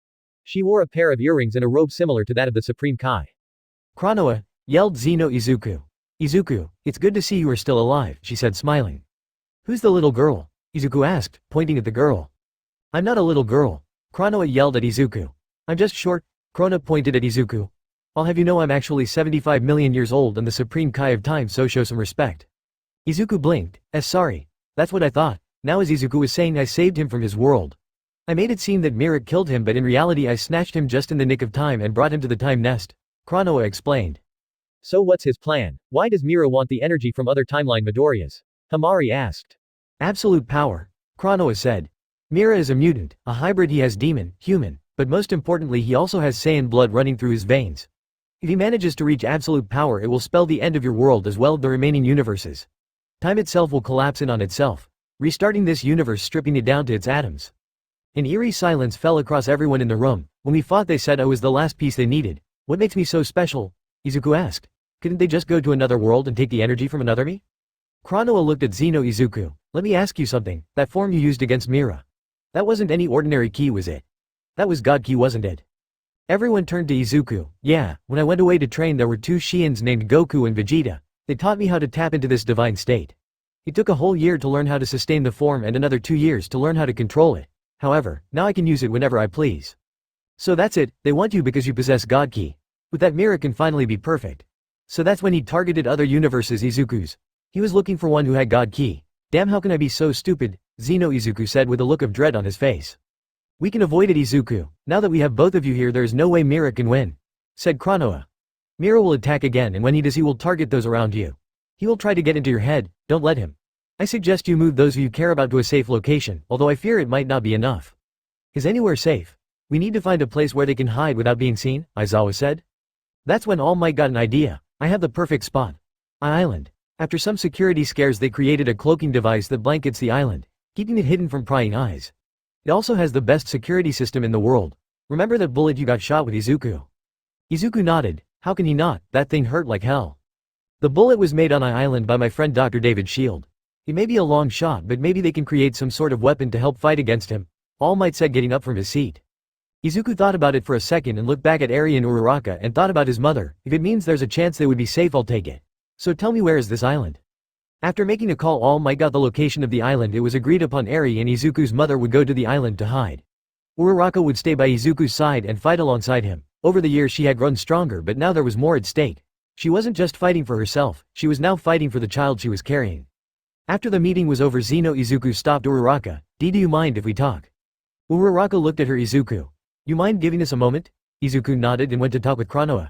She wore a pair of earrings and a robe similar to that of the Supreme Kai. Kranoa, yelled Zeno Izuku. Izuku, it's good to see you are still alive, she said, smiling. Who's the little girl? Izuku asked, pointing at the girl. I'm not a little girl. Kranoa yelled at Izuku. I'm just short. Krona pointed at Izuku. I'll have you know I'm actually 75 million years old and the Supreme Kai of time, so show some respect. Izuku blinked. Sorry. That's what I thought. Now as Izuku was saying, I saved him from his world. I made it seem that Mira killed him, but in reality I snatched him just in the nick of time and brought him to the time nest. Kranoa explained. So what's his plan? Why does Mira want the energy from other timeline Midoriyas? Hamari asked. Absolute power. Kranoa said. Mira is a mutant, a hybrid. He has demon, human, but most importantly he also has Saiyan blood running through his veins. If he manages to reach absolute power, it will spell the end of your world as well as the remaining universes. Time itself will collapse in on itself, restarting this universe, stripping it down to its atoms. An eerie silence fell across everyone in the room. When we fought, they said I was the last piece they needed. What makes me so special? Izuku asked. Couldn't they just go to another world and take the energy from another me? Kranoa looked at Zeno Izuku. Let me ask you something. That form you used against Mira. That wasn't any ordinary ki, was it? That was God ki, wasn't it? Everyone turned to Izuku. Yeah, when I went away to train, there were two Saiyans named Goku and Vegeta. They taught me how to tap into this divine state. It took a whole year to learn how to sustain the form and another 2 years to learn how to control it. However, now I can use it whenever I please. So that's it, they want you because you possess God ki. With that, Mira can finally be perfect. So that's when he targeted other universes, Izuku's. He was looking for one who had God ki. Damn, how can I be so stupid, Zeno Izuku said with a look of dread on his face. We can avoid it, Izuku. Now that we have both of you here, there is no way Mira can win, said Kranoa. Mira will attack again, and when he does, he will target those around you. He will try to get into your head, don't let him. I suggest you move those who you care about to a safe location, although I fear it might not be enough. Is anywhere safe? We need to find a place where they can hide without being seen, Aizawa said. That's when All Might got an idea. I have the perfect spot. Island. After some security scares, they created a cloaking device that blankets the island, keeping it hidden from prying eyes. It also has the best security system in the world. Remember that bullet you got shot with, Izuku? Izuku nodded. How can he not? That thing hurt like hell. The bullet was made on Island by my friend Dr. David Shield. It may be a long shot, but maybe they can create some sort of weapon to help fight against him, All Might said, getting up from his seat. Izuku thought about it for a second and looked back at Eri and Uraraka and thought about his mother. If it means there's a chance they would be safe, I'll take it. So tell me, where is this island? After making a call, All Might got the location of the island. It was agreed upon Eri and Izuku's mother would go to the island to hide. Uraraka would stay by Izuku's side and fight alongside him. Over the years she had grown stronger, but now there was more at stake. She wasn't just fighting for herself, she was now fighting for the child she was carrying. After the meeting was over, Zeno Izuku stopped Uraraka. Do you mind if we talk? Uraraka looked at her. Izuku. You mind giving us a moment? Izuku nodded and went to talk with Kranoa.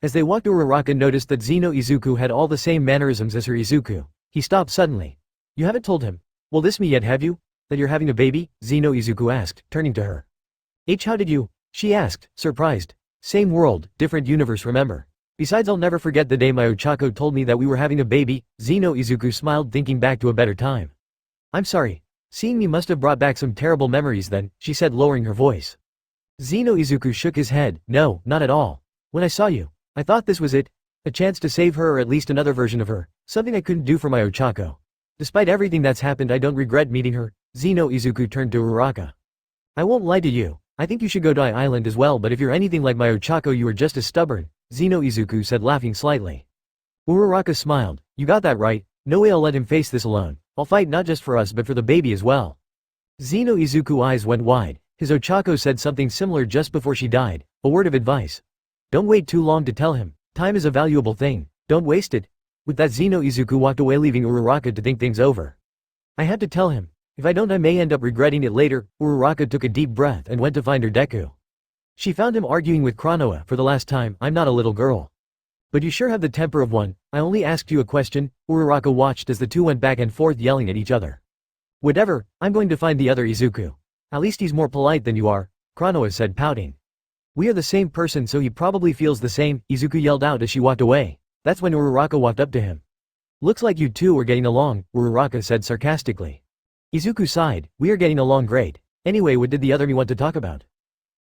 As they walked, Uraraka noticed that Zeno Izuku had all the same mannerisms as her Izuku. He stopped suddenly. You haven't told him, well, this me yet, have you? That you're having a baby? Zeno Izuku asked, turning to her. How did you? She asked, surprised. Same world, different universe, remember. Besides, I'll never forget the day my Ochako told me that we were having a baby. Zeno Izuku smiled, thinking back to a better time. I'm sorry. Seeing me must have brought back some terrible memories then, she said, lowering her voice. Zeno Izuku shook his head. No, not at all. When I saw you, I thought this was it. A chance to save her, or at least another version of her. Something I couldn't do for my Ochako. Despite everything that's happened, I don't regret meeting her. Zeno Izuku turned to Uraraka. I won't lie to you. I think you should go to Island as well, but if you're anything like my Ochako, you are just as stubborn, Zeno Izuku said, laughing slightly. Uraraka smiled. You got that right. No way I'll let him face this alone. I'll fight not just for us but for the baby as well. Zeno Izuku's eyes went wide. His Ochako said something similar just before she died. A word of advice. Don't wait too long to tell him. Time is a valuable thing. Don't waste it. With that, Zeno Izuku walked away, leaving Uraraka to think things over. I had to tell him. If I don't, I may end up regretting it later. Uraraka took a deep breath and went to find her Deku. She found him arguing with Kranoa for the last time. I'm not a little girl. But you sure have the temper of one. I only asked you a question. Uraraka watched as the two went back and forth yelling at each other. Whatever, I'm going to find the other Izuku. At least he's more polite than you are, Kranoa said, pouting. We are the same person, so he probably feels the same, Izuku yelled out as she walked away. That's when Uraraka walked up to him. Looks like you two are getting along, Uraraka said sarcastically. Izuku sighed. We are getting along great. Anyway, what did the other me want to talk about?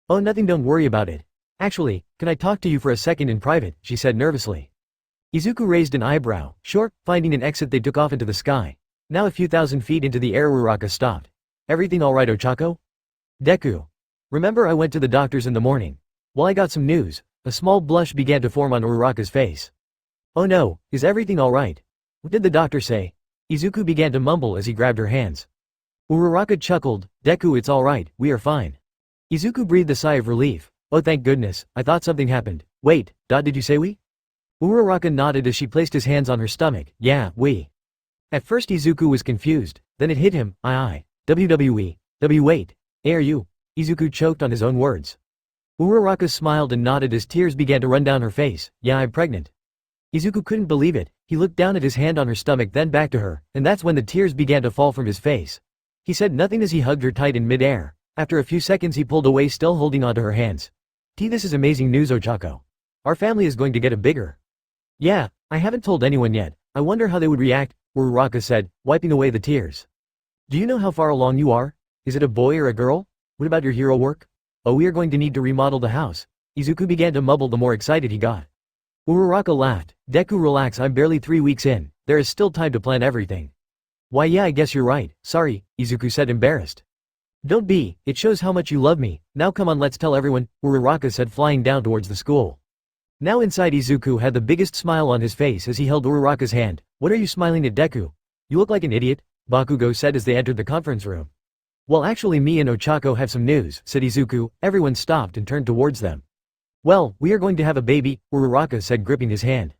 Oh, nothing, don't worry about it. Actually, can I talk to you for a second in private, she said nervously. Izuku raised an eyebrow. Sure. Finding an exit, they took off into the sky. Now a few thousand feet into the air, Uraraka stopped. Everything alright, Ochako? Deku. Remember, I went to the doctor's in the morning. Well, I got some news. A small blush began to form on Uraraka's face. Oh no, is everything alright? What did the doctor say? Izuku began to mumble as he grabbed her hands. Uraraka chuckled. Deku, it's alright, we are fine. Izuku breathed a sigh of relief. Oh, thank goodness, I thought something happened. Wait, did you say we? Uraraka nodded as she placed his hands on her stomach. Yeah, we. At first Izuku was confused, then it hit him. WWE. Wait. Are you? Izuku choked on his own words. Uraraka smiled and nodded as tears began to run down her face. Yeah, I'm pregnant. Izuku couldn't believe it. He looked down at his hand on her stomach, then back to her, and that's when the tears began to fall from his face. He said nothing as he hugged her tight in mid-air. After a few seconds he pulled away, still holding onto her hands. This is amazing news, Ochako. Our family is going to get a bigger. Yeah, I haven't told anyone yet. I wonder how they would react, Uraraka said, wiping away the tears. Do you know how far along you are? Is it a boy or a girl? What about your hero work? Oh, we are going to need to remodel the house. Izuku began to mumble the more excited he got. Uraraka laughed. Deku, relax, I'm barely 3 weeks in. There is still time to plan everything. Why, yeah, I guess you're right. Sorry, Izuku said, embarrassed. Don't be, it shows how much you love me. Now come on, let's tell everyone, Uraraka said, flying down towards the school. Now inside, Izuku had the biggest smile on his face as he held Uraraka's hand. What are you smiling at, Deku? You look like an idiot, Bakugo said as they entered the conference room. Well, actually, me and Ochako have some news, said Izuku. Everyone stopped and turned towards them. Well, we are going to have a baby, Uraraka said, gripping his hand.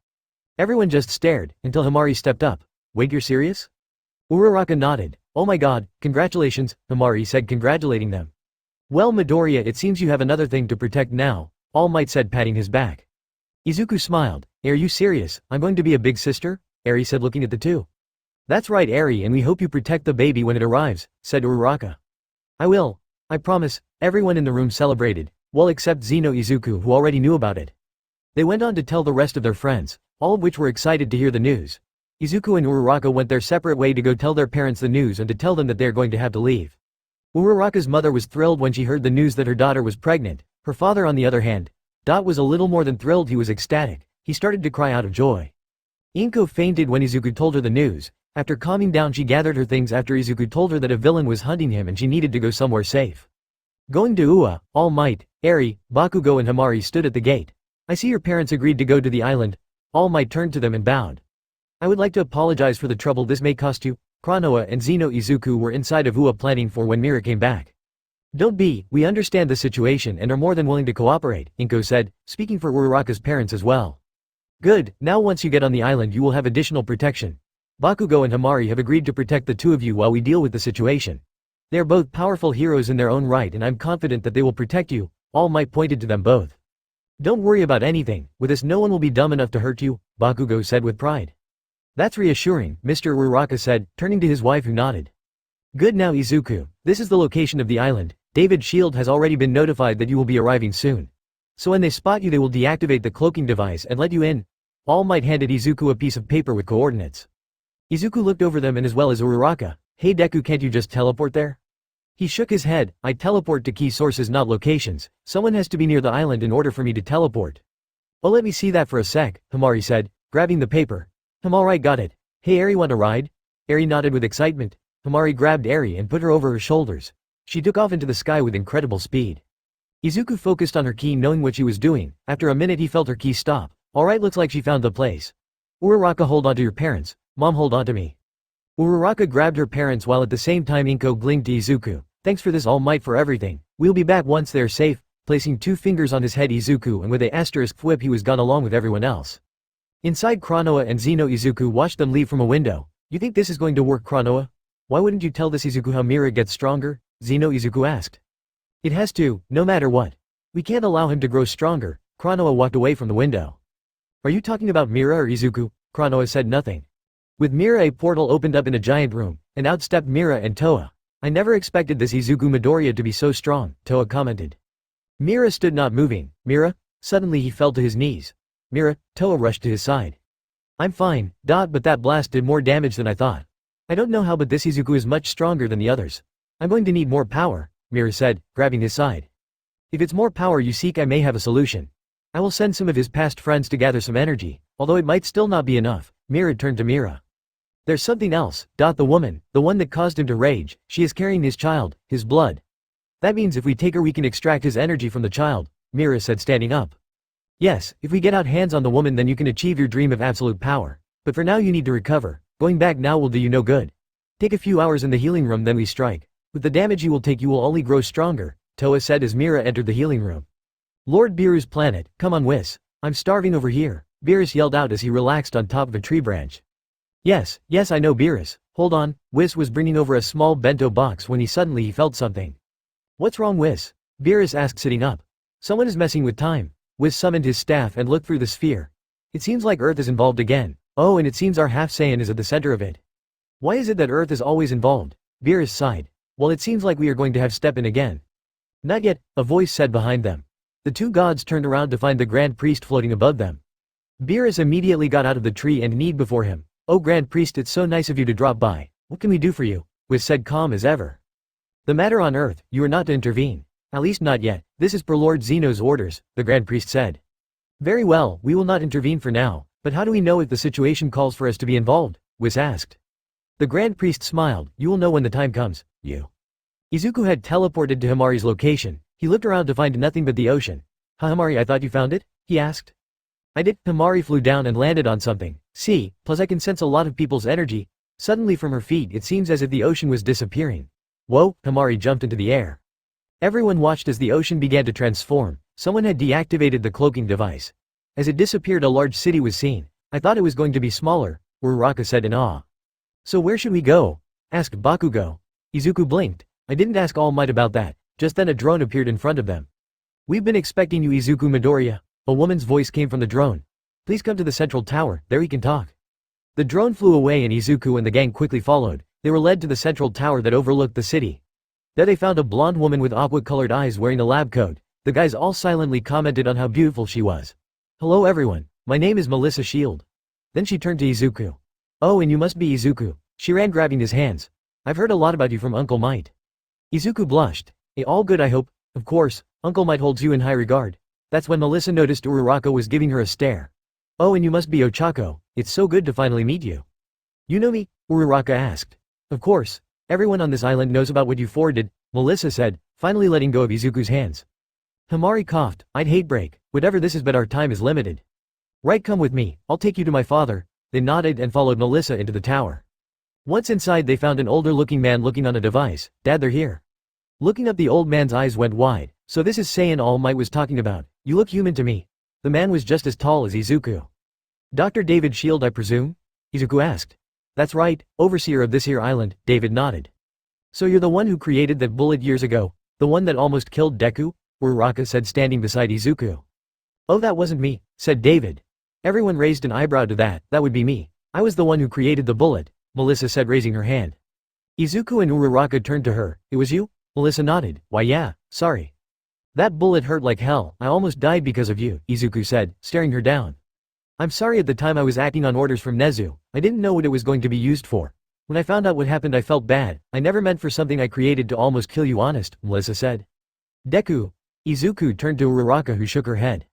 Everyone just stared, until Hamari stepped up. Wait, you're serious? Uraraka nodded. Oh my god, congratulations, Hamari said, congratulating them. Well Midoriya, it seems you have another thing to protect now, All Might said, patting his back. Izuku smiled. Are you serious? I'm going to be a big sister? Eri said, looking at the two. That's right Eri, and we hope you protect the baby when it arrives, said Uraraka. I will. I promise. Everyone in the room celebrated, well except Zeno Izuku, who already knew about it. They went on to tell the rest of their friends, all of which were excited to hear the news. Izuku and Uraraka went their separate way to go tell their parents the news and to tell them that they are going to have to leave. Uraraka's mother was thrilled when she heard the news that her daughter was pregnant. Her father, on the other hand, was a little more than thrilled. He was ecstatic. He started to cry out of joy. Inko fainted when Izuku told her the news. After calming down, she gathered her things after Izuku told her that a villain was hunting him and she needed to go somewhere safe. Going to Ua, All Might, Eri, Bakugo and Hamari stood at the gate. I see your parents agreed to go to the island. All Might turned to them and bowed. I would like to apologize for the trouble this may cost you. Kranoa and Zeno Izuku were inside of Ua planning for when Mira came back. Don't be, we understand the situation and are more than willing to cooperate, Inko said, speaking for Uraraka's parents as well. Good, now once you get on the island you will have additional protection. Bakugo and Hamari have agreed to protect the two of you while we deal with the situation. They are both powerful heroes in their own right and I'm confident that they will protect you. All Might pointed to them both. Don't worry about anything, with us no one will be dumb enough to hurt you, Bakugo said with pride. That's reassuring, Mr. Uraraka said, turning to his wife who nodded. Good now Izuku, this is the location of the island. David Shield has already been notified that you will be arriving soon. So when they spot you they will deactivate the cloaking device and let you in. All Might handed Izuku a piece of paper with coordinates. Izuku looked over them and as well as Uraraka. Hey Deku, can't you just teleport there? He shook his head. I teleport to key sources, not locations. Someone has to be near the island in order for me to teleport. Oh, let me see that for a sec, Hamari said, grabbing the paper. Alright, got it. Hey Eri, want a ride? Eri nodded with excitement. Hamari grabbed Eri and put her over her shoulders. She took off into the sky with incredible speed. Izuku focused on her key, knowing what she was doing. After a minute he felt her key stop. Alright, looks like she found the place. Uraraka, hold on to your parents. Mom, hold on to me. Uraraka grabbed her parents while at the same time Inko blinked to Izuku. Thanks for this, All Might, for everything. We'll be back once they're safe. Placing 2 fingers on his head, Izuku, and with a asterisk whip he was gone along with everyone else. Inside, Kranoa and Zeno Izuku watched them leave from a window. You think this is going to work, Kranoa? Why wouldn't you tell this Izuku how Mira gets stronger? Zeno Izuku asked. It has to, no matter what. We can't allow him to grow stronger. Kranoa walked away from the window. Are you talking about Mira or Izuku? Kranoa said nothing. With Mira, a portal opened up in a giant room, and out stepped Mira and Toa. I never expected this Izuku Midoriya to be so strong, Toa commented. Mira stood not moving. Mira? Suddenly he fell to his knees. Mira, Toa rushed to his side. I'm fine, but that blast did more damage than I thought. I don't know how, but this Izuku is much stronger than the others. I'm going to need more power, Mira said, grabbing his side. If it's more power you seek, I may have a solution. I will send some of his past friends to gather some energy, although it might still not be enough. Mira turned to Mira. There's something else, the woman, the one that caused him to rage, she is carrying his child, his blood. That means if we take her we can extract his energy from the child, Mira said, standing up. Yes, if we get our hands on the woman then you can achieve your dream of absolute power. But for now you need to recover. Going back now will do you no good. Take a few hours in the healing room, then we strike. With the damage you will take you will only grow stronger, Toa said as Mira entered the healing room. Lord Biru's planet, come on Whis. I'm starving over here, Beerus yelled out as he relaxed on top of a tree branch. Yes, I know Beerus. Hold on, Whis was bringing over a small bento box when he suddenly felt something. What's wrong Whis? Beerus asked, sitting up. Someone is messing with time. Whis summoned his staff and looked through the sphere. It seems like Earth is involved again. Oh, and it seems our half Saiyan is at the center of it. Why is it that Earth is always involved? Beerus sighed. Well, it seems like we are going to have step in again. Not yet, a voice said behind them. The two gods turned around to find the Grand Priest floating above them. Beerus immediately got out of the tree and kneed before him. Oh Grand Priest, it's so nice of you to drop by. What can we do for you? Whis said, calm as ever. The matter on Earth, you are not to intervene. At least not yet. This is per Lord Zeno's orders, the Grand Priest said. Very well, we will not intervene for now, but how do we know if the situation calls for us to be involved? Whis asked. The Grand Priest smiled. You will know when the time comes, you. Izuku had teleported to Hamari's location. He looked around to find nothing but the ocean. Hamari, I thought you found it? He asked. I did. Hamari flew down and landed on something. See, plus I can sense a lot of people's energy. Suddenly from her feet it seems as if the ocean was disappearing. Whoa, Hamari jumped into the air. Everyone watched as the ocean began to transform. Someone had deactivated the cloaking device. As it disappeared, a large city was seen. I thought it was going to be smaller, Uraraka said in awe. So where should we go? asked Bakugo. Izuku blinked. I didn't ask All Might about that. Just then a drone appeared in front of them. We've been expecting you, Izuku Midoriya. A woman's voice came from the drone. Please come to the central tower, there we can talk. The drone flew away and Izuku and the gang quickly followed. They were led to the central tower that overlooked the city. There they found a blonde woman with aqua-colored eyes wearing a lab coat. The guys all silently commented on how beautiful she was. Hello everyone, my name is Melissa Shield. Then she turned to Izuku. Oh, and you must be Izuku. She ran grabbing his hands. I've heard a lot about you from Uncle Might. Izuku blushed. All good I hope. Of course, Uncle Might holds you in high regard. That's when Melissa noticed Uraraka was giving her a stare. Oh, and you must be Ochako. It's so good to finally meet you. You know me? Uraraka asked. Of course. Everyone on this island knows about what you four did, Melissa said, finally letting go of Izuku's hands. Hamari coughed. I'd hate break. Whatever this is, but our time is limited. Right, come with me. I'll take you to my father. They nodded and followed Melissa into the tower. Once inside they found an older-looking man looking on a device. Dad, they're here. Looking up, the old man's eyes went wide. So this is Saiyan All Might was talking about. You look human to me. The man was just as tall as Izuku. Dr. David Shield, I presume? Izuku asked. That's right, overseer of this here island, David nodded. So you're the one who created that bullet years ago, the one that almost killed Deku? Uraraka said, standing beside Izuku. Oh, that wasn't me, said David. Everyone raised an eyebrow to that. That would be me. I was the one who created the bullet, Melissa said, raising her hand. Izuku and Uraraka turned to her. It was you? Melissa nodded. Why yeah, sorry. That bullet hurt like hell. I almost died because of you, Izuku said, staring her down. I'm sorry, at the time I was acting on orders from Nezu. I didn't know what it was going to be used for. When I found out what happened I felt bad. I never meant for something I created to almost kill you, honest, Melissa said. Deku. Izuku turned to Uraraka, who shook her head.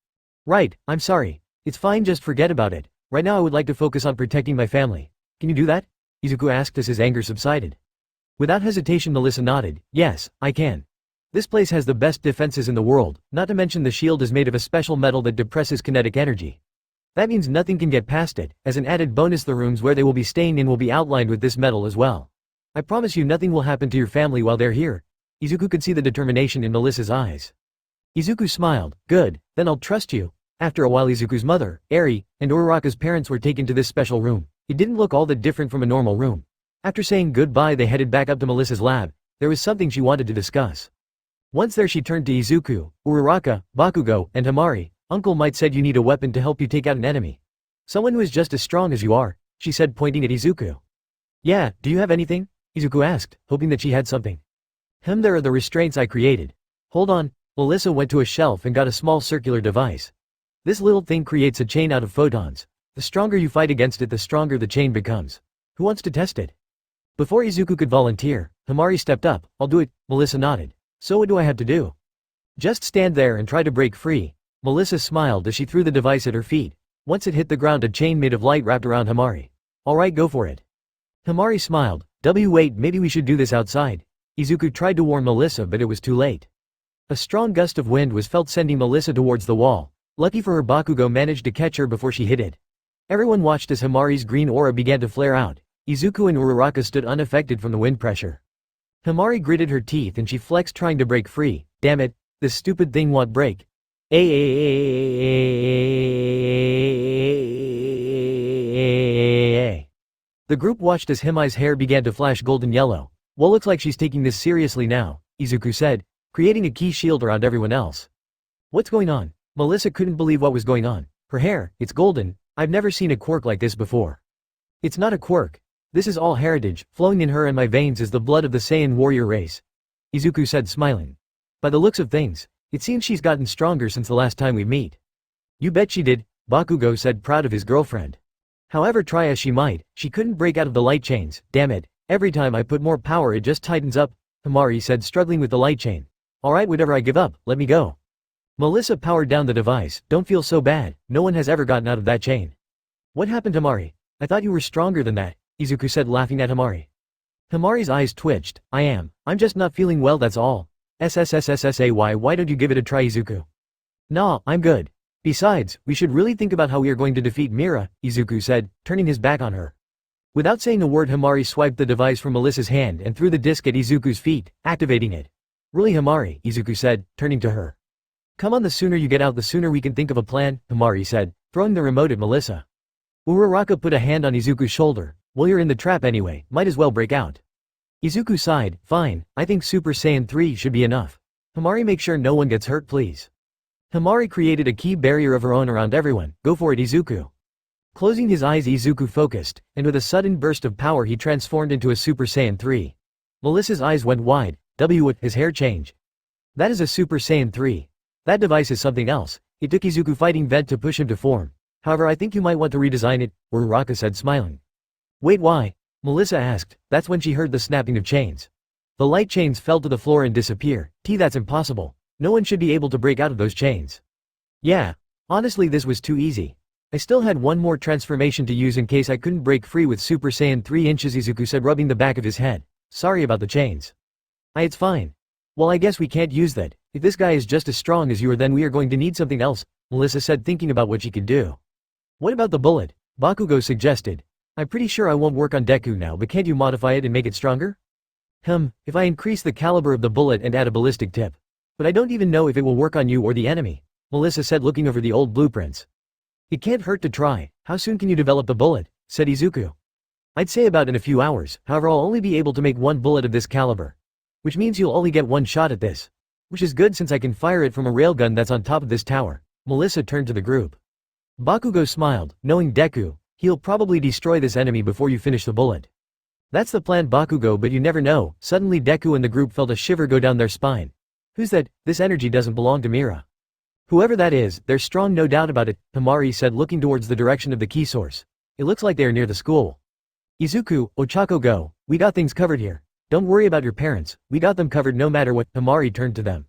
Right, I'm sorry. It's fine, just forget about it. Right now I would like to focus on protecting my family. Can you do that? Izuku asked as his anger subsided. Without hesitation Melissa nodded. Yes, I can. This place has the best defenses in the world, not to mention the shield is made of a special metal that depresses kinetic energy. That means nothing can get past it. As an added bonus, the rooms where they will be staying in will be outlined with this metal as well. I promise you nothing will happen to your family while they're here. Izuku could see the determination in Melissa's eyes. Izuku smiled. Good, then I'll trust you. After a while Izuku's mother, Eri, and Uraraka's parents were taken to this special room. It didn't look all that different from a normal room. After saying goodbye they headed back up to Melissa's lab. There was something she wanted to discuss. Once there she turned to Izuku, Uraraka, Bakugo, and Hamari. Uncle Might said you need a weapon to help you take out an enemy. Someone who is just as strong as you are, she said, pointing at Izuku. Yeah, do you have anything? Izuku asked, hoping that she had something. There are the restraints I created. Hold on. Melissa went to a shelf and got a small circular device. This little thing creates a chain out of photons. The stronger you fight against it, the stronger the chain becomes. Who wants to test it? Before Izuku could volunteer, Hamari stepped up. I'll do it, Melissa nodded. So what do I have to do? Just stand there and try to break free. Melissa smiled as she threw the device at her feet. Once it hit the ground, a chain made of light wrapped around Hamari. Alright, go for it. Hamari smiled. Wait, maybe we should do this outside. Izuku tried to warn Melissa, but it was too late. A strong gust of wind was felt, sending Melissa towards the wall. Lucky for her, Bakugo managed to catch her before she hit it. Everyone watched as Hamari's green aura began to flare out. Izuku and Uraraka stood unaffected from the wind pressure. Hamari gritted her teeth and she flexed, trying to break free. Damn it, this stupid thing won't break. The group watched as Himai's hair began to flash golden yellow. Well, looks like she's taking this seriously now, Izuku said, creating a key shield around everyone else. What's going on? Melissa couldn't believe what was going on. Her hair, it's golden. I've never seen a quirk like this before. It's not a quirk. This is all heritage. Flowing in her and my veins is the blood of the Saiyan warrior race, Izuku said, smiling. By the looks of things, it seems she's gotten stronger since the last time we meet. You bet she did, Bakugo said, proud of his girlfriend. However, try as she might, she couldn't break out of the light chains. Damn it, every time I put more power it just tightens up, Hamari said, struggling with the light chain. Alright, whatever, I give up, let me go. Melissa powered down the device. Don't feel so bad, no one has ever gotten out of that chain. What happened, Hamari? I thought you were stronger than that, Izuku said, laughing at Hamari. Hamari's eyes twitched. I'm just not feeling well, that's all. Why don't you give it a try, Izuku? Nah, I'm good. Besides, we should really think about how we are going to defeat Mira, Izuku said, turning his back on her. Without saying a word, Hamari swiped the device from Melissa's hand and threw the disc at Izuku's feet, activating it. Really, Hamari, Izuku said, turning to her. Come on, the sooner you get out the sooner we can think of a plan, Hamari said, throwing the remote at Melissa. Uraraka put a hand on Izuku's shoulder. Well, you're in the trap anyway, might as well break out. Izuku sighed, fine, I think Super Saiyan 3 should be enough. Hamari, make sure no one gets hurt please. Hamari created a key barrier of her own around everyone, go for it Izuku. Closing his eyes Izuku focused, and with a sudden burst of power he transformed into a Super Saiyan 3. Melissa's eyes went wide, with his hair change. That is a Super Saiyan 3. That device is something else. It took Izuku fighting Vent to push him to form. However, I think you might want to redesign it, Uraraka said smiling. Wait, why? Melissa asked. That's when she heard the snapping of chains. The light chains fell to the floor and disappear. That's impossible. No one should be able to break out of those chains. Yeah. Honestly, this was too easy. I still had one more transformation to use in case I couldn't break free with Super Saiyan 3 inches, Izuku said, rubbing the back of his head. Sorry about the chains. It's fine. Well, I guess we can't use that. If this guy is just as strong as you are, then we are going to need something else, Melissa said, thinking about what she could do. What about the bullet? Bakugo suggested. I'm pretty sure I won't work on Deku now, but can't you modify it and make it stronger? If I increase the caliber of the bullet and add a ballistic tip. But I don't even know if it will work on you or the enemy, Melissa said, looking over the old blueprints. It can't hurt to try. How soon can you develop the bullet? Said Izuku. I'd say about in a few hours, however I'll only be able to make one bullet of this caliber. Which means you'll only get one shot at this. Which is good since I can fire it from a railgun that's on top of this tower. Melissa turned to the group. Bakugo smiled, knowing Deku, he'll probably destroy this enemy before you finish the bullet. That's the plan, Bakugo, but you never know. Suddenly Deku and the group felt a shiver go down their spine. Who's that? This energy doesn't belong to Mira. Whoever that is, they're strong, no doubt about it, Hamari said, looking towards the direction of the key source. It looks like they are near the school. Izuku, Ochako, go. We got things covered here. Don't worry about your parents, we got them covered no matter what. Hamari turned to them.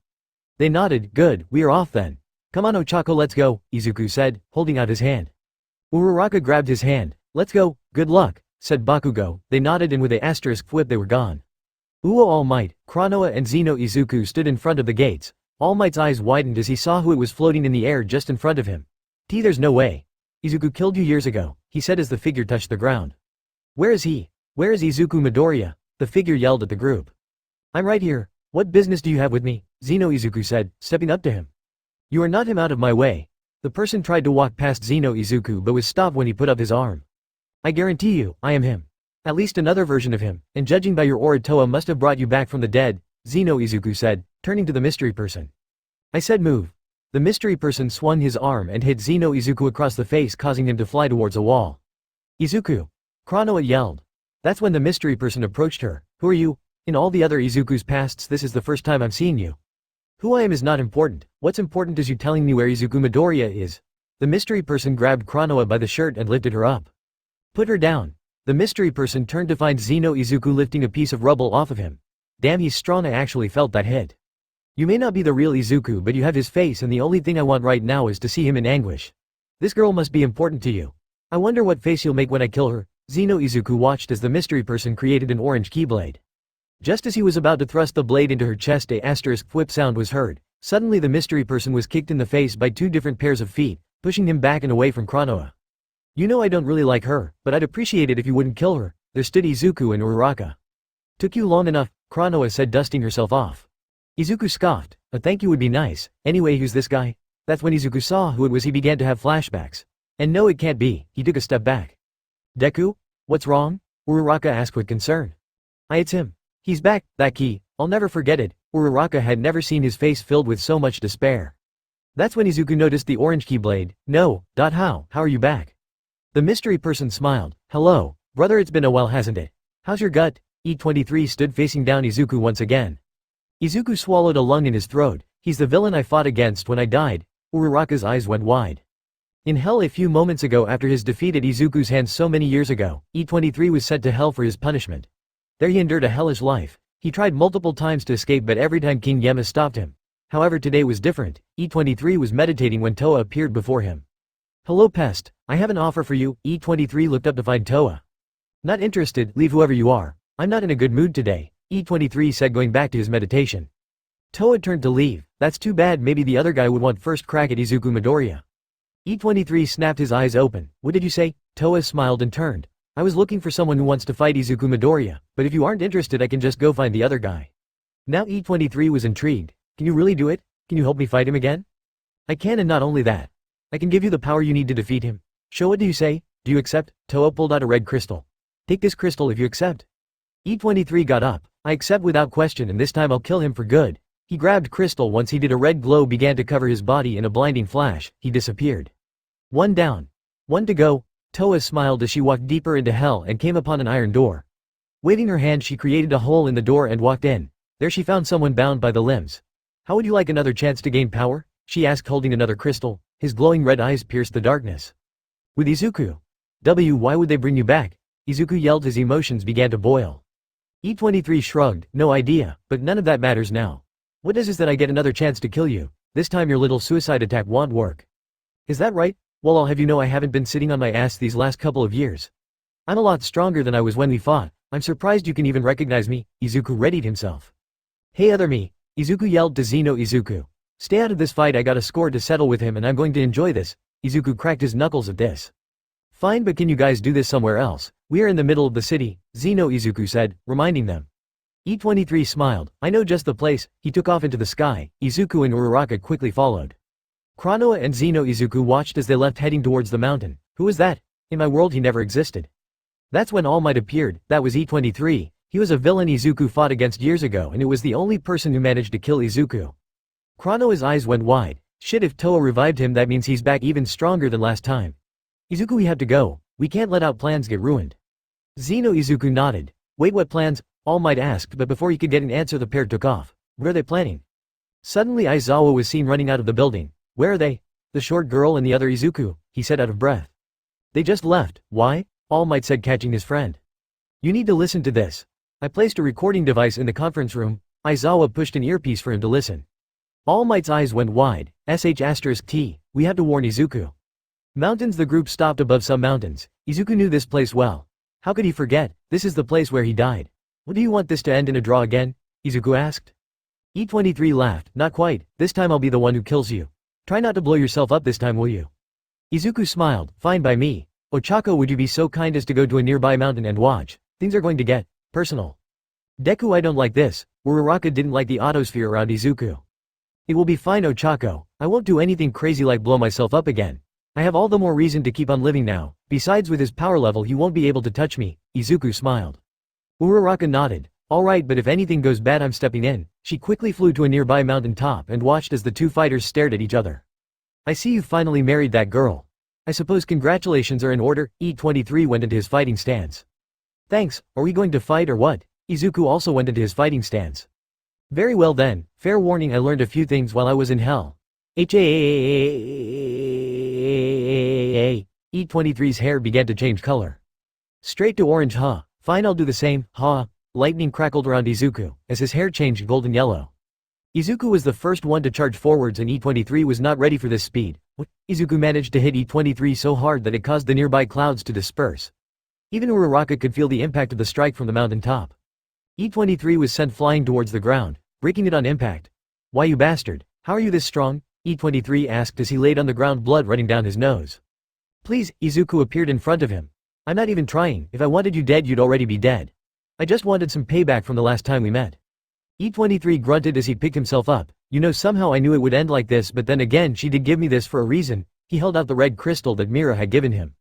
They nodded. Good, we are off then. Come on Ochako, let's go, Izuku said, holding out his hand. Uraraka grabbed his hand. Let's go, good luck, said Bakugo. They nodded and with a asterisk whip they were gone. Uo All Might, Kranoa and Zeno Izuku stood in front of the gates. All Might's eyes widened as he saw who it was floating in the air just in front of him. There's no way. Izuku killed you years ago, he said as the figure touched the ground. Where is he? Where is Izuku Midoriya? The figure yelled at the group. I'm right here. What business do you have with me? Zeno Izuku said, stepping up to him. You are not him, out of my way. The person tried to walk past Zeno Izuku but was stopped when he put up his arm. I guarantee you, I am him. At least another version of him, and judging by your aura Toa must have brought you back from the dead, Zeno Izuku said, turning to the mystery person. I said move. The mystery person swung his arm and hit Zeno Izuku across the face, causing him to fly towards a wall. Izuku! Kranoa yelled. That's when the mystery person approached her. Who are you? In all the other Izuku's pasts, this is the first time I'm seeing you. Who I am is not important. What's important is you telling me where Izuku Midoriya is. The mystery person grabbed Kranoa by the shirt and lifted her up. Put her down. The mystery person turned to find Zeno Izuku lifting a piece of rubble off of him. Damn, he's strong. I actually felt that hit. You may not be the real Izuku, but you have his face, and the only thing I want right now is to see him in anguish. This girl must be important to you. I wonder what face you'll make when I kill her. Zeno Izuku watched as the mystery person created an orange keyblade. Just as he was about to thrust the blade into her chest, a asterisk whip sound was heard. Suddenly the mystery person was kicked in the face by two different pairs of feet, pushing him back and away from Kranoa. You know I don't really like her, but I'd appreciate it if you wouldn't kill her. There stood Izuku and Uraraka. Took you long enough, Kranoa said, dusting herself off. Izuku scoffed. A thank you would be nice. Anyway, who's this guy? That's when Izuku saw who it was he began to have flashbacks. And no, it can't be. He took a step back. Deku? What's wrong? Uraraka asked with concern. It's him. He's back. That key. I'll never forget it. Uraraka had never seen his face filled with so much despair. That's when Izuku noticed the orange keyblade. No. How are you back? The mystery person smiled. Hello, brother, it's been a while, hasn't it? How's your gut? E23 stood facing down Izuku once again. Izuku swallowed a lung in his throat. He's the villain I fought against when I died. Uraraka's eyes went wide. In hell a few moments ago, after his defeat at Izuku's hands so many years ago, E23 was sent to hell for his punishment. There he endured a hellish life. He tried multiple times to escape, but every time King Yema stopped him. However, today was different. E23 was meditating when Toa appeared before him. Hello Pest, I have an offer for you. E23 looked up to find Toa. Not interested, leave whoever you are. I'm not in a good mood today, E23 said, going back to his meditation. Toa turned to leave. That's too bad, maybe the other guy would want first crack at Izuku Midoriya. E23 snapped his eyes open. What did you say? Toa smiled and turned. I was looking for someone who wants to fight Izuku Midoriya, but if you aren't interested I can just go find the other guy. Now E23 was intrigued. Can you really do it? Can you help me fight him again? I can, and not only that. I can give you the power you need to defeat him. Show, what do you say? Do you accept? Toa pulled out a red crystal. Take this crystal if you accept. E23 got up. I accept without question, and this time I'll kill him for good. He grabbed Crystal. Once he did, a red glow began to cover his body. In a blinding flash, he disappeared. One down. One to go. Toa smiled as she walked deeper into hell and came upon an iron door. Waving her hand, she created a hole in the door and walked in. There she found someone bound by the limbs. How would you like another chance to gain power? She asked, holding another crystal. His glowing red eyes pierced the darkness. With Izuku. Why would they bring you back? Izuku yelled. His emotions began to boil. E23 shrugged. No idea, but none of that matters now. What is that I get another chance to kill you? This time your little suicide attack won't work. Is that right? Well, I'll have you know I haven't been sitting on my ass these last couple of years. I'm a lot stronger than I was when we fought. I'm surprised you can even recognize me. Izuku readied himself. Hey other me. Izuku yelled to Zeno. Izuku. Stay out of this fight. I got a score to settle with him and I'm going to enjoy this. Izuku cracked his knuckles at this. Fine, but can you guys do this somewhere else? We are in the middle of the city, Zeno. Izuku said, reminding them. E23 smiled. I know just the place. He took off into the sky. Izuku and Uraraka quickly followed. Kranoa and Zeno. Izuku watched as they left, heading towards the mountain. Who was that? In my world he never existed. That's when All Might appeared. That was E23. He was a villain Izuku fought against years ago, and it was the only person who managed to kill Izuku. Kranoa's eyes went wide. Shit, if Toa revived him, that means he's back even stronger than last time. Izuku, we have to go. We can't let out plans get ruined. Zeno. Izuku nodded. Wait, what plans? All Might asked, but before he could get an answer the pair took off. What are they planning? Suddenly Aizawa was seen running out of the building. Where are they? The short girl and the other Izuku, he said out of breath. They just left. Why? All Might said, catching his friend. You need to listen to this. I placed a recording device in the conference room. Aizawa pushed an earpiece for him to listen. All Might's eyes went wide. *T. We have to warn Izuku. Mountains. The group stopped above some mountains. Izuku knew this place well. How could he forget? This is the place where he died. What, do you want this to end in a draw again? Izuku asked. E23 laughed. Not quite. This time I'll be the one who kills you. Try not to blow yourself up this time, will you? Izuku smiled. Fine by me. Ochako, would you be so kind as to go to a nearby mountain and watch? Things are going to get personal. Deku, I don't like this. Uraraka didn't like the autosphere around Izuku. It will be fine, Ochako. I won't do anything crazy like blow myself up again. I have all the more reason to keep on living now. Besides, with his power level he won't be able to touch me. Izuku smiled. Uraraka nodded. Alright, but if anything goes bad I'm stepping in. She quickly flew to a nearby mountain top and watched as the two fighters stared at each other. I see you finally married that girl. I suppose congratulations are in order. E23 went into his fighting stance. Thanks. Are we going to fight or what? Izuku also went into his fighting stance. Very well then. Fair warning, I learned a few things while I was in hell. E23's hair began to change color. Straight to orange, huh? Fine, I'll do the same, huh? Lightning crackled around Izuku, as his hair changed golden yellow. Izuku was the first one to charge forwards and E23 was not ready for this speed. What? Izuku managed to hit E23 so hard that it caused the nearby clouds to disperse. Even Uraraka could feel the impact of the strike from the mountain top. E23 was sent flying towards the ground, breaking it on impact. Why, you bastard? How are you this strong? E23 asked as he laid on the ground, blood running down his nose. Please, Izuku appeared in front of him. I'm not even trying. If I wanted you dead you'd already be dead. I just wanted some payback from the last time we met. E23 grunted as he picked himself up. You know, somehow I knew it would end like this, but then again she did give me this for a reason. He held out the red crystal that Mira had given him.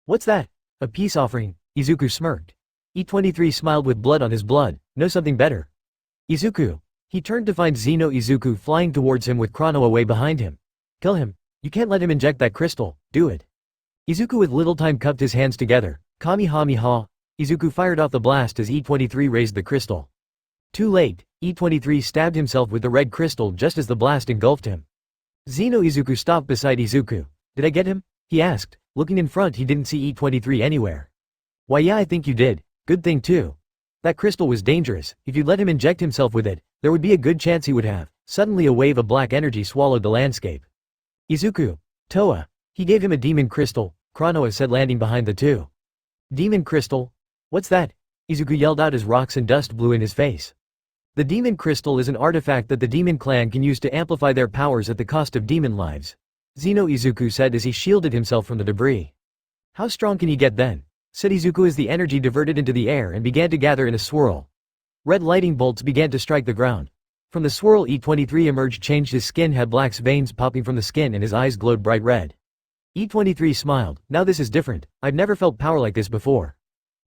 What's that? A peace offering? Izuku smirked. E23 smiled with blood on his blood. Know something better? Izuku. He turned to find Zeno. Izuku flying towards him with Chrono away behind him. Kill him. You can't let him inject that crystal. Do it. Izuku with little time cupped his hands together. Kamehameha. Izuku fired off the blast as E23 raised the crystal. Too late. E23 stabbed himself with the red crystal just as the blast engulfed him. Zeno. Izuku stopped beside Izuku. Did I get him? He asked. Looking in front he didn't see E23 anywhere. Why, yeah, I think you did. Good thing too. That crystal was dangerous. If you'd let him inject himself with it, there would be a good chance he would have. Suddenly a wave of black energy swallowed the landscape. Izuku. Toa. He gave him a demon crystal, Chronoa said, landing behind the two. Demon crystal? What's that? Izuku yelled out as rocks and dust blew in his face. The demon crystal is an artifact that the demon clan can use to amplify their powers at the cost of demon lives. Zeno. Izuku said as he shielded himself from the debris. How strong can he get then? Said Izuku as the energy diverted into the air and began to gather in a swirl. Red lightning bolts began to strike the ground. From the swirl E23 emerged, changed. His skin had black veins popping from the skin and his eyes glowed bright red. E23 smiled. Now this is different. I've never felt power like this before.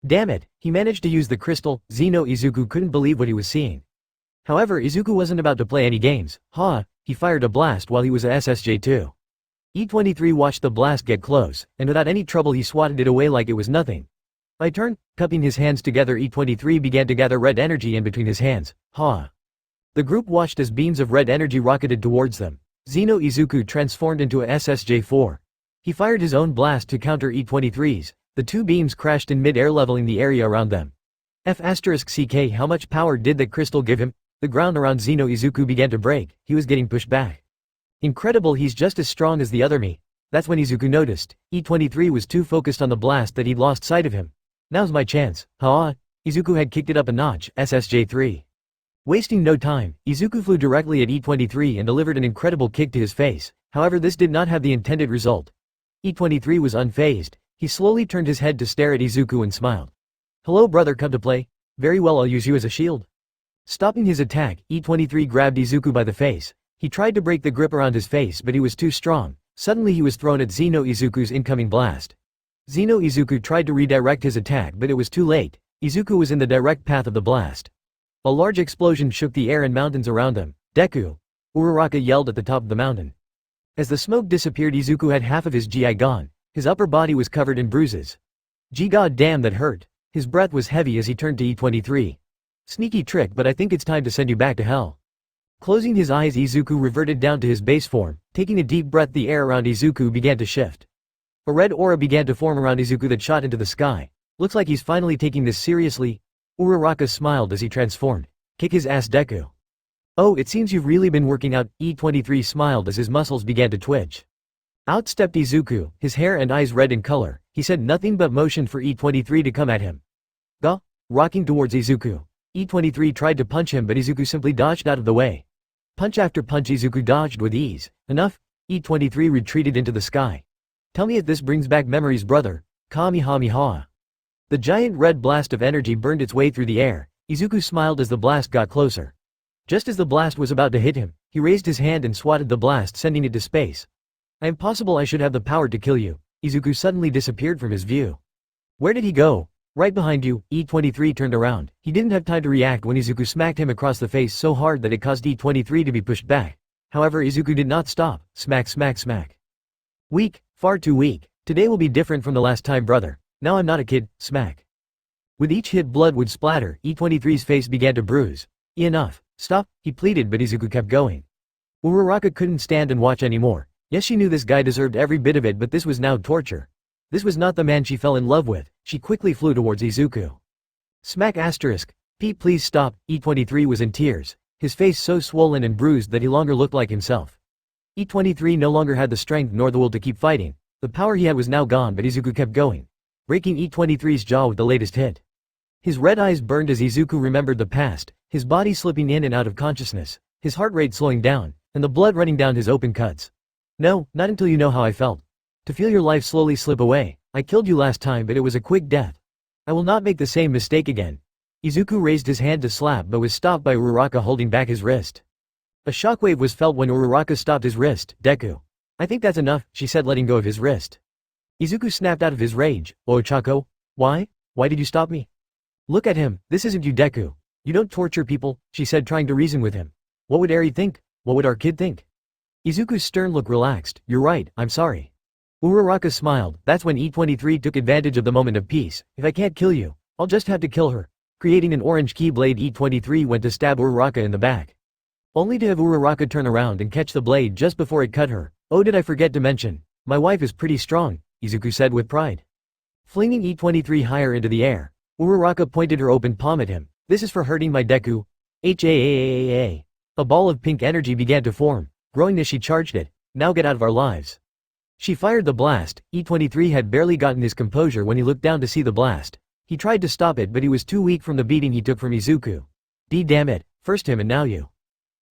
Damn it, he managed to use the crystal. Zeno Izuku couldn't believe what he was seeing. However, Izuku wasn't about to play any games. He fired a blast while he was a SSJ2. E23 watched the blast get close, and without any trouble he swatted it away like it was nothing. By turn, cupping his hands together, E23 began to gather red energy in between his hands. The group watched as beams of red energy rocketed towards them. Zeno Izuku transformed into a SSJ4. He fired his own blast to counter E23's. The two beams crashed in mid-air, leveling the area around them. F***ck, how much power did that crystal give him? The ground around Zeno Izuku began to break. He was getting pushed back. Incredible, he's just as strong as the other me. That's when Izuku noticed. E23 was too focused on the blast that he'd lost sight of him. Now's my chance. Izuku had kicked it up a notch. SSJ3. Wasting no time, Izuku flew directly at E23 and delivered an incredible kick to his face. However, this did not have the intended result. E23 was unfazed. He slowly turned his head to stare at Izuku and smiled. Hello brother, come to play? Very well, I'll use you as a shield. Stopping his attack, E23 grabbed Izuku by the face. He tried to break the grip around his face, but he was too strong. Suddenly he was thrown at Zeno Izuku's incoming blast. Zeno Izuku tried to redirect his attack, but it was too late. Izuku was in the direct path of the blast. A large explosion shook the air and mountains around them. Deku! Uraraka yelled at the top of the mountain. As the smoke disappeared, Izuku had half of his GI gone. His upper body was covered in bruises. Gee, god damn, that hurt. His breath was heavy as he turned to E23. Sneaky trick, but I think it's time to send you back to hell. Closing his eyes, Izuku reverted down to his base form. Taking a deep breath, the air around Izuku began to shift. A red aura began to form around Izuku that shot into the sky. Looks like he's finally taking this seriously. Uraraka smiled as he transformed. Kick his ass, Deku. Oh, it seems you've really been working out. E23 smiled as his muscles began to twitch. Out stepped Izuku, his hair and eyes red in color. He said nothing but motioned for E23 to come at him. Rocking towards Izuku. E23 tried to punch him, but Izuku simply dodged out of the way. Punch after punch, Izuku dodged with ease. Enough. E23 retreated into the sky. Tell me if this brings back memories, brother. Kamehameha. The giant red blast of energy burned its way through the air. Izuku smiled as the blast got closer. Just as the blast was about to hit him, he raised his hand and swatted the blast, sending it to space. Impossible, I should have the power to kill you. Izuku suddenly disappeared from his view. Where did he go? Right behind you. E23 turned around. He didn't have time to react when Izuku smacked him across the face so hard that it caused E23 to be pushed back. However, Izuku did not stop. Smack, smack, smack. Weak, far too weak. Today will be different from the last time, brother. Now I'm not a kid. Smack. With each hit, blood would splatter. E23's face began to bruise. Enough. Stop, he pleaded, but Izuku kept going. Uraraka couldn't stand and watch anymore. Yes, she knew this guy deserved every bit of it, but this was now torture. This was not the man she fell in love with. She quickly flew towards Izuku. Smack asterisk. Pete, please stop. E23 was in tears. His face so swollen and bruised that he longer looked like himself. E23 no longer had the strength nor the will to keep fighting. The power he had was now gone, but Izuku kept going, breaking E23's jaw with the latest hit. His red eyes burned as Izuku remembered the past, his body slipping in and out of consciousness, his heart rate slowing down, and the blood running down his open cuts. No, not until you know how I felt. To feel your life slowly slip away. I killed you last time, but it was a quick death. I will not make the same mistake again. Izuku raised his hand to slap but was stopped by Uraraka holding back his wrist. A shockwave was felt when Uraraka stopped his wrist. Deku. I think that's enough, she said, letting go of his wrist. Izuku snapped out of his rage. Ochako? Why? Why did you stop me? Look at him, this isn't you, Deku. You don't torture people, she said, trying to reason with him. What would Eri think? What would our kid think? Izuku's stern look relaxed. You're right, I'm sorry. Uraraka smiled. That's when E23 took advantage of the moment of peace. If I can't kill you, I'll just have to kill her. Creating an orange keyblade, E23 went to stab Uraraka in the back. Only to have Uraraka turn around and catch the blade just before it cut her. Oh, did I forget to mention, my wife is pretty strong, Izuku said with pride. Flinging E23 higher into the air, Uraraka pointed her open palm at him. This is for hurting my Deku. H-A-A-A-A-A. A ball of pink energy began to form, growing as she charged it. Now get out of our lives. She fired the blast. E23 had barely gotten his composure when he looked down to see the blast. He tried to stop it, but he was too weak from the beating he took from Izuku. Damn it, first him and now you.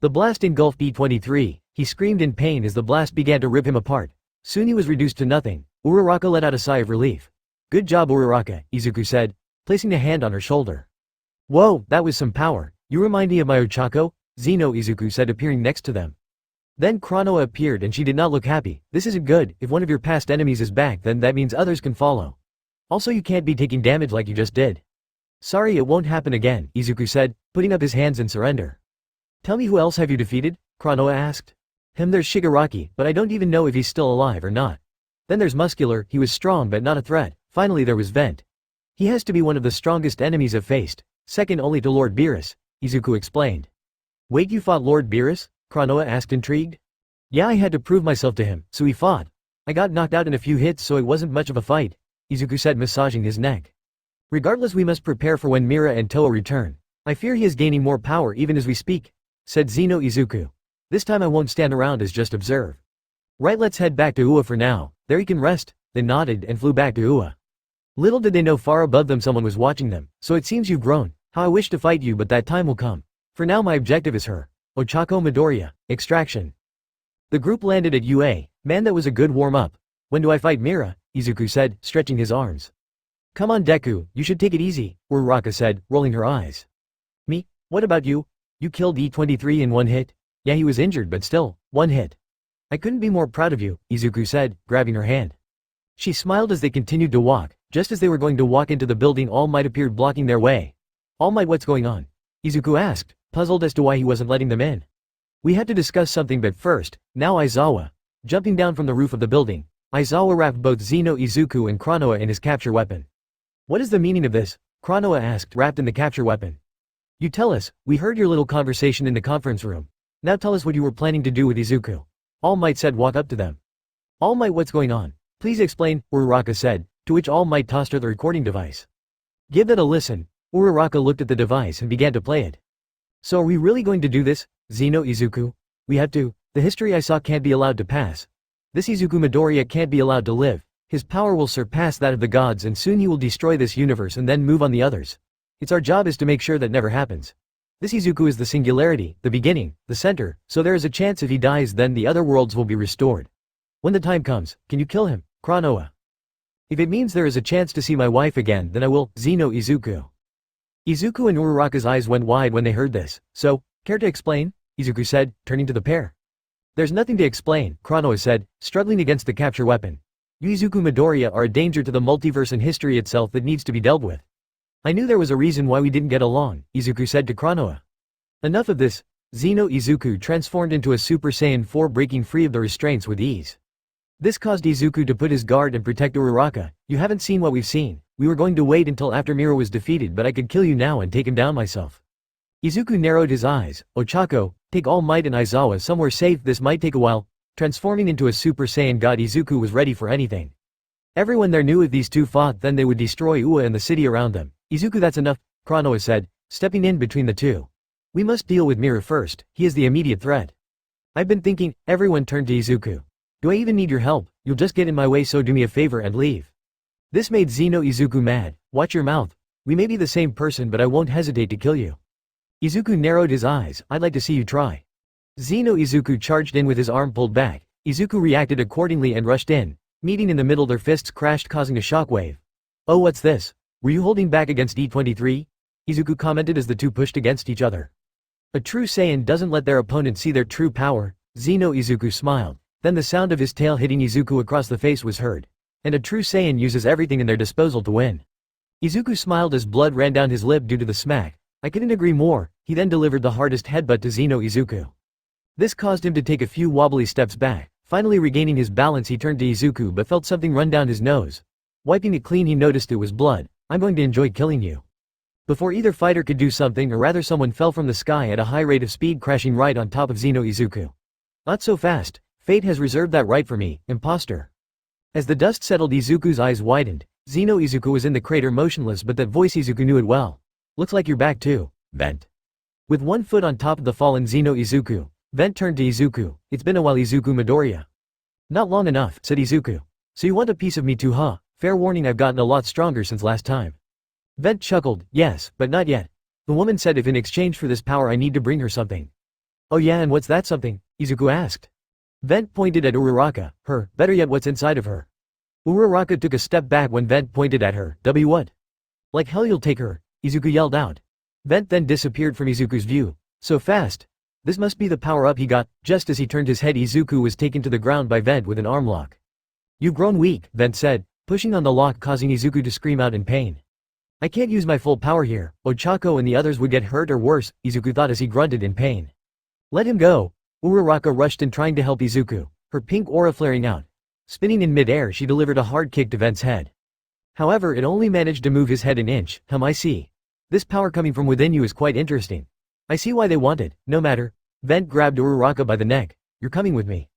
The blast engulfed E23. He screamed in pain as the blast began to rip him apart. Soon he was reduced to nothing. Uraraka let out a sigh of relief. Good job, Uraraka, Izuku said, placing a hand on her shoulder. Whoa, that was some power. You remind me of my Ochako, Zeno, Izuku said, appearing next to them. Then Chronoa appeared and she did not look happy. This isn't good. If one of your past enemies is back, then that means others can follow. Also you can't be taking damage like you just did. Sorry, it won't happen again, Izuku said, putting up his hands in surrender. Tell me, who else have you defeated? Kranoa asked. There's Shigaraki, but I don't even know if he's still alive or not. Then there's Muscular, he was strong but not a threat. Finally there was Vent. He has to be one of the strongest enemies I've faced, second only to Lord Beerus, Izuku explained. Wait, you fought Lord Beerus? Kranoa asked, intrigued. Yeah, I had to prove myself to him, so he fought. I got knocked out in a few hits, so it wasn't much of a fight, Izuku said, massaging his neck. Regardless, we must prepare for when Mira and Toa return. I fear he is gaining more power even as we speak, said Zeno Izuku. This time I won't stand around as just observe. Right, let's head back to Ua for now, there he can rest. They nodded and flew back to Ua. Little did they know far above them someone was watching them. So it seems you've grown. How I wish to fight you, but that time will come. For now my objective is her. Ochako Midoriya, extraction. The group landed at UA. Man, that was a good warm-up. When do I fight Mira? Izuku said, stretching his arms. Come on Deku, you should take it easy, Uraraka said, rolling her eyes. Me? What about you? You killed E23 in one hit? Yeah, he was injured but still, one hit. I couldn't be more proud of you, Izuku said, grabbing her hand. She smiled as they continued to walk. Just as they were going to walk into the building, All Might appeared blocking their way. All Might, what's going on? Izuku asked, puzzled as to why he wasn't letting them in. We had to discuss something, but first, now Aizawa. Jumping down from the roof of the building, Aizawa wrapped both Zeno Izuku and Kranoa in his capture weapon. What is the meaning of this? Kranoa asked, wrapped in the capture weapon. You tell us, we heard your little conversation in the conference room. Now tell us what you were planning to do with Izuku. All Might said, walk up to them. All Might, what's going on? Please explain, Uraraka said, to which All Might tossed her the recording device. Give that a listen. Uraraka looked at the device and began to play it. So are we really going to do this, Zeno Izuku? We have to. The history I saw can't be allowed to pass. This Izuku Midoriya can't be allowed to live. His power will surpass that of the gods and soon he will destroy this universe and then move on the others. It's our job is to make sure that never happens. This Izuku is the singularity, the beginning, the center, so there is a chance if he dies then the other worlds will be restored. When the time comes, can you kill him, Kranoa? If it means there is a chance to see my wife again, then I will, Zeno Izuku. Izuku and Uraraka's eyes went wide when they heard this. So, care to explain? Izuku said, turning to the pair. There's nothing to explain, Kranoa said, struggling against the capture weapon. You Izuku Midoriya are a danger to the multiverse and history itself that needs to be dealt with. I knew there was a reason why we didn't get along, Izuku said to Kranoa. Enough of this. Zeno Izuku transformed into a Super Saiyan 4, breaking free of the restraints with ease. This caused Izuku to put his guard and protect Uraraka. You haven't seen what we've seen. We were going to wait until after Mira was defeated, but I could kill you now and take him down myself. Izuku narrowed his eyes. Ochako, take All Might and Aizawa somewhere safe, this might take a while. Transforming into a Super Saiyan god, Izuku was ready for anything. Everyone there knew if these two fought then they would destroy Ua and the city around them. Izuku, that's enough, Kranoa said, stepping in between the two. We must deal with Mira first, he is the immediate threat. I've been thinking. Everyone turned to Izuku. Do I even need your help? You'll just get in my way, so do me a favor and leave. This made Zeno Izuku mad. Watch your mouth. We may be the same person, but I won't hesitate to kill you. Izuku narrowed his eyes. I'd like to see you try. Zeno Izuku charged in with his arm pulled back. Izuku reacted accordingly and rushed in. Meeting in the middle, their fists crashed, causing a shockwave. Oh, what's this? Were you holding back against E23? Izuku commented as the two pushed against each other. A true Saiyan doesn't let their opponent see their true power. Zeno Izuku smiled. Then the sound of his tail hitting Izuku across the face was heard. And a true Saiyan uses everything in their disposal to win. Izuku smiled as blood ran down his lip due to the smack. I couldn't agree more. He then delivered the hardest headbutt to Zeno Izuku. This caused him to take a few wobbly steps back. Finally regaining his balance, he turned to Izuku but felt something run down his nose. Wiping it clean, he noticed it was blood. I'm going to enjoy killing you. Before either fighter could do something, or rather someone fell from the sky at a high rate of speed, crashing right on top of Zeno Izuku. Not so fast. Fate has reserved that right for me, imposter. As the dust settled, Izuku's eyes widened. Zeno Izuku was in the crater motionless, but that voice, Izuku knew it well. Looks like you're back too, Vent. With one foot on top of the fallen Zeno Izuku, Vent turned to Izuku. It's been a while, Izuku Midoriya. Not long enough, said Izuku. So you want a piece of me too, huh? Fair warning, I've gotten a lot stronger since last time. Vent chuckled. Yes, but not yet. The woman said if in exchange for this power I need to bring her something. Oh yeah, and what's that something? Izuku asked. Vent pointed at Uraraka. Her, better yet, what's inside of her. Uraraka took a step back when Vent pointed at her. What? Like hell you'll take her, Izuku yelled out. Vent then disappeared from Izuku's view. So fast. This must be the power-up he got. Just as he turned his head, Izuku was taken to the ground by Vent with an arm lock. You've grown weak, Vent said, pushing on the lock causing Izuku to scream out in pain. I can't use my full power here, Ochako and the others would get hurt or worse, Izuku thought as he grunted in pain. Let him go. Uraraka rushed in trying to help Izuku, her pink aura flaring out. Spinning in mid-air she delivered a hard kick to Vent's head. However, it only managed to move his head an inch. I see. This power coming from within you is quite interesting. I see why they want it, no matter. Vent grabbed Uraraka by the neck. You're coming with me.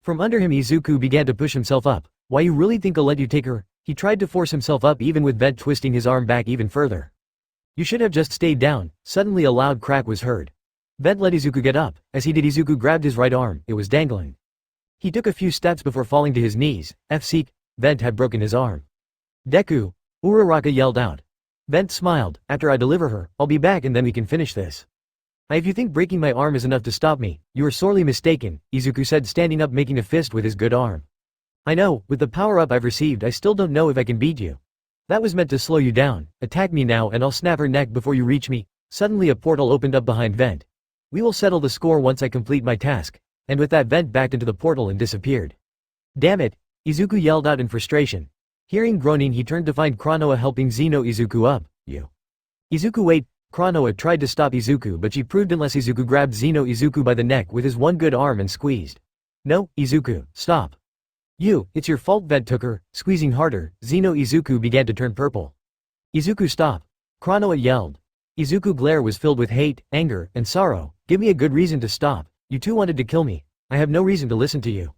From under him Izuku began to push himself up. Why you really think I'll let you take her? He tried to force himself up even with Vent twisting his arm back even further. You should have just stayed down. Suddenly a loud crack was heard. Vent let Izuku get up. As he did Izuku grabbed his right arm, it was dangling. He took a few steps before falling to his knees. F-seek, Vent had broken his arm. Deku, Uraraka yelled out. Vent smiled. After I deliver her, I'll be back and then we can finish this. If you think breaking my arm is enough to stop me, you are sorely mistaken, Izuku said standing up making a fist with his good arm. I know, with the power up I've received I still don't know if I can beat you. That was meant to slow you down. Attack me now and I'll snap her neck before you reach me. Suddenly a portal opened up behind Vent. We will settle the score once I complete my task. And with that Vent backed into the portal and disappeared. Damn it, Izuku yelled out in frustration. Hearing groaning he turned to find Kranoa helping Zeno Izuku up. Izuku wait, Kranoa tried to stop Izuku but she proved unless Izuku grabbed Zeno Izuku by the neck with his one good arm and squeezed. No, Izuku, stop. It's your fault Vent took her, squeezing harder, Zeno Izuku began to turn purple. Izuku stop. Kranoa yelled. Izuku's glare was filled with hate, anger, and sorrow. Give me a good reason to stop. You two wanted to kill me. I have no reason to listen to you.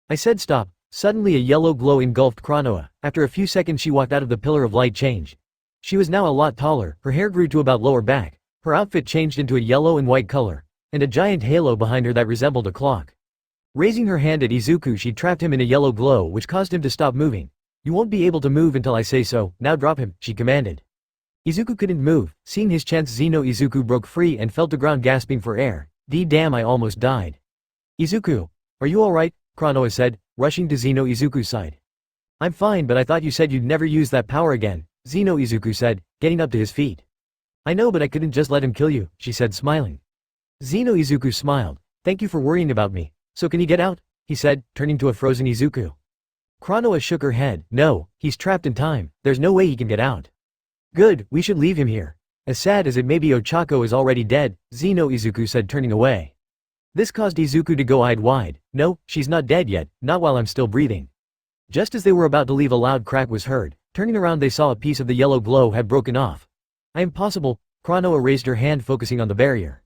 I said stop. Suddenly a yellow glow engulfed Kranoa. After a few seconds she walked out of the pillar of light change. She was now a lot taller, her hair grew to about lower back, her outfit changed into a yellow and white color, and a giant halo behind her that resembled a clock. Raising her hand at Izuku she trapped him in a yellow glow which caused him to stop moving. You won't be able to move until I say so, now drop him, she commanded. Izuku couldn't move. Seeing his chance Zeno Izuku broke free and fell to ground gasping for air. Damn I almost died. Izuku, are you alright? Kranoa said, rushing to Zeno Izuku's side. I'm fine but I thought you said you'd never use that power again, Zeno Izuku said, getting up to his feet. I know but I couldn't just let him kill you, she said smiling. Zeno Izuku smiled. Thank you for worrying about me. So can he get out? He said, turning to a frozen Izuku. Kranoa shook her head. No, he's trapped in time. There's no way he can get out. Good, we should leave him here. As sad as it may be Ochako is already dead, Zeno Izuku said turning away. This caused Izuku to go eyed wide. No, she's not dead yet, not while I'm still breathing. Just as they were about to leave a loud crack was heard. Turning around they saw a piece of the yellow glow had broken off. Impossible, Kranoa raised her hand focusing on the barrier.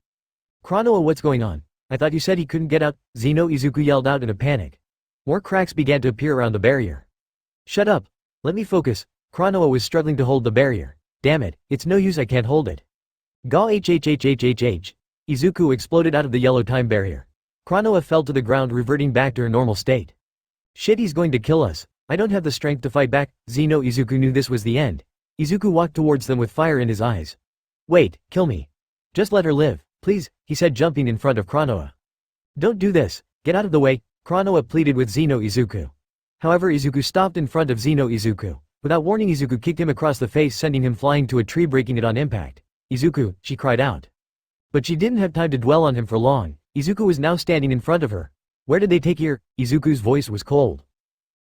Kranoa what's going on? I thought you said he couldn't get out, Zeno Izuku yelled out in a panic. More cracks began to appear around the barrier. Shut up. Let me focus. Kranoa was struggling to hold the barrier. Damn it, it's no use I can't hold it. Ga hhhhhhh. Izuku exploded out of the yellow time barrier. Kranoa fell to the ground reverting back to her normal state. Shit he's going to kill us. I don't have the strength to fight back. Zeno Izuku knew this was the end. Izuku walked towards them with fire in his eyes. Wait, kill me. Just let her live, please, he said jumping in front of Kranoa. Don't do this, get out of the way, Kranoa pleaded with Zeno Izuku. However Izuku stopped in front of Zeno Izuku. Without warning Izuku kicked him across the face sending him flying to a tree breaking it on impact. Izuku, she cried out. But she didn't have time to dwell on him for long. Izuku was now standing in front of her. Where did they take her? Izuku's voice was cold.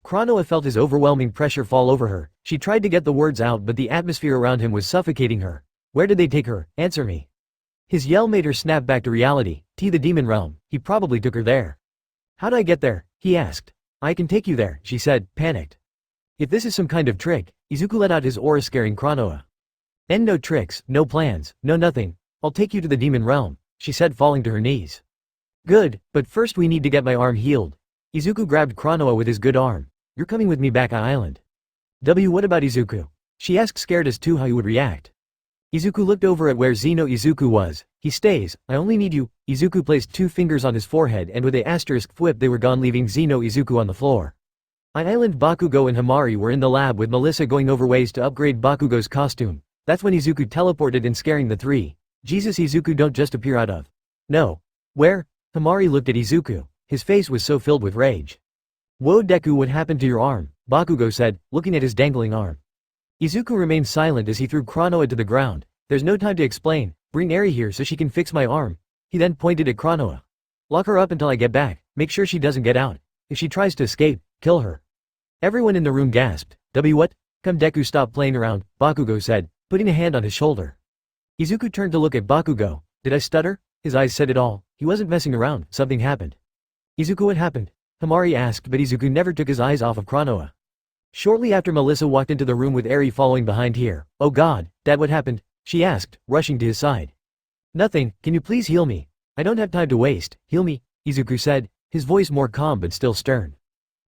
Kranoa felt his overwhelming pressure fall over her. She tried to get the words out but the atmosphere around him was suffocating her. Where did they take her? Answer me. His yell made her snap back to reality. The demon realm. He probably took her there. How'd I get there? He asked. I can take you there, she said, panicked. If this is some kind of trick, Izuku let out his aura scaring Kranoa. And no tricks, no plans, no nothing. I'll take you to the demon realm, she said falling to her knees. Good, but first we need to get my arm healed. Izuku grabbed Kranoa with his good arm. You're coming with me back to island. What about Izuku? She asked scared as to how he would react. Izuku looked over at where Zeno Izuku was. He stays, I only need you. Izuku placed 2 fingers on his forehead and with a asterisk whip they were gone leaving Zeno Izuku on the floor. Island Bakugo and Hamari were in the lab with Melissa going over ways to upgrade Bakugo's costume. That's when Izuku teleported and scaring the 3. Jesus Izuku don't just appear out of. No. Where? Hamari looked at Izuku. His face was so filled with rage. Whoa Deku what happened to your arm? Bakugo said, looking at his dangling arm. Izuku remained silent as he threw Kranoa to the ground. There's no time to explain. Bring Eri here so she can fix my arm. He then pointed at Kranoa. Lock her up until I get back. Make sure she doesn't get out. If she tries to escape, kill her. Everyone in the room gasped. What? Come Deku, stop playing around, Bakugo said, putting a hand on his shoulder. Izuku turned to look at Bakugo. Did I stutter? His eyes said it all. He wasn't messing around, something happened. Izuku, what happened? Hamari asked, but Izuku never took his eyes off of Kranoa. Shortly after, Melissa walked into the room with Eri following behind here. Oh god, Dad, what happened? She asked, rushing to his side. Nothing, can you please heal me? I don't have time to waste, heal me, Izuku said, his voice more calm but still stern.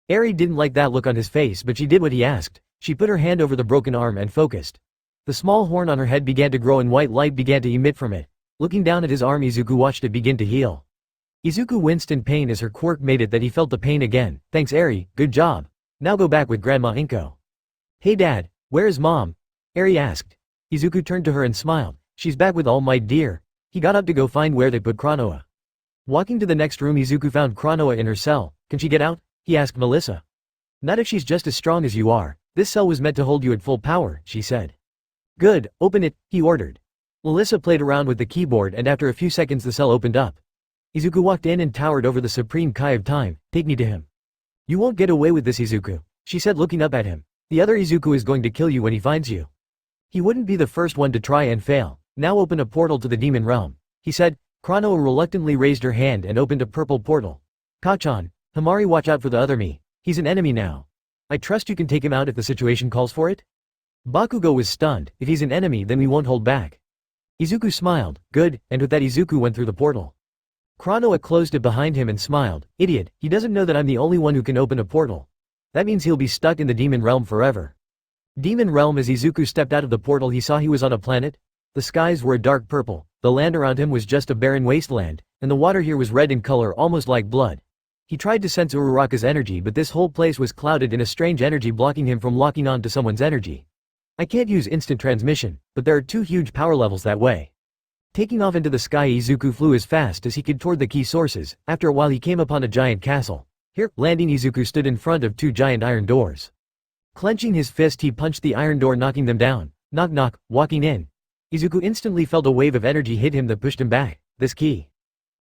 Eri didn't like that look on his face, but she did what he asked. She put her hand over the broken arm and focused. The small horn on her head began to grow and white light began to emit from it. Looking down at his arm, Izuku watched it begin to heal. Izuku winced in pain as her quirk made it that he felt the pain again. Thanks Eri, good job. Now go back with Grandma Inko. Hey Dad, where is Mom? Eri asked. Izuku turned to her and smiled. She's back with All Might dear. He got up to go find where they put Kranoa. Walking to the next room, Izuku found Kranoa in her cell. Can she get out? He asked Melissa. Not if she's just as strong as you are. This cell was meant to hold you at full power, she said. Good, open it, he ordered. Melissa played around with the keyboard and after a few seconds the cell opened up. Izuku walked in and towered over the supreme Kai of time. Take me to him. You won't get away with this, Izuku, she said looking up at him. The other Izuku is going to kill you when he finds you. He wouldn't be the first one to try and fail. Now open a portal to the demon realm, he said. Kranoa reluctantly raised her hand and opened a purple portal. Kachan, Hamari, watch out for the other me. He's an enemy now. I trust you can take him out if the situation calls for it? Bakugo was stunned. If he's an enemy, then we won't hold back. Izuku smiled. Good, and with that Izuku went through the portal. Kranoa closed it behind him and smiled. Idiot, he doesn't know that I'm the only one who can open a portal. That means he'll be stuck in the demon realm forever. Demon realm. As Izuku stepped out of the portal, he saw he was on a planet. The skies were a dark purple, the land around him was just a barren wasteland, and the water here was red in color, almost like blood. He tried to sense Uraraka's energy, but this whole place was clouded in a strange energy blocking him from locking on to someone's energy. I can't use instant transmission, but there are two huge power levels that way. Taking off into the sky, Izuku flew as fast as he could toward the key sources. After a while he came upon a giant castle. Here, landing, Izuku stood in front of two giant iron doors. Clenching his fist, he punched the iron door, knocking them down. Knock knock, walking in. Izuku instantly felt a wave of energy hit him that pushed him back. This key.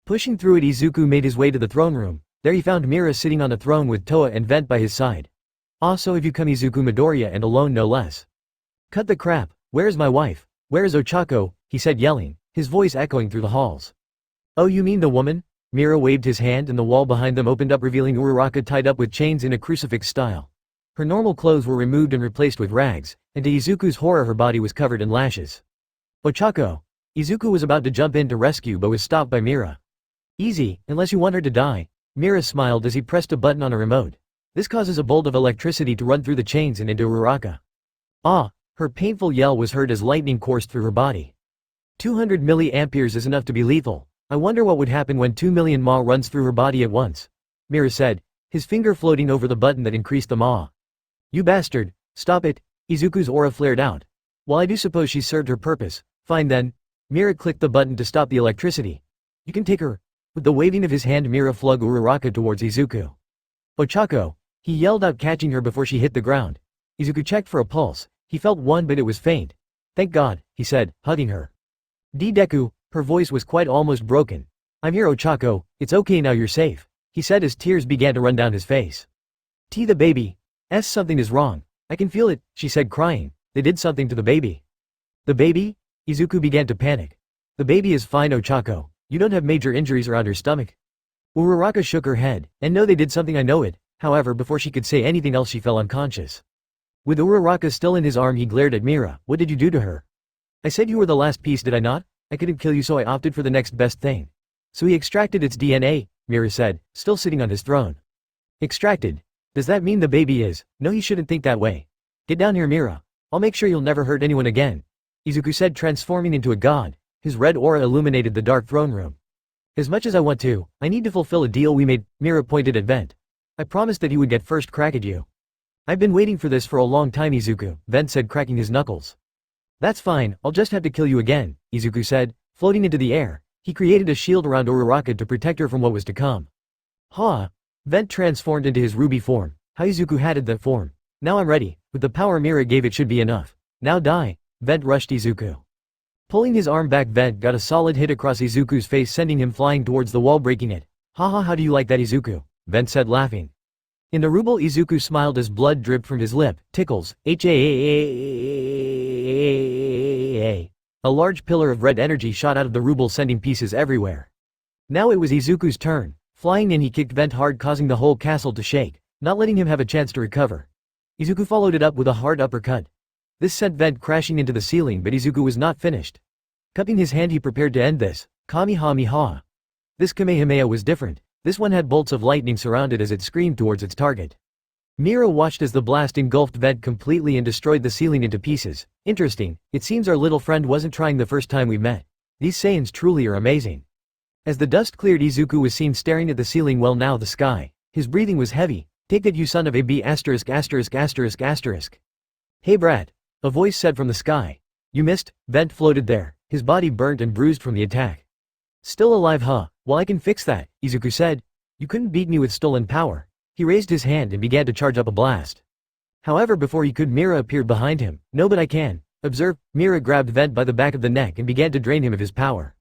Pushing through it, Izuku made his way to the throne room. There he found Mira sitting on a throne with Toa and Vent by his side. Ah, so have you come, Izuku Midoriya, and alone no less. Cut the crap, where is my wife? Where is Ochako? He said, yelling, his voice echoing through the halls. Oh, you mean the woman? Mira waved his hand and the wall behind them opened up, revealing Uraraka tied up with chains in a crucifix style. Her normal clothes were removed and replaced with rags, and to Izuku's horror her body was covered in lashes. Ochako. Izuku was about to jump in to rescue but was stopped by Mira. Easy, unless you want her to die. Mira smiled as he pressed a button on a remote. This causes a bolt of electricity to run through the chains and into Uraraka. Ah! Her painful yell was heard as lightning coursed through her body. 200 milliamperes is enough to be lethal. I wonder what would happen when 2 million Ma runs through her body at once. Mira said, his finger floating over the button that increased the Ma. You bastard, stop it. Izuku's aura flared out. Well, I do suppose she served her purpose. Fine then. Mira clicked the button to stop the electricity. You can take her. With the waving of his hand, Mira flung Uraraka towards Izuku. Ochako. He yelled out, catching her before she hit the ground. Izuku checked for a pulse. He felt one, but it was faint. Thank God, he said, hugging her. Deku, her voice was quite almost broken. I'm here, Ochako, it's okay now, you're safe, he said as tears began to run down his face. The baby. Something is wrong. I can feel it, she said, crying. They did something to the baby. The baby? Izuku began to panic. The baby is fine, Ochako. You don't have major injuries around her stomach. Uraraka shook her head. And no, they did something, I know it. However, before she could say anything else, she fell unconscious. With Uraraka still in his arm, he glared at Mira. What did you do to her? I said you were the last piece, did I not? I couldn't kill you, so I opted for the next best thing. So he extracted its DNA, Mira said, still sitting on his throne. Extracted? Does that mean the baby is? No, you shouldn't think that way. Get down here, Mira. I'll make sure you'll never hurt anyone again, Izuku said, transforming into a god. His red aura illuminated the dark throne room. As much as I want to, I need to fulfill a deal we made, Mira pointed at Vent. I promised that he would get first crack at you. I've been waiting for this for a long time, Izuku, Vent said, cracking his knuckles. That's fine, I'll just have to kill you again, Izuku said, floating into the air. He created a shield around Uraraka to protect her from what was to come. Ha! Vent transformed into his ruby form. How Izuku hated that form. Now I'm ready, with the power Mira gave it should be enough. Now die, Vent rushed Izuku. Pulling his arm back, Vent got a solid hit across Izuku's face, sending him flying towards the wall, breaking it. Haha, how do you like that, Izuku? Vent said, laughing. Inaudible. Izuku smiled as blood dripped from his lip. Tickles. A large pillar of red energy shot out of the ruble, sending pieces everywhere. Now it was Izuku's turn. Flying in, he kicked Vent hard, causing the whole castle to shake, not letting him have a chance to recover. Izuku followed it up with a hard uppercut. This sent Vent crashing into the ceiling, but Izuku was not finished. Cupping his hand, he prepared to end this. Kamehameha. This Kamehameha was different. This one had bolts of lightning surrounded as it screamed towards its target. Mira watched as the blast engulfed Vent completely and destroyed the ceiling into pieces. Interesting, it seems our little friend wasn't trying the first time we met. These Saiyans truly are amazing. As the dust cleared, Izuku was seen staring at the ceiling. Well, now the sky. His breathing was heavy. Take that, you son of a b***********. Hey brat. A voice said from the sky. You missed. Vent floated there, his body burnt and bruised from the attack. Still alive, huh? Well, I can fix that, Izuku said. You couldn't beat me with stolen power. He raised his hand and began to charge up a blast. However, before he could, Mira appeared behind him. No, but I can. Observe. Mira grabbed Vent by the back of the neck and began to drain him of his power.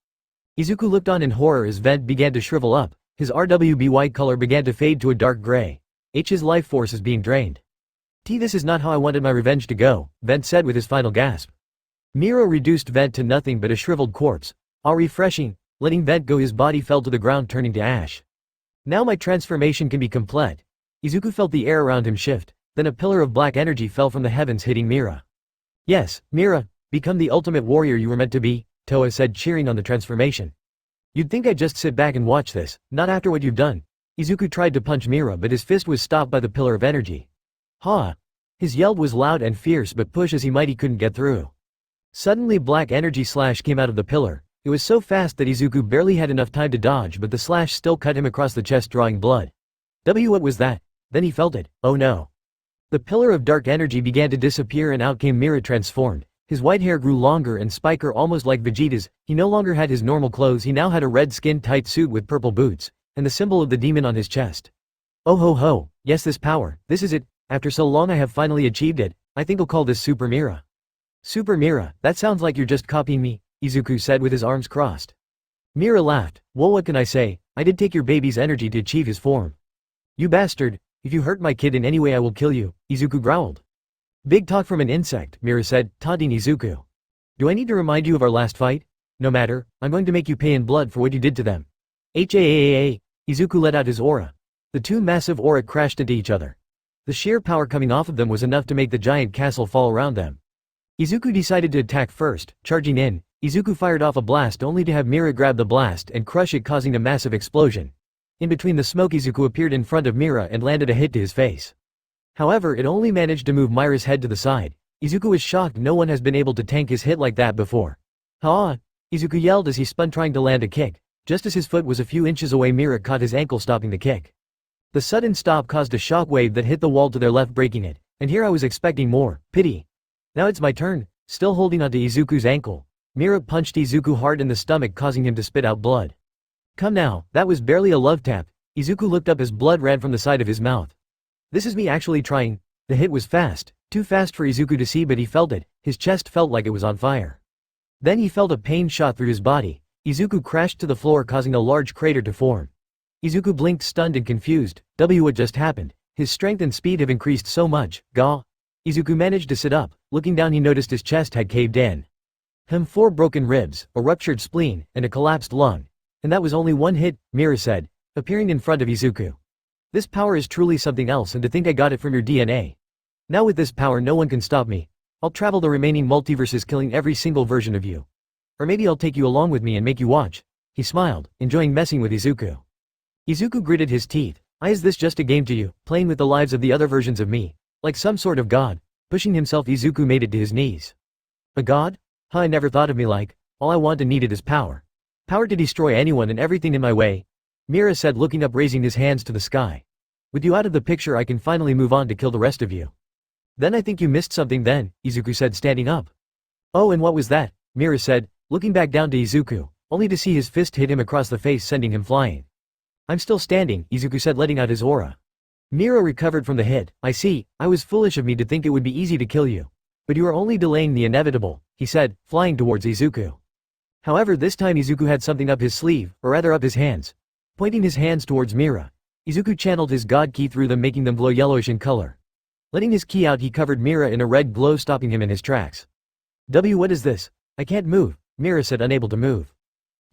Izuku looked on in horror as Vent began to shrivel up. His RWB white color began to fade to a dark gray. His life force is being drained. This is not how I wanted my revenge to go, Vent said with his final gasp. Mira reduced Vent to nothing but a shriveled corpse. Refreshing. Letting Vent go, his body fell to the ground, turning to ash. Now my transformation can be complete. Izuku felt the air around him shift. Then a pillar of black energy fell from the heavens, hitting Mira. Yes, Mira, become the ultimate warrior you were meant to be, Toa said, cheering on the transformation. You'd think I'd just sit back and watch this, not after what you've done. Izuku tried to punch Mira, but his fist was stopped by the pillar of energy. Ha! His yell was loud and fierce, but push as he might, he couldn't get through. Suddenly black energy slash came out of the pillar. It was so fast that Izuku barely had enough time to dodge, but the slash still cut him across the chest, drawing blood. What was that? Then he felt it. Oh no. The pillar of dark energy began to disappear and out came Mira transformed. His white hair grew longer and spiker, almost like Vegeta's. He no longer had his normal clothes, he now had a red skin tight suit with purple boots, and the symbol of the demon on his chest. Oh ho ho, yes, this power, this is it. After so long I have finally achieved it. I think I'll call this Super Mira. Super Mira, that sounds like you're just copying me, Izuku said with his arms crossed. Mira laughed. Well, what can I say? I did take your baby's energy to achieve his form. You bastard, if you hurt my kid in any way I will kill you, Izuku growled. Big talk from an insect, Mira said, taunting Izuku. Do I need to remind you of our last fight? No matter, I'm going to make you pay in blood for what you did to them. Izuku let out his aura. The two massive aura crashed into each other. The sheer power coming off of them was enough to make the giant castle fall around them. Izuku decided to attack first. Charging in, Izuku fired off a blast only to have Mira grab the blast and crush it, causing a massive explosion. In between the smoke, Izuku appeared in front of Mira and landed a hit to his face. However, it only managed to move Mira's head to the side. Izuku was shocked. No one has been able to tank his hit like that before. Ha! Izuku yelled as he spun, trying to land a kick. Just as his foot was a few inches away, Mira caught his ankle, stopping the kick. The sudden stop caused a shockwave that hit the wall to their left, breaking it. And here I was expecting more. Pity. Now it's my turn. Still holding onto Izuku's ankle, Mira punched Izuku hard in the stomach, causing him to spit out blood. Come now, that was barely a love tap. Izuku looked up as blood ran from the side of his mouth. This is me actually trying. The hit was fast. Too fast for Izuku to see, but he felt it. His chest felt like it was on fire. Then he felt a pain shot through his body. Izuku crashed to the floor, causing a large crater to form. Izuku blinked, stunned and confused. What just happened? His strength and speed have increased so much. Gah! Izuku managed to sit up. Looking down, he noticed his chest had caved in. 4 broken ribs, a ruptured spleen, and a collapsed lung. And that was only one hit, Mira said, appearing in front of Izuku. This power is truly something else, and to think I got it from your DNA. Now with this power no one can stop me. I'll travel the remaining multiverses, killing every single version of you. Or maybe I'll take you along with me and make you watch. He smiled, enjoying messing with Izuku. Izuku gritted his teeth. Is this just a game to you, playing with the lives of the other versions of me? Like some sort of god? Pushing himself, Izuku made it to his knees. A god? I never thought of me like. All I want and needed is power. Power to destroy anyone and everything in my way. Mira said, looking up, raising his hands to the sky. With you out of the picture I can finally move on to kill the rest of you. Then I think you missed something then, Izuku said, standing up. Oh, and what was that? Mira said, looking back down to Izuku, only to see his fist hit him across the face, sending him flying. I'm still standing, Izuku said, letting out his aura. Mira recovered from the hit. I see, I was foolish of me to think it would be easy to kill you. But you are only delaying the inevitable, he said, flying towards Izuku. However, this time Izuku had something up his sleeve, or rather up his hands. Pointing his hands towards Mira. Izuku channeled his god ki through them, making them glow yellowish in color. Letting his ki out, he covered Mira in a red glow, stopping him in his tracks. What is this? I can't move, Mira said, unable to move.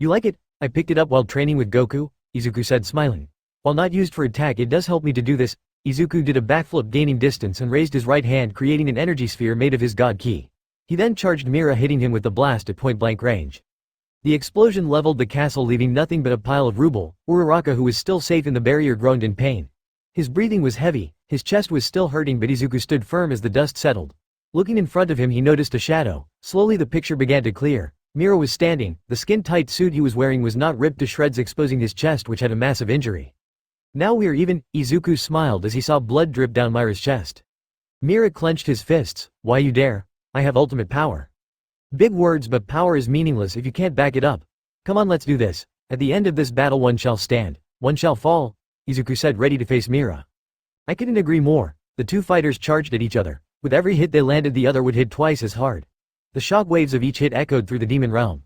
You like it? I picked it up while training with Goku, Izuku said, smiling. While not used for attack, it does help me to do this. Izuku did a backflip, gaining distance, and raised his right hand, creating an energy sphere made of his god ki. He then charged Mira, hitting him with the blast at point-blank range. The explosion leveled the castle, leaving nothing but a pile of rubble. Uraraka, who was still safe in the barrier, groaned in pain. His breathing was heavy, his chest was still hurting, but Izuku stood firm as the dust settled. Looking in front of him, he noticed a shadow. Slowly the picture began to clear. Mira was standing. The skin-tight suit he was wearing was not ripped to shreds, exposing his chest, which had a massive injury. Now we are even, Izuku smiled as he saw blood drip down Mira's chest. Mira clenched his fists. Why you dare? I have ultimate power. Big words, but power is meaningless if you can't back it up. Come on, let's do this. At the end of this battle, one shall stand, one shall fall, Izuku said, ready to face Mira. I couldn't agree more. The two fighters charged at each other. With every hit they landed, the other would hit twice as hard. The shock waves of each hit echoed through the demon realm.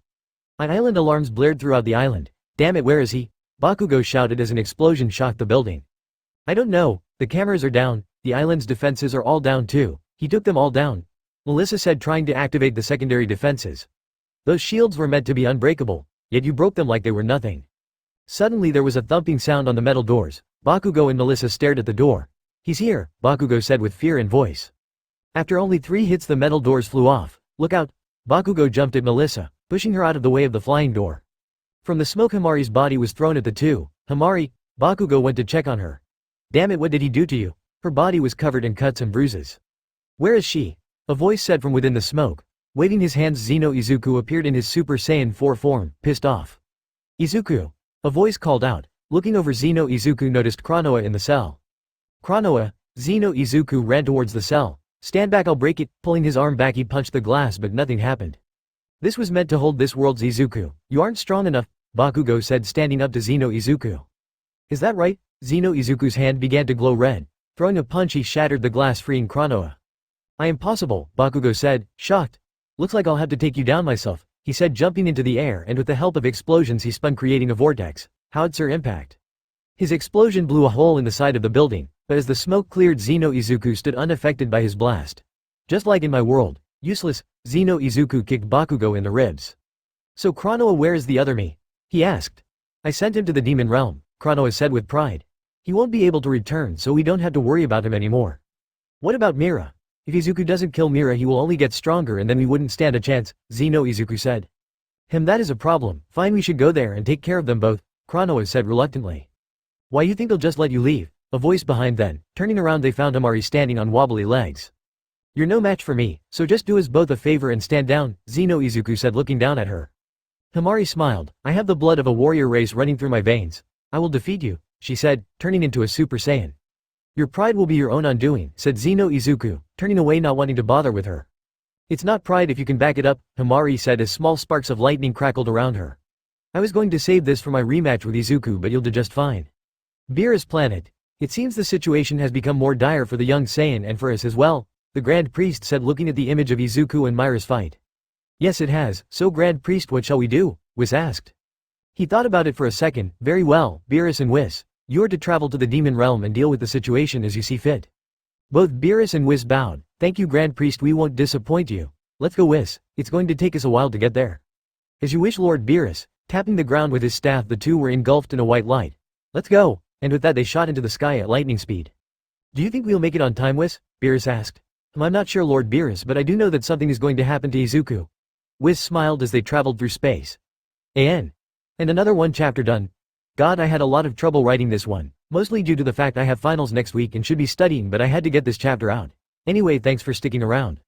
Island alarms blared throughout the island. Damn it, where is he? Bakugo shouted as an explosion shocked the building. I don't know, the cameras are down, the island's defenses are all down too. He took them all down, Melissa said, trying to activate the secondary defenses. Those shields were meant to be unbreakable, yet you broke them like they were nothing. Suddenly there was a thumping sound on the metal doors. Bakugo and Melissa stared at the door. He's here, Bakugo said with fear in voice. After only 3 hits the metal doors flew off. Look out! Bakugo jumped at Melissa, pushing her out of the way of the flying door. From the smoke, Hamari's body was thrown at the two. Hamari, Bakugo went to check on her. Damn it, what did he do to you? Her body was covered in cuts and bruises. Where is she? A voice said from within the smoke. Waving his hands, Xeno Izuku appeared in his Super Saiyan 4 form, pissed off. Izuku! A voice called out. Looking over, Xeno Izuku noticed Kranoa in the cell. Kranoa! Xeno Izuku ran towards the cell. Stand back, I'll break it. Pulling his arm back, he punched the glass, but nothing happened. This was meant to hold this world's Izuku. You aren't strong enough, Bakugo said, standing up to Xeno Izuku. Is that right? Xeno Izuku's hand began to glow red. Throwing a punch, he shattered the glass, freeing Kranoa. I am possible, Bakugo said, shocked. Looks like I'll have to take you down myself, he said, jumping into the air, and with the help of explosions he spun, creating a vortex. Howitzer impact. His explosion blew a hole in the side of the building, but as the smoke cleared, Xeno Izuku stood unaffected by his blast. Just like in my world. Useless, Xeno Izuku kicked Bakugo in the ribs. So Kranoa, where is the other me? He asked. I sent him to the demon realm, Kranoa said with pride. He won't be able to return, so we don't have to worry about him anymore. What about Mira? If Izuku doesn't kill Mira, he will only get stronger, and then we wouldn't stand a chance, Xeno Izuku said. That is a problem. Fine, we should go there and take care of them both, Kranoa said reluctantly. Why, you think they'll just let you leave? A voice behind then. Turning around, they found Hamari standing on wobbly legs. You're no match for me, so just do us both a favor and stand down, Xeno Izuku said, looking down at her. Hamari smiled. I have the blood of a warrior race running through my veins. I will defeat you, she said, turning into a Super Saiyan. Your pride will be your own undoing, said Xeno Izuku, turning away, not wanting to bother with her. It's not pride if you can back it up, Hamari said as small sparks of lightning crackled around her. I was going to save this for my rematch with Izuku, but you'll do just fine. Beerus planet. It seems the situation has become more dire for the young Saiyan and for us as well, the Grand Priest said, looking at the image of Izuku and Mira's fight. Yes, it has. So Grand Priest, what shall we do? Whis asked. He thought about it for a second. Very well, Beerus and Whis. You're to travel to the demon realm and deal with the situation as you see fit. Both Beerus and Whis bowed. Thank you, Grand Priest, we won't disappoint you. Let's go, Whis. It's going to take us a while to get there. As you wish, Lord Beerus. Tapping the ground with his staff, the two were engulfed in a white light. Let's go. And with that they shot into the sky at lightning speed. Do you think we'll make it on time, Whis? Beerus asked. I'm not sure, Lord Beerus, but I do know that something is going to happen to Izuku. Whis smiled as they traveled through space. And another one chapter done. God, I had a lot of trouble writing this one, mostly due to the fact I have finals next week and should be studying, but I had to get this chapter out. Anyway, thanks for sticking around.